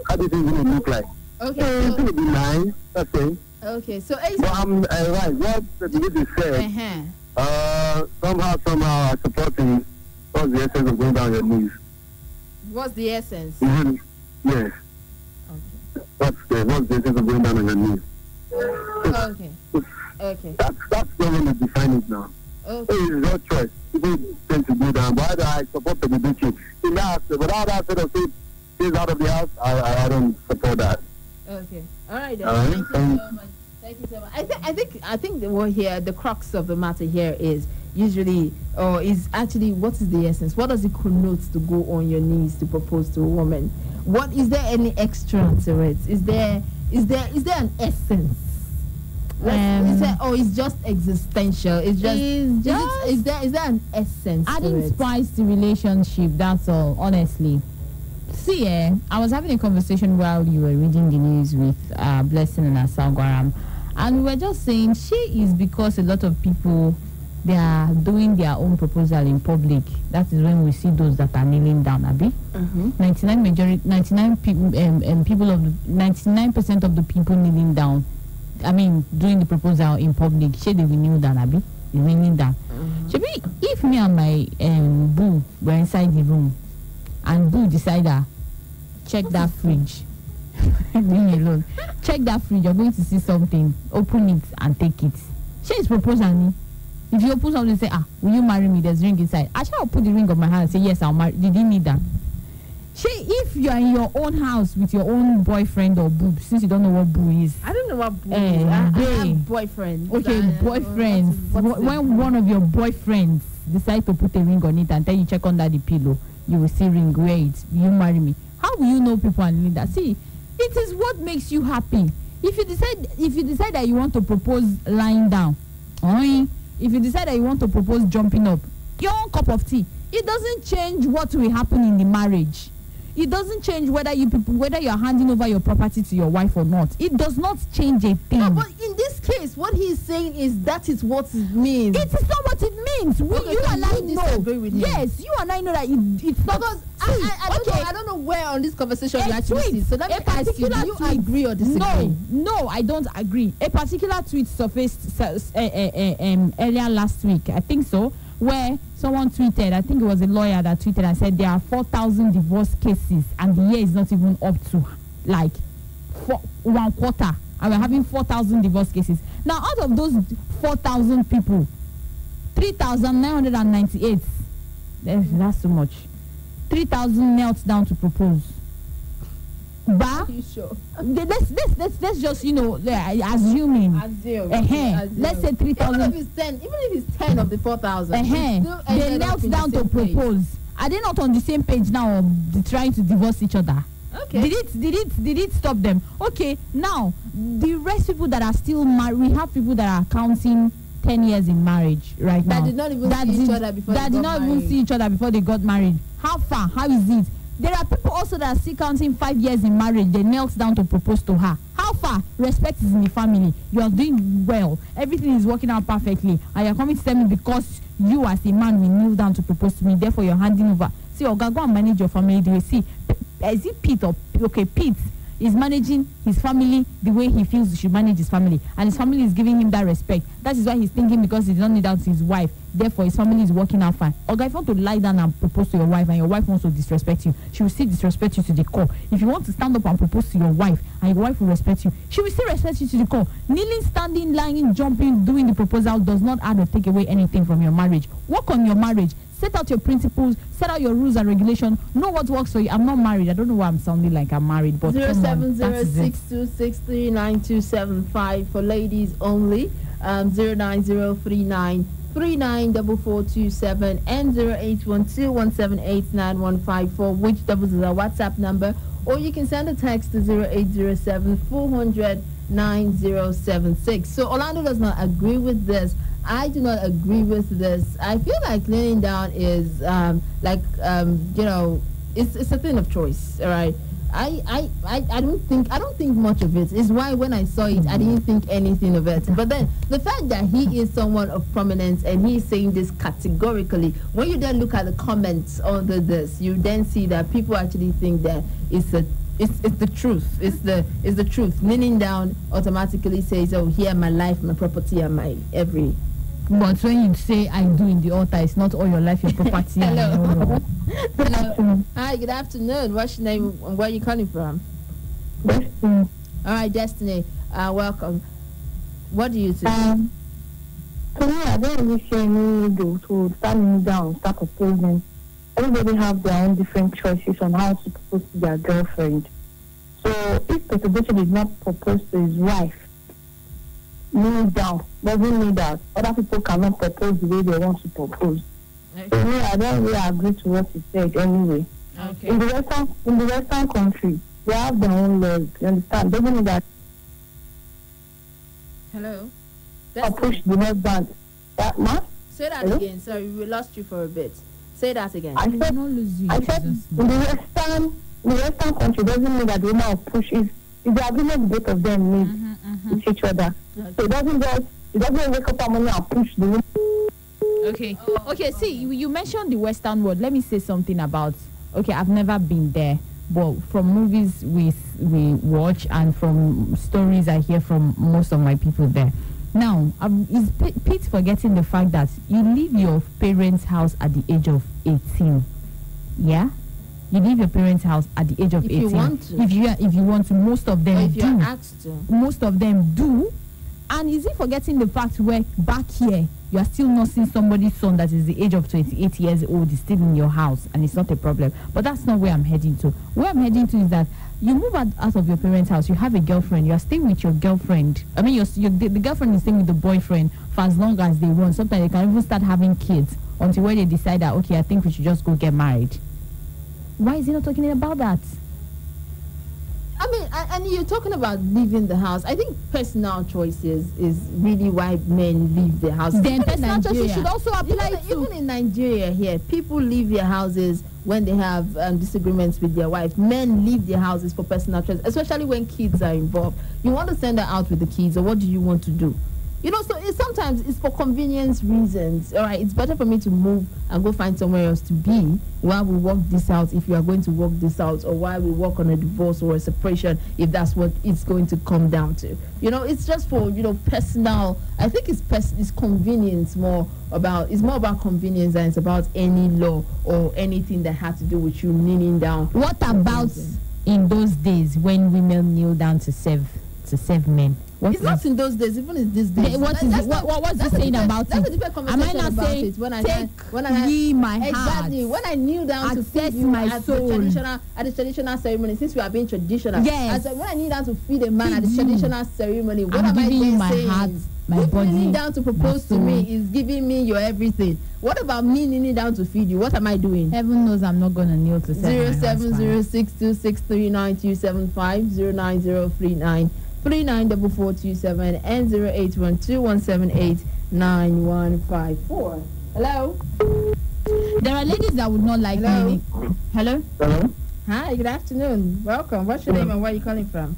S15: How do you think it's gonna look like?
S2: Okay,
S15: it's gonna be nice. Okay.
S2: Okay, so
S15: but I'm right. What the lady said. Somehow, I support him. What's the essence of going down your knees?
S2: What's the essence?
S15: Mm-hmm. Yes.
S2: Okay.
S15: What's the essence of going down on your knees?
S2: Okay.
S15: That's the way to define it now.
S2: Okay.
S15: It's your choice. People tend to do that, but I support the debate. In that aspect, but that aspect of it is out of the house, I don't support that.
S2: Okay. All right then. Thank you so much. Thank you so much. I think the crux of the matter here is usually, or is actually, what is the essence? What does it connote to go on your knees to propose to a woman? What is there any extra to it? Is there an essence? It's just existential. Is there an essence?
S18: Adding spice to relationship. That's all. Honestly. See, I was having a conversation while you were reading the news with Blessing and Asagwaram, and we were just saying she is because a lot of people, they are doing their own proposal in public. That is when we see those that are kneeling down, Abi. 99% of the people kneeling down. I mean, doing the proposal in public. She they will kneel down, Abi. Kneeling down. If me and my boo were inside the room, and boo decided, check that fridge. Leave me alone. Check that fridge. You're going to see something. Open it and take it. She is proposing me. If you open something and say, will you marry me? There's ring inside. I shall put the ring on my hand and say, yes, I'll marry. Did you need that? If you are in your own house with your own boyfriend or boo, since you don't know what boo is.
S2: I don't know what boo is. I have boyfriend.
S18: Okay, boyfriends. When one of your boyfriends decide to put a ring on it and then you check under the pillow, you will see ring. Wait, you marry me. How will you know people are doing that? See, it is what makes you happy. If you decide that you want to propose lying down, if you decide that you want to propose jumping up, your own cup of tea. It doesn't change what will happen in the marriage. It doesn't change whether you're handing over your property to your wife or not. It does not change a thing.
S2: No, but in this case, what he's saying is that is what it means.
S18: It is not what it means. You and I know. Yes, you and I know that it's not.
S2: Because I don't know where on this conversation you actually see. So let me ask you, do you agree or disagree?
S18: No, I don't agree. A particular tweet surfaced earlier last week, I think so, where someone tweeted, I think it was a lawyer that tweeted and said there are 4,000 divorce cases and the year is not even up to like 1 quarter, and we're having 4,000 divorce cases. Now, out of those 4,000 people, 3,998, that's too much. 3,000 knelt down to propose. But
S2: sure?
S18: let's just assuming. Let's say 3,000.
S2: Even if it's 10 of the 4,000,
S18: they knelt down to propose. Are they not on the same page now of trying to divorce each other?
S2: Okay.
S18: Did it stop them? Okay. Now the rest people that are still married, we have people that are counting 10 years in marriage right now.
S2: That did not even see each other before.
S18: That did not even see each other before they got married. How far? How is it? There are people also that are still counting 5 years in marriage. They knelt down to propose to her. How far? Respect is in the family. You are doing well. Everything is working out perfectly. And you're coming to tell me because you as a man will kneel down to propose to me, therefore you're handing over. See, Oga, go and manage your family the way. See, is it Pete or... Okay, Pete is managing his family the way he feels he should manage his family. And his family is giving him that respect. That is why he's thinking because he does not need out to his wife. Therefore, his family is working out fine. Oga, if you want to lie down and propose to your wife and your wife wants to disrespect you, she will still disrespect you to the core. If you want to stand up and propose to your wife and your wife will respect you, she will still respect you to the core. Kneeling, standing, lying, jumping, doing the proposal does not add or take away anything from your marriage. Work on your marriage. Set out your principles, set out your rules and regulations, know what works for you. I'm not married. I don't know why I'm sounding like I'm married, but
S2: 07062639275 for ladies only. 09039394427 and 0812178915, which doubles is our WhatsApp number, or you can send a text to 0807-400-9076. So Orlando does not agree with this. I do not agree with this. I feel like laying down is it's a thing of choice. All right. I don't think much of it. Is why when I saw it, I didn't think anything of it. But then the fact that he is someone of prominence and he is saying this categorically, when you then look at the comments under this, you then see that people actually think that it's the truth. It's the truth. Kneeling down automatically says, "Oh, here my life, my property, and my every."
S18: But when you say "I do" in the altar, it's not all your life, your property.
S2: Hello. Hello. Hi, good afternoon. What's your name and where are you calling from?
S11: Destiny.
S2: All right, Destiny. Welcome. What do you think?
S11: To me, I don't really see any need to stand me down, start proposing. Everybody have their own different choices on how to propose to their girlfriend. So if the person did not propose to his wife, kneel down, doesn't mean that other people cannot propose the way they want to propose. Okay. So me, I don't really agree to what he said anyway.
S2: Okay.
S11: In the Western country, they have their own laws. You understand? Doesn't mean that.
S2: Hello.
S11: Push the husband.
S2: Say that again. Sorry, we lost you for a bit. Say that again.
S11: I said in the Western country doesn't mean that the woman will push. It's the agreement both of them make with each other. Okay. So it doesn't wake up a morning and push the woman.
S18: Okay. Okay, see, you mentioned the Western world. Let me say something about, okay, I've never been there, but from movies we watch and from stories I hear from most of my people there. Now, is Pete forgetting the fact that you leave your parents' house at the age of 18? Yeah? You leave your parents' house at the age of 18.
S2: If you want to.
S18: If you want to, most of them
S2: or if
S18: do.
S2: You're asked to.
S18: Most of them do. And is he forgetting the fact where back here you are still nursing somebody's son that is the age of 28 years old, is still in your house, and it's not a problem? But that's not where I'm heading to. Where I'm heading to is that you move out of your parents' house, you have a girlfriend, you are staying with your girlfriend. I mean, the girlfriend is staying with the boyfriend for as long as they want. Sometimes they can even start having kids until when they decide that, okay, I think we should just go get married. Why is he not talking about that?
S2: I mean, and you're talking about leaving the house. I think personal choices is really why men leave their house.
S18: Then
S2: personal
S18: choices
S2: should also apply even in Nigeria here. People leave their houses when they have disagreements with their wife. Men leave their houses for personal choice, especially when kids are involved. You want to send her out with the kids, or what do you want to do? You know, so sometimes it's for convenience reasons. All right, it's better for me to move and go find somewhere else to be while we work this out, if you are going to work this out, or while we work on a divorce or a separation, if that's what it's going to come down to. You know, it's just for, personal. I think it's convenience more about, it's more about convenience than it's about any law or anything that had to do with you kneeling down.
S18: What about in those days when women kneel down to serve men?
S2: It's not in those days, even in these days.
S18: What's he saying about
S2: that's
S18: it?
S2: A different
S18: Am I
S2: conversation
S18: not
S2: about
S18: saying,
S2: it. When
S18: my heart?
S2: Exactly. When I kneel down to feed you
S18: my
S2: at
S18: soul.
S2: the traditional ceremony, since we are being traditional.
S18: Yes.
S2: When I kneel down to feed a man at the traditional ceremony, what
S18: I'm
S2: am I
S18: giving
S2: then
S18: you my
S2: saying?
S18: heart, my body,
S2: kneeling down to propose to me is giving me your everything. What about me kneeling down to feed you? What am I doing?
S18: Heaven knows I'm not going to kneel to serve my husband.
S2: 07062639275 09039 and 081217899154. Hello.
S18: There are ladies that would not like me. Hello.
S15: Hello.
S2: Hi. Good afternoon. Welcome. What's your name and where are you calling from?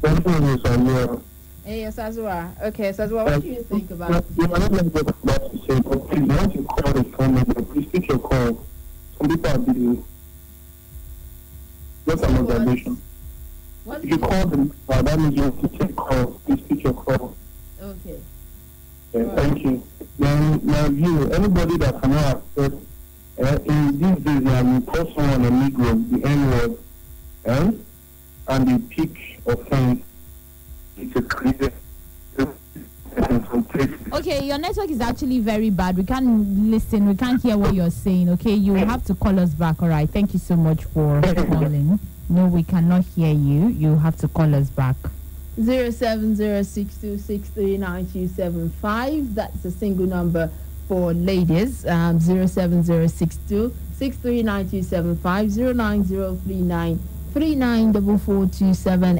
S15: My name is Samuel.
S2: Hey, Sazua. Okay, Sazua. What do you think about it?
S15: You are not going to get about to say, but please, once you call the phone number, please take your call. Some people are busy. Just an observation. If you call them, that means you have to take calls. Please take your call.
S2: Okay.
S15: Thank you. Now, view, anybody that cannot accept, in these days, now, you call someone a Negro, the N-word, and the peak offense, it's a crazy.
S18: Okay, your network is actually very bad. We can't listen. We can't hear what you're saying. Okay, you will have to call us back. All right. Thank you so much for calling. No, we cannot hear you. You have to call us back.
S2: 07062639275. That's a single number for ladies. 07062639275 09039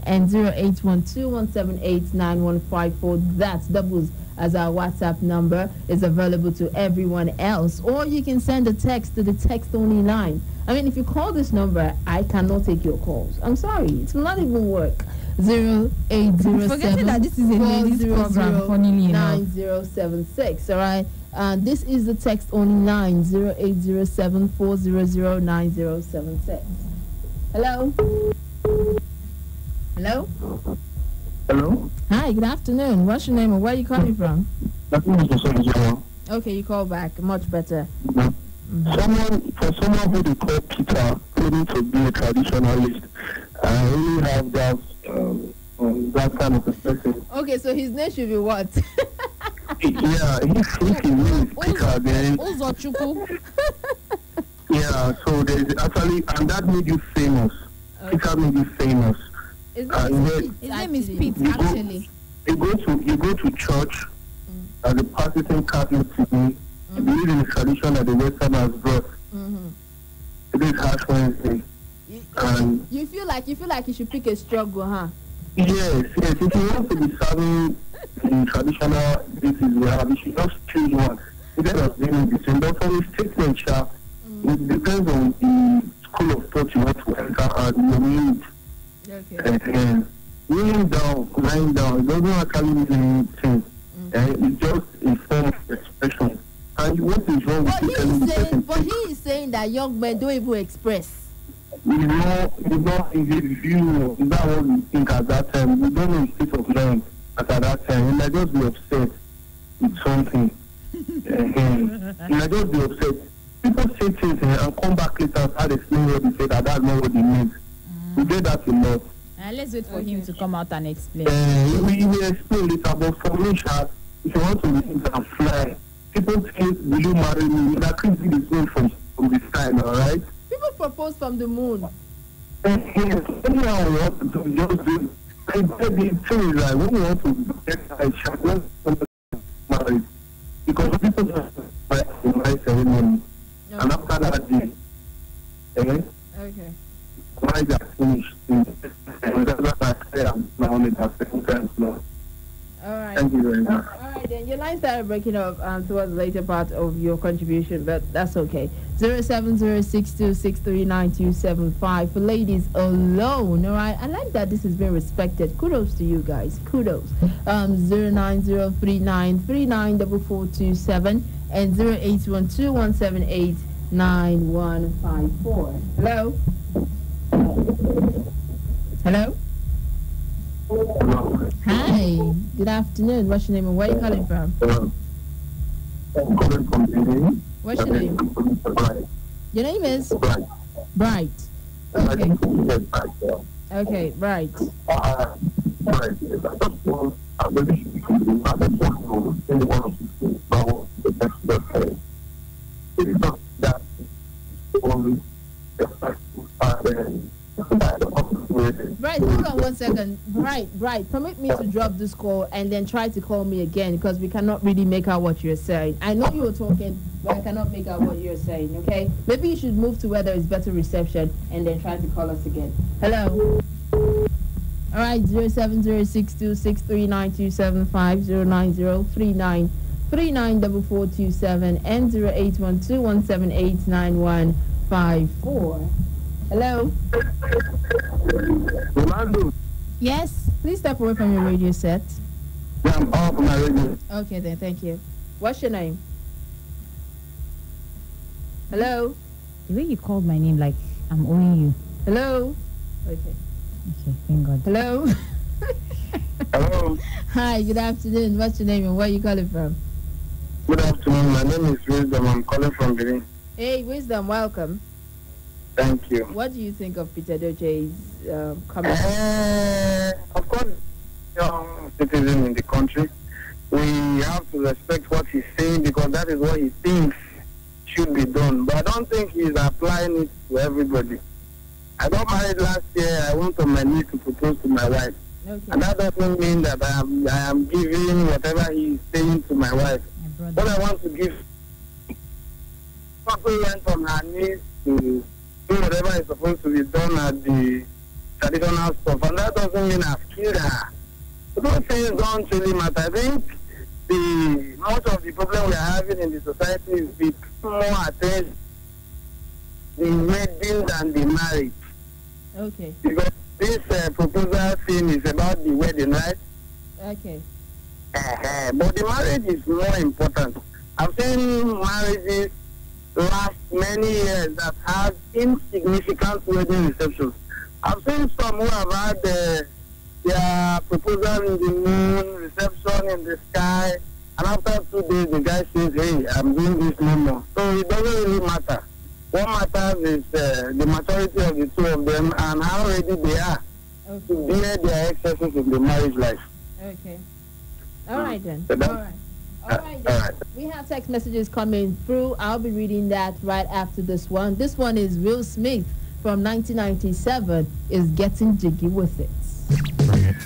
S2: and 081217899154. That's doubles as our WhatsApp number is available to everyone else. Or you can send a text to the text only line. I mean, if you call this number, I cannot take your calls. I'm sorry, it will not even work. 0807
S18: forgetting that this is a ladies program, funnily enough.
S2: 9076. All right. This is the text only line 0807 400 9076. Hello. Hello.
S15: Hello.
S2: Hi. Good afternoon. What's your name and where are you calling from? Okay, you call back. Much better.
S15: For someone who they call Peter, claiming to be a traditionalist, I really have that that kind of a person.
S2: Okay, so his name should be what?
S15: Yeah, he's freaking really Peter then. Yeah, so there's actually, and that made you famous.
S2: Okay.
S15: Peter made you famous.
S2: His name is Pete, actually.
S15: You go to church as a practicing Catholic today. You believe in the tradition that the Westerners brought. It is Ash Wednesday. And
S2: you feel like you should pick a struggle, huh?
S15: yes. If you want to be serving in traditional basis, you should just choose one instead of doing the same. But for the statement, it depends on the school of thought you want to enter and your need.
S2: Okay.
S15: And lying down, it doesn't actually mean anything. It's just a form of expression. And what is wrong with it?
S2: But he is saying that young men don't even express.
S15: You know, is that what you think at that time? You don't know the state of mind at that time. You might just be upset with something. You might just be upset. People say things and come back later and start explaining what they said, and that's not what they mean. You get that a lot.
S18: Let's wait for him to come out and explain.
S15: We will explain it about formation. If you want to listen and fly, people think, will you marry me? That could be the same from this time, all right?
S2: People propose from the moon.
S15: Yes, anyhow we want to do, just do. The thing is that when we want to get a child, married, because people just marry ceremony, and after that,
S2: Okay.
S15: Marriage are finished. And that's what I say. I'm now on the second time now.
S2: All right.
S15: Thank you very much.
S2: All right, then. Your line started breaking up towards the later part of your contribution, but that's okay. 07062639275 for ladies alone. All right. I like that this is being respected. Kudos to you guys. Kudos. 09039394427 and 08121789154. Hello. Hello. Hi. Good afternoon. What's your name and where are you calling from?
S15: I'm calling from Benin.
S2: What's your name? Your name is? Bright. Okay. Okay, Bright. Bright, hold on 1 second. Bright, permit me to drop this call and then try to call me again because we cannot really make out what you're saying. I know you were talking, but I cannot make out what you're saying, okay? Maybe you should move to where there is better reception and then try to call us again. Hello? All right, 07062639275 09039394427 and 08121789154. Hello?
S15: Rolando.
S2: Yes, please step away from your radio set.
S15: Yeah, I'm off my radio.
S2: Okay then, thank you. What's your name? Hello?
S18: The way you called my name, like I'm owing you.
S2: Hello? Okay.
S18: Okay, thank God.
S2: Hello?
S15: Hello?
S2: Hi, good afternoon. What's your name and where are you calling from?
S15: Good afternoon. My name is Wisdom. I'm calling from Benin.
S2: Hey, Wisdom, welcome.
S15: Thank you.
S2: What do you think of Peter Doje's comment?
S15: Of course, young citizen in the country, we have to respect what he's saying because that is what he thinks should be done. But I don't think he's applying it to everybody. I got married last year. I went on my knees to propose to my wife.
S2: Okay.
S15: And that doesn't mean that I am giving whatever he's saying to my wife. What I want to give, people went on her knees to do whatever is supposed to be done at the traditional stuff, and that doesn't mean I've killed her. So those things don't really matter. I think most of the problem we are having in the society is the more attention the wedding than the marriage.
S2: Okay.
S15: Because this proposal thing is about the wedding, right?
S2: Okay.
S15: But the marriage is more important. I've seen marriages last many years that have insignificant wedding receptions. I've seen some who have had their proposal in the moon, reception in the sky, and after 2 days the guy says, hey, I'm doing this no more. So it doesn't really matter. What matters is the maturity of the two of them and how ready they are to bear their excesses in the marriage life.
S2: Okay. All right then. All right. All right. We have text messages coming through. I'll be reading that right after this one. This one is Will Smith from 1997 is Getting Jiggy With It.
S3: Bring it.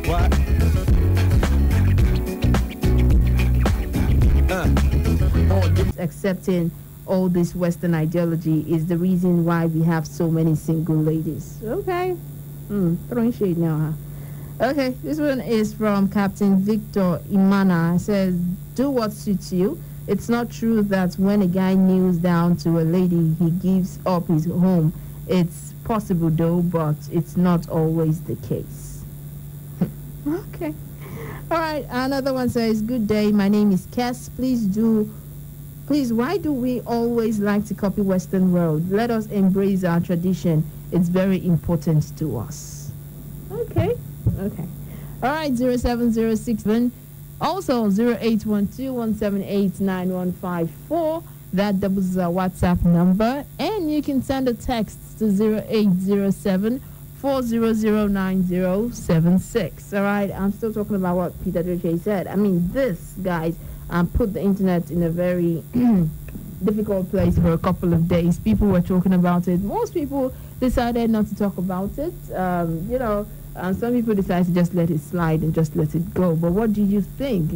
S16: What?
S2: Accepting all this Western ideology is the reason why we have so many single ladies. Okay. Throwing shade now, huh? Okay, this one is from Captain Victor Imana. It says, do what suits you. It's not true that when a guy kneels down to a lady, he gives up his home. It's possible though, but it's not always the case. Okay. All right, another one says, good day, my name is Cass. Please, why do we always like to copy Western world? Let us embrace our tradition. It's very important to us. Okay. All right, 07067. Also 0812-178-9154. That doubles our WhatsApp number. And you can send a text to 0807-400-9076. All right, I'm still talking about what Peter Doche said. I mean, this, guys, put the internet in a very difficult place for a couple of days. People were talking about it. Most people decided not to talk about it. Some people decided to just let it slide and just let it go. But what do you think?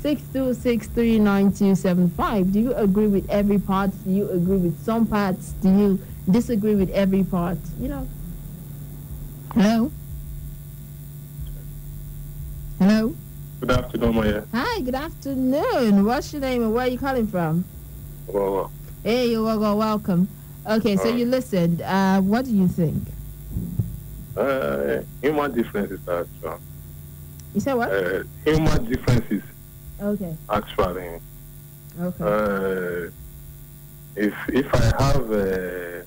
S2: 070-6263-9275. Do you agree with every part? Do you agree with some parts? Do you disagree with every part? Hello? Hello?
S16: Good afternoon, Maya.
S2: Hi, good afternoon. What's your name and where are you calling from?
S16: Well.
S2: Hey, you're welcome. Okay, so you listened. What do you think?
S16: Human differences are actual.
S2: You said what?
S16: Human differences.
S2: Okay.
S16: Actually.
S2: Okay.
S16: If I have a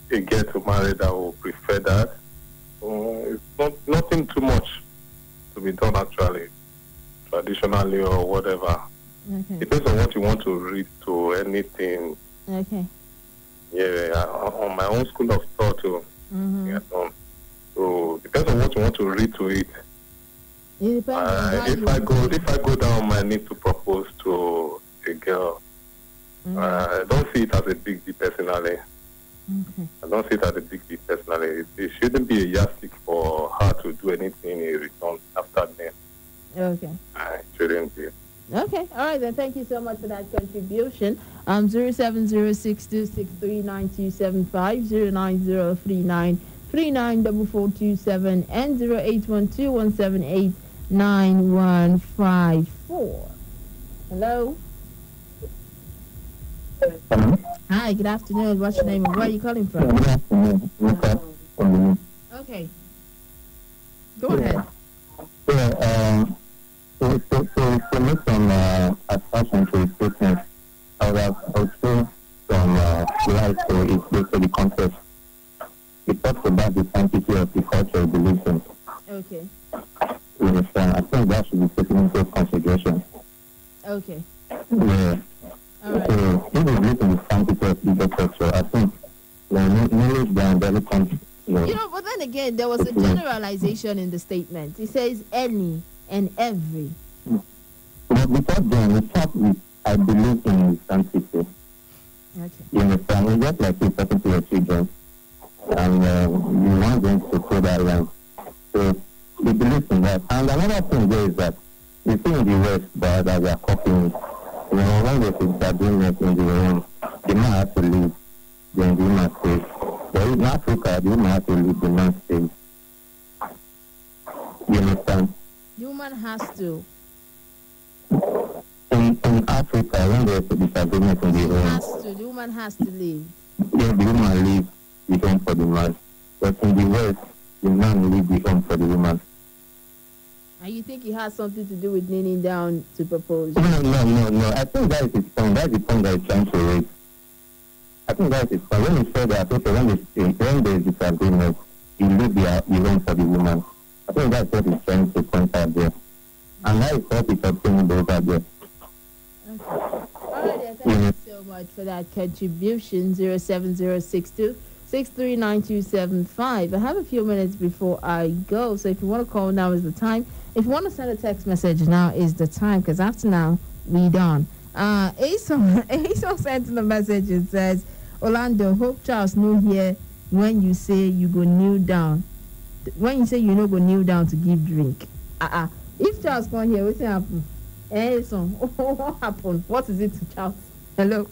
S16: girl to marry, I will prefer that. It's nothing too much to be done actually, traditionally or whatever.
S2: Okay.
S16: Depends on what you want to read to anything.
S2: Okay.
S16: Yeah, on my own school of thought too.
S2: Mm-hmm.
S16: Yeah, so depends on what you want to read to it.
S2: It depends on how
S16: if I go down on my knee to propose to a girl, I don't see it as a big deal personally.
S2: Okay.
S16: I don't see it as a big deal personally. It shouldn't be a yardstick for her to do anything in return after then.
S2: Okay.
S16: It shouldn't be.
S2: Okay, all right then. Thank you so much for that contribution. 07062639275, 09039394427, and 08121789154. Hello. Hi, good afternoon. What's your name and where are you calling from?
S15: Good afternoon.
S2: Okay. Go ahead.
S15: To make some assumption to his statement, I would say some light to the context. He talks about the sanctity of the cultural beliefs.
S2: Okay.
S15: You understand? I think that should be taken into consideration.
S2: Okay.
S15: Yeah.
S2: All right.
S15: So, if we believe in the sanctity of the culture, I think the knowledge behind very country.
S2: But then again, there was a generalization in the statement. It says any and every.
S15: But because then we start with, I believe in sanctity.
S2: Okay.
S15: You understand? It's just like you're talking to your children, and you want them to go that line. So we believe in that. And another thing there is that we see in the West that we are copying. When there's a disagreement in the room, the man has to leave, then the woman stays. But in Africa, the woman has to leave, the man stays. You understand?
S2: The woman has to.
S15: In Africa, when there's a disagreement in the room,
S2: The woman has to leave.
S15: then the woman leaves the home for the man. But in the West, the man leaves the home for the woman.
S2: And you think it has something to do with kneeling down to propose?
S15: No. I think that is his point. That's the point that he's trying to raise. I think that is his point. When he said that, okay, when there's disagreement, he leaves the home for the woman. I think that's what he's trying to point out there. And that is what is obtainable over there.
S2: Okay. All right, then. Thank you so much for that contribution. 07062639275. I have a few minutes before I go, so if you want to call, now is the time. If you want to send a text message, now is the time, because after now, we done. Aso sent in the message. It says, Orlando, hope Charles know here when you say you go kneel down. When you say you know go kneel down to give drink. If Charles come here, what's happen? Aso, what happened? What is it to Charles? Hello?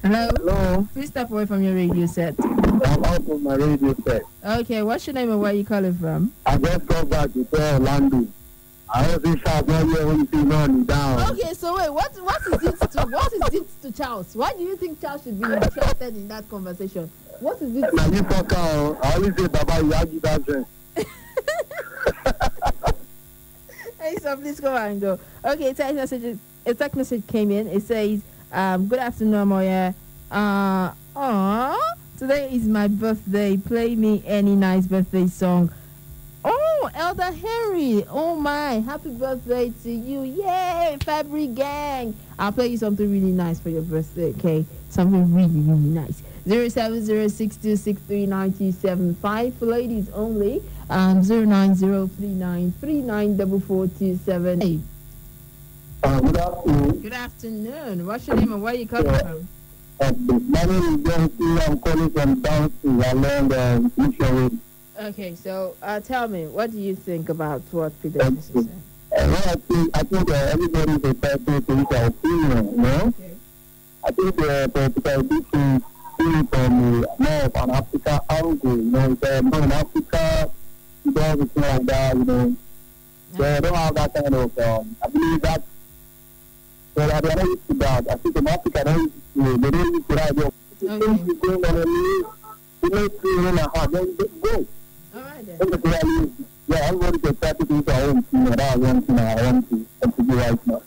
S2: Hello? Please step away from your radio set.
S15: I'm out of my radio set.
S2: Okay, what's your name and where are you calling from?
S15: I just got back to tell Orlando. I was in shock earlier when you see man down.
S2: Okay, so wait, what is it to Charles? Why do you think Charles should be interested in that conversation? What is it?
S15: Now you fuck out. I always say, Baba, you argue that dress.
S2: Hey, so please go and go. Okay, a text message came in. It says, good afternoon, Moya. Today is my birthday. Play me any nice birthday song. Oh, Elder Henry. Oh my. Happy birthday to you. Yay, Fabry Gang. I'll play you something really nice for your birthday, okay? Something really, really nice. 07062639075 for ladies only. 09039394427. Hey.
S15: Good afternoon.
S2: Good afternoon. What's your name and where are you coming from?
S15: My name is Johnson. I'm calling from Downstream along the Mission Road.
S2: Okay, so tell me, what do you think about what Peter said?
S15: I think everybody is entitled to his opinion, you know? Okay. I think Peter is from more of an African angle, you know? More in Africa, you don't have anything like that, you know? So I don't have that kind of, I believe that. Well, I don't used to that. I think in Africa, they don't used to that. They going on they make you in a heart, then go.
S2: All right, then.
S15: Yeah, I'm going to try to do our own thing, and I want to do right now.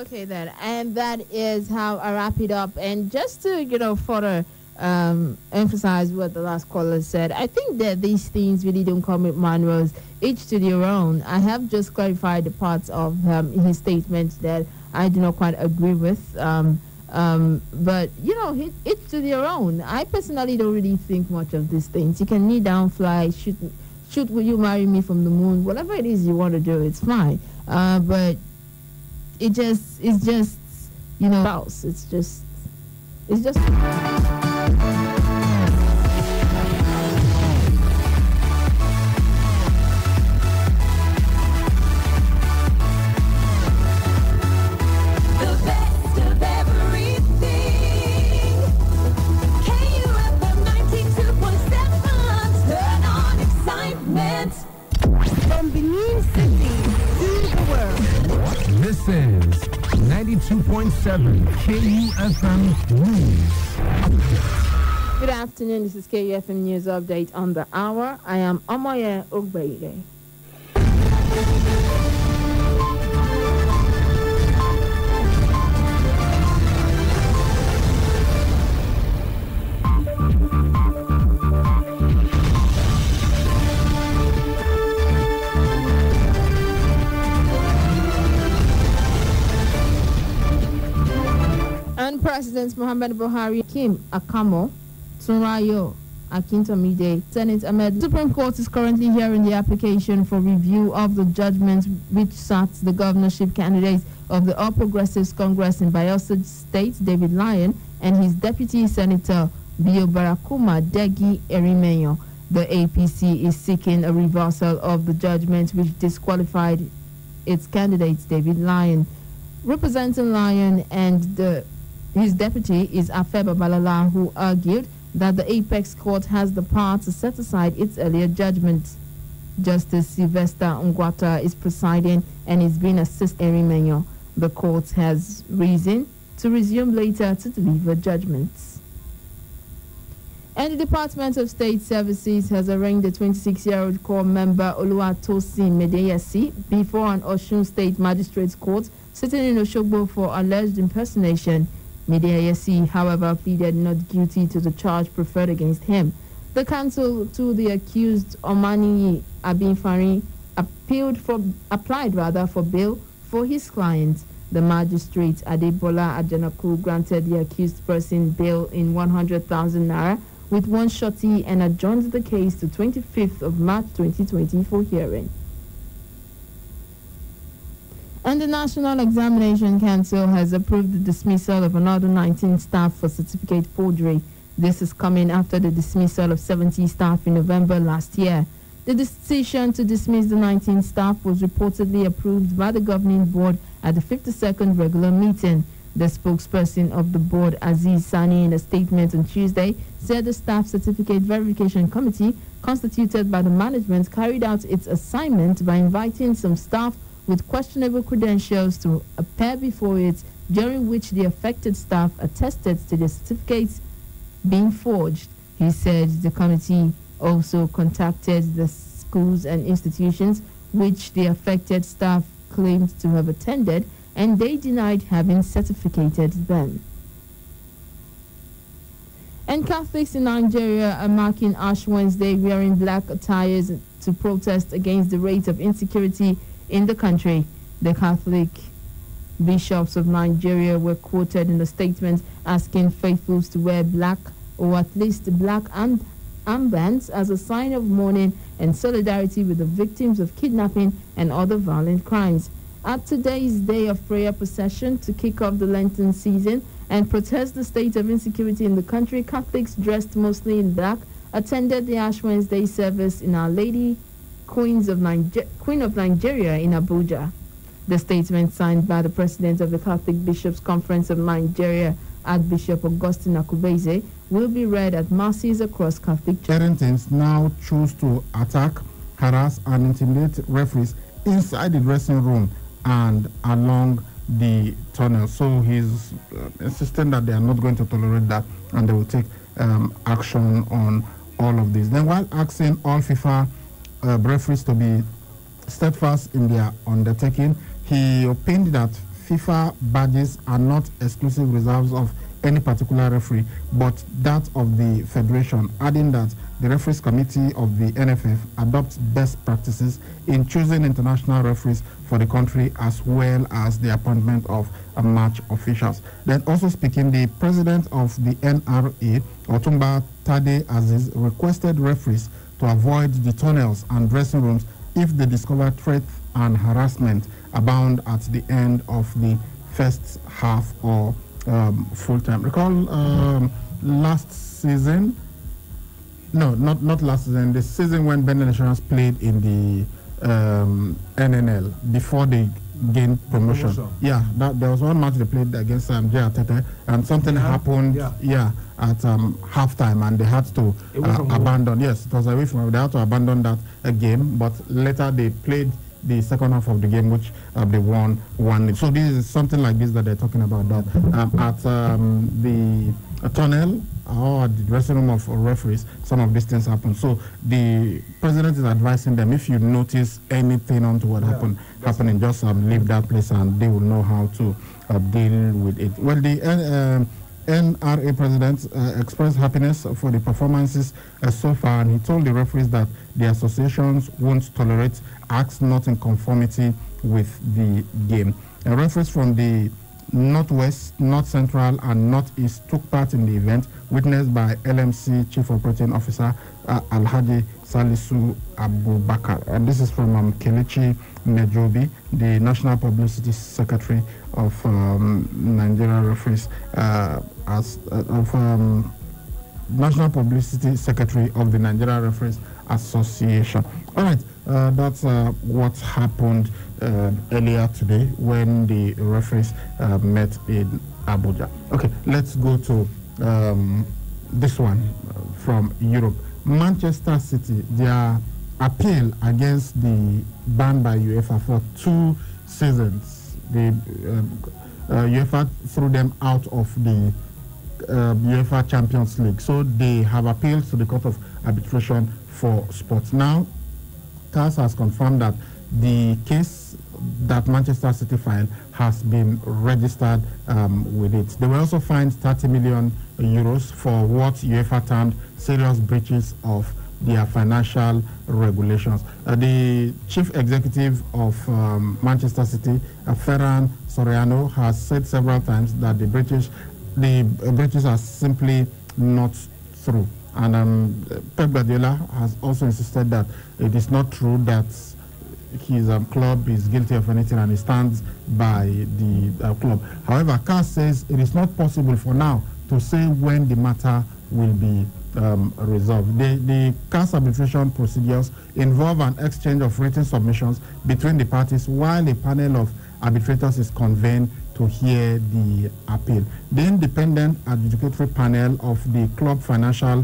S2: Okay, then. And that is how I wrap it up. And just to, further emphasize what the last caller said, I think that these things really don't come with manuals, each to their own. I have just clarified the parts of his statement that I do not quite agree with. But, each to their own. I personally don't really think much of these things. You can kneel down, fly, shoot, will you marry me from the moon? Whatever it is you want to do, it's fine. But it's just, false. It's just.
S7: From Benin City to the world.
S13: This is 92.7 KUFM News.
S2: Good afternoon. This is KUFM News Update on the hour. I am Omoye Ogbeide. And President Muhammad Buhari Kim Akamo Tunrayo Akintomide Senate Ahmed Supreme Court is currently hearing the application for review of the judgment which sacked the governorship candidate of the All Progressives Congress in Bayelsa State, David Lyon, and his deputy senator Bio Barakuma Degi Erimeyo. The APC is seeking a reversal of the judgment which disqualified its candidate David Lyon. Representing Lyon and his deputy is Afe Babalala, who argued that the Apex Court has the power to set aside its earlier judgment. Justice Sylvester Ngwata is presiding and is being assisted Erimenyo. The court has reason to resume later to deliver judgments. And the Department of State Services has arraigned the 26-year-old corps member Oluwatosin Medeyesi before an Osun State Magistrates Court sitting in Oshogbo for alleged impersonation. Medeyesi, however, pleaded not guilty to the charge preferred against him. The counsel to the accused Omani Abinfari applied for bail for his client. The magistrate Adebola Ajanaku granted the accused person bail in 100,000 naira with one shorty and adjourned the case to 25th of March 2020 for hearing. And the National Examination Council has approved the dismissal of another 19 staff for certificate forgery. This is coming after the dismissal of 70 staff in November last year. The decision to dismiss the 19 staff was reportedly approved by the governing board at the 52nd regular meeting. The spokesperson of the board, Aziz Sani, in a statement on Tuesday, said the staff certificate verification committee, constituted by the management, carried out its assignment by inviting some staff with questionable credentials to appear before it, during which the affected staff attested to the certificates being forged. He said the committee also contacted the schools and institutions which the affected staff claimed to have attended, and they denied having certificated them. And Catholics in Nigeria are marking Ash Wednesday wearing black attires to protest against the rate of insecurity in the country. The Catholic bishops of Nigeria were quoted in the statement asking faithfuls to wear black, or at least black armbands, as a sign of mourning and solidarity with the victims of kidnapping and other violent crimes. At today's day of prayer procession to kick off the Lenten season and protest the state of insecurity in the country, Catholics dressed mostly in black attended the Ash Wednesday service in Our Lady Queen of Nigeria in Abuja. The statement, signed by the president of the Catholic Bishops' Conference of Nigeria, Archbishop Augustine Akubeze, will be read at masses across Catholic churches.
S10: Parents now choose to attack, harass, and intimidate referees inside the dressing room and along the tunnel. So he's insisting that they are not going to tolerate that, and they will take action on all of this. Then, while asking all FIFA referees to be steadfast in their undertaking, he opined that FIFA badges are not exclusive reserves of any particular referee, but that of the federation, adding that the referees committee of the NFF adopts best practices in choosing international referees for the country, as well as the appointment of match officials. Then, also speaking, the president of the NRA, Otumba Tade Aziz, requested referees to avoid the tunnels and dressing rooms if they discover threat and harassment abound at the end of the first half or full time. Recall last season, not last season, the season when Benin Nationals played in the NNL before they gained promotion. Yeah, there was one match they played against J. Atete, and something happened. At halftime, and they had to abandon. Yes, it was away from. They had to abandon that game, but later they played the second half of the game, which they won 1-0. So this is something like this that they're talking about. That at the tunnel or at the dressing room of referees, some of these things happen. So the president is advising them, if you notice anything onto what happening, just leave that place, and they will know how to deal with it. Well, the NRA president expressed happiness for the performances so far, and he told the referees that the associations won't tolerate acts not in conformity with the game. Referees from the Northwest, North Central, and Northeast took part in the event, witnessed by LMC Chief Operating Officer Alhaji Salisu Abubakar. And this is from Kelechi Nejobi, the National Publicity Secretary of Nigeria Referees, National Publicity Secretary of the Nigeria Referees Association. All right, that's what happened earlier today when the referees met in Abuja. Okay, let's go to this one from Europe. Manchester City, their appeal against the ban by UEFA for 2 seasons. The UEFA threw them out of the UEFA Champions League. So they have appealed to the Court of Arbitration for Sports. Now, CAS has confirmed that the case that Manchester City filed has been registered with it. They were also fined 30 million euros for what UEFA termed serious breaches of their financial regulations. The chief executive of Manchester City, Ferran Soriano, has said several times that the breaches are simply not true. And Pep Guardiola has also insisted that it is not true that his club is guilty of anything, and he stands by the club. However, CAS says it is not possible for now to say when the matter will be resolved. The CAS arbitration procedures involve an exchange of written submissions between the parties, while a panel of arbitrators is convened to hear the appeal. The independent adjudicatory panel of the club financial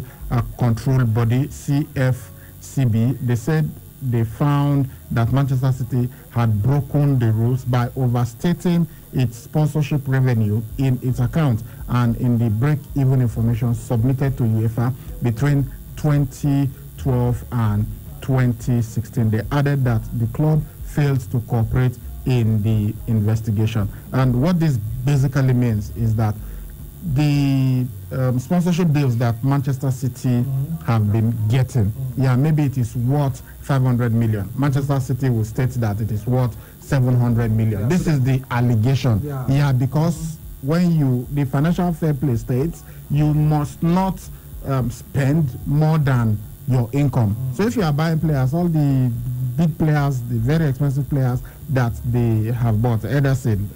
S10: control body, CFCB, they said they found that Manchester City had broken the rules by overstating its sponsorship revenue in its account and in the break-even information submitted to UEFA between 2012 and 2016. They added that the club failed to cooperate in the investigation. And what this basically means is that the sponsorship deals that Manchester City have been getting, yeah, maybe it is worth 500 million. Manchester City will state that it is worth 700 million. This is the allegation. Yeah, because when the financial fair play states, you must not spend more than your income. So if you are buying players, all the big players, the very expensive players that they have bought, Ederson,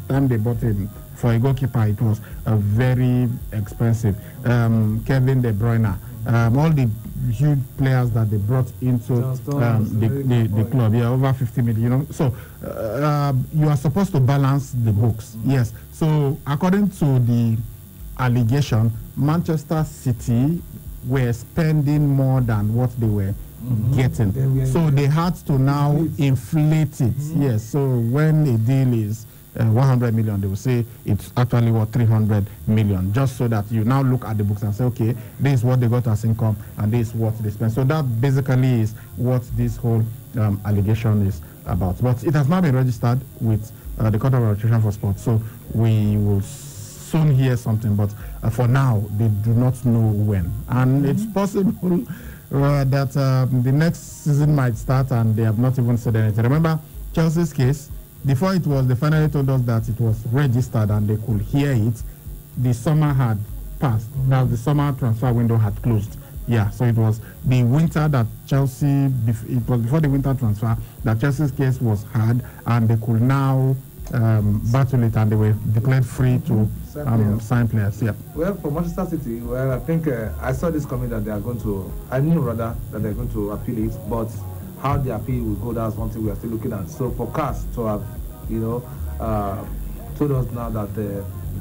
S10: time they bought him for a goalkeeper, it was very expensive. Kevin De Bruyne, all the huge players that they brought into the club, over 50 million. So you are supposed to balance the books, yes. So according to the allegation, Manchester City were spending more than what they were getting. So they had to now inflate it. Yes. So when a deal is 100 million, they will say it's actually worth 300 million, just so that you now look at the books and say, okay, this is what they got as income and this is what they spend. So that basically is what this whole allegation is about. But it has now been registered with the Court of Arbitration for Sport. So we will soon hear something, but for now, they do not know when. And it's possible that the next season might start and they have not even said anything. Remember Chelsea's case? Before it was, they finally told us that it was registered and they could hear it. The summer had passed. Now the summer transfer window had closed. Yeah, so it was the winter that Chelsea, it was before the winter transfer that Chelsea's case was heard, and they could now battle it, and they were declared free to sign players. Yeah.
S17: Well, for Manchester City, I think I saw this coming that they are going to, I knew rather that they're going to appeal it, but how the appeal will go, that's one thing we are still looking at. So for CAS to have, told us now that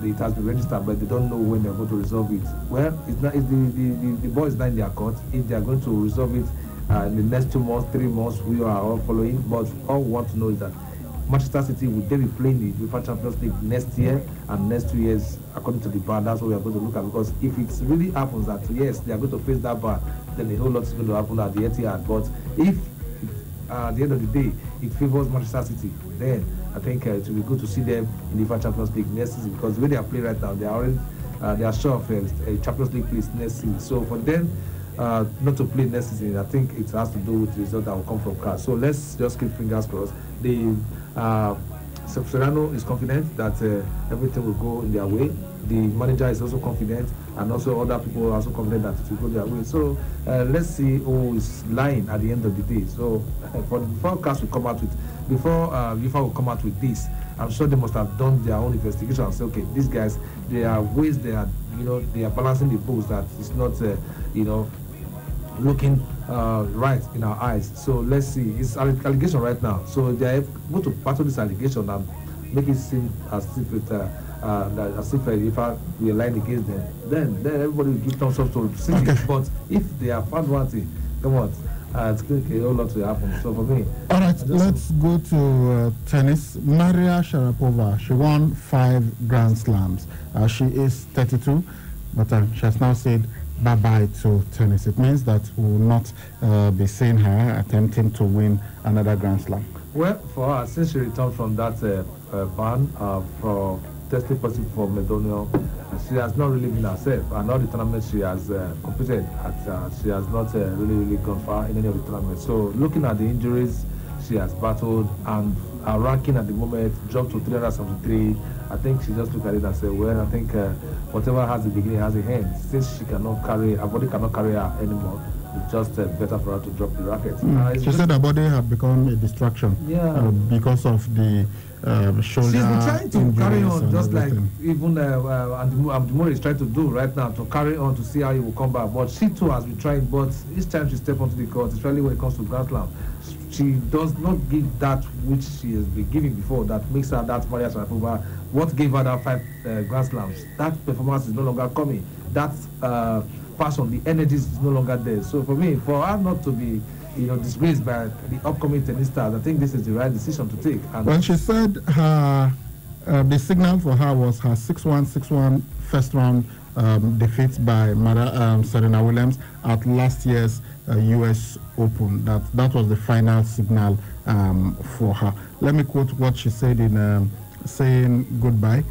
S17: it has been registered, but they don't know when they're going to resolve it. Well, it's not, the ball is not in their court. If they are going to resolve it in the next 2 months, 3 months, we are all following. But all we want to know is that Manchester City will they be playing the UEFA Champions League next year and next 2 years, according to the bar. That's what we are going to look at, because if it really happens that yes, they are going to face that bar, then a whole lot is going to happen at the Etihad. But if at the end of the day it favors Manchester City, then I think it will be good to see them in the UEFA Champions League next season, because the way they are playing right now, they are already they are sure of a Champions League place next season. So for them not to play next season, I think it has to do with the result that will come from CAS. So let's just keep fingers crossed. The Serrano is confident that everything will go in their way. The manager is also confident, and also other people are also confident that it will go their way. So let's see who is lying at the end of the day. So before CAS will come out with, before UEFA will come out with this, I'm sure they must have done their own investigation and say, okay, these guys, there are ways they are, they are balancing the books that it's not, looking right in our eyes. So let's see. It's an allegation right now. So they are able to battle this allegation and make it seem as if if we are lying against them, then everybody will give thumbs up to City. Okay. But if they have found one thing, come on, it's going to a whole lot to happen. So for me,
S10: all right, let's go to tennis. Maria Sharapova, she won 5 Grand Slams. She is 32, but she has now said bye-bye to tennis. It means that we will not be seeing her attempting to win another Grand Slam.
S17: Well, for her, since she returned from that ban for testing positive for Medonium, she has not really been herself. And all the tournaments she has competed at, she has not really gone far in any of the tournaments. So looking at the injuries she has battled, and her ranking at the moment dropped to 373. I think she just looked at it and said, well, I think whatever has a beginning has a end. Since she cannot carry, her body cannot carry her anymore, it's just better for her to drop the racket.
S10: She said her body had become a distraction because of the shoulder.
S17: She's been trying to carry on, just like even Andimori is trying to do right now, to carry on to see how he will come back. But she too has been trying, but each time she steps onto the court, especially when it comes to Grand Slam, she does not give that which she has been giving before, that makes her that Maria Sharapova. What gave her that 5 Grand Slams? That performance is no longer coming. That passion, the energy is no longer there. So for me, for her not to be disgraced by the upcoming tennis stars, I think this is the right decision to take. And
S10: well, she said her the signal for her was her 6-1, 6-1 first round defeat by Serena Williams at last year's US Open. That was the final signal for her. Let me quote what she said in saying goodbye.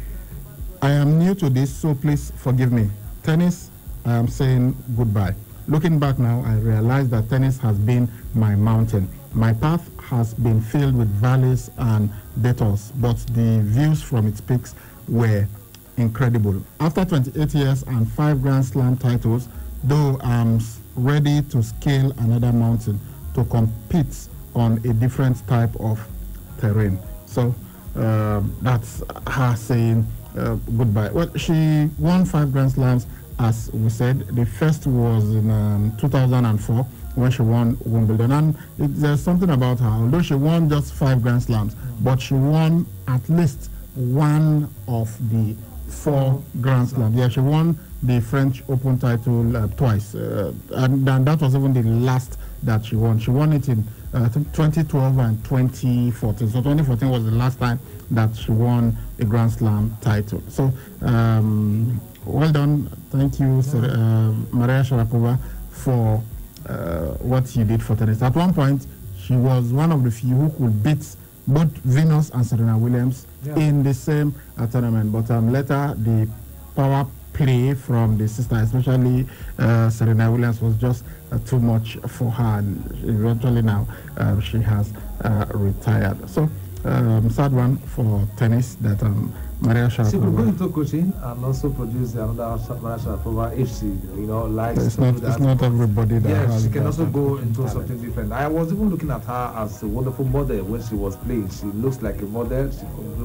S10: I am new to this, so please forgive me. Tennis, I am saying goodbye. Looking back now, I realize that tennis has been my mountain. My path has been filled with valleys and detours, but the views from its peaks were incredible. After 28 years and 5 Grand Slam titles, though I'm ready to scale another mountain to compete on a different type of terrain. So that's her saying goodbye. Well, she won 5 Grand Slams, as we said. The first was in 2004 when she won Wimbledon. And there's something about her. Although she won just 5 Grand Slams, but she won at least one of the 4 Grand Slams. Yeah, she won the French Open title twice. And that was even the last that she won. She won it in I think 2012 and 2014. So 2014 was the last time that she won a Grand Slam title. So well done. Thank you, Maria Sharapova, for what you did for tennis. At one point, she was one of the few who could beat both Venus and Serena Williams in the same tournament. But later, the power play from the sister, especially Serena Williams, was just too much for her, and eventually now she has retired. So sad one for tennis that Maria Sharapova.
S17: She could go into coaching and also produce another Maria Sharapova if she, likes
S10: it's
S17: to
S10: not,
S17: do that.
S10: It's not everybody that has.
S17: Yes, she can also go into something different. I was even looking at her as a wonderful model when she was playing. She looks like a model.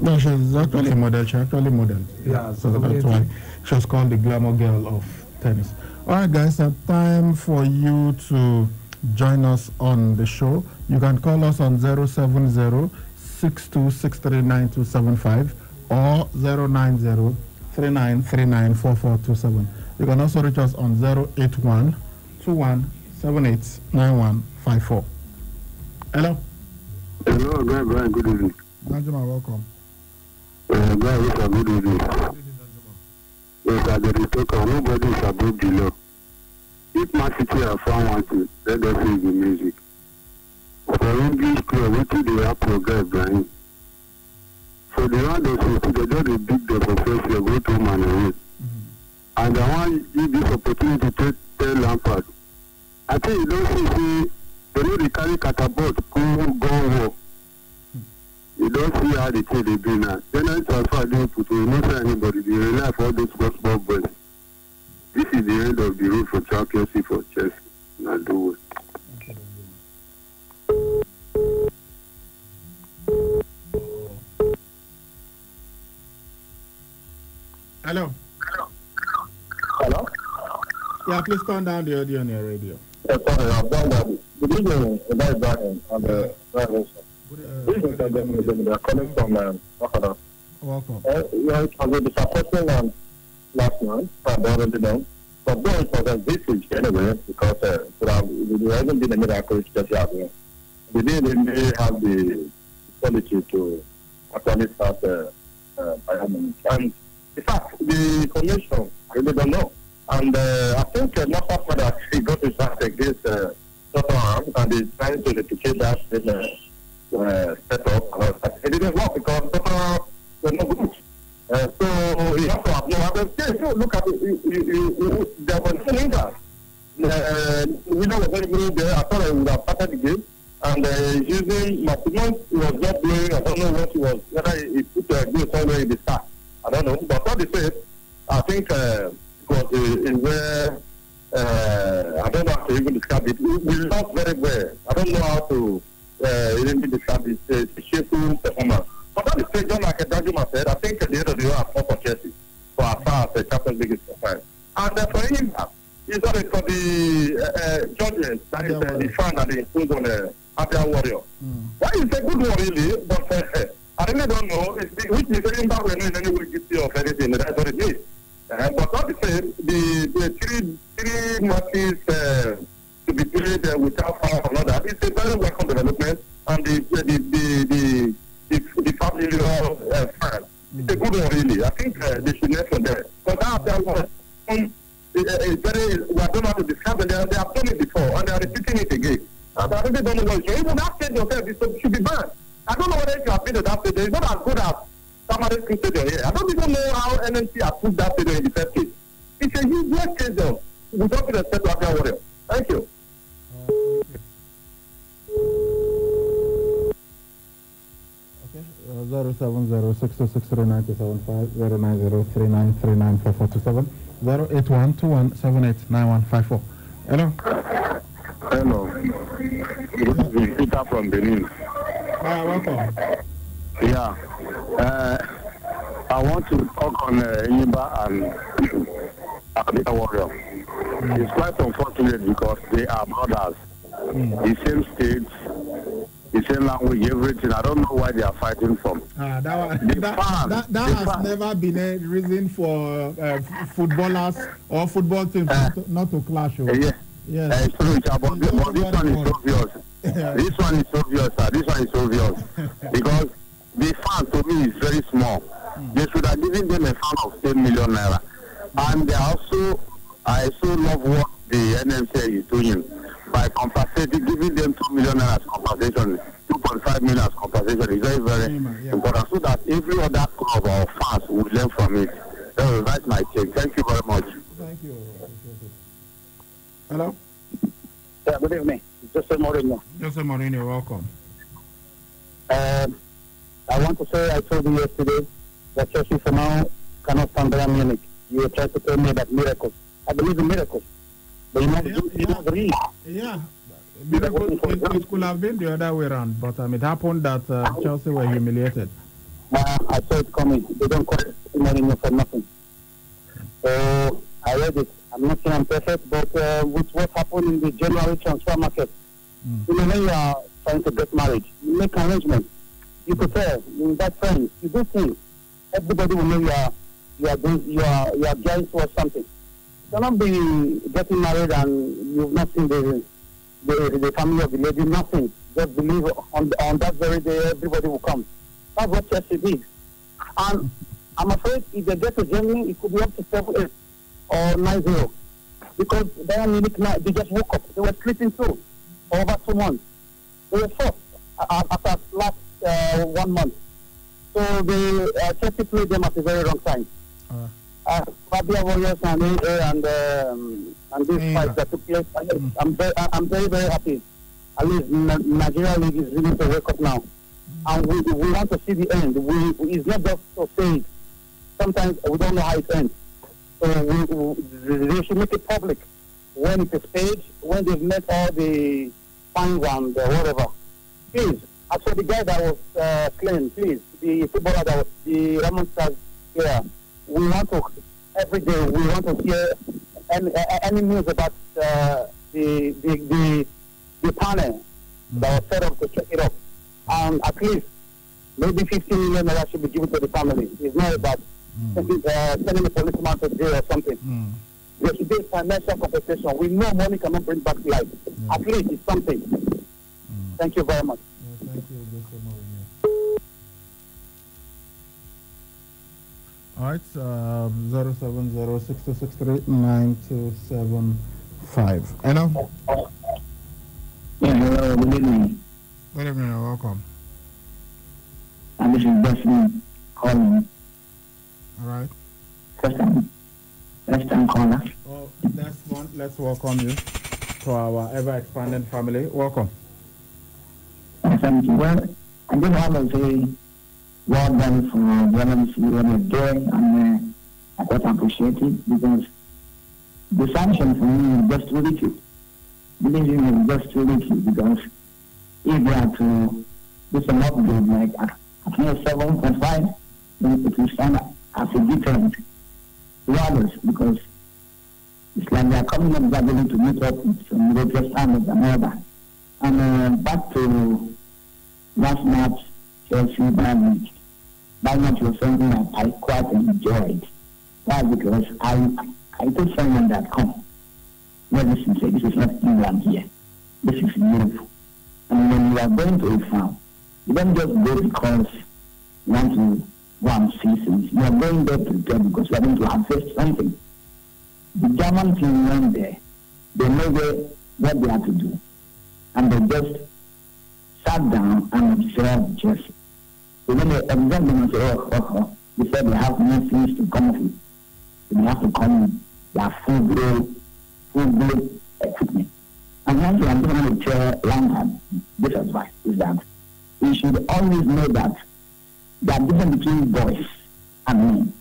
S10: No, she's actually a model. She actually modeled.
S17: Yeah,
S10: so that's why she was called the glamour girl of tennis. All right, guys, it's time for you to join us on the show. You can call us on 070-6263-9275 or 090-3939-4427. You can also reach us on 081-2178-9154. Hello.
S15: Hello, Brian. Good evening.
S10: Najima, welcome.
S15: Brian, good evening. Yes, at the talker, nobody is above the law. If Man City have found one to, let us hear the music. For English player, what do they have progress, Brian? So the one that they just beat the professor, go to man away. And I want you this opportunity to tell Lampard. I think you don't see, they know they carry catapult, go war. You don't see how they say they do now. Then I transfer them to not say anybody. They rely for all those small boys. This is the end of the road for championship for Chelsea. Now do it.
S10: Hello.
S15: Hello?
S10: Yeah, please turn down the audio on your radio.
S15: Yes, sorry, I've done that. Good evening, Ibrahim, and the driver. This is the they are calling from Wakada.
S10: Welcome.
S15: It was a disappointing last month, I've already done. But though it was a vintage anyway, because there hasn't been a miracle just out there. They didn't really have the quality to actually start Bayern. And in fact, the commission, I really don't know. And I think not after that, he got his back against Tottenham, and he's trying to replicate that set up. It didn't work because Tottenham were not good. So you have to have no other. If you look at it, there was no lingers. We know very good there. I thought I would have started the game. And using Martinez, he was not playing. I don't know what he was, whether he put a goal somewhere in the start. I don't know. But what they said, I think it was where, I don't know how to even describe it. We lost very well. I don't know how to even describe it. It's a shameful performance. But on the stage, just like Dajima said, I think at the end of the day, I fought for Chelsea for as far as the Champions League is concerned. And for him, it's not for the judges, that is the fan that they impose on Abia Warrior. That is a good one, really, but I really don't know. Which is saying that we're not in any way guilty of anything. That's what it is. But not the same, the three matches to be played without fire or not, that it's a very welcome development, and the family fan. It's a good one, really. I think they should learn from there. But that was it's very, we don't have to describe it. They have done it before, and they are repeating it again. And I really don't know what it's even that stage yourself, it should be banned. I don't know whether if you have been to that stage, it's not as good as Somebody stadium here. I don't even know how NNC approved that stadium in the first place. It's a useless stadium. We don't respect African Warriors. Thank you.
S10: Okay. 07062639075 09039394427 08121789154. Hello.
S16: Hello. This is Peter from Benin.
S10: Welcome.
S16: Yeah. I want to talk on Yiba and African Warrior. It's quite unfortunate because they are brothers. The same states, the same language, everything. I don't know why they are fighting from.
S10: That has never been a reason for footballers or football teams not to clash.
S16: Yes. It's true, but this one is obvious. This one is obvious, sir. This one is obvious. Because the fan to me is very small. They should have given them a fan of 10 million naira. And they also, I also love what the NMC is doing by compensating, giving them 2 million naira as compensation, 2.5 million as compensation is very, very important, so that every other club or fans will learn from it. That's my take. Thank you very much.
S10: Thank you. Hello?
S15: Yeah, good evening. Jose Mourinho.
S10: Jose Mourinho, welcome.
S15: I want to say I told you yesterday that Chelsea for now cannot stand Bayern Munich. You were trying to tell me about miracles. I believe in miracles. But you must agree.
S10: Yeah. It could have been the other way around, but it happened that Chelsea were humiliated.
S15: I saw it coming. They don't call it Mourinho for nothing. So I read it. I'm not saying I'm perfect, but with what happened in the January transfer market, you know, when you are trying to get married, you make arrangements, you prepare, you invite friends, you do things. Everybody will know you are gearing towards something. You cannot be getting married and you've not seen the family of the lady, nothing. Just believe on that very day everybody will come. That's what Chelsea did. And I'm afraid if they get to Germany, it could be up to 7-8 or 9-0. Because Bayern Munich, they just woke up. They were sleeping through for over 2 months. They were first after last 1 month. So the Chelsea played them at a very wrong time. Fabia Warriors and this fight that took place, I'm very, very happy. At least Nigeria League is really to wake up now. And we want to see the end. It's not just to say it. Sometimes we don't know how it ends. So they should make it public when it is paid, when they've met all the fines and whatever. Please, as for the guy that was claimed, please, the footballer that was the Ramon Stars player, we want to, every day, we want to hear any news about the panel that was set up to check it up. And at least, maybe 15 million naira should be given to the family. It's not about sending a policeman to jail or something. There should be financial compensation. We know money cannot bring back life. At least it's something. Thank you very much.
S10: Thank you, Mr. Mourinho. All right, 070-6263-9275. Hello?
S15: Yeah, hello, good evening.
S10: Good evening, welcome.
S15: And this is Desmond calling.
S10: All right.
S15: First time caller.
S10: Oh, let's welcome you to our ever-expanding family. Welcome.
S15: Thank you. Well, I just want to say well done for journalists what they're doing, and I quite appreciate it because the sanction for me is just ridiculous. Believe me, it's just ridiculous because if they are to do some upgrade like at 7.5, then it will stand as a deterrent to others because it's like they are coming up gradually to meet up with some European standards and all that. And back to last match, Chelsea Bayern Munich. That match was something that I quite enjoyed. That's because I told someone that, come, let us say, this is not England here. This is Europe. And when you are going to a farm, you don't just go because you want to go and see things. You are going there prepared because you are going to harvest something. The German team went there. They know what they have to do. And they just sat down and observed Chelsea. So when the exam say, oh, they said they have no things to come with. They have to come in. They have full-blown equipment. And one thing I'm going to tell Langham, this advice, is that we should always know that there are difference between boys and men.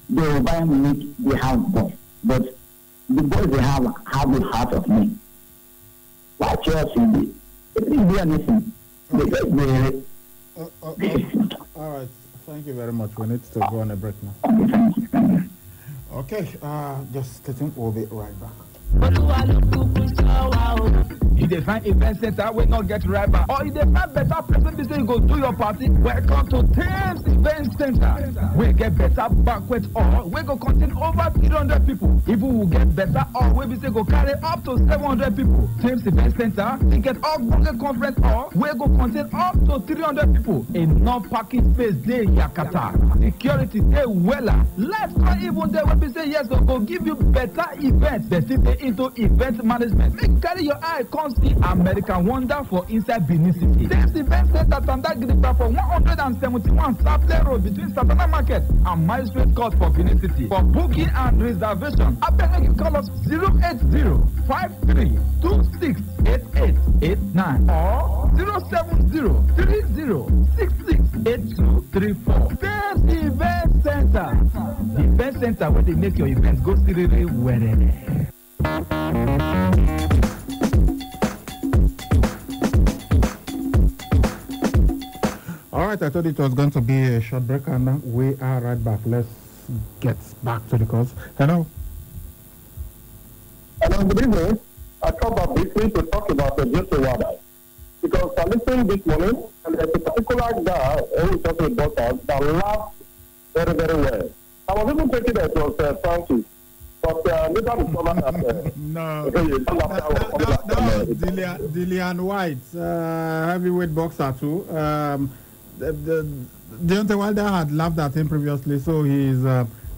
S15: The environment they have boys, but the boys they have the heart of men. Like Chelsea, they didn't do anything.
S10: All right. Thank you very much. We need to go on a break now. Okay. Just sitting. We'll be right back.
S19: You dey find event center wey not get rival, or you dey find better place wey be say you go do your party. Welcome to Thames Event Center. We get better banquet hall wey go contain over 300 people. Even we get better hall wey be say go carry up to 700 people. Thames Event Center, we get all conference hall wey go contain up to 300 people. Enough parking space dey yakata. Security dey wella. Lights not even there wey be say yes go give you better event. They still dey into event management. Make carry your eye come see American Wonder for inside Benin City. Thames Event Center Tandagiripa for 171 Saple Road between Satana Market and Magistrate Court for Benin City. For booking and reservation, I beg you call us 080-5326-8889 or 070-3066-8234. Thames Event Center. The event center where they make your events go seriously where.
S10: All right, I thought it was going to be a short break, and now we are right back. Let's get back to the calls. Hello.
S15: Hello, good evening. I come back briefly to talk about the Jesse Wada. Because I listened this morning, and there's a particular guy who is talking about that laughed very, very well. I was even thinking that it was Francis. But later discovered that
S10: no, that was Dillian White, heavyweight boxer too. Deontay Wilder had laughed at him previously, so he's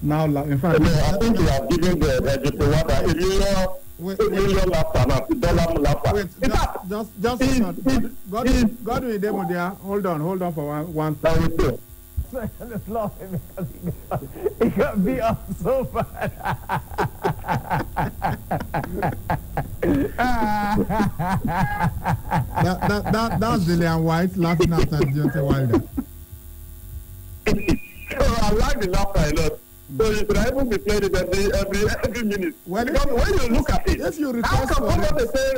S10: now in fact.
S15: I think he has given the Deontay Wilder $1 million laughter now, $1 laughter.
S10: Wait, just God will demo there. Hold on for one second.
S19: Just laughing because he got beat up so bad.
S10: That's Dillian White laughing at Deontay Wilder.
S15: So I like the laughter a lot. So you should even be playing it every minute. When you look at it,
S10: if you
S15: how come somebody say?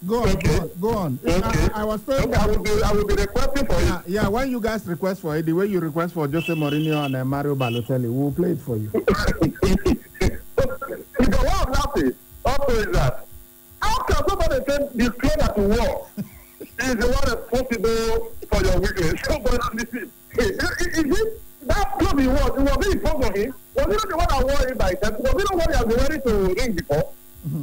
S10: Go on.
S15: Okay.
S10: I was saying
S15: I will be requesting for it.
S10: Yeah, when you guys request for it, the way you request for Jose Mourinho and Mario Balotelli, we'll play it for you.
S15: Because what I'm laughing also is that how can somebody say the club at war is the one responsible for your weakness? Is it that club he was it in front of him? Was it not the one that wore it by himself? Was it not what he has been ready to ring before? When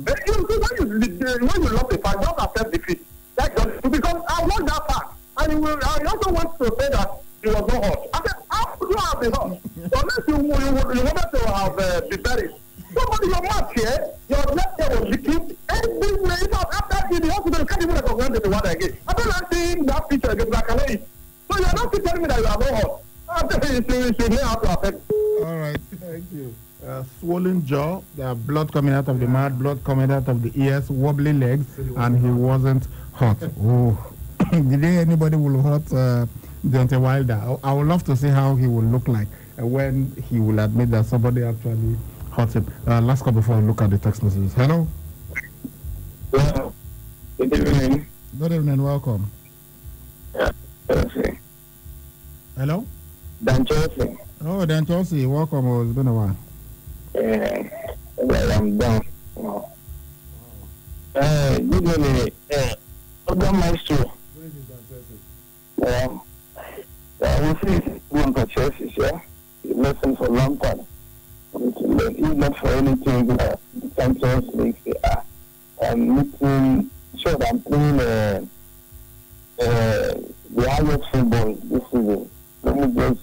S15: you lost a fight, don't accept defeat. Because I want that fact. And I also want to say that he was not hot. I said, how could you have been hot? Unless you wanted to have been buried. Somebody, your mouth here, your left ear was leaking. Everywhere, after the hospital, you can't even recognize the one again. I don't like seeing that picture again, black and white. So you're not telling me that you are not hot. I think you should know how to affect.
S10: All right, thank you. Swollen jaw, blood coming out of the mouth, blood coming out of the ears, wobbly legs, and he wasn't hot. Oh, did anybody will hurt Deontay Wilder? I would love to see how he will look like when he will admit that somebody actually hurt him. Last call before I look at the text messages. Hello.
S15: Yeah. Good evening.
S10: Good evening. Welcome.
S15: Yeah. Chelsea.
S10: Hello.
S15: Dan Chelsea.
S10: Oh, Dan Chelsea. Welcome. Oh, it's been a while.
S15: Well, I'm done. Good evening. Program Maestro. I will say one for Chelsea, yeah. Lesson for a long time. If not for anything, the Champions League, I'm making sure that I'm playing the highest football this season. Let me just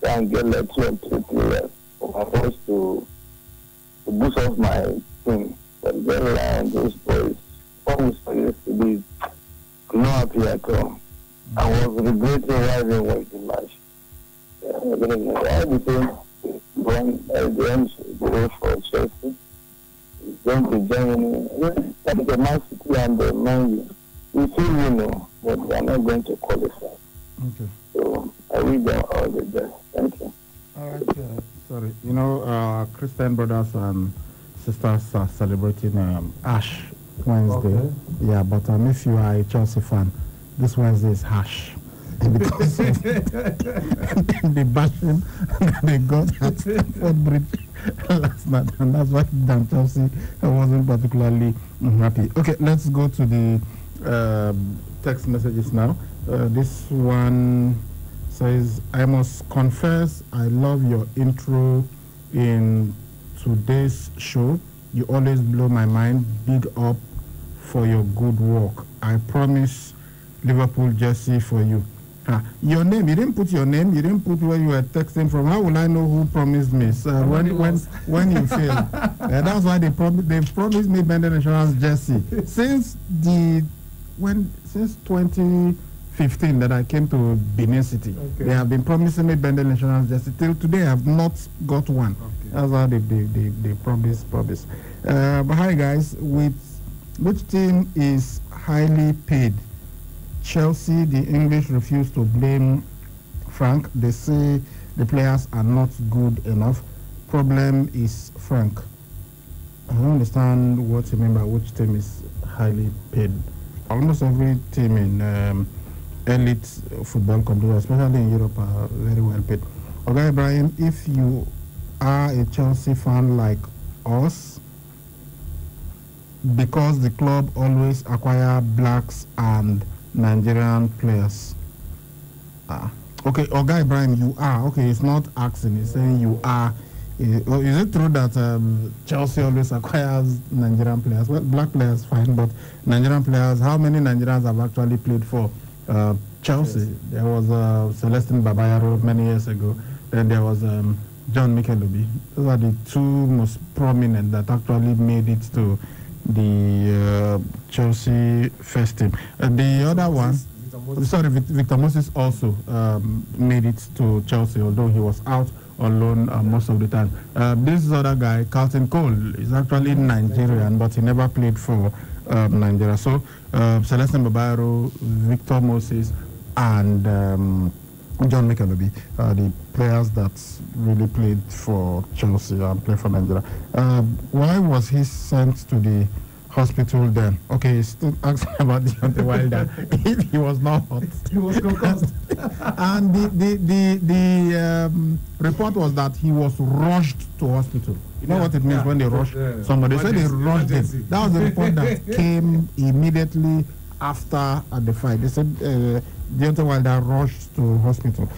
S15: try and get like 2 or 3 players for my voice to boost off my team. But then those boys, always for yesterday, I'm not happy at all. I was regretting why they watched the match. Why became the end goal for Chelsea? Going to Germany. That is the Man City and the Man U. We still but they are not going to qualify.
S10: Okay.
S15: So I wish them all the best. Thank you.
S10: All right. Sorry. Christian brothers and sisters are celebrating Ash Wednesday.
S17: Okay.
S10: Yeah, but if you are a Chelsea fan, this Wednesday is Ash. Because of the bashing that they got at Stamford Bridge last night, and that's why Dan Chelsea wasn't particularly happy. Okay, let's go to the text messages now. This one says, I must confess, I love your intro in today's show. You always blow my mind. Big up for your good work. I promise Liverpool jersey for you. Your name, you didn't put your name, you didn't put where you were texting from. How will I know who promised me? So when you fail. That's why they've promised me Bendel Insurance jersey. Since 2015 that I came to Benin City, they have been promising me Bendel Insurance jersey. Till today I have not got one. That's how they promise. But hi guys, which team is highly paid? Chelsea. The English refuse to blame Frank. They say the players are not good enough. Problem is Frank. I don't understand what you mean by which team is highly paid. Almost every team in elite football competition, especially in Europe, are very well paid. Okay, Brian, if you are a Chelsea fan like us, because the club always acquire blacks and Nigerian players. Okay, Oga Brian, you are. Okay, it's not asking, it's saying you are. Is it true that Chelsea always acquires Nigerian players? Well, black players, fine, but Nigerian players, how many Nigerians have actually played for Chelsea? Yes. There was Celestine Babayaro many years ago. Then there was John Mikelubi. Those are the two most prominent that actually made it to the Chelsea first team. The other one, Victor Moses also made it to Chelsea, although he was out on loan most of the time. This other guy, Carlton Cole, is actually Nigerian, but he never played for Nigeria. So Celestine Babayaro, Victor Moses, and John Mikelubi, the players that really played for Chelsea and played for Nigeria. Why was he sent to the hospital then? Okay, he's still asking about Deontay Wilder. He was not hot.
S17: He was concussed.
S10: And the report was that he was rushed to hospital. You know what it means when they rush somebody? They said they rushed him. That was the report that came immediately after the fight. They said Deontay Wilder rushed to hospital.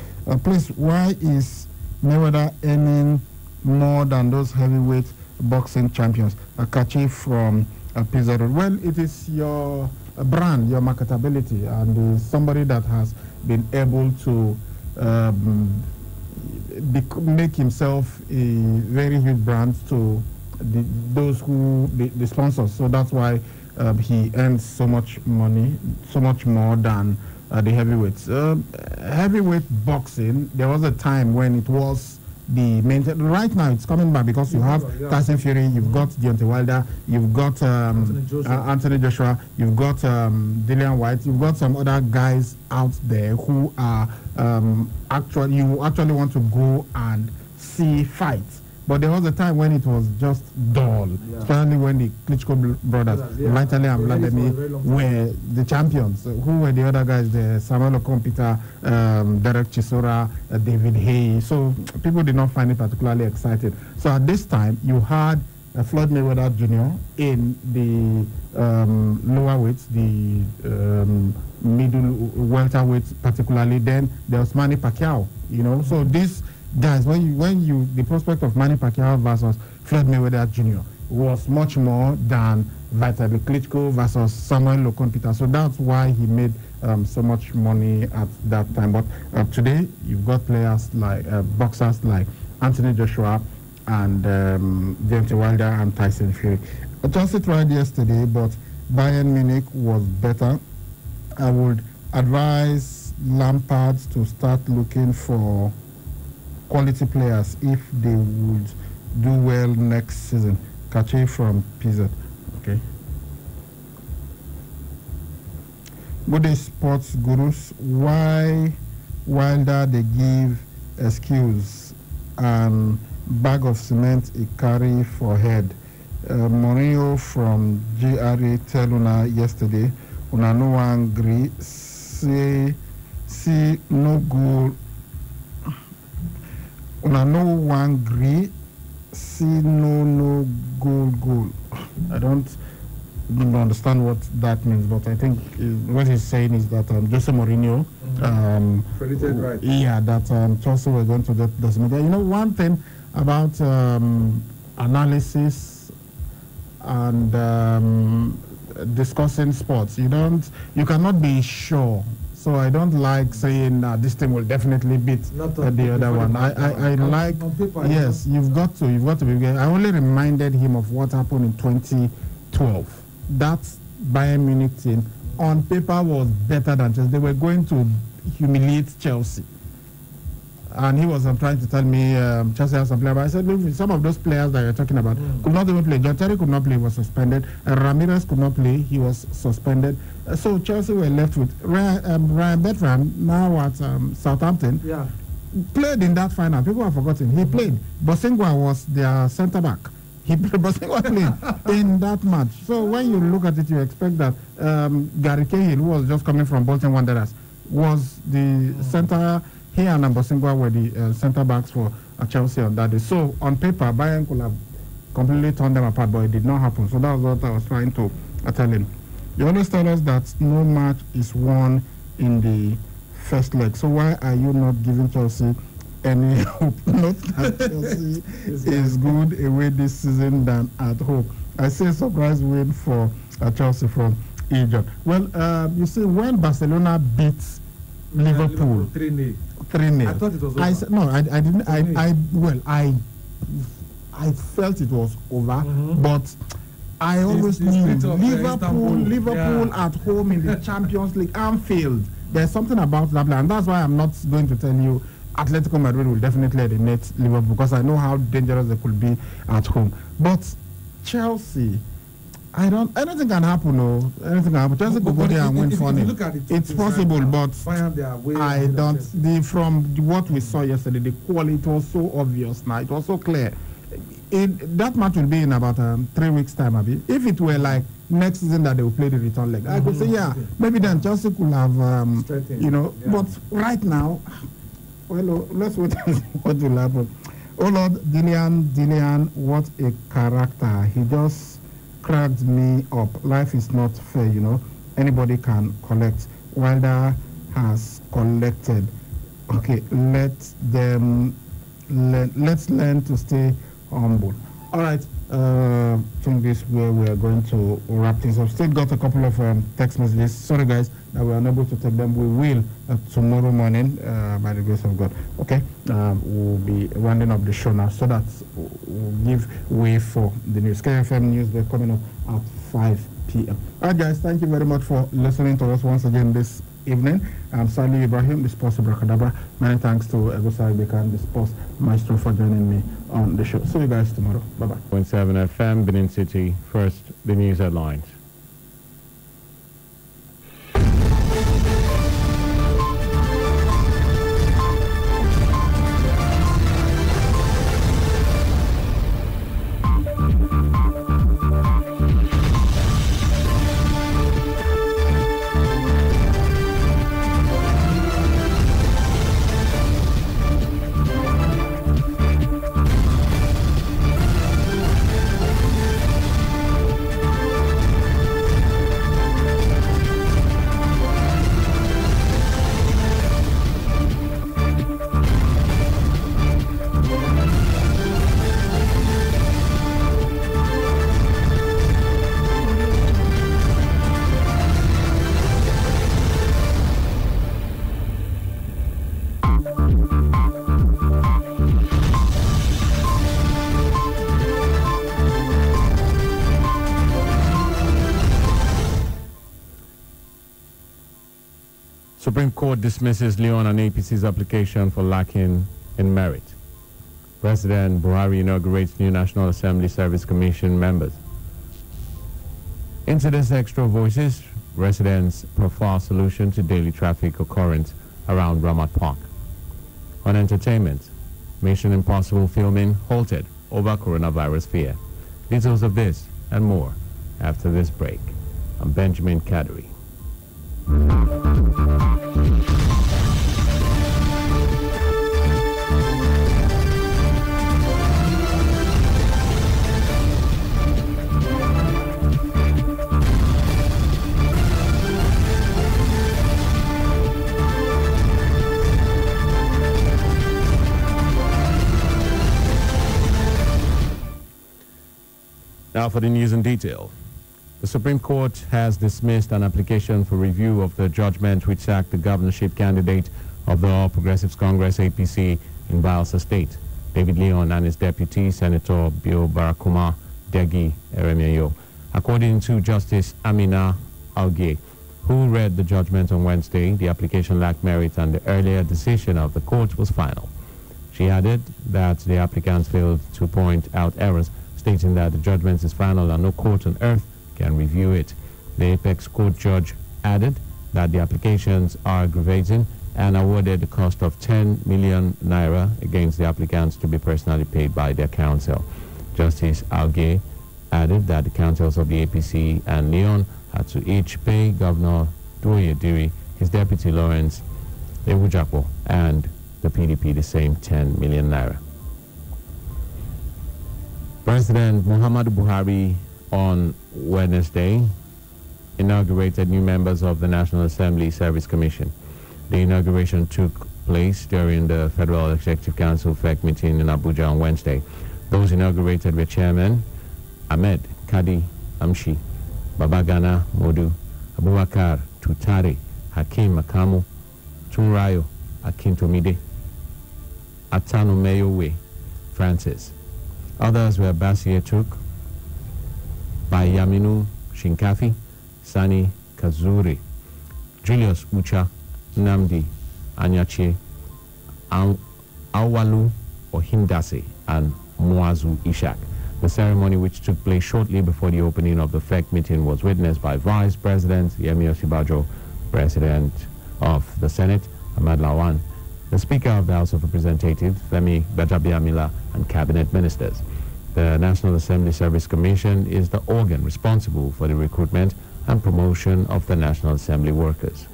S10: Please, why is Mayweather earning more than those heavyweight boxing champions? Akachi from Pizza Road. Well, it is your brand, your marketability, and somebody that has been able to make himself a very huge brand to those who the sponsors. So that's why he earns so much money, so much more than the heavyweights. Heavyweight boxing, there was a time when it was the main. Right now it's coming back because you have Tyson Fury, you've got Deontay Wilder, you've got Anthony Joshua, you've got Dillian White, you've got some other guys out there who are actually want to go and see fights. But there was a time when it was just dull, especially when the Klitschko brothers, Vitali and Vladimir, were the champions. Who were the other guys there? Samuel Okompita, Derek Chisora, David Hay. So people did not find it particularly exciting. So at this time, you had Floyd Mayweather Jr. in the lower weights, the middle welterweights particularly. Then there was Manny Pacquiao, So this guys, when the prospect of Manny Pacquiao versus Floyd Mayweather Jr. was much more than Vitaly Klitschko versus Samuel Okonkwo. So that's why he made so much money at that time. But today, you've got players like boxers like Anthony Joshua and Deontay Wilder and Tyson Fury. Chelsea tried yesterday, but Bayern Munich was better. I would advise Lampard to start looking for quality players if they would do well next season. Kache from PZ. Okay. Good day, sports gurus. Why Wilder they give excuse and bag of cement he carry for head? Mourinho from GRA tell una yesterday, una no angry, say see no goal. Una no one agree, see no goal. I don't understand what that means, but I think what he's saying is that Jose Mourinho,
S17: Credited right.
S10: yeah, that Chelsea were going to get decimated. You know, one thing about analysis and discussing sports, you cannot be sure. So I don't like saying this team will definitely beat the other one. I like, yes, you've got to be. I only reminded him of what happened in 2012. That Bayern Munich team on paper was better than Chelsea. They were going to humiliate Chelsea. And he was trying to tell me Chelsea has some players. But I said, look, some of those players that you're talking about could not even play. John Terry could not play, he was suspended. Ramirez could not play, he was suspended. So Chelsea were left with Ryan Bertrand, now at Southampton, played in that final. People have forgotten. He played. Bosingwa was their centre-back. Bosingwa played in that match. So when you look at it, you expect that Gary Cahill, who was just coming from Bolton Wanderers, was the centre. He and Bosingwa were the centre-backs for Chelsea on that day. So on paper, Bayern could have completely torn them apart, but it did not happen. So that was what I was trying to tell him. You always tell us that no match is won in the first leg. So why are you not giving Chelsea any hope? Not that Chelsea is good away this season than at home. I say surprise win for Chelsea from Egypt. Well, you see, when Barcelona beats Liverpool 3-0.
S17: I thought it was over.
S10: I said, no, I didn't. I felt it was over, but I always knew Liverpool at home in the Champions League, Anfield. There's something about that, and that's why I'm not going to tell you Atletico Madrid will definitely eliminate Liverpool, because I know how dangerous they could be at home. But Chelsea, anything can happen. No, anything can happen. Chelsea could go there and win funny. It's possible, but I don't. From what we saw yesterday, the quality was so obvious. Now it was so clear. That match will be in about 3 weeks' time, Abi. If it were like next season that they will play the return leg, I could say, maybe then Chelsea could have, But right now, well, let's wait and see what will happen. Oh Lord, Dillian, what a character! He just cracked me up. Life is not fair, Anybody can collect. Wilder has collected. Okay, let's learn to stay humble. All right, I think this is where we are going to wrap things up. Still got a couple of text messages. Sorry guys that we are unable to take them. We will tomorrow morning by the grace of God. Okay, we'll be rounding up the show now so that we'll give way for the news. KFM news, they're coming up at 5 p.m. All right guys, thank you very much for listening to us once again this evening. I'm Sally Ibrahim, the Sports Abracadabra. Many thanks to Egosa Bekan, the Sports Maestro, for joining me on the show. See you guys tomorrow. Bye-bye.
S4: 0.7 FM, Benin City. First, the news headlines. Supreme Court dismisses Leon and APC's application for lacking in merit. President Buhari inaugurates new National Assembly Service Commission members. Into this extra voices, residents profile solution to daily traffic occurrence around Ramat Park. On entertainment, Mission Impossible filming halted over coronavirus fear. Details of this and more after this break. I'm Benjamin Kadri. Now for the news in detail. The Supreme Court has dismissed an application for review of the judgment which sacked the governorship candidate of the All Progressives Congress APC in Bayelsa State, David Leon, and his deputy, Senator Bio Barakuma Degi Eremieyo. According to Justice Amina Alge, who read the judgment on Wednesday, the application lacked merit and the earlier decision of the court was final. She added that the applicants failed to point out errors, stating that the judgment is final and no court on earth can review it. The Apex Court judge added that the applications are aggravating and awarded the cost of 10 million naira against the applicants to be personally paid by their counsel. Justice Alge added that the counsels of the APC and Leon had to each pay Governor Doyediri, his deputy Lawrence Ewujapo, and the PDP the same 10 million naira. President Muhammadu Buhari on Wednesday inaugurated new members of the National Assembly Service Commission. The inauguration took place during the Federal Executive Council FEC meeting in Abuja on Wednesday. Those inaugurated were Chairman Ahmed Kadi Amshi, Babagana Modu, Abubakar Tutare, Hakim Makamu, Tunrayo Akintomide, Atano Meyowe Francis. Others were Basie Tuk, Bayaminu Shinkafi, Sani Kazuri, Julius Ucha, Namdi Anyache, Awalu Ohindase, and Muazu Ishak. The ceremony, which took place shortly before the opening of the FEC meeting, was witnessed by Vice President Yemi Osibajo, President of the Senate Ahmad Lawan, the Speaker of the House of Representatives Femi Gbajabiamila, and Cabinet Ministers. The National Assembly Service Commission is the organ responsible for the recruitment and promotion of the National Assembly workers.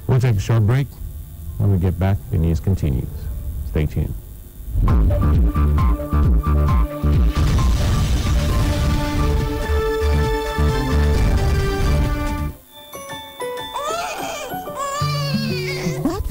S4: We'll take a short break. When we get back, the news continues. Stay tuned.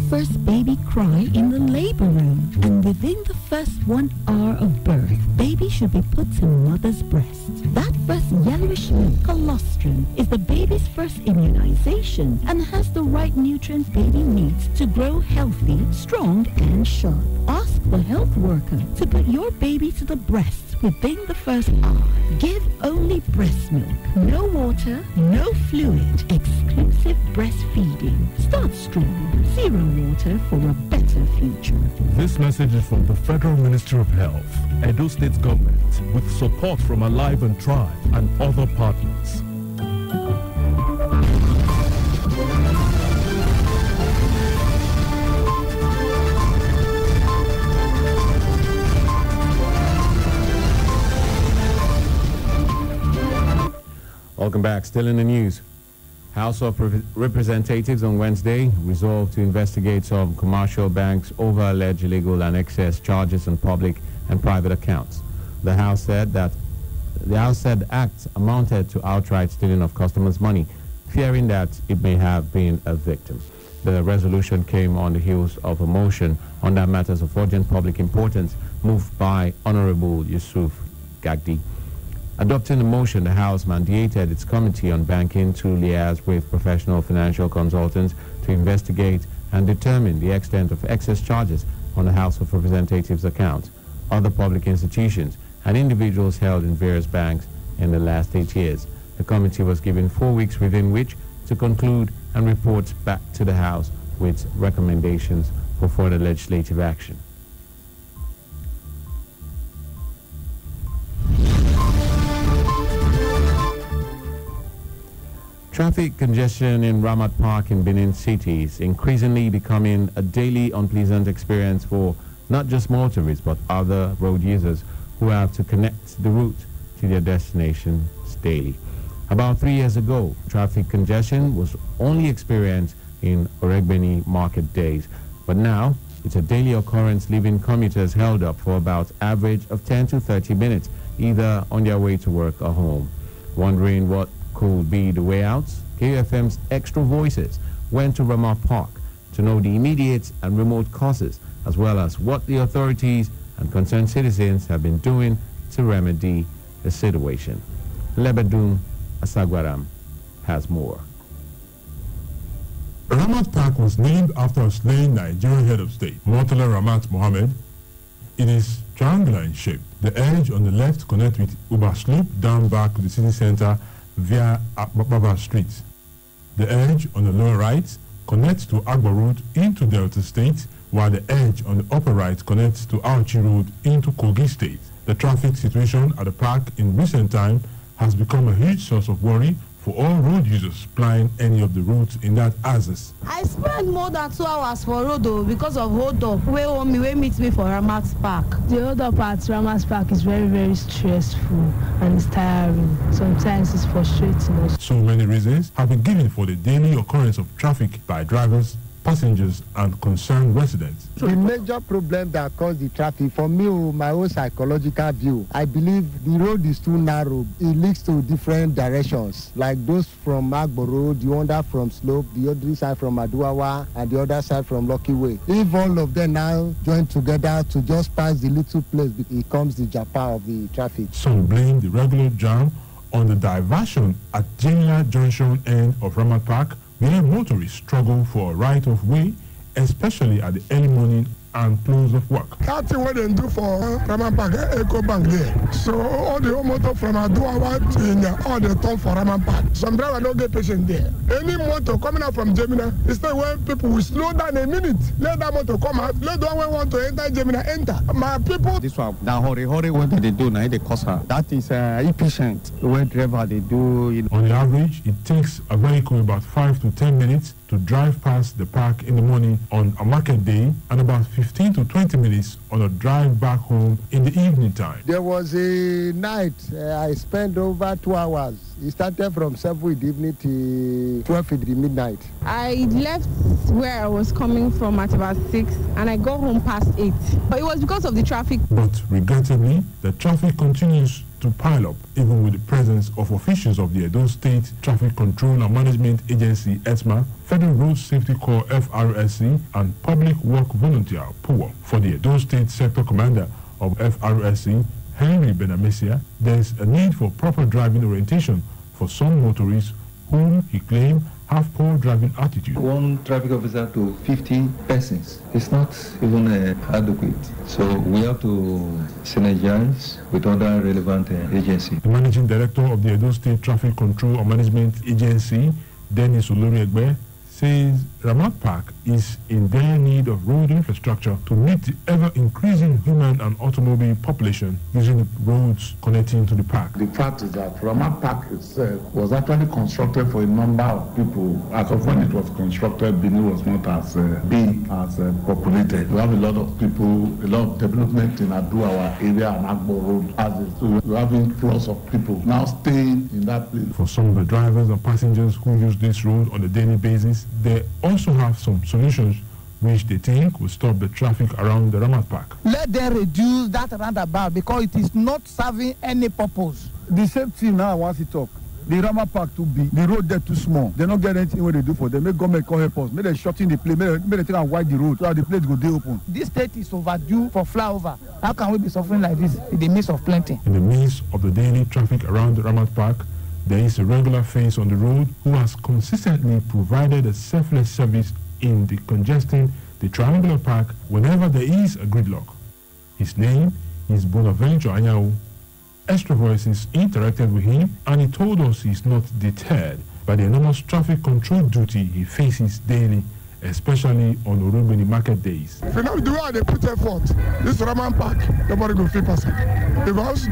S20: First baby cry in the labor room, and within the first 1 hour of birth, baby should be put in mother's breast. That first yellowish colostrum is the baby's first immunization and has the right nutrients baby needs to grow healthy, strong, and sharp. Ask the health worker to put your baby to the breast within the first hour. Give only breast milk, no water, no fluid, exclusive breastfeeding. Start strong, zero water for a better future.
S22: This message is from the Federal Ministry of Health, Edo State Government, with support from Alive and Thrive and other partners.
S4: Welcome back. Still in the news. House of Representatives on Wednesday resolved to investigate some commercial banks over alleged illegal and excess charges on public and private accounts. The House said the act amounted to outright stealing of customers' money, fearing that it may have been a victim. The resolution came on the heels of a motion on that matters of urgent public importance moved by Honorable Yusuf Gagdi. Adopting the motion, the House mandated its Committee on Banking to liaise with professional financial consultants to investigate and determine the extent of excess charges on the House of Representatives' account, other public institutions, and individuals held in various banks in the last 8 years. The committee was given 4 weeks within which to conclude and report back to the House with recommendations for further legislative action. Traffic congestion in Ramat Park in Benin City is increasingly becoming a daily unpleasant experience for not just motorists but other road users who have to connect the route to their destinations daily. About 3 years ago, traffic congestion was only experienced in Oregbeni market days, but now it's a daily occurrence, leaving commuters held up for about average of 10 to 30 minutes, either on their way to work or home. Wondering what could be the way out, KUFM's Extra Voices went to Ramat Park to know the immediate and remote causes, as well as what the authorities and concerned citizens have been doing to remedy the situation. Lebedum Asagwaram has more.
S8: Ramat Park was named after a slain Nigerian head of state, Murtala Ramat Mohammed. It is triangular in shape. The edge on the left connects with Uba Sloop down back to the city center via Akbaba Street. The edge on the lower right connects to Agba Road into Delta State, while the edge on the upper right connects to Auchi Road into Kogi State. The traffic situation at the park in recent time has become a huge source of worry for all road users plying any of the routes in that axis.
S7: I spent more than 2 hours for road because of hold up. Where meet me for Ramat Park.
S2: The hold up at Ramat Park is very, very stressful and it's tiring. Sometimes it's frustrating also.
S8: So many reasons have been given for the daily occurrence of traffic by drivers, passengers and concerned residents.
S14: The major problem that caused the traffic, for me, my own psychological view, I believe the road is too narrow. It leads to different directions, like those from Agbo Road, the other from Slope, the other side from Aduawa, and the other side from Lucky Way. If all of them now join together to just pass the little place, it becomes the Japa of the traffic.
S8: Some blame the regular jam on the diversion at Jenia Junction end of Ramat Park, where motorists struggle for a right-of-way, especially at the early morning and close of work.
S23: That's what they do for Ramat Park, Eco Bank there. So all the motor from Aduawa to India, all the turn for Ramat Park. Some drivers don't get patient there. Any motor coming out from Gemina, instead when people will slow down a minute, let that motor come out, let the one who want to enter Gemina enter. My people.
S24: This one, now hurry, what they do now, they cost her. That is efficient. When driver they do.
S8: On the average, it takes a vehicle about 5 to 10 minutes to drive past the park in the morning on a market day, and about 15 to 20 minutes on a drive back home in the evening time.
S14: There was a night I spent over 2 hours. It started from 7 in the evening to 12 in the midnight.
S25: I left where I was coming from at about 6 and I got home past 8. But it was because of the traffic.
S8: But regrettably, the traffic continues to pile up, even with the presence of officials of the Edo State Traffic Control and Management Agency, ESMA, Federal Road Safety Corps, FRSC, and Public Work Volunteer, PUWA. For the Edo State Sector Commander of FRSC, Henry Benamesia, there is a need for proper driving orientation for some motorists whom he claimed have poor driving attitude.
S26: One traffic officer to 50 persons is not even adequate. So we have to synergize with other relevant agencies.
S8: The managing director of the Edo State Traffic Control and Management Agency, Dennis Oloriegbe, says Ramat Park is in dire need of road infrastructure to meet the ever-increasing human and automobile population using the roads connecting to the park.
S27: The fact is that Ramat Park itself was actually constructed for a number of people. As of when it was constructed, Benin was not as big as populated. We have a lot of people, a lot of development in Aduawa area and Agbo Road. So we have influx of people now staying in that place.
S8: For some of the drivers and passengers who use this road on a daily basis, they also have some solutions which they think will stop the traffic around the Ramat Park.
S28: Let them reduce that roundabout because it is not serving any purpose.
S27: The same thing now I want to talk. The Ramat Park too big, the road there too small. They don't get anything what they do for them. Make government come help us. Make them shorten the place. Make them take and wide the road so that the place go dey open.
S28: This state is overdue for flyover. How can we be suffering like this in the midst of plenty?
S8: In the midst of the daily traffic around the Ramat Park, there is a regular face on the road who has consistently provided a selfless service in decongesting the triangular park whenever there is a gridlock. His name is Bonaventure Anyao, Extra Voices interacted with him, and he told us he's not deterred by the enormous traffic control duty he faces daily, especially on Urumbini market days.
S23: If you know the way they put effort, this Roman Park, nobody go fit pass it. Because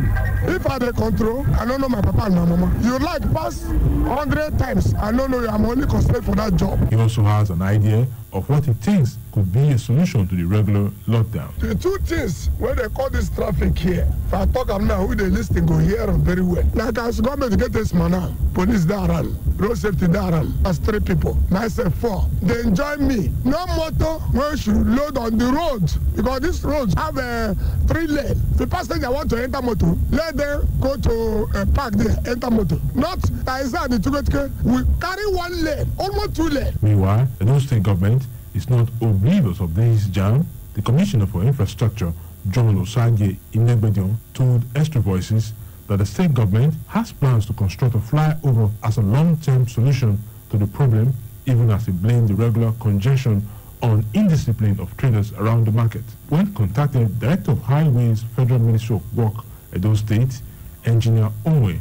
S23: if I dey control, I don't know my papa and my mama. You like pass 100 times, I don't know, I'm only constrained for that job.
S8: He also has an idea of what he thinks could be a solution to the regular lockdown.
S23: The two things when they call this traffic here, if I talk am now, who they listen go hear them very well. Like as government get this man now, police there around, road safety there around, as 3 people, myself 4. They enjoy me. No motor when should load on the road because this road have a 3 lane. The passenger want to enter motor, let them go to a park there, enter motor. Not Taizan, the Tugotke, we carry 1 lane, almost 2 lanes.
S8: Meanwhile, the Edo State government is not oblivious of this jam. The Commissioner for Infrastructure, John Osange Inegbedion, told Extra Voices that the state government has plans to construct a flyover as a long-term solution to the problem, even as he blamed the regular congestion on indiscipline of traders around the market. When contacted, Director of Highways, Federal Ministry of Work, Edo State, Engineer Onwe,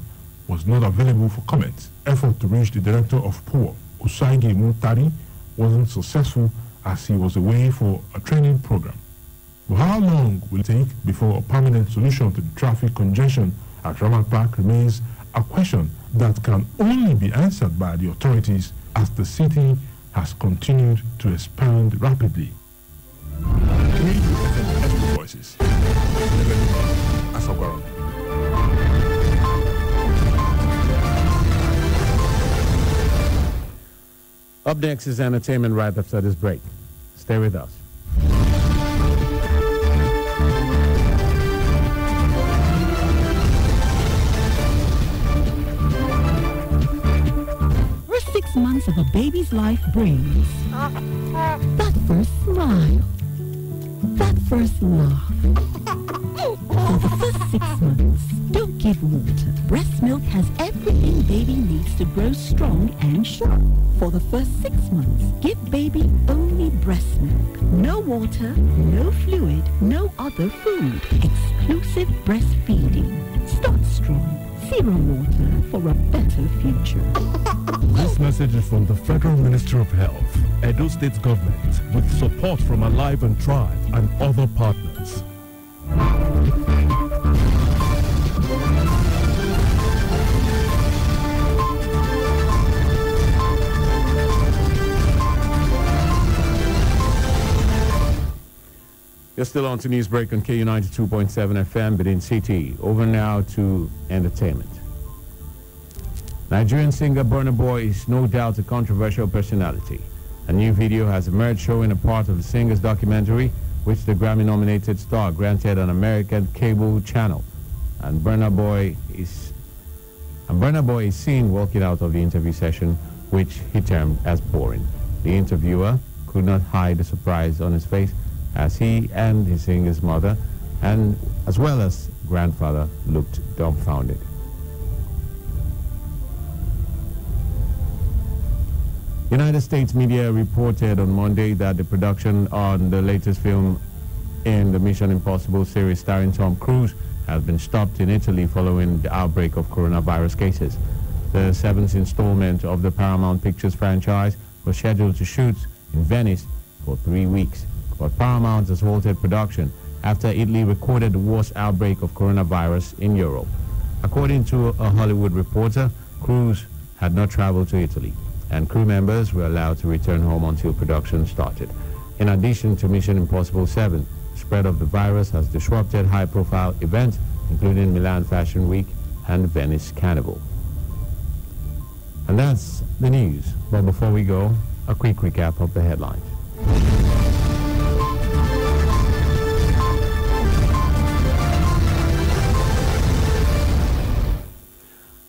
S8: was not available for comment. Effort to reach the Director of Power, Osange Mutari, wasn't successful as he was away for a training program. But how long will it take before a permanent solution to the traffic congestion at Ramat Park remains a question that can only be answered by the authorities as the city has continued to expand rapidly. Voices.
S4: Up next is entertainment right after this break. Stay with us.
S20: What 6 months of a baby's life brings? That first smile. That first laugh. For the first 6 months, don't give water. Breast milk has everything baby needs to grow strong and sharp. For the first 6 months, give baby only breast milk. No water, no fluid, no other food. Exclusive breastfeeding. Start strong. Zero water for a better future.
S22: This message is from the Federal Ministry of Health, Edo State Government, with support from Alive and Thrive and other partners.
S4: You're still on to Newsbreak on KU 92.7 FM, Benin City. Over now to entertainment. Nigerian singer Burna Boy is no doubt a controversial personality. A new video has emerged showing a part of the singer's documentary, which the Grammy-nominated star granted an American cable channel. And Burna Boy is seen walking out of the interview session, which he termed as boring. The interviewer could not hide the surprise on his face as he and his singer's mother, and as well as grandfather, looked dumbfounded. United States media reported on Monday that the production on the latest film in the Mission Impossible series starring Tom Cruise has been stopped in Italy following the outbreak of coronavirus cases. The 7th installment of the Paramount Pictures franchise was scheduled to shoot in Venice for 3 weeks. But Paramount has halted production after Italy recorded the worst outbreak of coronavirus in Europe. According to a Hollywood reporter, Cruise had not traveled to Italy, and crew members were allowed to return home until production started. In addition to Mission Impossible 7, the spread of the virus has disrupted high-profile events, including Milan Fashion Week and Venice Carnival. And that's the news. But before we go, a quick recap of the headlines.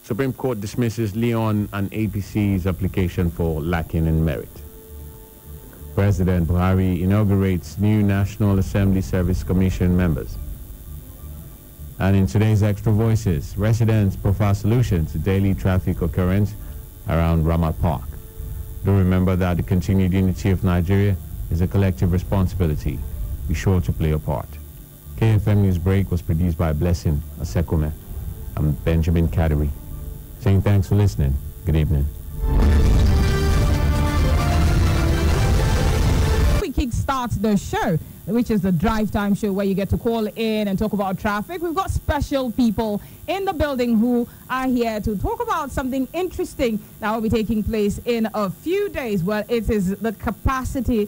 S4: Supreme Court dismisses Leon and APC's application for lacking in merit. President Buhari inaugurates new National Assembly Service Commission members. And in today's Extra Voices, residents profile solutions to daily traffic occurrence around Ramat Park. Do remember that the continued unity of Nigeria is a collective responsibility. Be sure to play your part. KFM News Break was produced by Blessing Asekome. I'm Benjamin Kadiri, saying thanks for listening. Good evening.
S1: We kickstart the show, which is the drive time show where you get to call in and talk about traffic. We've got special people in the building who are here to talk about something interesting that will be taking place in a few days. Well, it is the capacity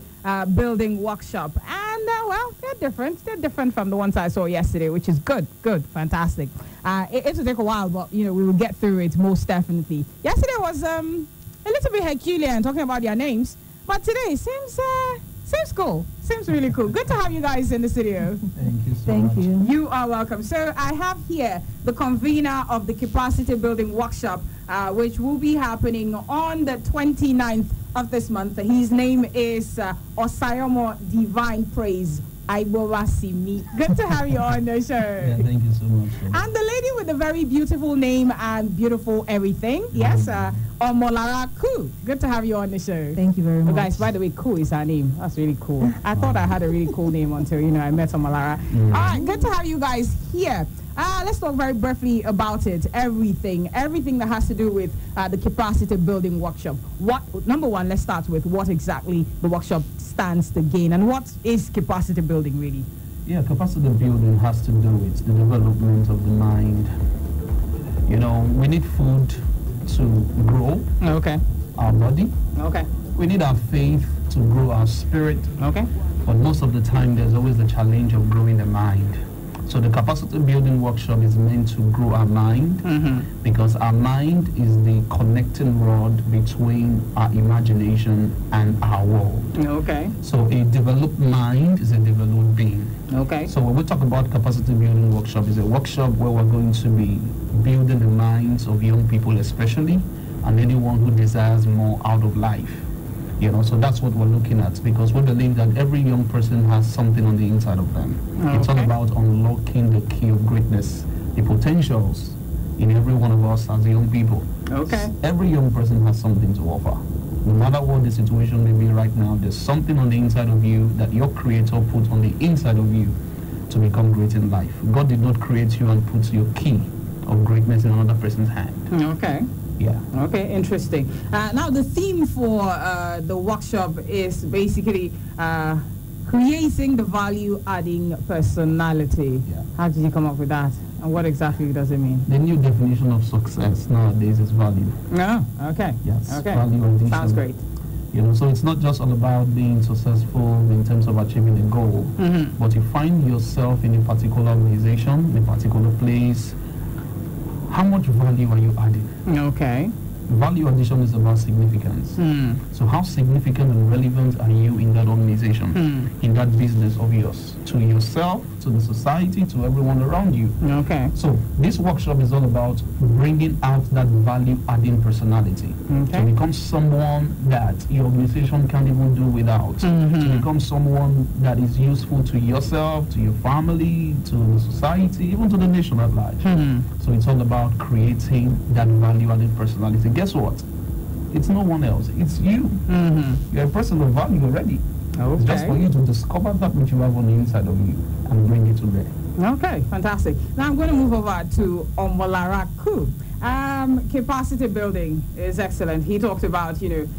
S1: building workshop. And, well, they're different. They're different from the ones I saw yesterday, which is good, fantastic. It will take a while, but, we will get through it most definitely. Yesterday was a little bit Herculean talking about their names, but today seems cool. Seems really cool. Good to have you guys in the studio.
S5: Thank you so much.
S1: You are welcome. So I have here the convener of the capacity building workshop, which will be happening on the 29th of this month. His name is Osayomo Divine Praise. Aibowasimi. Good to have you on the show.
S5: Yeah, thank you so much.
S1: And the lady with the very beautiful name and beautiful everything. Yes, Omolara Ku. Good to have you on the show.
S5: Thank you very much.
S1: Guys, by the way, Ku is her name. That's really cool. I thought I had a really cool name until, I met Omolara. All right, good to have you guys here. Let's talk very briefly about it. Everything that has to do with the capacity building workshop. Number one, let's start with what exactly the workshop stands to gain, and what is capacity building really?
S5: Yeah, capacity building has to do with the development of the mind. We need food to grow.
S1: Okay.
S5: Our body.
S1: Okay.
S5: We need our faith to grow our spirit.
S1: Okay.
S5: But most of the time, there's always the challenge of growing the mind. So the capacity building workshop is meant to grow our mind, because our mind is the connecting rod between our imagination and our world.
S1: Okay.
S5: So a developed mind is a developed being.
S1: Okay.
S5: So when we talk about capacity building workshop, it's a workshop where we're going to be building the minds of young people especially, and anyone who desires more out of life. So that's what we're looking at, because we believe that every young person has something on the inside of them.
S1: Okay.
S5: It's all about unlocking the key of greatness, the potentials in every one of us as young people.
S1: Okay.
S5: Every young person has something to offer. No matter what the situation may be right now, there's something on the inside of you that your creator put on the inside of you to become great in life. God did not create you and put your key of greatness in another person's hand.
S1: Okay.
S5: Yeah.
S1: Okay, interesting. Now, the theme for the workshop is basically creating the value-adding personality.
S5: Yeah.
S1: How did you come up with that? And what exactly does it mean?
S5: The new definition of success nowadays is value.
S1: Oh, okay.
S5: Yes.
S1: Okay.
S5: Value addition.
S1: Sounds great.
S5: So it's not just all about being successful in terms of achieving a goal, but you find yourself in a particular organization, in a particular place. How much value are you adding?
S1: Okay.
S5: Value addition is about significance. So how significant and relevant are you in that organization, in that business of yours, to yourself, to the society, to everyone around you?
S1: Okay.
S5: So this workshop is all about bringing out that value-adding personality, to become someone that your organization can't even do without, to become someone that is useful to yourself, to your family, to the society, even to the nation at large. So it's all about creating that value-adding personality. Guess what? It's no one else. It's you. You're a person of value already.
S1: Okay.
S5: It's just for you to discover that which you have on the inside of you and bring it to bear.
S1: Okay, fantastic. Now I'm going to move over to Omolara Ku. Capacity building is excellent. He talked about, you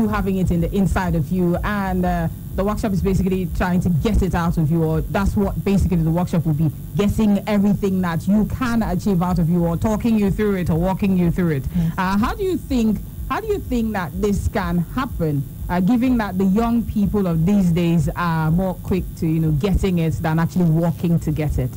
S1: having it in the inside of you, and the workshop is basically trying to get it out of you, or that's what basically the workshop will be, getting everything that you can achieve out of you, or talking you through it, or walking you through it.
S5: Yes.
S1: How do you think that this can happen, given that the young people of these days are more quick to, getting it than actually walking to get it?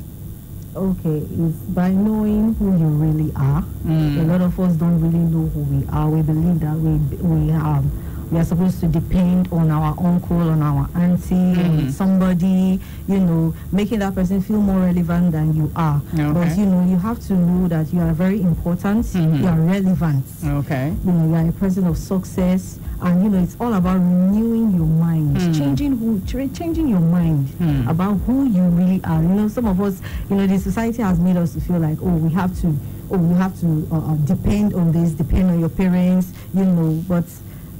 S6: Okay, it's by knowing who you really are. A lot of us don't really know who we are. We believe that we are supposed to depend on our uncle, on our auntie, on somebody, making that person feel more relevant than you are.
S1: Okay.
S6: But, you have to know that you are very important, you are relevant.
S1: Okay.
S6: You are a person of success, and, it's all about renewing your mind, changing your mind about who you really are. Some of us, the society has made us to feel like, we have to depend on this, depend on your parents, but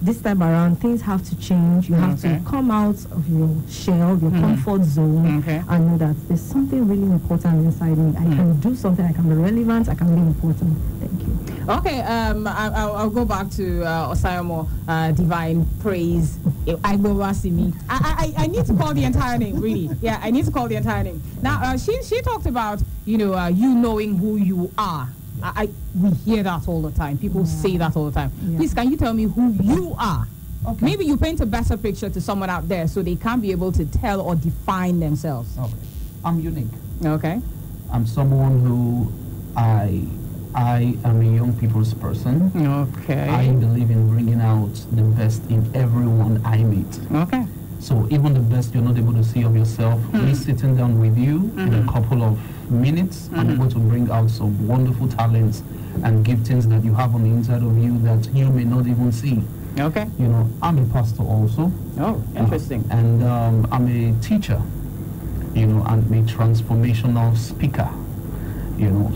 S6: this time around, things have to change. You have to come out of your shell, your comfort zone, and know that there's something really important inside me. I can do something, I can be relevant, I can be important. Thank you.
S1: Okay, I'll go back to Osayamo, Divine Praise. I need to call the entire name, really. Yeah, I need to call the entire name. Now, she talked about, you knowing who you are. We hear that all the time. People say that all the time. Please, can you tell me who you are? Okay. Maybe you paint a better picture to someone out there so they can't be able to tell or define themselves.
S5: Okay. I'm unique.
S1: Okay.
S5: I'm someone who I am a young people's person.
S1: Okay.
S5: I believe in bringing out the best in everyone I meet.
S1: Okay.
S5: So even the best you're not able to see of yourself, me sitting down with you in a couple of minutes, I'm able to bring out some wonderful talents and giftings that you have on the inside of you that you may not even see.
S1: Okay.
S5: I'm a pastor also.
S1: Oh, interesting.
S5: And I'm a teacher, and a transformational speaker,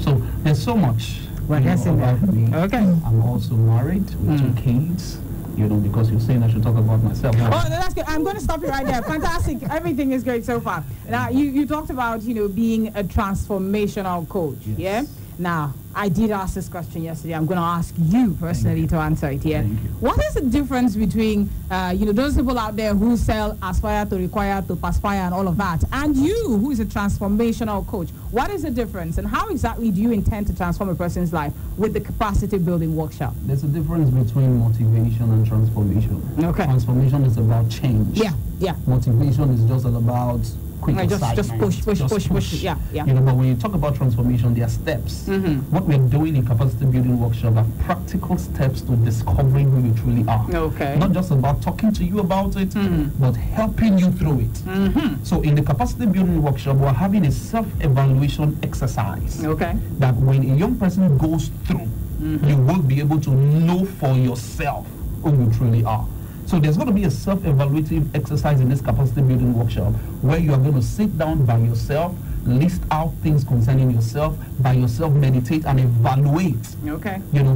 S5: So there's so much about me.
S1: Okay.
S5: I'm also married with 2 kids. Because you're saying I should talk about myself.
S1: Oh, no, that's good. I'm going to stop you right there. Fantastic. Everything is great so far. Now, you talked about, being a transformational coach, yeah? Now, I did ask this question yesterday. I'm going to ask you personally to answer it here. What is the difference between, those people out there who sell aspire to require to perspire and all of that, and you, who is a transformational coach? What is the difference, and how exactly do you intend to transform a person's life with the capacity building workshop?
S5: There's a difference between motivation and transformation.
S1: Okay.
S5: Transformation is about change.
S1: Yeah.
S5: Motivation is just all about quick excitement.
S1: Just push. Yeah.
S5: But when you talk about transformation, there are steps. What we're doing in capacity building workshop are practical steps to discovering who you truly are.
S1: Okay.
S5: Not just about talking to you about it, but helping you through it. So in the capacity building workshop, we're having a self-evaluation exercise.
S1: Okay.
S5: That when a young person goes through, you will be able to know for yourself who you truly are. So there's going to be a self-evaluative exercise in this capacity building workshop where you are going to sit down by yourself, list out things concerning yourself, by yourself meditate and evaluate,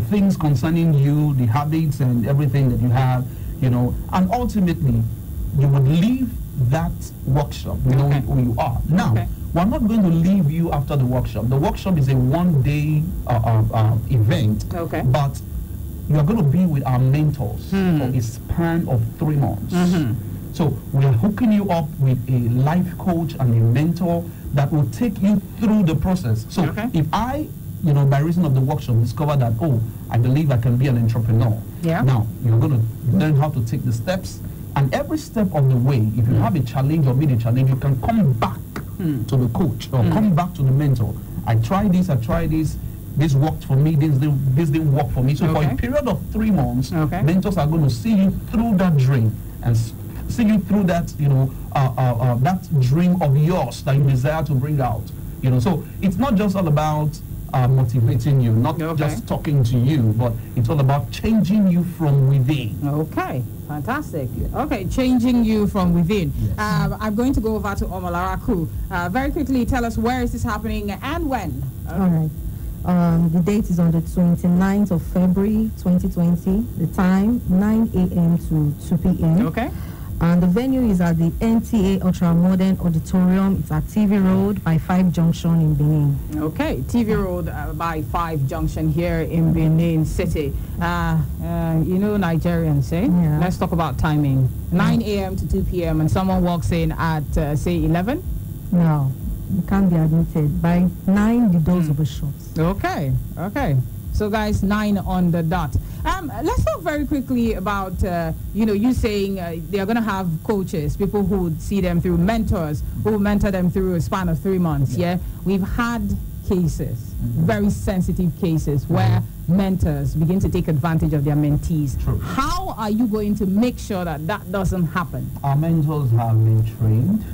S5: things concerning you, the habits and everything that you have, and ultimately you would leave that workshop knowing who you are. Now, we're not going to leave you after the workshop. The workshop is a one-day event, but you're going to be with our mentors for a span of 3 months. So we are hooking you up with a life coach and a mentor that will take you through the process. So if I, by reason of the workshop, discover that, I believe I can be an entrepreneur. Now, you're going to learn how to take the steps. And every step of the way, if you have a challenge or meet a challenge, you can come back to the coach or come back to the mentor. I tried this, this worked for me, this didn't work for me. So for a period of 3 months, mentors are going to see you through that dream and see you through that, that dream of yours that you desire to bring out. So it's not just all about motivating you, not just talking to you, but it's all about changing you from within.
S1: Okay, fantastic. Okay, changing you from within. Yes. I'm going to go over to Omalaraku. Very quickly, tell us where is this happening and when?
S6: All right. The date is on the 29th of February 2020. The time 9 a.m. to 2 p.m.
S1: Okay.
S6: And the venue is at the NTA Ultra Modern Auditorium. It's at TV Road by 5 Junction in Benin.
S1: Okay, TV Road by 5 Junction here in Benin City. Nigerians, eh?
S6: Yeah.
S1: Let's talk about timing. 9 a.m. to 2 p.m. and someone walks in at, say, 11?
S6: No, you can't be admitted. By 9, the doors will be shut.
S1: Okay. So, guys, 9 on the dot. Let's talk very quickly about, you saying they're going to have coaches, people who would see them through mentors, who mentor them through a span of 3 months, We've had cases, very sensitive cases, where mentors begin to take advantage of their mentees.
S5: True.
S1: How are you going to make sure that that doesn't happen?
S5: Our mentors have been trained.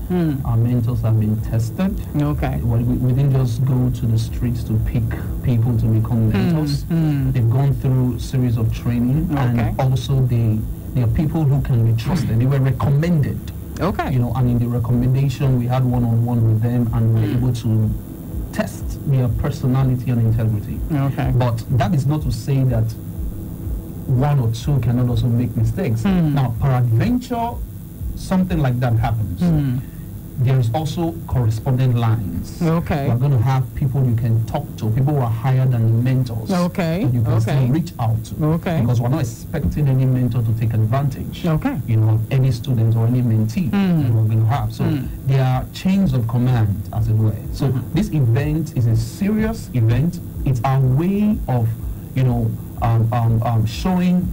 S5: Our mentors have been tested.
S1: Okay.
S5: We didn't just go to the streets to pick people to become mentors. They've gone through a series of training, and also they are people who can be trusted. They were recommended.
S1: Okay.
S5: And in the recommendation, we had one-on-one with them, and we were able to test their personality and integrity.
S1: Okay.
S5: But that is not to say that one or two cannot also make mistakes. Now, peradventure, something like that happens. There is also corresponding lines.
S1: Okay.
S5: We're going to have people you can talk to, people who are higher than the mentors.
S1: Okay.
S5: That you can still reach out to.
S1: Okay.
S5: Because we're not expecting any mentor to take advantage.
S1: Okay.
S5: You know, any student or any mentee that we're going to have. So there are chains of command, as it were. So this event is a serious event. It's our way of, you know, showing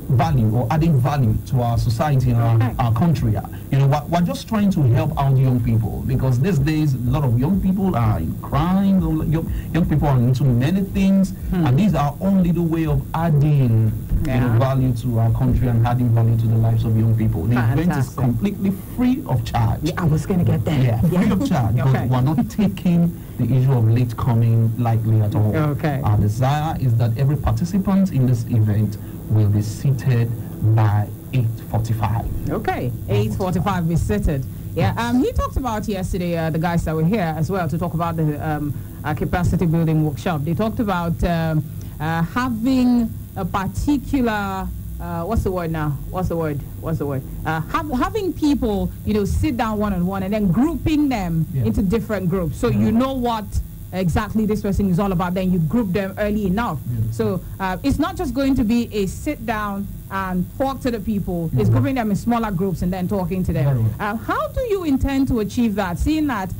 S5: value or adding value to our society and our country. You know, we're just trying to help out young people, because these days a lot of young people are in crime, young people are into many things, and these are our own little way of adding you know, value to our country and adding value to the lives of young people. The event is completely free of charge.
S1: Yeah, I was going to get that.
S5: Yeah, free of charge, but we're not taking the issue of late coming lightly at all.
S1: Okay.
S5: Our desire is that every participant in this event will be seated by 8:45.
S1: Okay, 8:45 be seated. Yeah, he talked about yesterday, the guys that were here as well, to talk about the capacity building workshop. They talked about having a particular, what's the word now? Having people, you know, sit down one-on-one and then grouping them into different groups. So you know what exactly this person is all about, then you group them early enough. So it's not just going to be a sit down and talk to the people. It's grouping them in smaller groups and then talking to them. How do you intend to achieve that, seeing that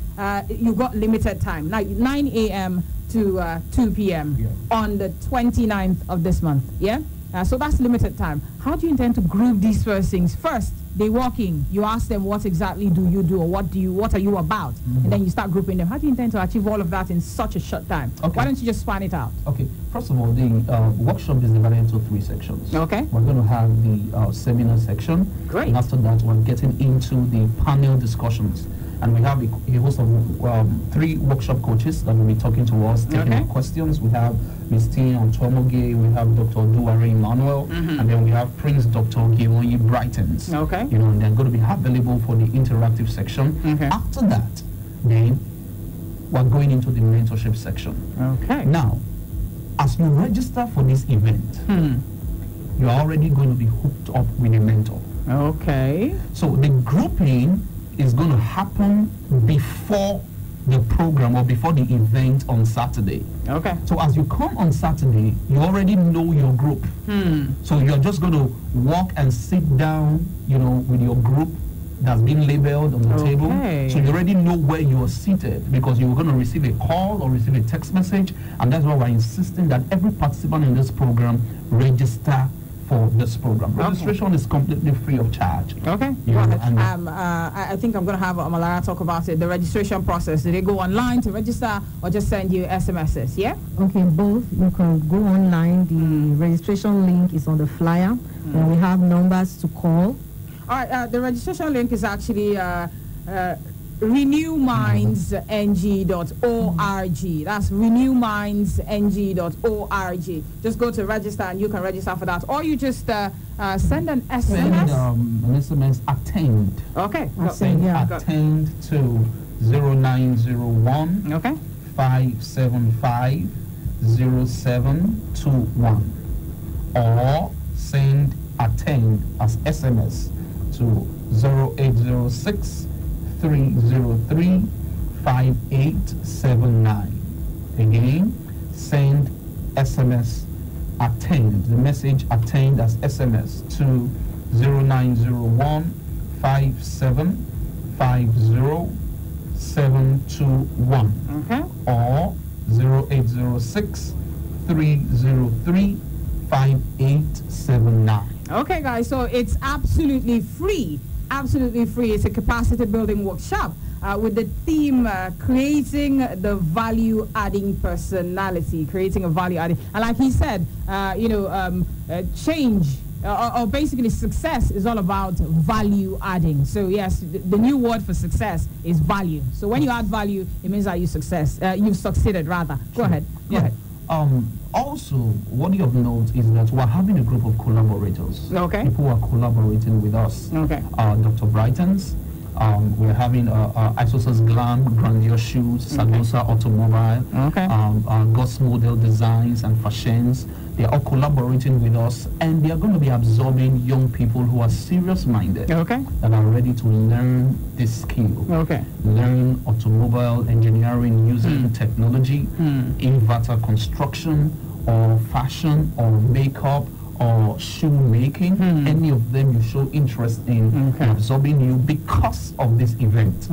S1: you've got limited time, like 9 a.m. to 2 p.m. on the 29th of this month? So that's limited time. How do you intend to group these first things? First, they walk in, you ask them what exactly do you do, or what are you about, and then you start grouping them. How do you intend to achieve all of that in such a short time? Why don't you just span it out?
S5: Okay, first of all, the workshop is divided into 3 sections.
S1: Okay.
S5: We're going to have the seminar section.
S1: Great.
S5: And after that, we're getting into the panel discussions. And we have a host of 3 workshop coaches that will be talking to us, taking our questions. We have Ms. T. Antomoge, we have Dr. Duare Emmanuel, and then we have Prince Dr. Giwoyi Brightons.
S1: Okay.
S5: You know, and they're going to be available for the interactive section. After that, then we're going into the mentorship section.
S1: Okay.
S5: Now, as you register for this event, you're already going to be hooked up with a mentor.
S1: Okay.
S5: So the grouping is going to happen before the program or before the event on Saturday.
S1: Okay.
S5: So as you come on Saturday, you already know your group. So you're just going to walk and sit down, you know, with your group that's been labeled on the table. So you already know where you are seated, because you're going to receive a call or receive a text message, and that's why we're insisting that every participant in this program register for this program. Registration is completely free of charge.
S1: Okay. I think I'm going to have Amalara talk about it. The registration process. Do they go online to register or just send you SMSs? Yeah?
S6: Okay, both. You can go online. The registration link is on the flyer. And we have numbers to call.
S1: All right. The registration link is actually renewmindsng.org. That's renewmindsng.org. Just go to register and you can register for that. Or you just send an SMS.
S5: Send an SMS attend.
S1: Okay.
S5: Send attend to 0901 575 0721. Or send attend as SMS to 0806 303 5879. Again, send SMS attend, the message attend as SMS to 0901 5750 721. Or 0806 303 5879.
S1: Okay, guys, so it's absolutely free. Absolutely free. It's a capacity building workshop with the theme creating the value adding personality, creating a value adding. And like he said, change or basically success is all about value adding. So yes, the new word for success is value. So when you add value, it means that you've succeeded rather. Go ahead. Go ahead.
S5: Also, what you have noted is that we're having a group of collaborators.
S1: Okay.
S5: People who are collaborating with us.
S1: Okay.
S5: Dr. Brightons, We're having Isosus Glam, Grandiose Shoes, Sagosa Automobile, Goss Model Designs and Fashions. They're all collaborating with us, and they are going to be absorbing young people who are serious-minded, that are ready to learn this skill, learn automobile engineering using technology, inverter construction, or fashion, or makeup, or shoemaking. Any of them you show interest in absorbing you because of this event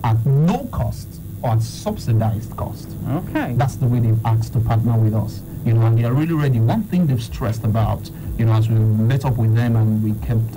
S5: at no cost or at subsidized cost. That's the way they've asked to partner with us. And they are really ready. One thing they've stressed about, as we met up with them and we kept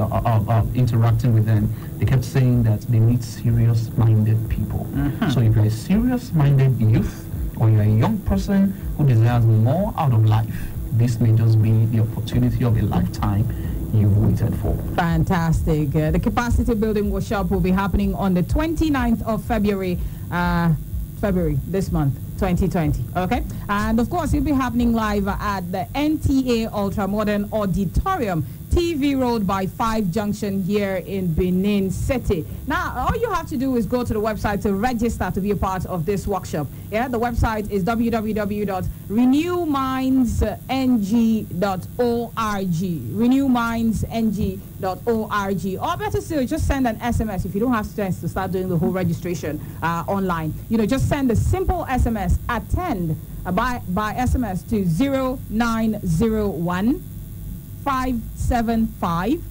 S5: interacting with them, they kept saying that they need serious-minded people. So if you're a serious-minded youth, or you're a young person who desires more out of life, this may just be the opportunity of a lifetime you've waited for.
S1: Fantastic. The capacity building workshop will be happening on the 29th of February, this month, 2020. And of course, it'll be happening live at the NTA Ultramodern Auditorium, TV Road by 5 Junction here in Benin City. Now, all you have to do is go to the website to register to be a part of this workshop. The website is www.renewmindsng.org. renewmindsng.org. Or better still, just send an SMS if you don't have strength to start doing the whole registration online. Just send a simple SMS, attend by SMS to 0901 575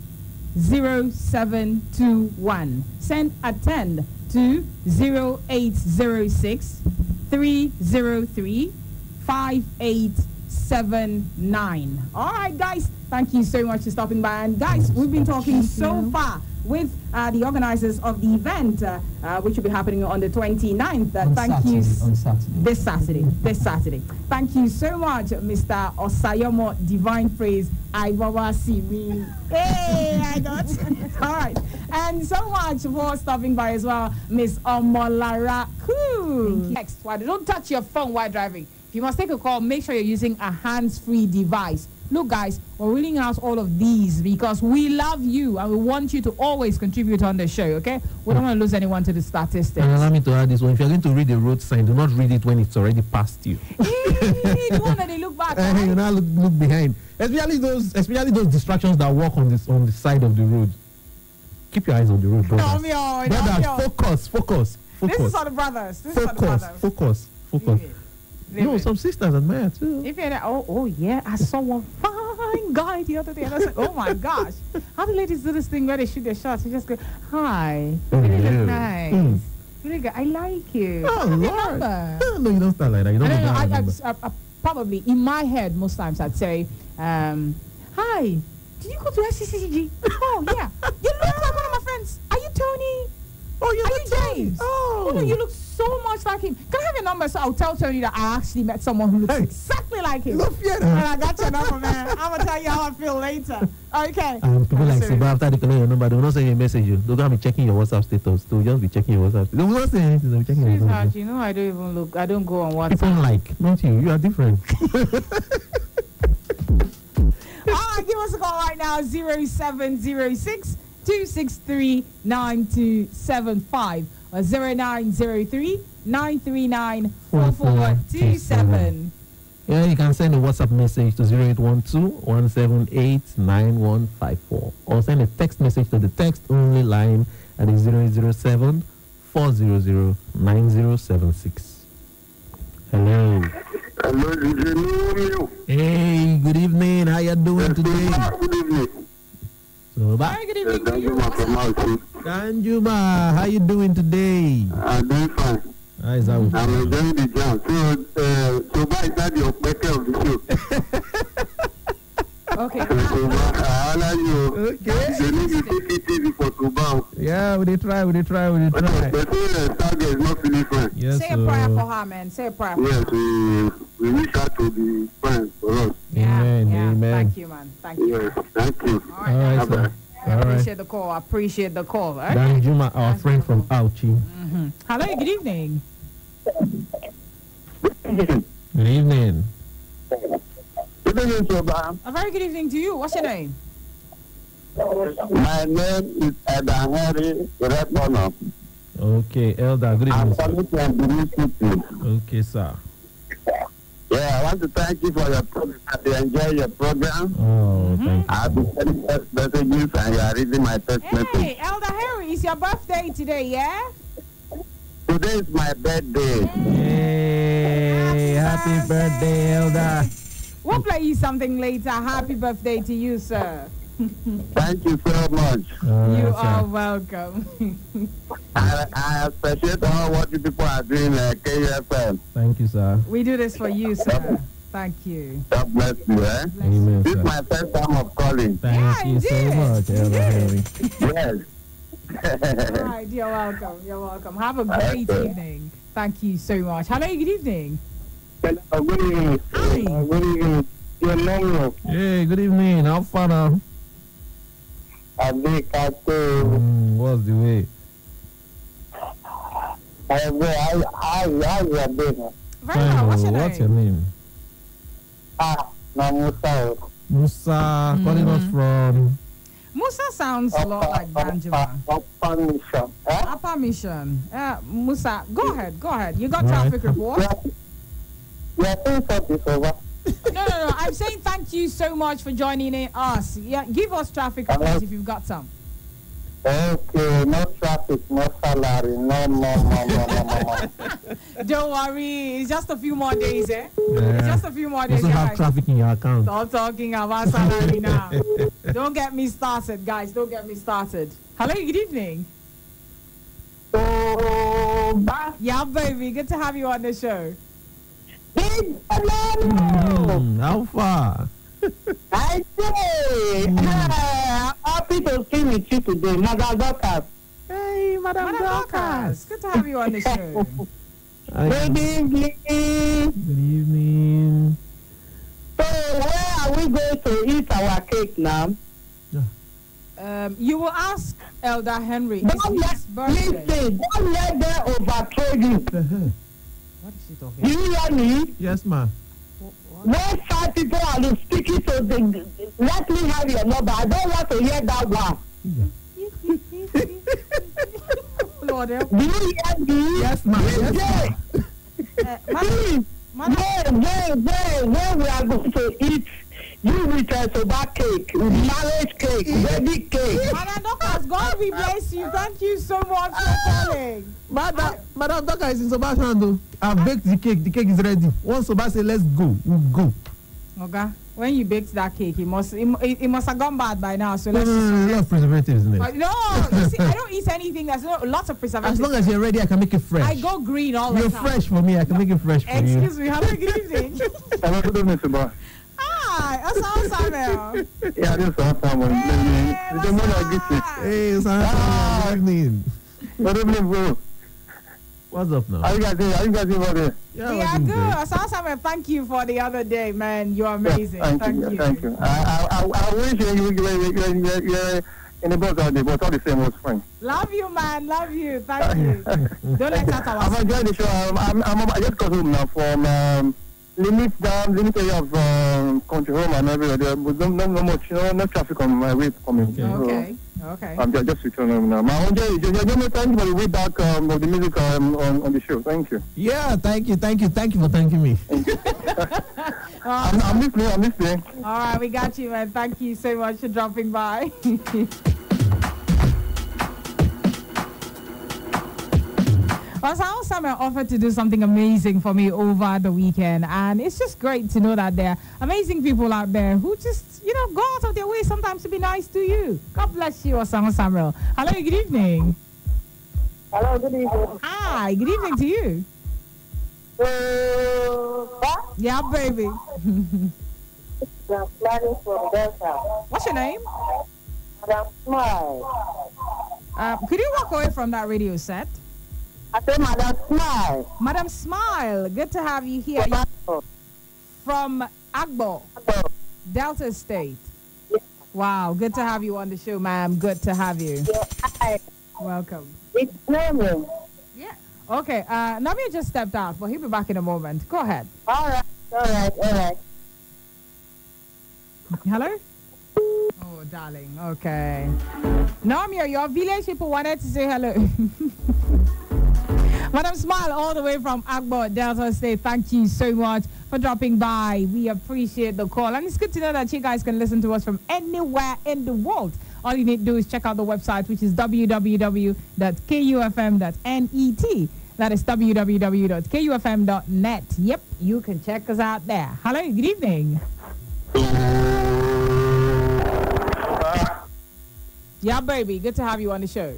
S1: 0721. Send attend to 0806 303 5879. All right, guys, thank you so much for stopping by. And guys, we've been talking so far with the organizers of the event, which will be happening on the 29th. This Saturday. Thank you so much, Mr. Osayomo Divine Praise. Hey, I got all right. And so much for stopping by as well, Miss Omolara Ku. Next, don't touch your phone while driving. If you must take a call, make sure you're using a hands-free device. Look, guys, we're reading out all of these because we love you and we want you to always contribute on the show, okay? We don't want to lose anyone to the statistics.
S17: And allow me to add this one. If you're going to read the road sign, do not read it when it's already past you.
S1: The one that they look back, right?
S17: You now look behind. Especially those distractions that walk on the side of the road. Keep your eyes on the road, brothers. Focus.
S1: This is for the brothers.
S17: Focus. No, some sisters admire too.
S1: If you're there, I saw one fine guy the other day, and I was like, oh my gosh, how do ladies do this thing where they shoot their shots? You just go, hi, really look nice. Really good. I like you.
S17: Oh, Lord. No, you don't start like that. You don't
S1: I probably in my head most times I'd say, hi, did you go to SCCG? Oh yeah, you look like one of my friends. Are you Tony?
S17: Oh,
S1: are you James? Oh no, you look so much like him. Can I have your number so I'll tell Tony that I actually met someone who looks exactly like him? And I got your number, man. I'm gonna tell you how I feel later. Okay.
S17: People like say, but after they collect your number, they will not send you a message. They're gonna be checking your WhatsApp status. They'll just be checking your WhatsApp. They will not say anything. They'll be checking your WhatsApp.
S1: You know, I don't even look. I don't go on WhatsApp.
S17: People like, not you. You are different.
S1: Give us a call right now, 0706 263 9275 or 0903 939 4427.
S17: Yeah, you can send a WhatsApp message to 0812 178 9154 or send a text message to the text only line at 0807 400 9076. Hello.
S15: Hello,
S17: hey, good evening. How you doing today?
S15: Good evening.
S17: So,
S1: hi, good evening.
S17: Danjuma, how you doing today?
S15: I'm doing fine.
S17: How is that?
S15: I'm enjoying the jam. So by that your better of the show.
S1: Okay.
S17: Yeah, we try.
S1: Yes, say a prayer for her, man. Say a prayer for her.
S15: Yes, we wish her to be friends for us.
S17: Amen.
S1: Thank you, man. Thank you.
S15: Yes, thank you.
S1: All right,
S17: sir.
S1: I appreciate the call. Right?
S17: Danjuma, our friend from Auchi.
S1: Hello, good evening.
S17: Good evening.
S15: Good evening, Soba.
S1: A very good evening to you. What's your name?
S15: My name is Edan Henry Redbono.
S17: Okay, Elder, good evening.
S15: I'm calling from Benin City.
S17: Okay, sir.
S15: Yeah, I want to thank you for your program. I enjoy your program.
S17: Oh, thank you.
S15: I've been sending text messages and you are reading my text message.
S1: Hey, Elder Harry, it's your birthday today, yeah?
S15: Today is my birthday.
S17: Yay! Happy birthday, Elder.
S1: We'll play you something later. Happy birthday to you, sir.
S15: Thank you so much.
S1: You are welcome.
S15: I appreciate all what you people are doing at KFM.
S17: Thank you, sir.
S1: We do this for you, sir. Thank you.
S15: God bless you, eh?
S17: Amen,
S15: This
S17: sir.
S15: is my first time of calling.
S17: Thank you so much, Elder Henry.
S15: Yes.
S1: All right, you're welcome. You're welcome. Have a great evening. Thank you so much. Hello, good evening.
S15: Hello, good evening.
S1: Hi.
S15: Good evening. Your name?
S17: Hey, good evening. How far now?
S15: What's
S17: the way?
S15: How's your day?
S1: Very well. What's your name?
S17: What's your name?
S15: No, Musa.
S17: Musa, calling us from...
S1: Musa sounds a lot like Banjima.
S15: Upper Mission.
S1: Upper Mission. Musa, go ahead. You got
S17: All right.
S1: traffic report?
S15: Yeah, things up is over.
S1: No. I'm saying thank you so much for joining in us. Yeah, give us traffic reports if you've got some.
S15: Okay, no traffic, no salary, no.
S1: Don't worry, it's just a few more days, eh?
S17: Yeah.
S1: It's just a few more days.
S17: You also have
S1: guys.
S17: traffic in your account.
S1: Stop talking about salary now. Don't get me started, guys. Don't get me started. Hello, good evening. Yeah, baby. Good to have you on the show.
S17: How far?
S15: I say, happy to see with you today, Madam Dorcas.
S1: Hey, Madam Dorcas. Good to have you on the show.
S15: Good evening.
S17: Good evening.
S15: So, where are we going to eat our cake now?
S1: You will ask Elder Henry.
S15: Don't let them overthrow you.
S1: What is she talking
S15: Do you hear me?
S17: Yes, ma'am.
S15: When 5 people are speaking, so let me have your number. I don't want to hear that one.
S1: Lord help.
S15: Do you hear me?
S17: Yes, ma'am. Yes,
S15: Please, when we are going to eat, you with a soba cake, marriage cake, baby cake.
S1: Madam Dorcas, God we bless you. Thank you so much for calling.
S17: Madam Doka is in Soba's hand. I've baked the cake. The cake is ready. Once Soba say let's go, we'll go.
S1: Okay. When you baked that cake, it must have gone bad by now. So let's.
S17: A lot of preservatives in it.
S1: No, you see, I don't eat anything that's lots of preservatives.
S17: As long as you're ready, I can make it fresh.
S1: I go green all the time.
S17: You're fresh for me. I can make it fresh for you.
S1: Excuse me. Hello, good evening.
S15: Hello, good evening, Soba.
S1: Hi, Osama Samuel.
S15: Yeah, this is Osama.
S17: Hey, Osama. Good evening.
S15: Good evening, bro.
S17: What's up now?
S15: How you guys doing over there?
S1: We are good. Osama Samuel, thank you for the other day, man. You're amazing.
S15: Yeah,
S1: thank you.
S15: Thank you. I wish you're in the bus all day, but all the same was fine.
S1: Love you, man. Love you. Thank you. Don't let that
S15: I'm enjoying the show. I just got home now from limit area of country home and everywhere. There was no much, no traffic on my way coming.
S1: Okay. Okay.
S15: I'm just returning home now. My own thank you for the way back of the music on the show. Thank you.
S17: Yeah, thank you for thanking me.
S15: I'm listening.
S1: All right, we got you, man. Thank you so much for dropping by. Osama Samuel offered to do something amazing for me over the weekend, and it's just great to know that there are amazing people out there who just, go out of their way sometimes to be nice to you. God bless you, Osama Samuel. Hello, good evening.
S15: Hello, good evening.
S1: Hi, good evening to you. Yeah, baby. What's your name?
S15: Madam Smile.
S1: Could you walk away from that radio set?
S15: I said Madam Smile.
S1: Madam Smile, good to have you here. From Agbo, Delta State.
S15: Yeah.
S1: Wow, good to have you on the show, ma'am. Good to have you.
S15: Yeah, hi.
S1: Welcome.
S15: It's Nemo.
S1: Yeah. Okay, Nami just stepped out, but he'll be back in a moment. Go ahead.
S15: All right.
S1: Hello? Oh, Oh, darling. Okay. Namia, your village people wanted to say hello. Madam Smile, all the way from Agbo, Delta State. Thank you so much for dropping by. We appreciate the call. And it's good to know that you guys can listen to us from anywhere in the world. All you need to do is check out the website, which is www.kufm.net. That is www.kufm.net. Yep, you can check us out there. Hello, good evening. Yeah, baby, good to have you on the show.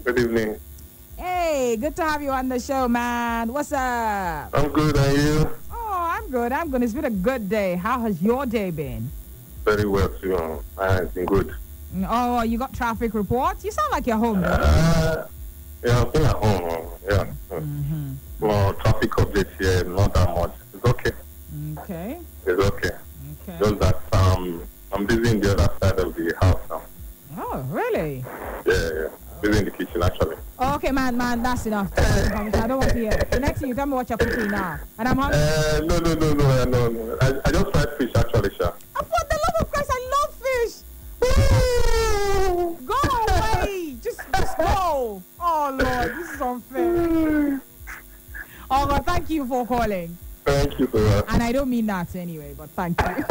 S3: Good evening.
S1: Hey, good to have you on the show, man. What's up?
S3: I'm good, and you?
S1: Oh, I'm good. It's been a good day. How has your day been?
S3: Very well, too. It's been good.
S1: Oh, you got traffic reports? You sound like you're home, though.
S3: Yeah, I'm still at home. Yeah. Well, traffic updates here, not that much. It's okay.
S1: Okay.
S3: It's okay. Just that I'm busy in the other side of the house now.
S1: Oh, really?
S3: Yeah. Busy in the kitchen, actually.
S1: Oh, okay, man, that's enough. I don't want to hear it. The next thing you tell me what you're cooking now. And I'm hungry.
S3: No. I just fried fish, actually, Sha.
S1: For the love of Christ, I love fish. Go away. Just go. Oh, Lord, this is unfair. Oh, God, thank you for calling.
S3: Thank you for that.
S1: And I don't mean that anyway, but thank you.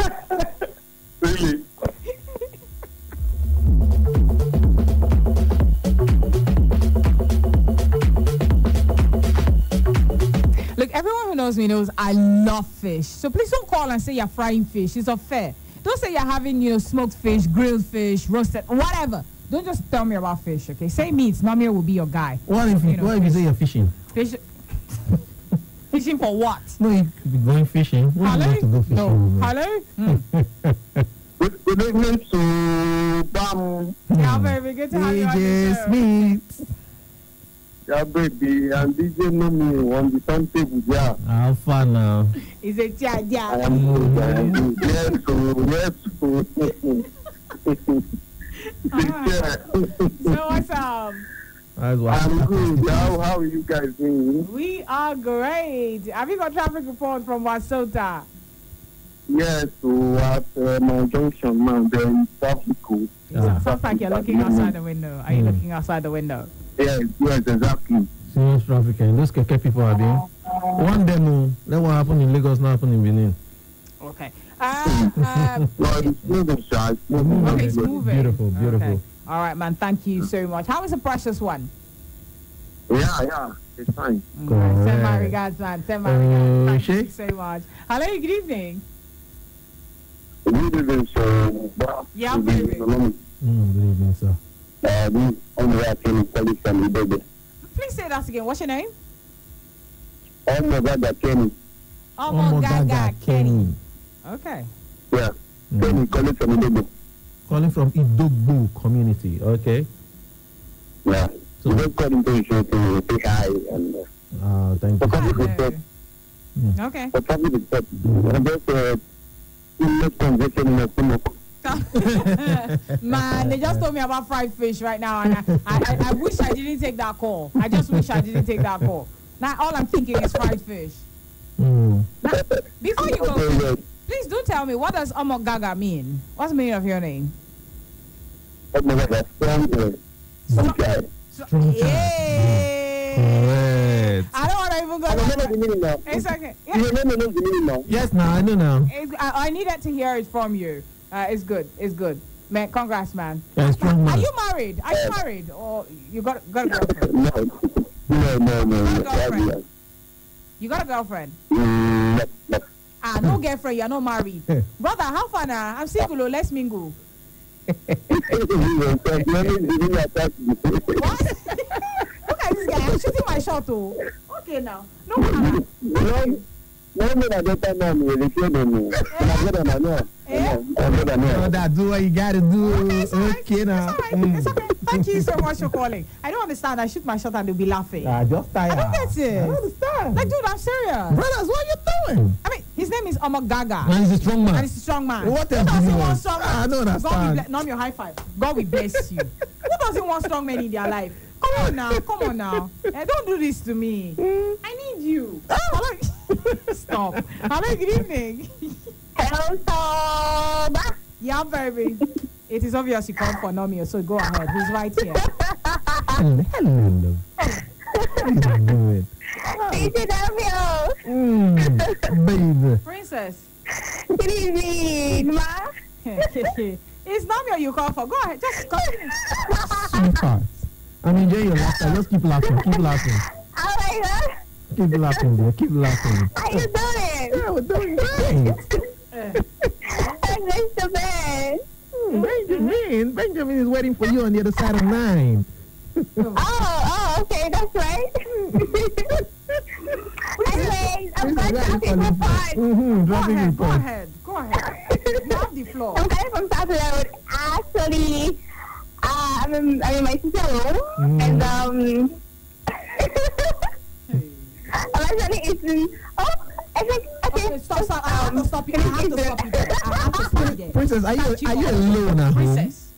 S3: Really?
S1: Look, everyone who knows me knows I love fish. So please don't call and say you're frying fish. It's unfair. Don't say you're having, smoked fish, grilled fish, roasted, whatever. Don't just tell me about fish, okay? Say meat. Namir will be your guy.
S9: What if you say you're fishing?
S1: Fishing for what?
S9: No, you could be going fishing.
S1: Hello?
S9: To go fishing?
S1: No. Hello?
S3: Good evening to Bam.
S1: Yeah, baby. Good to have you on the show.
S9: Smith.
S3: Yeah, baby. And DJ Nomi on the turntable, yeah.
S9: How fun now?
S1: Is it yeah?
S3: I am good. Yes.
S1: So what's up?
S3: I'm good. How are you guys doing?
S1: We are great. Have you got traffic report from Wasota?
S3: Yes, so at my junction, man, there is traffic.
S1: Sounds like you're looking outside the window. Are you looking outside the window?
S3: Yes, exactly.
S9: Serious traffic, and those keke people are there. One demo, let what happened in Lagos now happen in Benin.
S1: Okay.
S3: It's moving, Shy.
S1: Okay, it's moving.
S9: Beautiful.
S1: Okay. All right, man. Thank you so much. How is the precious one?
S3: Yeah. It's fine.
S1: Send my regards, man. Send my regards. Thank you so much. Hello, good evening.
S3: Good evening, sir.
S1: Yeah, baby.
S9: Good evening, sir.
S1: Please say that again. What's your name?
S3: Omogaga Kenny.
S1: Omogaga Kenny. Okay.
S3: Yeah. Kenny, calling from Idogbo.
S9: Calling from Idogbo community. Okay.
S3: Yeah. So we just calling to show to say hi and.
S9: Thank you.
S1: Okay.
S3: For public respect. And just conversation in a
S1: Man, they just told me about fried fish right now, and I wish I didn't take that call. I just wish I didn't take that call. Now all I'm thinking is fried fish. Now, before you go, please do tell me, what does Omogaga mean? What's the meaning of your name?
S3: Omogaga, strong guy.
S9: Correct.
S1: I don't want to even go. It's okay.
S9: Yes, now I know now.
S1: I needed to hear it from you. It's good. Man, congrats, man.
S9: Yeah, strong man.
S1: Are you married? Or you got a girlfriend?
S3: No.
S1: You got a girlfriend?
S3: No.
S1: No girlfriend. You're not married. Brother, how far now? I'm single. Let's mingle. What? Look at this guy. I'm shooting my shot, oh. Okay, now. No.
S9: Do what you gotta do. Okay, now.
S1: It's okay. Thank you so much for calling. I don't understand. I shoot my shot and they'll be laughing.
S9: Just tired.
S1: I don't get it.
S9: I don't understand.
S1: Like, dude, I'm serious.
S9: Brothers, what are you doing?
S1: I mean, his name is Omogaga.
S9: And he's a strong man.
S1: What else does he want strong man?
S9: I don't understand.
S1: Nom your high five. God will bless you. Who doesn't want strong men in their life? Come on now. Don't do this to me. I need you. Hello. Stop. Hello, good evening.
S11: Hello,
S1: Yeah, baby. It is obvious you called for Nomio, so go ahead. He's right here.
S9: Hello, love. How you doing? Baby.
S1: Princess.
S10: Good evening, ma.
S1: It's Nomio you call for. Go ahead. Just continue.
S9: Sweetheart. I'm enjoying your laughter. Just keep laughing. Keep laughing.
S10: Oh my God.
S9: Keep laughing, dear. Keep laughing.
S10: How you doing?
S9: Yeah, we're doing great.
S10: I'm Mr. Ben.
S9: Benjamin is waiting for you on the other side of 9.
S10: Oh, okay, that's right. Anyways, I'm going to traffic report.
S1: Go ahead. Go ahead. You have the floor.
S10: I'm coming from South Road. Actually, I'm in my sister's room, and I'm actually eating. Oh, I think. Okay,
S1: stop. I have to stop you. I have to stop you.
S9: Princess, are you alone now?
S1: Princess.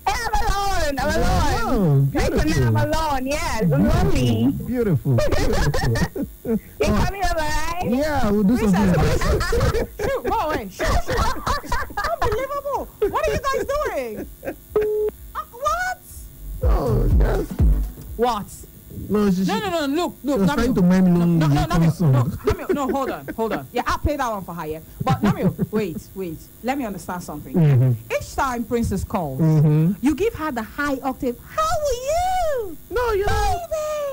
S10: Yeah, I'm alone.
S9: Oh,
S10: Right
S9: beautiful.
S10: now I'm alone. Yes, I'm lonely.
S9: Beautiful.
S10: You coming over, right?
S9: Yeah, we'll do something.
S1: Shoot, go away. Shoot. Unbelievable. What are you guys doing? What?
S9: Oh, yes.
S1: What?
S9: No,
S1: No. Look.
S9: She was trying to mime lonely.
S1: No, hold on. Yeah, I'll play that one for her, yeah. But Namio, wait. Let me understand something. Each time Princess calls, you give her the high octave. How are you?
S9: No,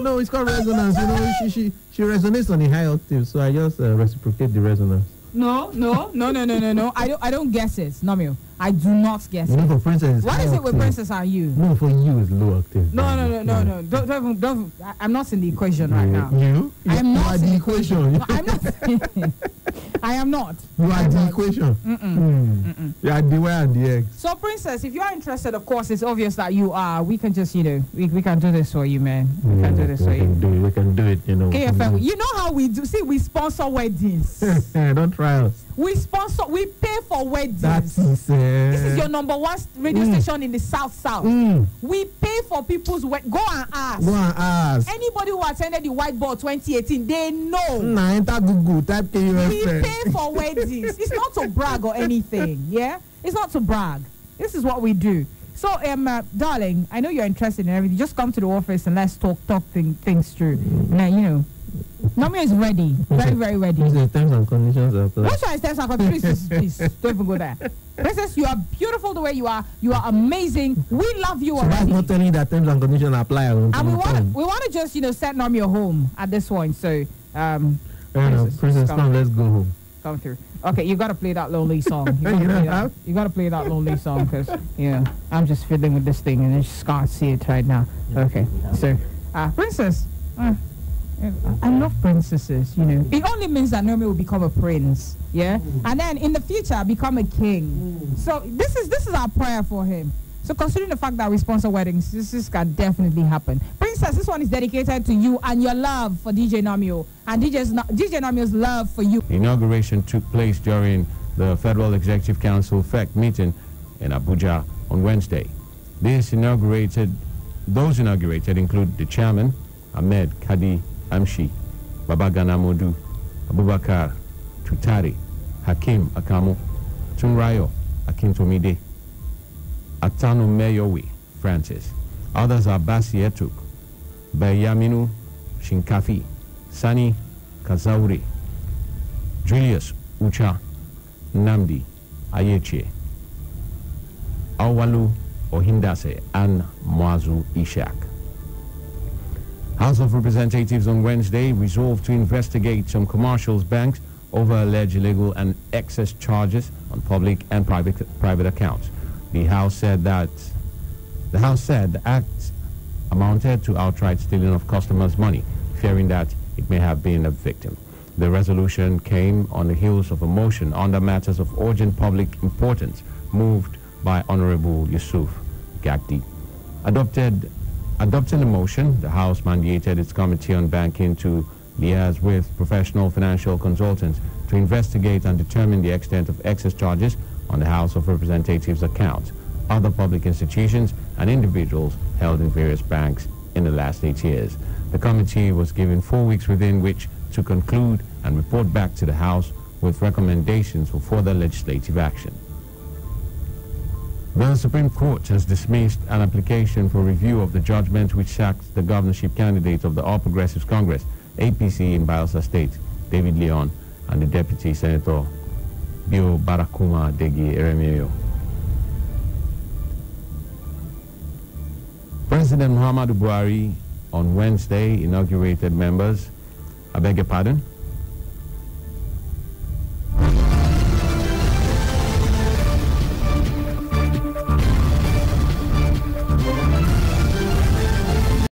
S9: no, it's called resonance. You know, she resonates on the high octave, so I just reciprocate the resonance.
S1: No. I don't guess it, Namio. I do not guess it.
S9: For Princess,
S1: what is it with Princess and you?
S9: No, for you it's low octave.
S1: No. Don't. I'm not in the equation right now.
S9: You
S1: I'm not
S9: are the equation.
S1: No, I'm not. I am not.
S9: You are the equation. You are the Y and the X.
S1: So, Princess, if you are interested, of course, it's obvious that you are. We can just, we can do this for you, man. We can do this for you.
S9: We can do it,
S1: KFM, you know how we do. See, we sponsor weddings.
S9: Don't try us.
S1: We pay for weddings.
S9: That is.
S1: This is your number one radio station in the South. We pay for people's weddings. Go and ask. Anybody who attended the Whiteboard 2018, they know.
S9: Enter Google, type KUFM.
S1: We pay for weddings. It's not to brag or anything. Yeah, it's not to brag. This is what we do. So, darling, I know you're interested in everything. Just come to the office and let's talk things through. Now, Namio is ready. Very, very ready.
S9: The terms and conditions apply.
S1: What's your terms and conditions? Please, don't even go there. Princess, you are beautiful the way you are. You are amazing. We love you already.
S9: That's not telling you that terms and conditions apply.
S1: And we want to just, set Namio home at this point. So,
S9: Princess, come, let's go home.
S1: Come through. Okay, you got to play that lonely song. You got to play that lonely song because, I'm just fiddling with this thing and I just can't see it right now. Okay, so, Princess, I love princesses, It only means that Naomi will become a prince, yeah? And then in the future, become a king. So this is our prayer for him. So considering the fact that we sponsor weddings, this can definitely happen. Princess, this one is dedicated to you and your love for DJ Namio and DJ Namio's love for you.
S4: Inauguration took place during the Federal Executive Council FEC meeting in Abuja on Wednesday. Those inaugurated include the chairman, Ahmed Kadi Amshi, Babagana Modu, Abubakar Tutari, Hakim Akamo, Tunrayo Akintomide, Atanu Meyowe Francis. Others are Basi Etuk, Bayaminu Shinkafi, Sani Kazauri, Julius Ucha, Namdi Ayeche, Awalu Ohindase, and Mwazu Ishak. House of Representatives on Wednesday resolved to investigate some commercial banks over alleged illegal and excess charges on public and private accounts. The House said the act amounted to outright stealing of customers' money, fearing that it may have been a victim. The resolution came on the heels of a motion under matters of urgent public importance moved by Honorable Yusuf Gagdi. Adopting the motion, the House mandated its Committee on Banking to liaise with professional financial consultants to investigate and determine the extent of excess charges on the House of Representatives' accounts, other public institutions, and individuals held in various banks in the last 8 years. The committee was given 4 weeks within which to conclude and report back to the House with recommendations for further legislative action. The Supreme Court has dismissed an application for review of the judgment which sacked the governorship candidate of the All Progressives Congress, APC, in Bayelsa State, David Leon, and the Deputy Senator, Bio Barakuma Degi Eremio. President Muhammadu Buhari on Wednesday inaugurated members, I beg your pardon,